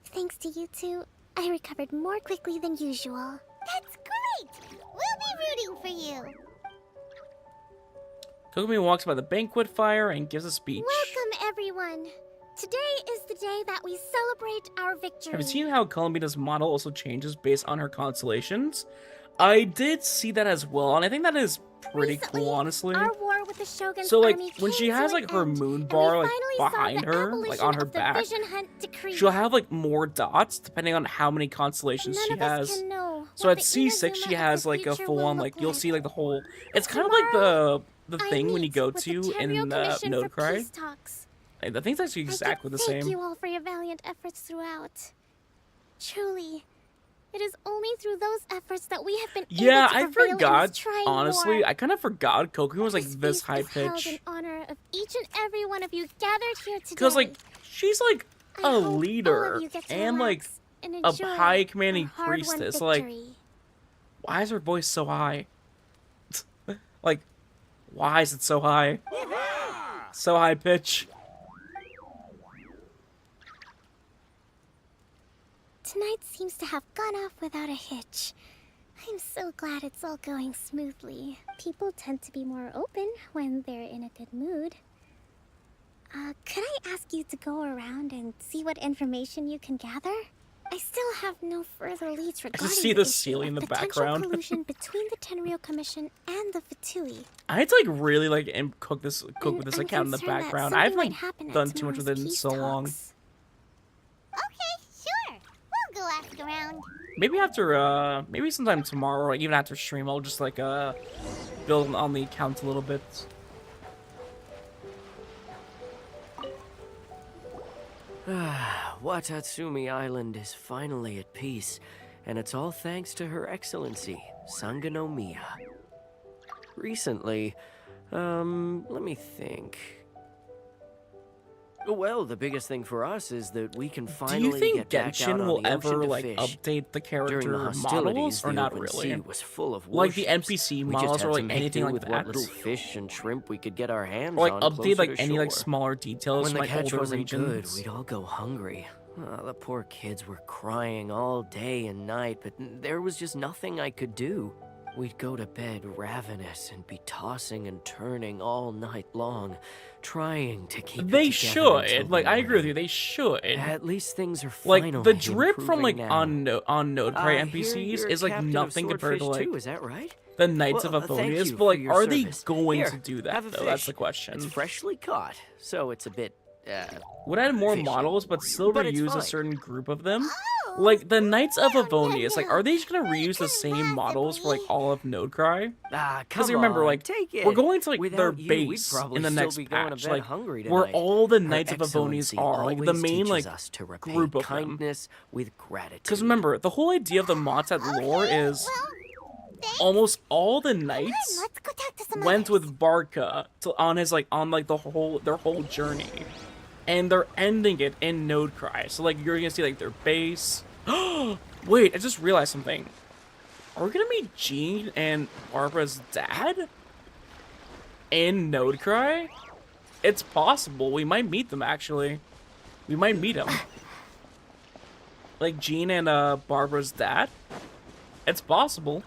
T: Thanks to you two, I recovered more quickly than usual.
E: That's great! We'll be rooting for you.
A: Kokomi walks by the banquet fire and gives a speech.
T: Welcome, everyone. Today is the day that we celebrate our victory.
A: Have you seen how Columbina's model also changes based on her constellations? I did see that as well, and I think that is pretty cool, honestly.
T: Our war with the Shogun's
A: So, like,
T: army
A: when she
T: came to
A: has,
T: an
A: like, her
T: end,
A: moon
T: and we
A: bar, like,
T: finally saw
A: behind
T: the
A: her, like,
T: abolition
A: on her
T: of the
A: back,
T: Vision Hunt decree.
A: she'll have, like, more dots, depending on how many constellations
T: None
A: she
T: of us
A: has.
T: can know
A: So
T: what
A: at
T: the
A: C6,
T: Inazuma
A: she
T: of
A: has,
T: the
A: like, a
T: future
A: full-on,
T: will
A: like,
T: look
A: you'll
T: like.
A: see, like, the whole... It's kind of like the thing when you go
T: with the
A: to in
T: Tenryou Commission
A: Node
T: for
A: Cry.
T: peace talks.
A: I think it's actually exactly the
T: Thank
A: same.
T: you all for your valiant efforts throughout. Truly, it is only through those efforts that we have been
A: Yeah,
T: able to
A: I
T: prevail in
A: forgot.
T: this trying
A: Honestly,
T: war.
A: I kind of forgot Kokomi was, like, this high
T: Held
A: pitch.
T: in honor of each and every one of you gathered here today.
A: Because, like, she's, like, a
T: hope all
A: leader.
T: of you get to
A: And, like,
T: relax and
A: a
T: enjoy
A: high commanding
T: our hard-won
A: priestess. Like,
T: victory.
A: why is her voice so high? Like, why is it so high? So high pitch.
T: Tonight seems to have gone off without a hitch. I'm so glad it's all going smoothly. People tend to be more open when they're in a good mood. Could I ask you to go around and see what information you can gather? I still have no further leads regarding
A: see the ceiling in the background.
T: collusion between the Tenryou Commission and the Fatui.
A: I had to like really like cook with this account in the
T: concerned that
A: background.
T: something
A: I haven't
T: might
A: like
T: happen at
A: done too much with it in
T: tomorrow's
A: so
T: peace
A: long.
E: Okay, sure. We'll go ask around.
A: Maybe after maybe sometime tomorrow, or even after stream, I'll just like build on the account a little bit.
R: Watatsumi Island is finally at peace, and it's all thanks to Her Excellency, Sangonomiya. Recently, let me think. Well, the biggest thing for us is that we can
A: Do
R: finally
A: you think
R: get back out
A: Genshin
R: on
A: will
R: the ocean
A: ever
R: to
A: like
R: fish.
A: update the character
R: During the hostilities,
A: models, or
R: the
A: not
R: open
A: really?
R: sea was full of
A: Like the
R: warships.
A: NPC
R: We just
A: models
R: had
A: or
R: to
A: like
R: make
A: anything
R: do
A: like
R: with
A: that.
R: what little fish and shrimp we could get our hands
A: Or like
R: on
A: update
R: closer
A: like
R: to
A: any like
R: shore.
A: smaller details
R: When
A: from
R: the
A: like
R: catch
A: older
R: wasn't good,
A: regions.
R: we'd all go hungry. The poor kids were crying all day and night, but there was just nothing I could do. We'd go to bed ravenous and be tossing and turning all night long, trying to keep
A: They
R: it together until
A: should. Like
R: the
A: I agree with
R: morning.
A: you. They should.
R: At least things are
A: Like
R: finally
A: the drip from
R: improving
A: like
R: now.
A: on Nodecry
R: I hear
A: NPCs
R: you're
A: is like
R: captain of
A: nothing compared to
R: Swordfish
A: like
R: too, is that right?
A: the Knights
R: Well,
A: of
R: thank
A: Avonius.
R: you
A: But
R: for
A: like,
R: your
A: are they
R: service.
A: going
R: Here,
A: to do that
R: have a
A: though? That's
R: fish.
A: the question.
R: It's freshly caught, so it's a bit.
A: Would add more
R: fishy.
A: models, but still
R: But it's
A: reuse a
R: fine.
A: certain group of them. Like the Knights of Avonius, like are they just gonna reuse the same models for like all of Nodecry?
R: Ah,
A: Because
R: come
A: remember,
R: on,
A: like
R: take it.
A: we're going to like their
R: Without you, we'd
A: base
R: probably
A: in the
R: still
A: next
R: be going to
A: patch,
R: bed
A: like
R: hungry
A: where
R: tonight.
A: all the
R: Her
A: Knights of Avonius
R: Excellency
A: are, like the
R: always
A: main
R: teaches
A: like
R: us to repay
A: group of them.
R: kindness with gratitude.
A: Because remember, the whole idea of the Mondstadt lore is almost all the knights went with Barca on their whole journey, and they're ending it in Nodecry. So like you're gonna see like their base. Wait, I just realized something. Are we gonna meet Jean and Barbara's dad in Nodecry? It's possible. We might meet them actually. We might meet them. Like Jean and Barbara's dad. It's possible.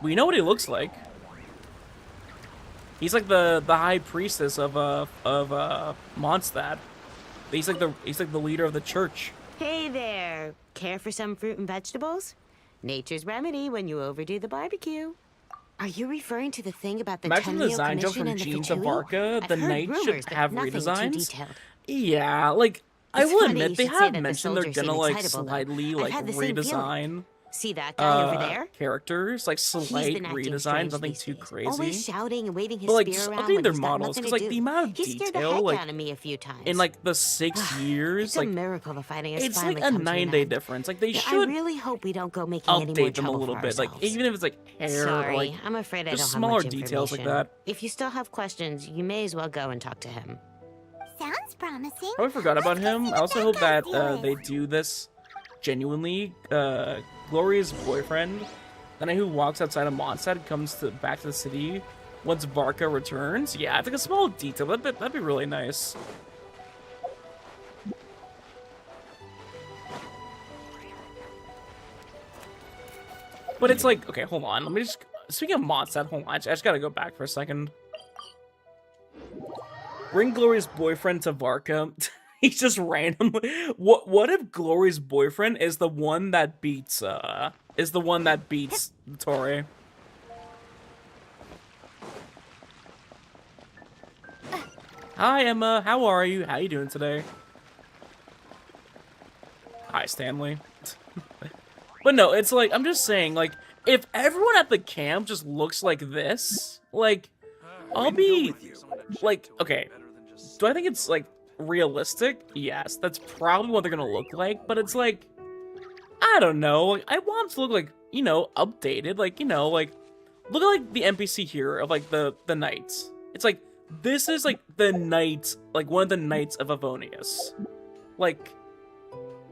A: We know what he looks like. He's like the high priestess of Mondstadt. He's like the leader of the church.
C: Hey there. Care for some fruit and vegetables? Nature's remedy when you overdo the barbecue. Are you referring to the thing about the
A: Imagine the
C: Tenryou
A: design jump
C: Commission
A: from
C: and the
A: Jean to
C: Fatui?
A: Barca.
C: I've
A: The
C: heard
A: knights
C: rumors,
A: should
C: but
A: have
C: nothing too
A: redesigns.
C: detailed.
A: Yeah, like I
C: It's
A: will
C: funny
A: admit
C: you
A: they
C: should say
A: have
C: that the
A: mentioned they're
C: soldiers
A: gonna
C: seem
A: like
C: excitable, though.
A: slightly
C: I've
A: like
C: had the same feeling.
A: redesign.
C: See that guy over there?
A: Characters, like
C: He's
A: slight
C: been acting
A: redesign,
C: strange
A: nothing
C: these
A: too
C: days.
A: crazy.
C: Always shouting and waving his
A: But like
C: spear
A: just
C: around
A: updating
C: when
A: their
C: he's got
A: models,
C: nothing
A: because
C: to
A: like
C: do.
A: the amount of
C: He scared the
A: detail,
C: heck
A: like
C: out of me a few times.
A: in like the 6 years,
C: It's a
A: like
C: miracle the fighting has
A: it's
C: finally
A: like a
C: come to an
A: 9-day
C: end.
A: difference. Like they
C: Yeah,
A: should
C: I really hope we don't go making any more
A: update them a
C: trouble
A: little
C: for
A: bit, like
C: ourselves.
A: even if it's like hair
C: Sorry,
A: or like
C: I'm afraid I don't
A: just
C: have
A: smaller
C: much
A: details like
C: information.
A: that.
C: If you still have questions, you may as well go and talk to him.
E: Sounds promising.
A: I forgot about him. I also hope that they do this genuinely. Gloria's boyfriend, the knight who walks outside of Mondstadt, comes back to the city once Barca returns. Yeah, it's like a small detail. That'd be really nice. But it's like, okay, hold on. Let me just. Speaking of Mondstadt, hold on. I just gotta go back for a second. Bring Gloria's boyfriend to Varka. He's just random. What if Glory's boyfriend is the one that beats Tori? Hi Emma, how are you? How you doing today? Hi Stanley. But no, it's like I'm just saying, like, if everyone at the camp just looks like this, like, I'll be like, okay. Do I think it's like realistic? Yes, that's probably what they're gonna look like, but it's like, I don't know. Like, I want them to look like, you know, updated. Like, you know, like, look at like the NPC here of like the knights. It's like, this is like the knights, like one of the knights of Avonius. Like,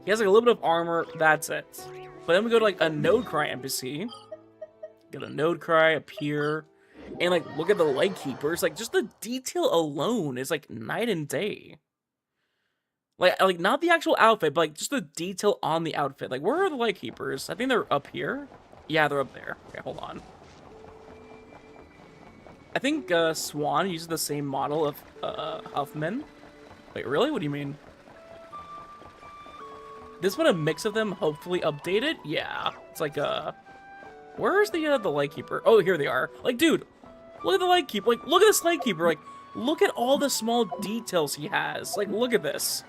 A: He has like a little bit of armor, that's it. But then we go to like a Nodecry NPC. Get a Nodecry up here. And like, look at the Lightkeepers. Like, just the detail alone is like night and day. Like not the actual outfit, but like just the detail on the outfit. Like, where are the Lightkeepers? I think they're up here. Yeah, they're up there. Okay, hold on. I think Swan uses the same model of Huffman. Wait, really? What do you mean? This one a mix of them, hopefully updated? Yeah. It's like where's the Lightkeeper? Oh, here they are. Like, dude, look at the Lightkeeper. Like, look at this Lightkeeper. Like, look at all the small details he has. Like, look at this.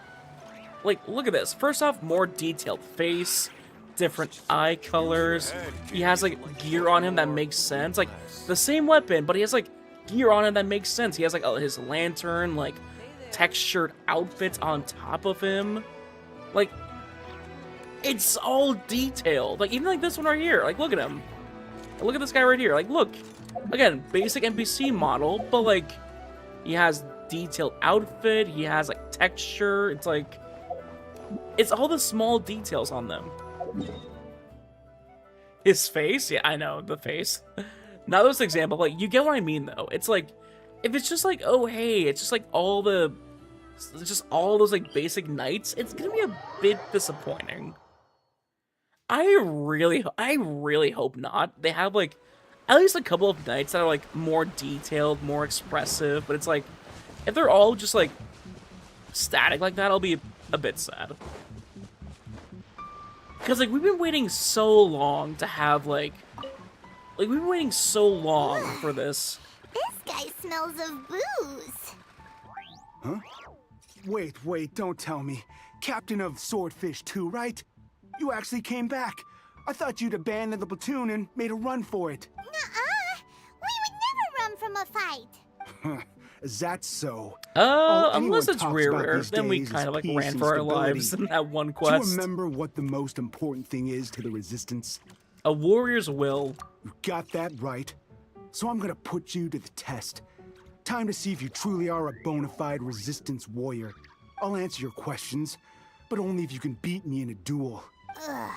A: Like, look at this. First off, more detailed face, different eye colors. He has, like, gear on him that makes sense. Like, the same weapon, but he has, like, gear on him that makes sense. He has, like, his lantern, like, textured outfits on top of him. Like, it's all detailed. Like, even, like, this one right here. Like, look at him. Look at this guy right here. Like, look. Again, basic NPC model, but, like, he has detailed outfit. He has, like, texture. It's, like... It's all the small details on them. His face? Yeah, I know, the face. Not this example, like, you get what I mean, though. It's like, if it's just like, oh, hey, it's just like all the... It's just all those, like, basic knights, it's gonna be a bit disappointing. I really hope not. They have, like, at least a couple of knights that are, like, more detailed, more expressive, but it's like, if they're all just, like, static like that, I'll be a bit sad. Because, like, we've been waiting so long to have, like, we've been waiting so long for this.
E: This guy smells of booze.
G: Huh? Wait, don't tell me. Captain of Swordfish 2, right? You actually came back. I thought you'd abandoned the platoon and made a run for it.
E: Nuh-uh. We would never run from a fight.
G: Is that so? All anyone
A: Unless it's
G: talks
A: Rear
G: about
A: Rear,
G: these
A: then we
G: days
A: kind
G: is
A: of like
G: peace
A: ran
G: and
A: for our
G: stability.
A: lives in that one
G: Do
A: quest.
G: you remember what the most important thing is to the Resistance?
A: A warrior's will.
G: You got that right. So I'm gonna put you to the test. Time to see if you truly are a bona fide Resistance warrior. I'll answer your questions, but only if you can beat me in a duel.
E: Ugh,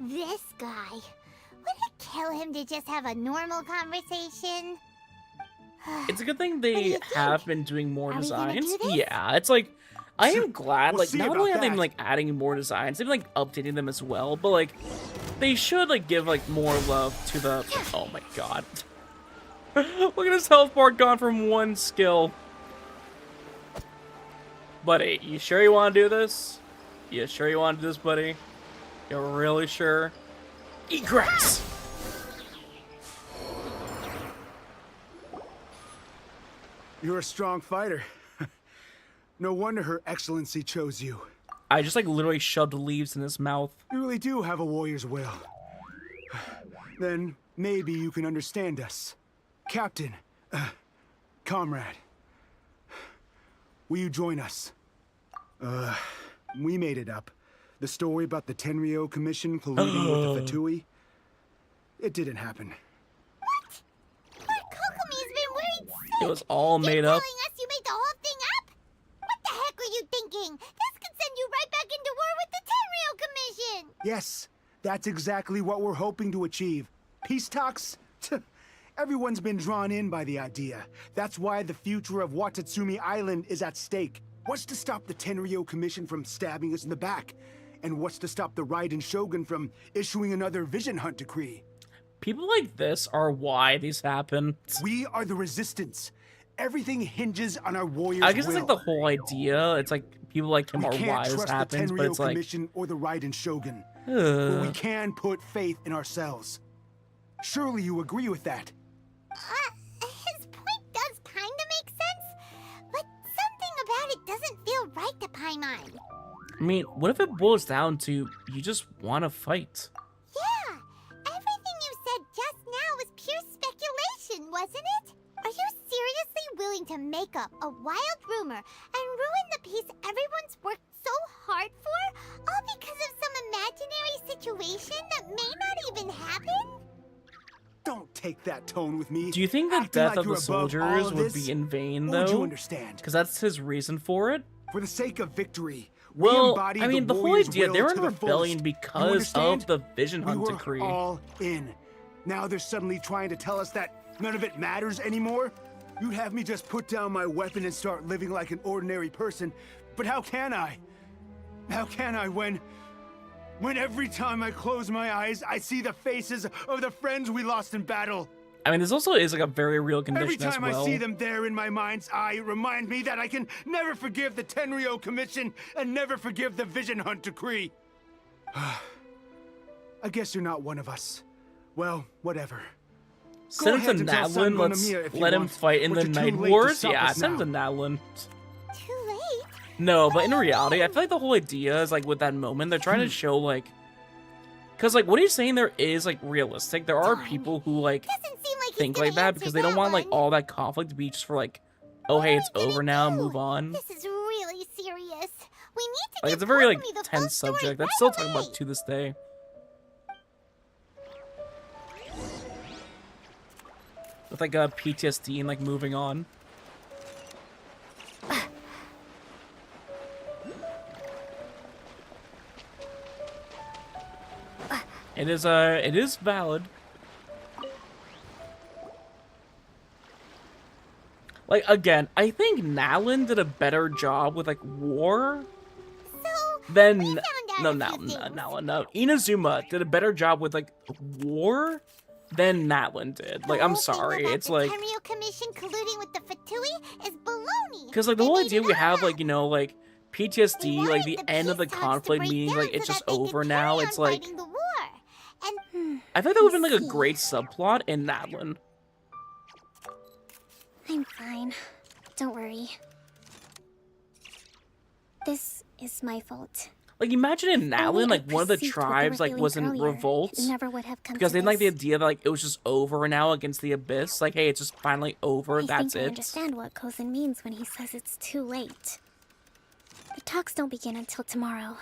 E: this guy. Would it kill him to just have a normal conversation?
A: It's a good thing they have been doing more
E: Are we gonna
A: designs.
E: do this?
A: Yeah, it's like, I am glad,
G: We'll
A: like,
G: see
A: not
G: about
A: only have they been,
G: that.
A: like, adding more designs, they've been, like, updating them as well, but, like, they should, like, give, like, more love to the... Oh my god. Look at his health bar gone from one skill. Buddy, you sure you want to do this? You sure you want to do this, buddy? You're really sure? Eat grass!
G: You're a strong fighter. No wonder Her Excellency chose you.
A: I just, like, literally shoved leaves in his mouth.
G: You really do have a warrior's will. Then maybe you can understand us. Captain, comrade, will you join us? We made it up. The story about the Tenryo Commission colluding with the Fatui, it didn't happen.
E: But Kokomi's been worried
A: It was all made up.
E: telling us you made the whole thing up? What the heck were you thinking? This could send you right back into war with the Tenryo Commission!
G: Yes, that's exactly what we're hoping to achieve. Peace talks? Everyone's been drawn in by the idea. That's why the future of Watatsumi Island is at stake. What's to stop the Tenryo Commission from stabbing us in the back? And what's to stop the Raiden Shogun from issuing another Vision Hunt decree?
A: People like this are why these happen.
G: We are the Resistance. Everything hinges on our warriors'
A: I guess
G: will.
A: it's like the whole idea. It's like people like him
G: We
A: are
G: can't
A: why this
G: trust the
A: happens, but
G: Tenryo
A: it's like,
G: Commission or the Raiden Shogun. But we
A: ugh.
G: can put faith in ourselves. Surely you agree with that.
E: His point does kinda make sense, but something about it doesn't feel right to Paimon.
A: I mean, what if it boils down to you just want to fight?
E: Yeah, everything you said just now was pure speculation, wasn't it? Are you seriously willing to make up a wild rumor and ruin the peace everyone's worked so hard for, all because of some imaginary situation that may not even happen?
G: Don't take that tone with me.
A: Do you think the
G: Acting
A: death
G: like
A: of
G: you're
A: the
G: above all
A: soldiers
G: of
A: would
G: this?
A: be in vain,
G: Won't
A: though?
G: you understand?
A: Because that's his reason for it?
G: For the sake of victory,
A: Well,
G: embody
A: I mean, the whole
G: warrior's
A: idea,
G: will
A: they were
G: to
A: in
G: the
A: rebellion
G: fullest.
A: because
G: You
A: of
G: understand?
A: the Vision Hunt
G: we were
A: decree.
G: all in. Now they're suddenly trying to tell us that none of it matters anymore? You'd have me just put down my weapon and start living like an ordinary person, but how can I? How can I when every time I close my eyes, I see the faces of the friends we lost in battle?
A: I mean, this also is like a very real condition
G: Every time
A: as well.
G: I see them there in my mind's eye, it reminds me that I can never forgive the Tenryo Commission and never forgive the Vision Hunt decree. I guess you're not one of us. Well, whatever.
A: Send him
G: ahead
A: to
G: and tell
A: Nadlin,
G: San
A: let's
G: Gonomiya if you
A: let him
G: want,
A: fight in
G: but
A: the
G: you're too
A: Night
G: late to
A: Wars.
G: stop
A: Yeah,
G: us
A: send him to
G: now.
A: Nadlin.
E: Too late?
A: No, but in reality, I feel like the whole idea is like with that moment, they're trying to show like, because like what he's saying there is like realistic. There are people who like think like that because they don't want like all that conflict to be just for like, oh hey, it's over now, move on.
E: This is really serious. We need to
A: Like it's a very like tense subject that's still talking about to this day. With like a PTSD and like moving on. It is valid. Like again, I think Nalin did a better job with like war than no. Inazuma did a better job with like war than Natlin did. Like I'm sorry, it's like
E: Tenryo Commission colluding with the Fatui is baloney.
A: because like the whole idea we have like like PTSD, like the end of the conflict meaning like it's just over now. It's like I think that would have been like a great subplot in Natlin.
T: I'm fine. Don't worry. This is my fault.
A: Like imagine in Natlin, like one of the
T: perceived what they
A: tribes
T: were
A: like was in
T: feeling earlier,
A: revolt
T: it never would have come
A: because
T: to
A: they didn't like the
T: this.
A: idea that like it was just over now against the abyss. Like hey, it's just finally over.
T: I
A: That's
T: think I
A: it.
T: understand what Kozan means when he says it's too late. The talks don't begin until tomorrow,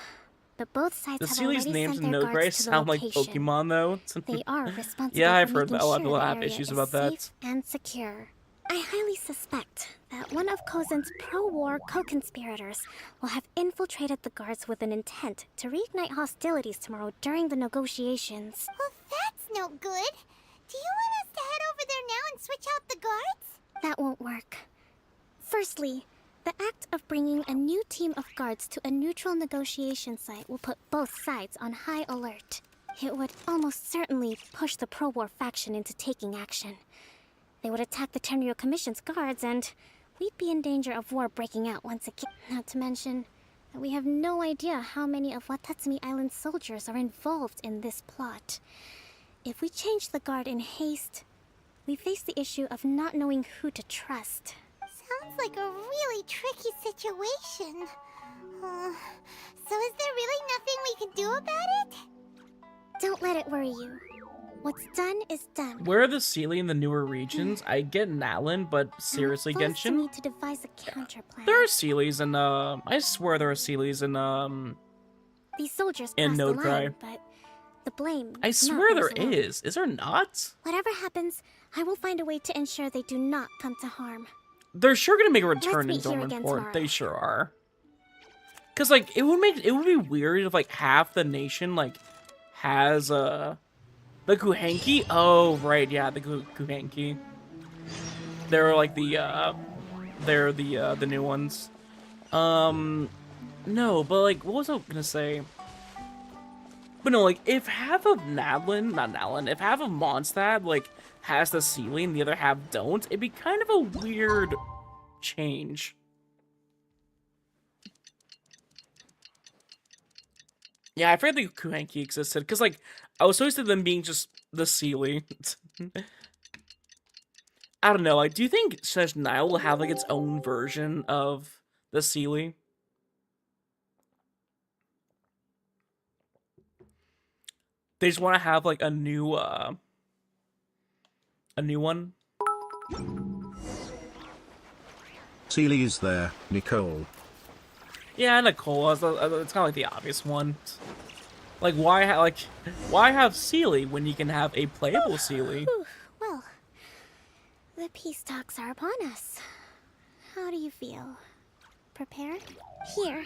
T: but both sides
A: The
T: have
A: Sealy's
T: already
A: names
T: sent
A: in
T: their
A: Node
T: guards
A: Grace
T: to the
A: sound like
T: location.
A: Pokemon though.
T: They are responsible
A: Yeah, I've
T: for
A: heard
T: making
A: a lot of
T: sure
A: people
T: the
A: have
T: area
A: issues
T: is
A: about that.
T: safe and secure. I highly suspect that one of Kozan's pro-war co-conspirators will have infiltrated the guards with an intent to reignite hostilities tomorrow during the negotiations.
E: Well, that's no good. Do you want us to head over there now and switch out the guards?
T: That won't work. Firstly, the act of bringing a new team of guards to a neutral negotiation site will put both sides on high alert. It would almost certainly push the pro-war faction into taking action. They would attack the Tenryo Commission's guards, and we'd be in danger of war breaking out once again. Not to mention that we have no idea how many of Watatsumi Island's soldiers are involved in this plot. If we change the guard in haste, we face the issue of not knowing who to trust.
E: Sounds like a really tricky situation. So is there really nothing we can do about it?
T: Don't let it worry you. What's done is done.
A: Where are the Sealy in the newer regions? I get Natlin, but seriously,
T: Forced to
A: Genshin?
T: need to devise a counter plan.
A: There are Sealies in I swear there are Sealies in
T: These soldiers
A: in
T: crossed the
A: Node
T: line,
A: Cry.
T: but the blame
A: I
T: is not
A: swear there
T: theirs alone.
A: is. Is there not?
T: Whatever happens, I will find a way to ensure they do not come to harm.
A: They're sure gonna make a
T: Let's
A: return in
T: meet here
A: Dormant
T: again
A: Port.
T: tomorrow.
A: They sure are. Cause like it would be weird if like half the nation like has the Kuhenki. Oh right, yeah, the Kuhenki. They're like they're the new ones. No, but like what was I gonna say? But no, like if half of if half of Mondstadt like has the Sealy and the other half don't, it'd be kind of a weird change. Yeah, I forget the Kuhenki existed, because, like, I was so used to them being just the Sealy. I don't know, like, do you think Shesh Nile will have, like, its own version of the Sealy? They just want to have, like, a new one?
H: Sealy is there, Nicole.
A: Yeah, Nicole, it's kind of like the obvious one. Like, why have Sealy when you can have a playable Sealy?
T: Well, the peace talks are upon us. How do you feel? prepared. Here,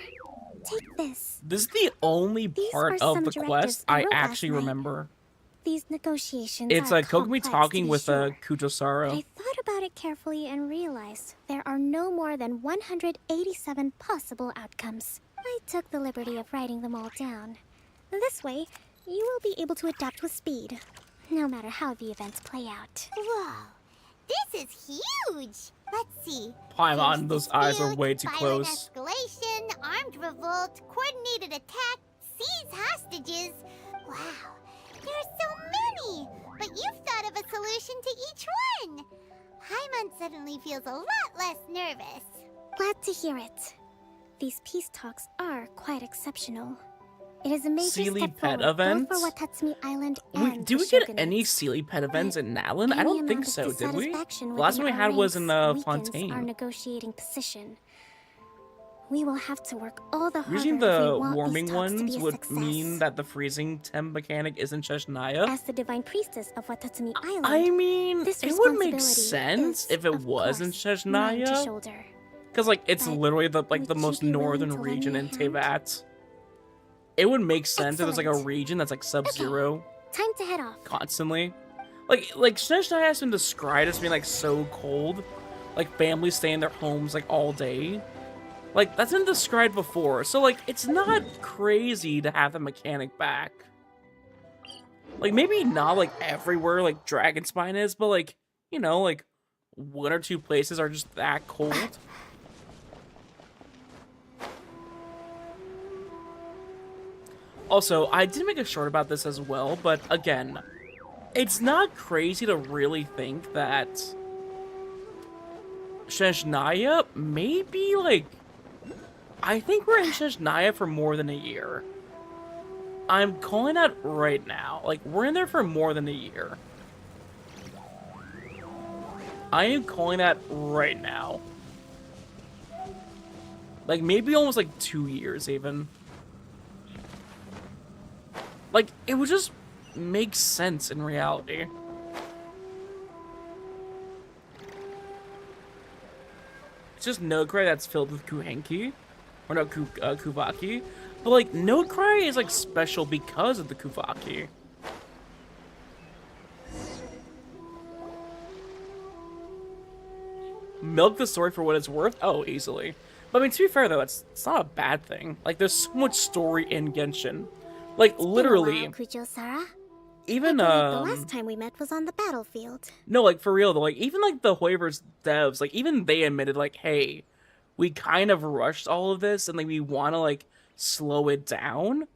T: take this.
A: This is the only part
T: are
A: of
T: some
A: the
T: directives
A: quest
T: I
A: I
T: wrote last
A: actually
T: night.
A: remember.
T: These negotiations
A: It's
T: are
A: like Kokomi
T: complex,
A: talking
T: to be
A: with
T: sure.
A: Kujosaro.
T: I thought about it carefully and realized there are no more than 187 possible outcomes. I took the liberty of writing them all down. This way, you will be able to adapt with speed, no matter how the events play out.
E: Whoa, this is huge. Let's see.
A: Paimon, those eyes are way too
E: Violent
A: close.
E: escalation, armed revolt, coordinated attack, seize hostages. Wow, there are so many. But you've thought of a solution to each one. Paimon suddenly feels a lot less nervous.
T: Glad to hear it. These peace talks are quite exceptional. It is a major
A: Sealy
T: step
A: pet
T: forward,
A: event?
T: both for Watatsumi Island
A: Wait,
T: and
A: do
T: the
A: we get
T: Shogunate.
A: any Sealy pet events in Natlin? I
T: Any
A: don't think
T: amount of
A: so, did we?
T: dissatisfaction
A: The last one we
T: within
A: had
T: our
A: was in
T: ranks weakens our
A: Fontaine.
T: negotiating position. We will have to work all the harder
A: Using
T: if we
A: the
T: want
A: warming
T: these talks to
A: ones
T: be a
A: would
T: success.
A: mean that the freezing temp mechanic isn't Sheshnaya.
T: As the divine priestess of Watatsumi Island,
A: I mean,
T: this
A: it would make
T: responsibility
A: sense if it wasn't
T: mine to
A: Sheshnaya.
T: shoulder.
A: Because, like, it's literally the most
T: you be willing
A: northern
T: to lend
A: region
T: me a
A: in
T: hand?
A: Tevat. It would make sense if there's like a
T: Excellent.
A: region that's like sub-zero
T: Time to head off.
A: constantly. Like Sheshnaya has been described as being like so cold. Like families stay in their homes like all day. Like that's been described before. So like it's not crazy to have the mechanic back. Like maybe not like everywhere like Dragonspine is, but like, you know, like one or two places are just that cold. Also, I did make a short about this as well, but again, it's not crazy to really think that Sheshnaya may be like... I think we're in Sheshnaya for more than a year. I'm calling that right now. Like, we're in there for more than a year. I am calling that right now. Like, maybe almost like 2 years even. Like, it would just make sense in reality. It's just Nodecry that's filled with Kuhenki. Or no, Kuvaki. But, like, Nodecry is, like, special because of the Kuvaki. Milk the story for what it's worth? Oh, easily. But, I mean, to be fair, though, it's not a bad thing. Like, there's so much story in Genshin. Like, literally,
T: Kujo-Sara.
A: even,
T: I believe the last time we met was on the battlefield.
A: no, like, for real, though, like, even, like, the Hoiver's devs, like, even they admitted, like, hey, we kind of rushed all of this, and, like, we want to, like, slow it down.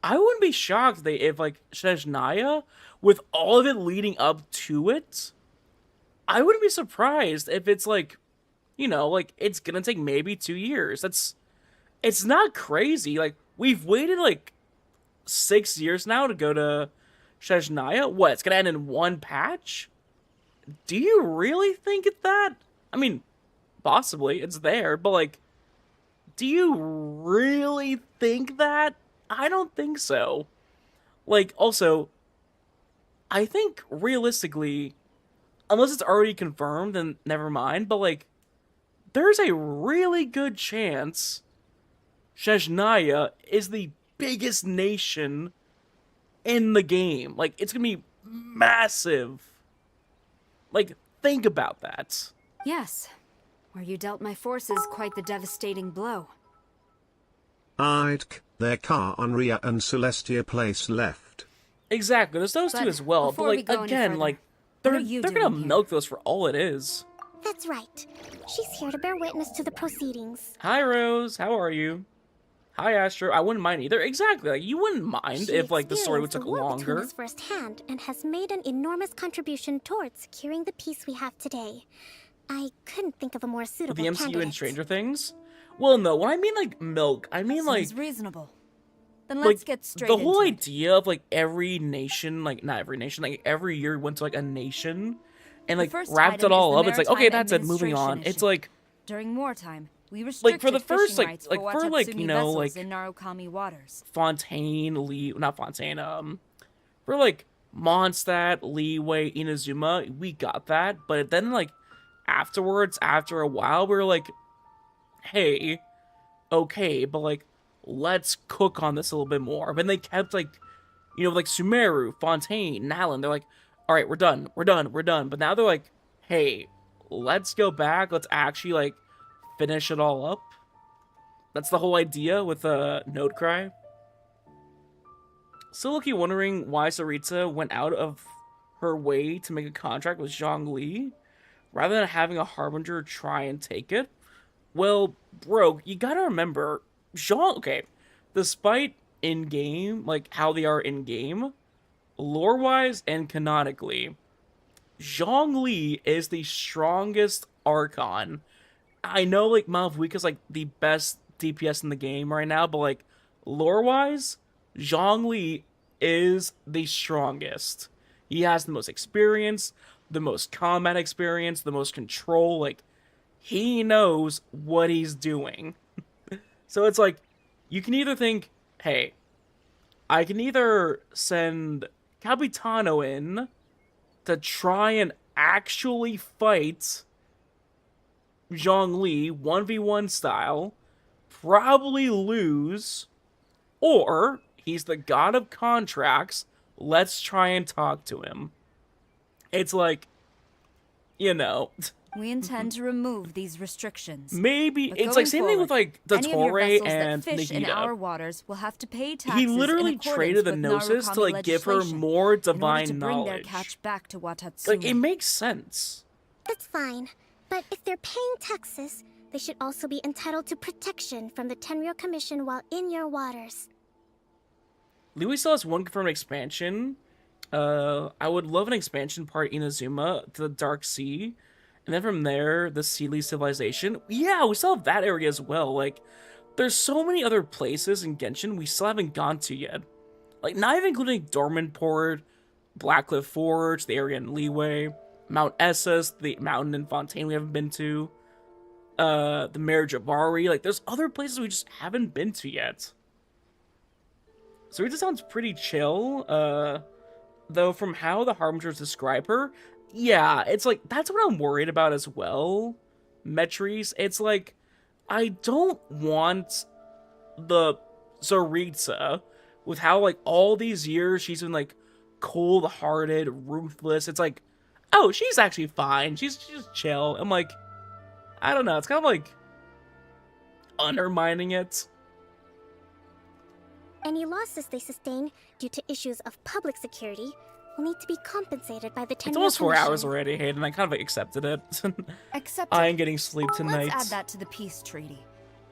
A: I wouldn't be shocked if, like, Sheshnaya, with all of it leading up to it, I wouldn't be surprised if it's, like, you know, like, it's gonna take maybe 2 years. It's not crazy. Like, we've waited, like, 6 years now to go to Sheshnaya. What, it's gonna end in one patch? Do you really think it's that? I mean, possibly, it's there, but, like, do you really think that? I don't think so. Like, also, I think, realistically, unless it's already confirmed, then never mind, but, like, there's a really good chance Sheshnaya is the biggest nation in the game. Like, it's gonna be massive. Like, think about that.
J: Yes, where you dealt my forces quite the devastating blow.
H: Idk, their car on Ria and Celestia Place left.
A: Exactly, there's those two
J: But
A: as well, but,
J: before we
A: like,
J: go any
A: again,
J: further,
A: like,
J: what
A: they're
J: are you
A: gonna
J: doing here?
A: milk those for all it is.
T: That's right. She's here to bear witness to the proceedings.
A: Hi, Rose, how are you? Hi, Astro, I wouldn't mind either. Exactly, like, you wouldn't mind
T: She
A: if, like, the story would
T: experienced
A: took
T: the war
A: longer.
T: between us firsthand and has made an enormous contribution towards securing the peace we have today. I couldn't think of a more
A: With
T: suitable
A: the MCU
T: candidate.
A: and Stranger Things? Well, no, when I mean, like, milk, I mean, like...
J: Seems reasonable. Then
A: like,
J: let's get straight
A: the
J: into
A: whole
J: it.
A: idea of, like, every nation, like, not every nation, like, every year went to, like, a nation and, like,
J: first
A: wrapped it
J: item is
A: all
J: the
A: up. It's like, okay,
J: Maritime
A: that's it, moving on.
J: Administration
A: It's like,
J: During wartime, we
A: like,
J: restricted
A: for the first,
J: fishing
A: like,
J: rights
A: like, for, like,
J: Watatsumi
A: you know,
J: vessels
A: like,
J: in Narukami waters.
A: Fontaine, not Fontaine, for, like, Mondstadt, Leeway, Inazuma, we got that, but then, like, afterwards, after a while, we were like, hey, okay, but like, let's cook on this a little bit more. But they kept like, you know, like Sumeru, Fontaine, Nalan, they're like, all right, we're done. But now they're like, hey, let's go back. Let's actually like finish it all up. That's the whole idea with Node Cry. Still looking wondering why Saritsa went out of her way to make a contract with Zhongli rather than having a Harbinger try and take it. Well, bro, you gotta remember, okay, despite in-game, like how they are in-game, lore-wise and canonically, Zhongli is the strongest Archon. I know, like, Malvuika's, like, the best DPS in the game right now, but, like, lore-wise, Zhongli is the strongest. He has the most experience, the most combat experience, the most control, like, he knows what he's doing. So it's like, you can either think, hey, I can either send Capitano in to try and actually fight Zhongli 1v1 style, probably lose, or he's the god of contracts, let's try and talk to him. It's like, you know,
J: we intend to remove these restrictions.
A: Maybe it's like same thing with like Dottore and
J: fish in our
A: Nagita.
J: waters will have to pay taxes.
A: He literally
J: in
A: traded the Gnosis to like give her more divine
J: in order to bring
A: knowledge.
J: their catch back to Watatsumi.
A: Like it makes sense.
T: That's fine. But if they're paying taxes, they should also be entitled to protection from the Tenryou Commission while in your waters.
A: Liyue still has one confirmed expansion. I would love an expansion part Inazuma to the Dark Sea. And then from there, the Sealy Civilization. Yeah, we still have that area as well. Like, there's so many other places in Genshin we still haven't gone to yet. Like, not even including Dorman Port, Blackcliff Forge, the area in Liyue, Mount Essus, the mountain in Fontaine we haven't been to, the Mare Javari. Like, there's other places we just haven't been to yet. So it just sounds pretty chill, though from how the Harbingers describe her, yeah, it's like, that's what I'm worried about as well, Metris. It's like, I don't want the Saritsa, with how, like, all these years she's been, like, cold-hearted, ruthless. It's like, oh, she's actually fine. She's just chill. I'm like, I don't know. It's kind of, like, undermining it.
T: Any losses they sustain due to issues of public security will need to be compensated by the Tenryou
A: It's almost 4 hours
T: Commission.
A: already, Hayden. I kind of accepted it.
J: Accepted.
A: I ain't getting sleep tonight.
J: Let's add that to the peace treaty.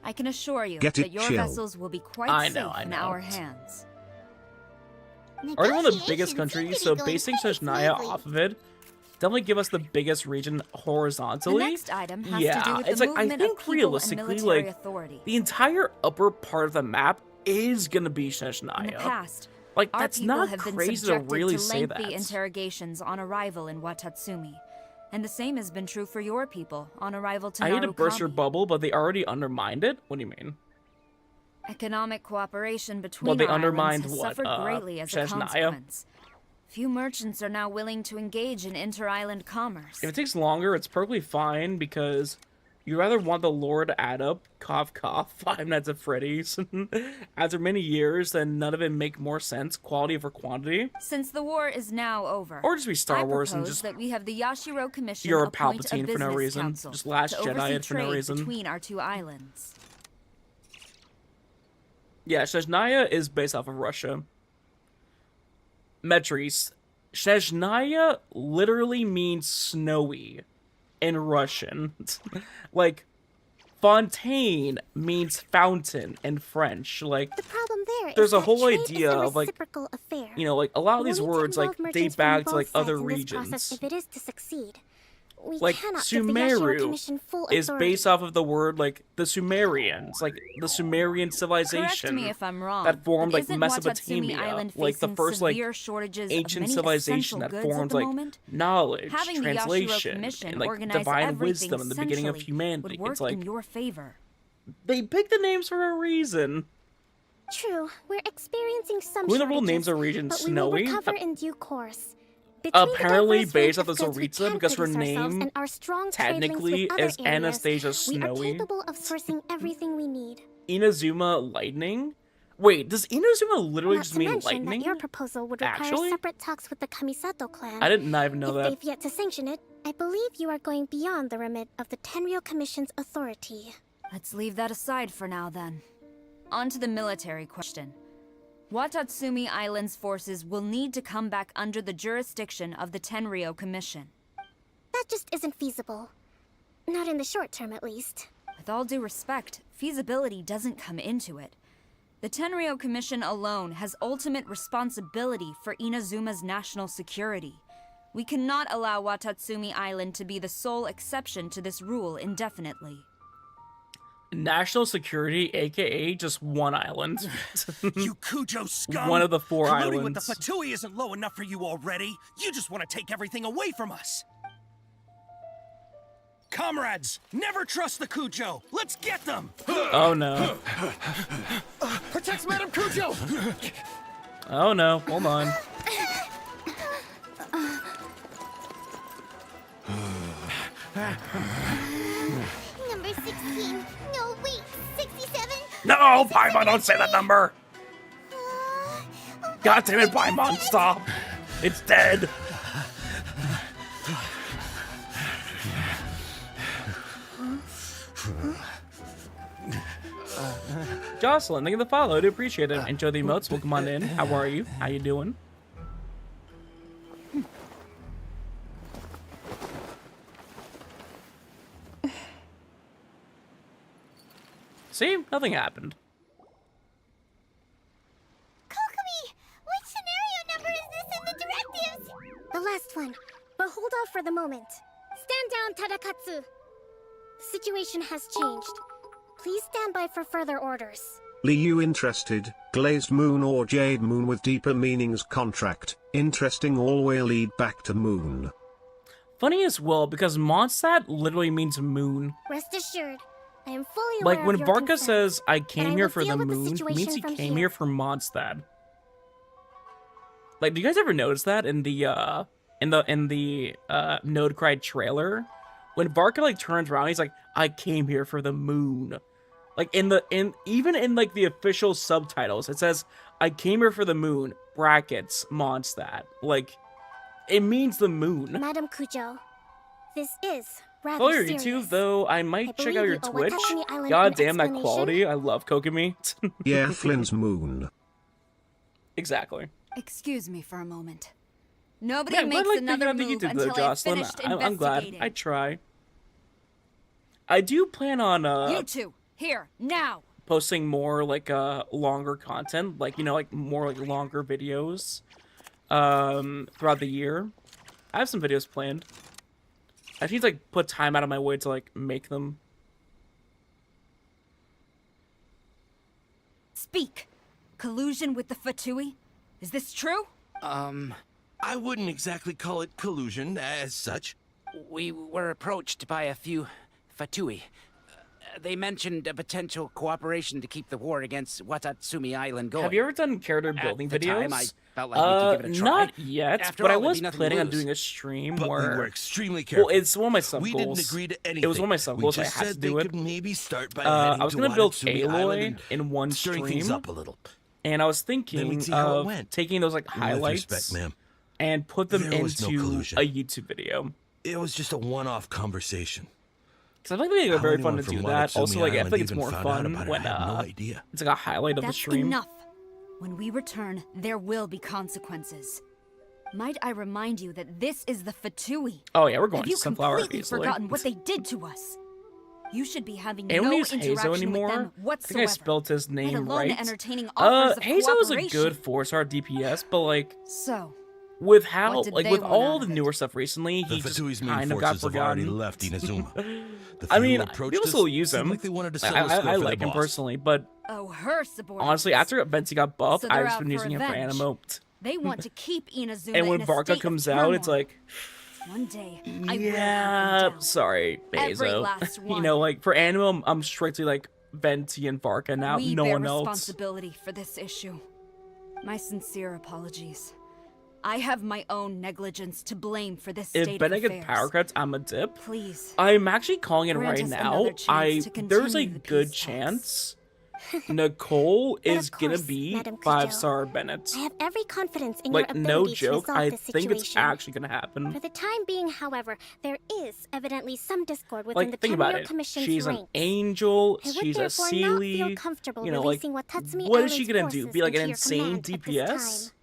J: I can assure you
A: Get it
J: that your
A: chill.
J: vessels will be quite
A: I
J: safe
A: know.
J: in our hands.
A: Already one of the biggest countries, so basing Sheshnaya off of it, definitely give us the biggest region horizontally.
J: The next item has
A: yeah,
J: to do with
A: it's
J: the
A: like, I
J: movement of
A: think
J: people
A: realistically,
J: and military
A: like,
J: authority.
A: the entire upper part of the map is gonna be Sheshnaya.
J: In the past,
A: Like,
J: our
A: that's
J: people
A: not
J: have been
A: crazy to
J: subjected
A: really
J: to
A: say
J: lengthy
A: that.
J: interrogations on arrival in Watatsumi. And the same has been true for your people on arrival to
A: I hate to burst your
J: Narukami.
A: bubble, but they already undermined it? What do you mean?
J: Economic cooperation between
A: Well, they
J: our
A: undermined
J: islands has
A: what,
J: suffered greatly as a
A: Sheshnaya?
J: consequence. Few merchants are now willing to engage in inter-island commerce.
A: If it takes longer, it's perfectly fine, because you rather want the lore to add up, cough cough, 5 Nights at Freddy's, after many years, then none of it make more sense, quality over quantity.
J: Since the war is now over,
A: Or just be Star
J: I
A: Wars and
J: propose
A: just
J: that we have the Yashiro Commission
A: you're a
J: appoint
A: Palpatine
J: a
A: for no
J: business
A: reason.
J: council
A: Just Last
J: to
A: Jedi
J: oversee
A: it for no
J: trade
A: reason.
J: between our two islands.
A: Yeah, Sheshnaya is based off of Russia. Metris. Sheshnaya literally means snowy in Russian. Like, Fontaine means fountain in French. Like,
T: The problem there
A: there's
T: is
A: a
T: that
A: whole
T: trade
A: idea
T: is a
A: of, like,
T: reciprocal affair.
A: you know, like, a lot of
T: We'll
A: these
T: need to
A: words, like,
T: involve
A: date
T: merchants from
A: back to,
T: both
A: like,
T: sides
A: other
T: in this process
A: regions.
T: if it is to succeed. We
A: Like,
T: cannot give the Yashiro Commission
A: Sumeru
T: full
A: is
T: authority.
A: based off of the word, like, the Sumerians, like, the Sumerian civilization
J: Correct me if I'm wrong,
A: that formed,
J: but
A: like,
J: isn't Watatsumi
A: Mesopotamia,
J: Island
A: like, the
J: facing
A: first, like,
J: severe shortages of
A: ancient
J: many
A: civilization
J: essential
A: that
J: goods at
A: formed,
J: the
A: like,
J: moment?
A: knowledge,
J: Having the Yashiro
A: translation,
J: Commission
A: and, like,
J: organize
A: divine
J: everything
A: wisdom in the beginning of
J: centrally
A: humanity.
J: would work
A: It's like,
J: in your favor.
A: they picked the names for a reason.
T: True, we're experiencing some
A: Who in the world
T: shortages,
A: names a region
T: but
A: Snowy?
T: we will recover in due course. Between the
A: Apparently
T: diverse
A: based
T: range
A: off of
T: of goods we
A: Tsaritsa,
T: can
A: because her
T: produce ourselves
A: name
T: and our strong trade links
A: technically
T: with other
A: is
T: areas,
A: Anastasia
T: we are
A: Snowy.
T: capable of sourcing everything we need.
A: Inazuma Lightning? Wait, does Inazuma literally
T: Not
A: just
T: to
A: mean
T: mention
A: lightning?
T: that your proposal would require
A: Actually?
T: separate talks with the Kamisato clan.
A: I didn't even know
T: if
A: that.
T: they've yet to sanction it, I believe you are going beyond the remit of the Tenryou Commission's authority.
J: Let's leave that aside for now, then. On to the military question. Watatsumi Island's forces will need to come back under the jurisdiction of the Tenryou Commission.
T: That just isn't feasible. Not in the short term, at least.
J: With all due respect, feasibility doesn't come into it. The Tenryou Commission alone has ultimate responsibility for Inazuma's national security. We cannot allow Watatsumi Island to be the sole exception to this rule indefinitely.
A: National security, aka just one island.
D: You Kujo scum!
A: One of the 4
D: Colluding with the
A: islands.
D: Fatui isn't low enough for you already. You just want to take everything away from us. Comrades, never trust the Kujo. Let's get them.
A: Oh no.
F: Protect Madame Kujo!
A: Oh no, hold on.
E: Number 16. No, wait. 67?
A: No, Paimon, don't say that number! God damn it, Paimon, stop! It's dead! Jocelyn, thank you for the follow. I do appreciate it. Enjoy the emotes. Welcome on in. How are you? How you doing? See? Nothing happened.
E: Kokomi! What scenario number is this in the directives?
T: The last one. But hold off for the moment. Stand down, Tadakatsu. The situation has changed. Please stand by for further orders.
H: Lee, you interested? Glazed moon or jade moon with deeper meanings contract. Interesting all way lead back to moon.
A: Funny as well, because Mondstadt literally means moon.
T: Rest assured, I am fully aware
A: Like, when
T: of your
A: Varka
T: concerns,
A: says, I
T: and I
A: came here
T: will
A: for the
T: deal with the
A: moon,
T: situation
A: means he
T: from
A: came here for Mondstadt. Like, do you guys ever notice that in the Node Cry trailer? When Varka, like, turns around, he's like, I came here for the moon. Like, even in, like, the official subtitles, it says, I came here for the moon, brackets, Mondstadt. Like, it means the moon.
T: Madam Kujo, this is rather
A: Follow your
T: serious.
A: YouTube, though. I might check
T: believe
A: out your
T: you owe
A: Twitch.
T: Watatsumi Island
A: God
T: an
A: damn that
T: explanation.
A: quality. I love Kokomi.
H: Yeah, Flynn's moon.
A: Exactly.
J: Excuse me for a moment. Nobody
A: Yeah, I'm glad,
J: makes
A: like,
J: another
A: thinking
J: move
A: on the YouTube,
J: until
A: though,
J: I've
A: Jocelyn.
J: finished
A: I'm glad.
J: investigating.
A: I try. I do plan on
J: You two, here, now!
A: posting more like longer content, like, you know, like more like longer videos throughout the year. I have some videos planned. I just need to like put time out of my way to like make them.
J: Speak! Collusion with the Fatui? Is this true?
U: I wouldn't exactly call it collusion as such.
L: We were approached by a few Fatui. They mentioned a potential cooperation to keep the war against Watatsumi Island going.
A: Have you ever done character building
L: the
A: videos?
L: time, I felt like we could give it a try.
A: Not yet,
L: After
A: but I
L: all, it'd
A: was
L: be nothing to
A: planning on
L: lose.
A: doing a stream
U: But
A: where
U: we were extremely careful.
A: Well, it's one of my sub
U: We
A: goals.
U: didn't agree to anything.
A: It was one of my sub goals.
U: We
A: I
U: just
A: had to
U: said
A: do
U: they
A: it.
U: could maybe start by
A: I
U: heading
A: was
U: to
A: gonna build
U: Watatsumi Island
A: Aloy
U: and
A: in one
U: stirring
A: stream,
U: things up a little.
A: and I was
U: Then
A: thinking
U: we'd see how it
A: of
U: went.
A: taking those like
U: With
A: highlights
U: respect, ma'am,
A: and put them
U: there was no
A: into
U: collusion.
A: a YouTube video.
U: It was just a one-off conversation.
A: Because I think it'd be
U: How
A: very fun
U: anyone
A: to
U: from
A: do that.
U: Watatsumi
A: Also, like I
U: Island
A: think it's
U: even
A: more
U: found out
A: fun
U: about it,
A: when
U: I had no idea.
A: it's like a highlight of the
J: That's
A: stream.
J: enough. When we return, there will be consequences. Might I remind you that this is the Fatui?
A: Oh yeah, we're going
J: Have
A: to
J: you
A: Sunflower
J: completely
A: easily.
J: forgotten what they did to us? You should be having
A: And we
J: no
A: don't use
J: interaction
A: Hazo anymore.
J: with them
A: I think
J: whatsoever.
A: I spelled his
J: let
A: name
J: alone
A: right.
J: entertaining offers of
A: Hazo was a
J: cooperation.
A: good 4-star DPS, but like
J: So,
A: with how
J: what did
A: like
J: they
A: with
J: want
A: all
J: out
A: the
J: of
A: newer stuff recently,
U: The
A: he just
U: Fatui's main
A: kind of got
U: forces have already
A: forgotten.
U: left Inazuma. The
A: I
U: few
A: mean,
U: who approached
A: people
U: us
A: still use
U: seemed
A: him.
U: like they wanted to
A: Like,
U: settle a score
A: I
U: for
A: like
U: the
A: him
U: boss.
A: personally, but
J: oh, her subordinates.
A: honestly, after Venti got buffed,
J: So
A: I've
J: they're
A: just
J: out
A: been
J: for
A: using him for
J: revenge.
A: Animote.
J: They want to keep Inazuma
A: And when
J: in a
A: Varka
J: state
A: comes
J: of
A: out, it's
J: turmoil.
A: like,
J: One day, I will hunt them
A: yeah,
J: down.
A: sorry,
J: Every
A: Bezo.
J: last
A: You
J: one.
A: know, like for Animo, I'm strictly like Venti and Varka now,
J: We
A: no
J: bear
A: one else.
J: responsibility for this issue. My sincere apologies. I have my own negligence to blame for this
A: If
J: state
A: Bennett
J: of
A: gets
J: affairs.
A: power cuts, I'm a dip.
J: Please.
A: I'm actually calling it
J: Grant
A: right
J: us
A: now.
J: another chance to
A: There's a
J: continue the
A: good
J: peace talks.
A: chance Nicole
T: But of
A: is gonna
T: course,
A: be
T: Madam Cujo,
A: 5-star Bennett.
T: I have every confidence in your
A: Like,
T: ability
A: no
T: to
A: joke,
T: resolve
A: I
T: this
A: think
T: situation.
A: it's actually gonna happen.
T: For the time being, however, there is evidently some discord within the
A: Like, think about
T: Tenryou
A: it.
T: Commission's
A: She's an
T: ranks.
A: angel,
T: I would
A: she's a
T: therefore not
A: Seelie.
T: feel comfortable
A: You know, like,
T: releasing Watatsumi
A: what is she
T: Island's
A: gonna do?
T: forces
A: Be like an
T: into your
A: insane
T: command at this
A: DPS?
T: time.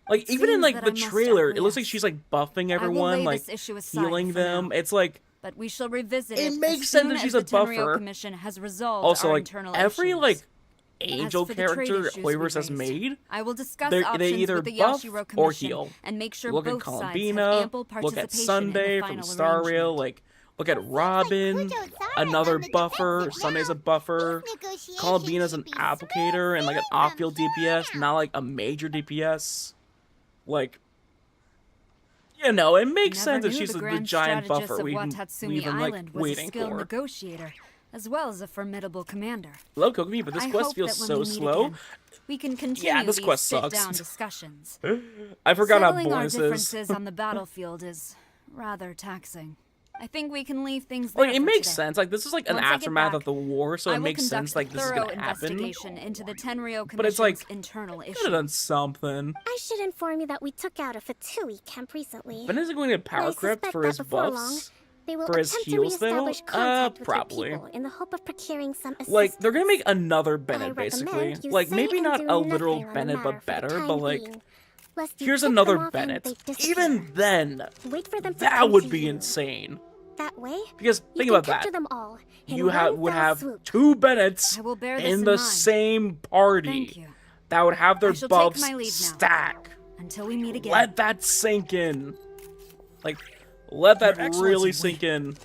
A: Like, even in
J: seems
A: like
J: that
A: the
J: I must
A: trailer, it looks like
J: acquiesce.
A: she's like buffing
J: I will
A: everyone,
J: lay
A: like
J: this issue aside
A: healing
J: for
A: them.
J: now.
A: It's like
J: But we shall revisit
A: It
J: it
A: makes
J: as
A: sense
J: soon
A: that
J: as
A: she's
J: the
A: a
J: Tenryou
A: buffer.
J: Commission has resolved
A: also
J: our
A: like
J: internal
A: every
J: issues.
A: like
J: As
A: angel
J: for the trade
A: character
J: issues we
A: Hoyoverse has
J: raised,
A: made.
J: I will discuss
A: they
J: options
A: either
J: with the
A: buff
J: Yashiro
A: or
J: Commission
A: heal.
J: and make sure
A: Look at
J: both sides have
A: Columbina,
J: ample
A: look
J: participation
A: at Sunday
J: in the
A: from
J: final
A: Star
J: arrangement.
A: Rail, like look at Robin, another buffer, Sunday's a buffer, Columbina's an applicator and like an off-field DPS, not like a major DPS. Like, you know, it makes sense that she's the giant
J: strategist
A: buffer
J: of
A: we've
J: Watatsumi
A: been like
J: Island was a
A: waiting
J: skilled
A: for.
J: negotiator, as well as a formidable commander.
A: Love Kokomi, but this
J: I
A: quest
J: hope
A: feels
J: that when
A: so
J: we meet
A: slow.
J: again, we can continue
A: this
J: these
A: quest sucks.
J: sit-down discussions.
A: I forgot how
J: Settling our
A: bonus is.
J: differences on the battlefield is rather taxing. I think we can leave things there
A: Like, it
J: for
A: makes
J: today.
A: sense. Like, this is like an
J: Once I get
A: aftermath
J: back,
A: of the war, so
J: I
A: it
J: will
A: makes
J: conduct
A: sense like
J: a
A: this is
J: thorough
A: gonna happen.
J: investigation into the Tenryou
A: But it's like,
J: Commission's internal
A: could
J: issues.
A: have done something.
T: I should inform you that we took out a Fatui camp recently.
A: But is it going to power
T: I
A: crept
T: suspect
A: for
T: that
A: his
T: before long,
A: buffs?
T: they will
A: For his
T: attempt to
A: heals, though?
T: reestablish contact with
A: Probably.
T: your people in the hope of procuring some assistance.
A: Like, they're gonna make another Bennett,
T: recommend
A: basically.
T: you
A: Like,
T: say
A: maybe
T: and
A: not
T: do
A: a literal
T: nothing on the
A: Bennett,
T: matter
A: but
T: for the
A: better,
T: time
A: but like,
T: being, lest you
A: here's
T: tip
A: another
T: them off and
A: Bennett.
T: they disappear.
A: Even then,
T: Wait for them to
A: that
T: come
A: would
T: to
A: be
T: you.
A: insane.
T: That way,
A: Because,
T: you
A: think
T: can
A: about
T: capture
A: that.
T: them all in
A: You
T: one
A: would
T: fell
A: have
T: swoop.
A: 2 Bennetts
J: I will bear this
A: in
J: in
A: the
J: mind.
A: same party
J: Thank you.
A: that would have their
J: I shall
A: buffs
J: take my leave now.
A: stack.
J: Until we meet again.
A: Let that sink in. Like, let that
T: Your
A: really
T: Excellency,
A: sink in.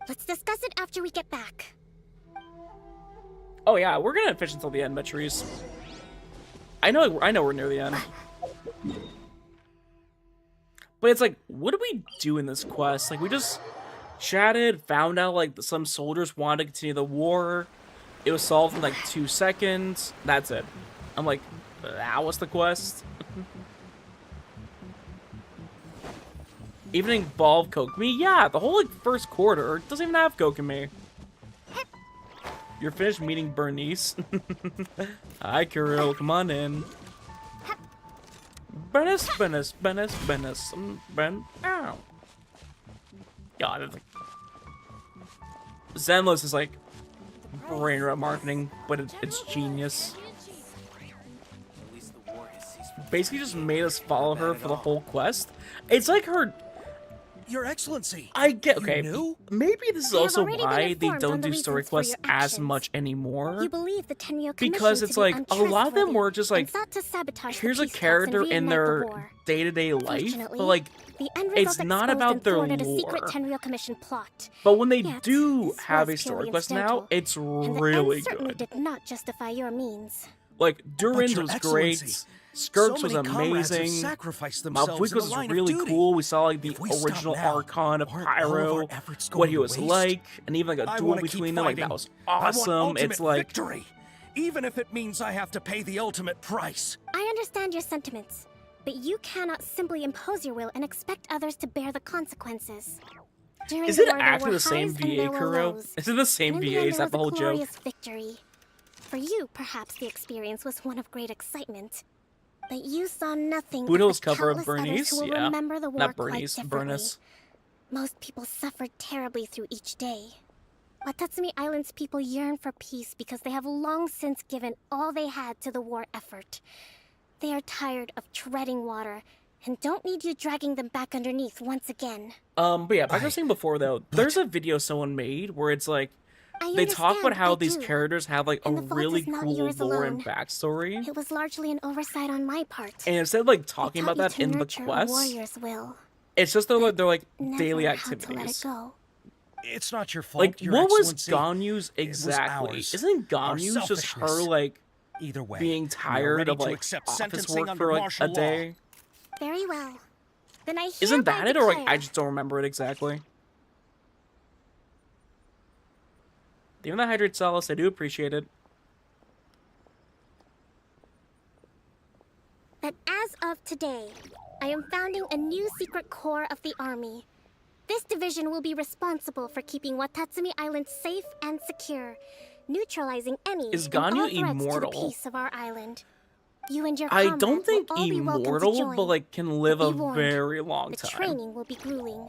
T: Let's discuss it after we get back.
A: Oh yeah, we're gonna fish until the end, Metrice. I know we're near the end. But it's like, what do we do in this quest? Like, we just chatted, found out like some soldiers wanted to continue the war. It was solved in like 2 seconds. That's it. I'm like, that was the quest? Even involve Kokomi? Yeah, the whole like first quarter doesn't even have Kokomi. You're finished meeting Bernice. Hi, Kirill, come on in. Bernice. Ow. God, it's like... Zenless is like brain rot marketing, but it's genius. Basically just made us follow her for the whole quest. It's like her...
D: Your Excellency.
A: I get, okay,
D: You knew?
A: maybe this is
T: I have
A: also
T: already been
A: why they
T: informed
A: don't
T: on the
A: do story
T: reasons for
A: quests
T: your
A: as
T: actions.
A: much anymore.
T: You believe the Tenryou
A: Because
T: Commission
A: it's
T: to be
A: like, a lot of them were just like,
T: and sought to sabotage the
A: here's a
T: peace talks
A: character
T: and
A: in
T: reignite
A: their
T: the war.
A: day-to-day life,
T: Fortunately,
A: but like,
T: the end
A: it's
T: result
A: not
T: exposed
A: about
T: and
A: their
T: thwarted a secret
A: lore.
T: Tenryou Commission plot.
A: But when they
T: Yet,
A: do
T: this
A: have a
T: was
A: story
T: purely
A: quest now,
T: incidental,
A: it's
T: and the
A: really
T: end certainly
A: good.
T: did not justify your means.
A: Like, Durin's
D: Your
A: was great,
D: Excellency,
A: Skirks
D: so
A: was
D: many comrades have
A: amazing,
D: sacrificed themselves
A: Malfuik
D: in the
A: was
D: line of
A: really
D: duty.
A: cool, we saw like the
D: If we stop
A: original
D: now,
A: Archon of
D: aren't all of our
A: Pyro,
D: efforts
A: what
D: going
A: he
D: to
A: was
D: waste?
A: like, and even like a
D: I
A: duel
D: wanna keep
A: between them, like that
D: fighting.
A: was
D: I want
A: awesome. It's
D: ultimate
A: like,
D: victory, even if it means I have to pay the ultimate price.
T: I understand your sentiments, but you cannot simply impose your will and expect others to bear the consequences. During
A: is
T: the
A: it
T: war, there
A: actually
T: were
A: the same
T: highs and
A: VA,
T: there were
A: Kuro?
T: lows.
A: Is it the same
T: And in the
A: VA?
T: end,
A: Is
T: there
A: that the
T: was
A: whole
T: a
A: joke?
T: glorious victory. For you, perhaps the experience was one of great excitement. But you saw nothing of
A: Budo's
T: the
A: cover of
T: countless others
A: Bernice?
T: who will
A: Yeah.
T: remember the war
A: Not
T: quite
A: Bernice,
T: differently.
A: Bernice.
T: Most people suffered terribly through each day. Watatsumi Island's people yearn for peace because they have long since given all they had to the war effort. They are tired of treading water and don't need you dragging them back underneath once again.
A: But yeah, like I was saying before though, there's a video someone made where it's like, they talk about how these characters have like a
T: And the fault
A: really
T: is not
A: cool
T: yours
A: lore
T: alone.
A: and backstory.
T: It was largely an oversight on my part.
A: And instead of like talking
T: Taught
A: about
T: you
A: that
T: to
A: in the
T: nurture a
A: quest,
T: warrior's will.
A: it's just they're like
T: Never
A: daily
T: how to let it
A: activities.
T: go.
D: It's not your fault,
A: Like,
D: Your
A: what was
D: Excellency.
A: Ganyu's
D: It was
A: exactly?
D: ours.
A: Isn't
D: Our
A: Ganyu's just her
D: selfishness.
A: like
D: Either way,
A: being
D: we are
A: tired
D: ready
A: of
D: to
A: like
D: accept
A: office
D: sentencing
A: work
D: under
A: for like
D: martial
A: a
D: law.
A: day?
T: Very well. Then I
A: Isn't
T: hereby
A: that it, or like I
T: declare
A: just don't remember it exactly? Even the Hydrate Solace, I do appreciate it.
T: that as of today, I am founding a new secret corps of the army. This division will be responsible for keeping Watatsumi Island safe and secure. neutralizing any
A: Is
T: and
A: Ganyu
T: all threats
A: immortal?
T: to the peace of our island. You and your
A: I
T: comrades
A: don't think
T: will all be welcome to
A: immortal,
T: join.
A: but like can live
T: Be
A: a
T: warned,
A: very long
T: the
A: time.
T: training will be grueling.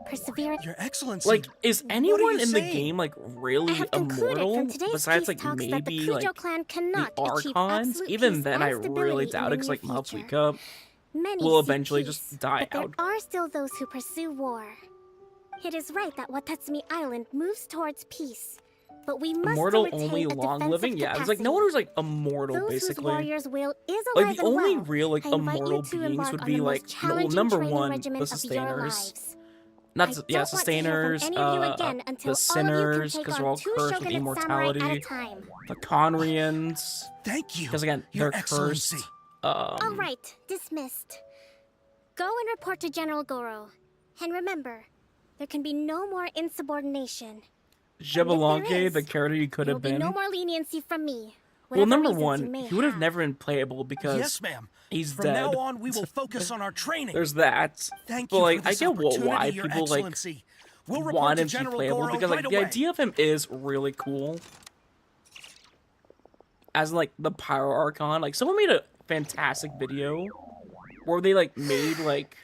T: Perseverance.
D: Your Excellency.
A: Like, is anyone
D: you
A: in the
D: saying?
A: game like
T: I
A: really
T: have concluded
A: immortal
T: from today's
A: besides
T: peace
A: like
T: talks that the
A: maybe
T: Kujo
A: like
T: clan
A: the
T: cannot achieve
A: Archons?
T: absolute
A: Even
T: peace
A: then, I
T: and
A: really
T: stability
A: doubt
T: in
A: it because
T: the
A: like
T: near
A: Malfuika
T: Many
A: will
T: seek
A: eventually
T: peace,
A: just die
T: but
A: out.
T: there are still those who pursue war. It is right that Watatsumi Island moves towards peace, but we must
A: Immortal
T: retain
A: only
T: a
A: long
T: defensive
A: living? Yeah, it's like
T: capacity.
A: no one who's like immortal
T: Those
A: basically.
T: whose warrior's will is alive
A: Like the
T: and
A: only
T: well,
A: real like
T: I invite you
A: immortal
T: to
A: beings
T: embark
A: would
T: on
A: be
T: the
A: like
T: most challenging
A: number
T: training
A: one,
T: regimen
A: the
T: of your
A: sustainers.
T: lives.
A: Not
T: I
A: yeah,
T: don't want to hear from
A: sustainers,
T: any of you again until
A: the
T: all of you can
A: sinners,
T: take
A: because
T: on
A: they're all
T: 2
A: cursed with
T: shogunate samurai at a
A: immortality.
T: time.
A: The Conrians.
D: Thank you,
A: Because again,
D: Your
A: they're
D: Excellency.
A: cursed.
T: All right, dismissed. Go and report to General Goro. And remember, there can be no more insubordination.
A: Jabberwocky, the character you could
T: There will
A: have
T: be
A: been.
T: no more leniency from me.
A: Well,
T: whatever
A: number
T: reasons you
A: one,
T: may
A: he would have
T: have.
A: never been playable because
D: Yes, ma'am.
A: he's
D: From
A: dead.
D: now on, we will focus on our training.
A: There's that.
D: Thank
A: but
D: you
A: like,
D: for this
A: I get why
D: opportunity, Your
A: people like
D: Excellency. We'll report
A: want
D: to
A: him to be
D: General
A: playable
D: Goro
A: because like
D: right
A: the
D: away.
A: idea of him is really cool. As like the Pyro Archon, like someone made a fantastic video where they like made like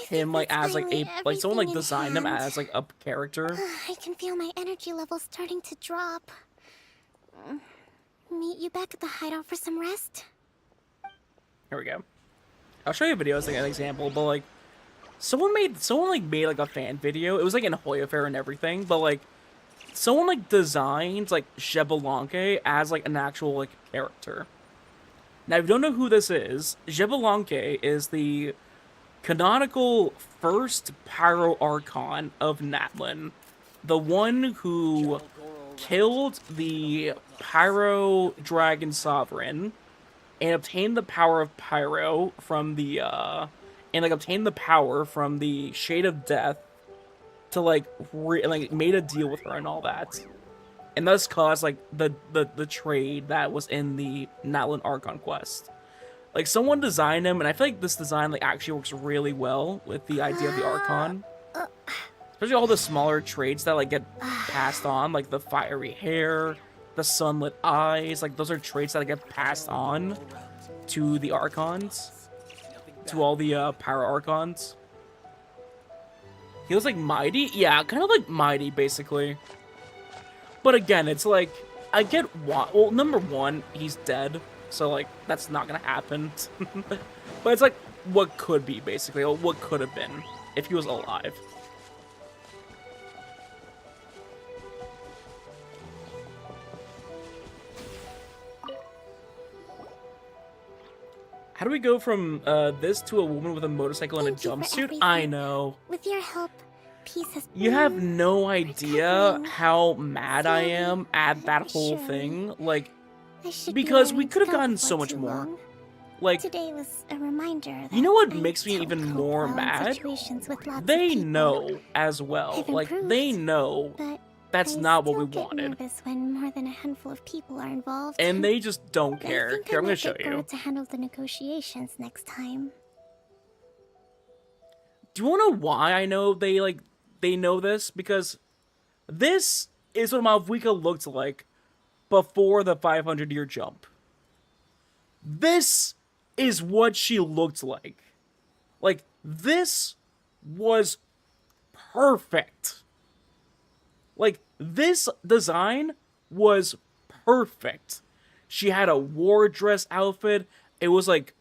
A: him like as like a like someone like
T: everything in
A: designed him
T: hand.
A: as like a character.
T: I can feel my energy levels starting to drop. Meet you back at the hideout for some rest?
A: Here we go. I'll show you a video as like an example, but like someone made like a fan video. It was like in Hoya Fair and everything, but like someone like designed like Jabberwocky as like an actual like character. Now if you don't know who this is, Jabberwocky is the canonical first Pyro Archon of Natlin. The one who killed the Pyro Dragon Sovereign and obtained the power of Pyro from the obtained the power from the Shade of Death to like made a deal with her and all that, and thus caused like the trade that was in the Natlin Archon quest. Like someone designed him, and I feel like this design like actually works really well with the idea of the Archon. Especially all the smaller traits that like get passed on, like the fiery hair, the sunlit eyes, like those are traits that get passed on to the Archons, to all the Pyro Archons. He looks like Mighty? Yeah, kind of like Mighty, basically. But again, it's like, I get why. Well, number one, he's dead, so like, that's not gonna happen. But it's like, what could be, basically, or what could have been, if he was alive. How do we go from this to a woman with a motorcycle and a jumpsuit? I know.
T: With your help, peace has
A: You have
T: been
A: no idea how mad I am at that whole thing. Like,
T: I should
A: because
T: be
A: we
T: learning
A: could have
T: to go
A: gotten
T: before
A: so much
T: too
A: more.
T: long.
A: Like,
T: Today was a reminder that
A: you know what
T: I
A: makes me
T: don't
A: even
T: cope
A: more
T: well in
A: mad?
T: situations with lots of
A: They
T: people.
A: know as well.
T: I've
A: Like,
T: improved,
A: they know
T: but
A: that's
T: I
A: not what we
T: still get
A: wanted.
T: nervous when more than a handful of people are involved.
A: And they just don't
T: But I
A: care.
T: think
A: Here, I'm
T: I
A: gonna
T: might
A: show
T: get Goro
A: you.
T: to handle the negotiations next time.
A: Do you wanna know why I know they know this? Because this is what Malfuika looked like before the 500-year jump. This is what she looked like. Like, this was perfect. Like, this design was perfect. She had a war dress outfit. It was like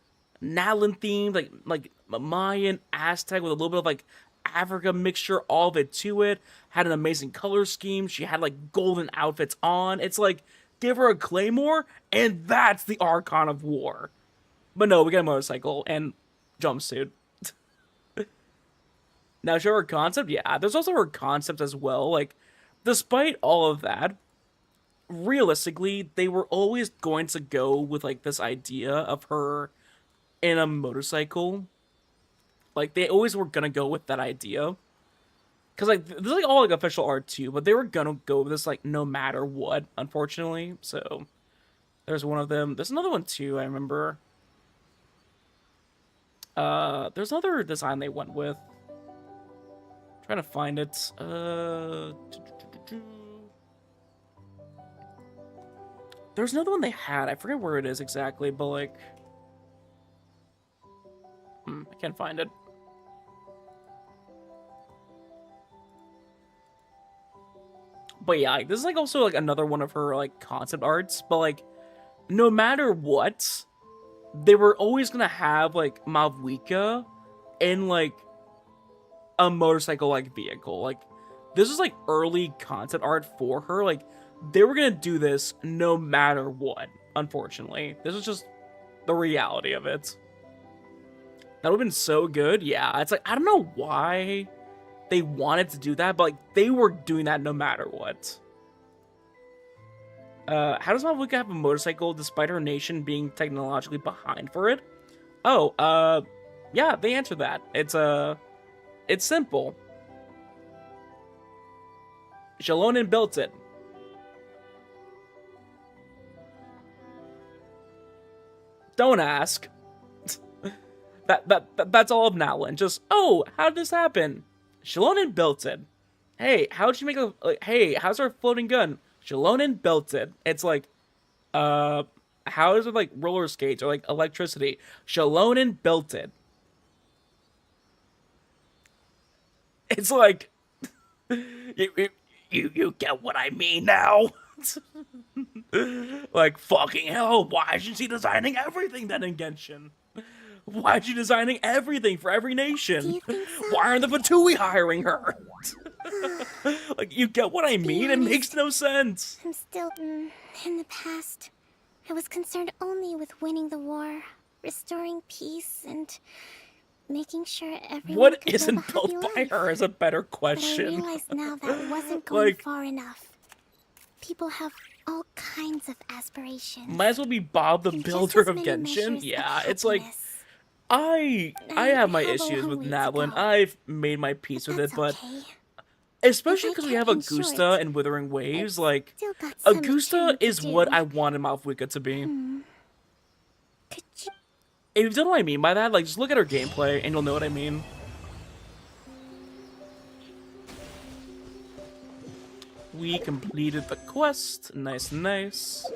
A: Natlin themed, like Mayan, Aztec with a little bit of like Africa mixture, all of it to it. Had an amazing color scheme. She had like golden outfits on. It's like, give her a claymore, and that's the Archon of War. But no, we got a motorcycle and jumpsuit. Now, show her concept? Yeah, there's also her concept as well. Like, despite all of that, realistically, they were always going to go with, like, this idea of her in a motorcycle. Like, they always were gonna go with that idea. Because, like, there's, like, all, like, official art, too, but they were gonna go with this, like, no matter what, unfortunately. So, there's one of them. There's another one, too, I remember. There's another design they went with. Trying to find it. There's another one they had. I forget where it is exactly, but like... I can't find it. But yeah, this is like also like another one of her like concept arts, but like no matter what, they were always gonna have like Malvika in like a motorcycle like vehicle. Like this is like early concept art for her. Like they were gonna do this no matter what, unfortunately. This is just the reality of it. That would have been so good. Yeah, it's like I don't know why they wanted to do that, but like they were doing that no matter what. How does Malvika have a motorcycle despite her nation being technologically behind for it? Oh, yeah, they answered that. It's simple. Shalonen built it. Don't ask. That's all of Nowlin. Just, oh, how did this happen? Shalonen built it. Hey, how'd you make a... Like, hey, how's our floating gun? Shalonen built it. It's like, how is it like roller skates or like electricity? Shalonen built it. It's like, you get what I mean now? Like, fucking hell, why isn't she designing everything then in Genshin? Why is she designing everything for every nation? Why aren't the Fatui hiring her? Like, you get what I mean? It makes no sense.
T: I'm still in the past. I was concerned only with winning the war, restoring peace, and making sure everyone
A: What
T: could
A: isn't
T: live a
A: built
T: happy
A: by
T: life.
A: her is a better
T: But I
A: question.
T: realize now that wasn't going
A: Like-
T: far enough. People have all kinds of aspirations.
A: Might as well be Bob the
T: And just
A: Builder
T: as
A: of
T: many
A: Genshin.
T: measures of
A: Yeah, it's like
T: happiness.
A: I have my
T: have a
A: issues
T: long
A: with
T: way to
A: Navlin.
T: go.
A: I've made my peace with it, but
T: okay.
A: especially
T: If I
A: because we
T: kept
A: have
T: in short,
A: Augusta and Withering Waves, like
T: Still got some
A: Augusta
T: maturing to
A: is
T: do.
A: what I wanted Malvika to be.
T: Could you...
A: If you don't know what I mean by that, like just look at her gameplay and you'll know what I mean. We completed the quest. Nice, nice.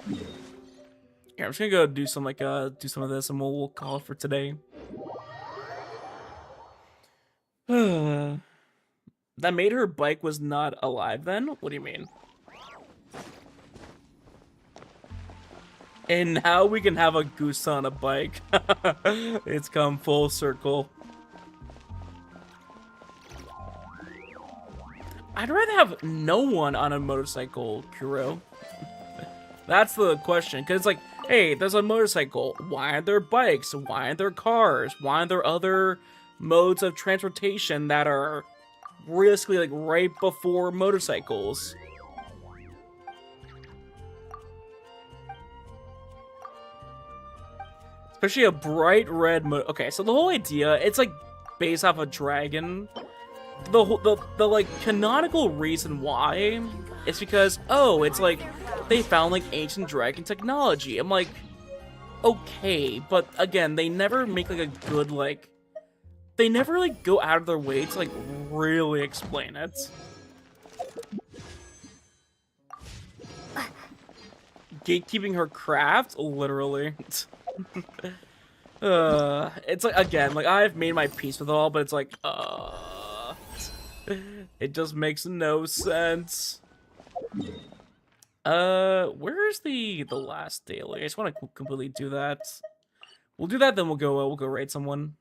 A: Yeah, I'm just gonna go do some do some of this, and we'll call it for today. That made her bike was not alive then? What do you mean? And now we can have a goose on a bike. It's come full circle. I'd rather have no one on a motorcycle, Kuro. That's the question, because it's like, hey, there's a motorcycle. Why aren't there bikes? Why aren't there cars? Why aren't there other modes of transportation that are realistically like right before motorcycles? Especially a bright red okay, so the whole idea, it's like based off a dragon. The like canonical reason why is because, oh, it's like they found like ancient dragon technology. I'm like, okay, but again, they never make like a good like, they never like go out of their way to like really explain it. Gatekeeping her craft, literally. It's like, again, like I've made my peace with it all, but it's like, it just makes no sense. Where's the last daily? I just want to completely do that. We'll do that, then we'll go raid someone.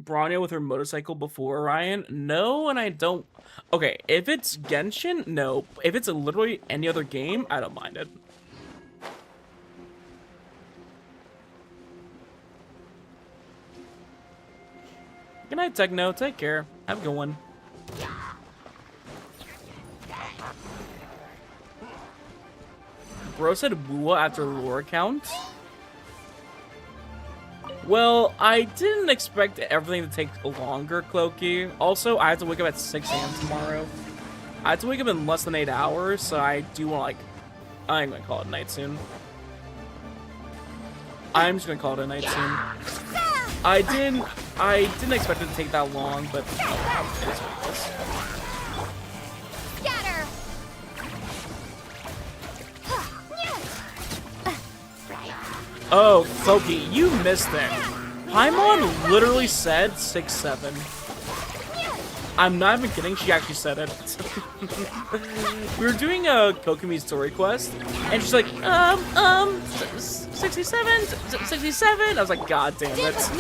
A: Bronya with her motorcycle before Orion? No, and I don't. Okay, if it's Genshin, no. If it's literally any other game, I don't mind it. Good night, Techno. Take care. Have a good one. Bro said Wuwa after lore count. Well, I didn't expect everything to take longer, Cloaky. Also, I have to wake up at 6 a.m. tomorrow. I have to wake up in less than 8 hours, so I do want, like... I'm gonna call it night soon. I'm just gonna call it a night soon. I didn't expect it to take that long, but it is what it is. Oh, Foki, you missed it. Paimon literally said 6-7. I'm not even kidding, she actually said it. We were doing a Kokomi story quest, and she's like, 67, 67. I was like, God damn it.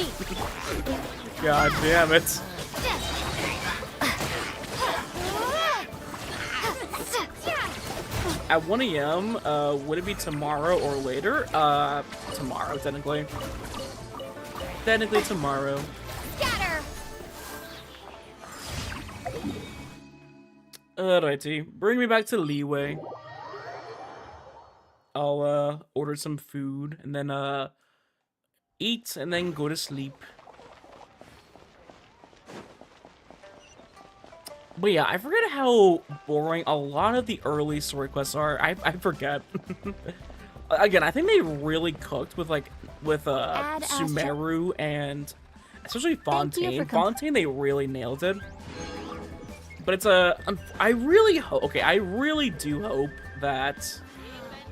A: God damn it. At 1 AM, would it be tomorrow or later? Tomorrow, technically. Technically tomorrow.
E: Scatter!
A: Alrighty, bring me back to Liyue. I'll, order some food, and then, eat, and then go to sleep. But yeah, I forget how boring a lot of the early story quests are. I forget. Again, I think they really cooked with, like, Sumeru and especially Fontaine. Fontaine, they really nailed it. But it's I really hope, okay, I really do hope that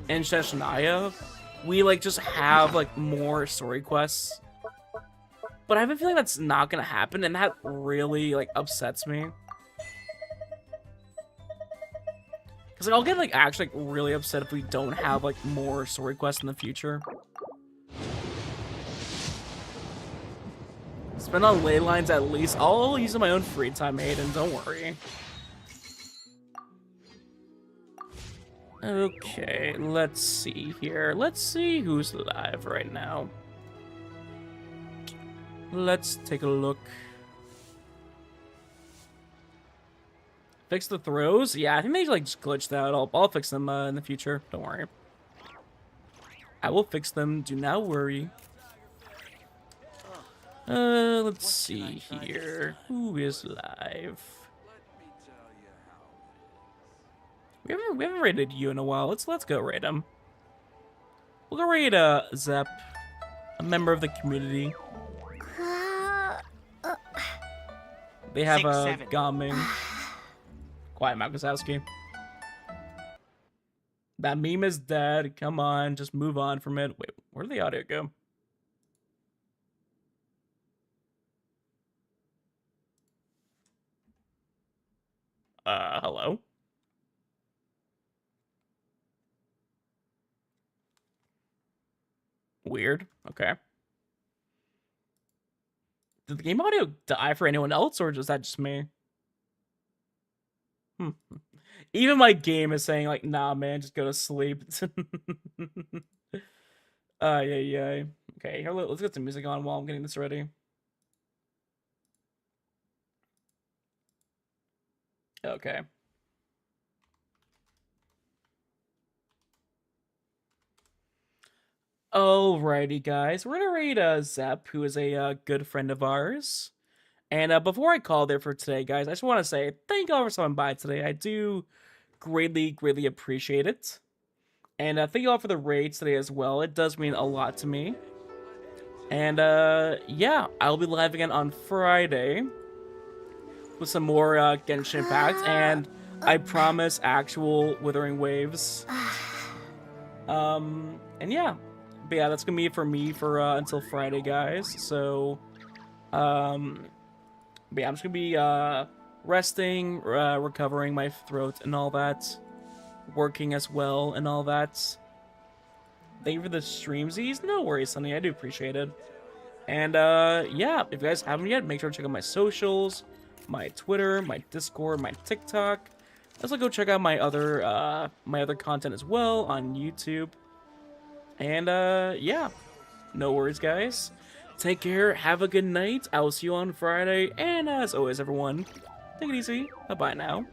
A: in Sheshinaya, we, like, just have, like, more story quests. But I have a feeling that's not gonna happen, and that really, like, upsets me. Because, like, I'll get, like, actually, like, really upset if we don't have, like, more story quests in the future. Spend on ley lines at least. I'll use my own free time, Aiden, don't worry. Okay, let's see here. Let's see who's live right now. Let's take a look. Fix the throws? Yeah, I think they like just glitched out. I'll fix them in the future. Don't worry. I will fix them. Do not worry. Let's see here. Who is live? We haven't raided you in a while. Let's go raid him. We'll go raid Zep, a member of the community. They have a Gaming. Quiet, Makosowski. That meme is dead. Come on, just move on from it. Wait, where did the audio go? Hello? Weird. Okay. Did the game audio die for anyone else, or is that just me? Even my game is saying, like, nah, man, just go to sleep. Yeah. Okay, here, let's get some music on while I'm getting this ready. Okay. Alrighty, guys. We're gonna raid Zep, who is a good friend of ours. And before I call there for today, guys, I just want to say thank you all for stopping by today. I do greatly appreciate it. And thank you all for the raids today as well. It does mean a lot to me. And yeah, I'll be live again on Friday with some more Genshin Impact, and I promise actual Withering Waves. And yeah. But yeah, that's gonna be it for me for until Friday, guys. So but yeah, I'm just gonna be resting, recovering my throat and all that, working as well and all that. Thank you for the streamsies. No worries, Sonny. I do appreciate it. And yeah, if you guys haven't yet, make sure to check out my socials, my Twitter, my Discord, my TikTok. Also, go check out my other content as well on YouTube. And yeah, no worries, guys. Take care, have a good night. I will see you on Friday, and as always, everyone, take it easy. Bye-bye now.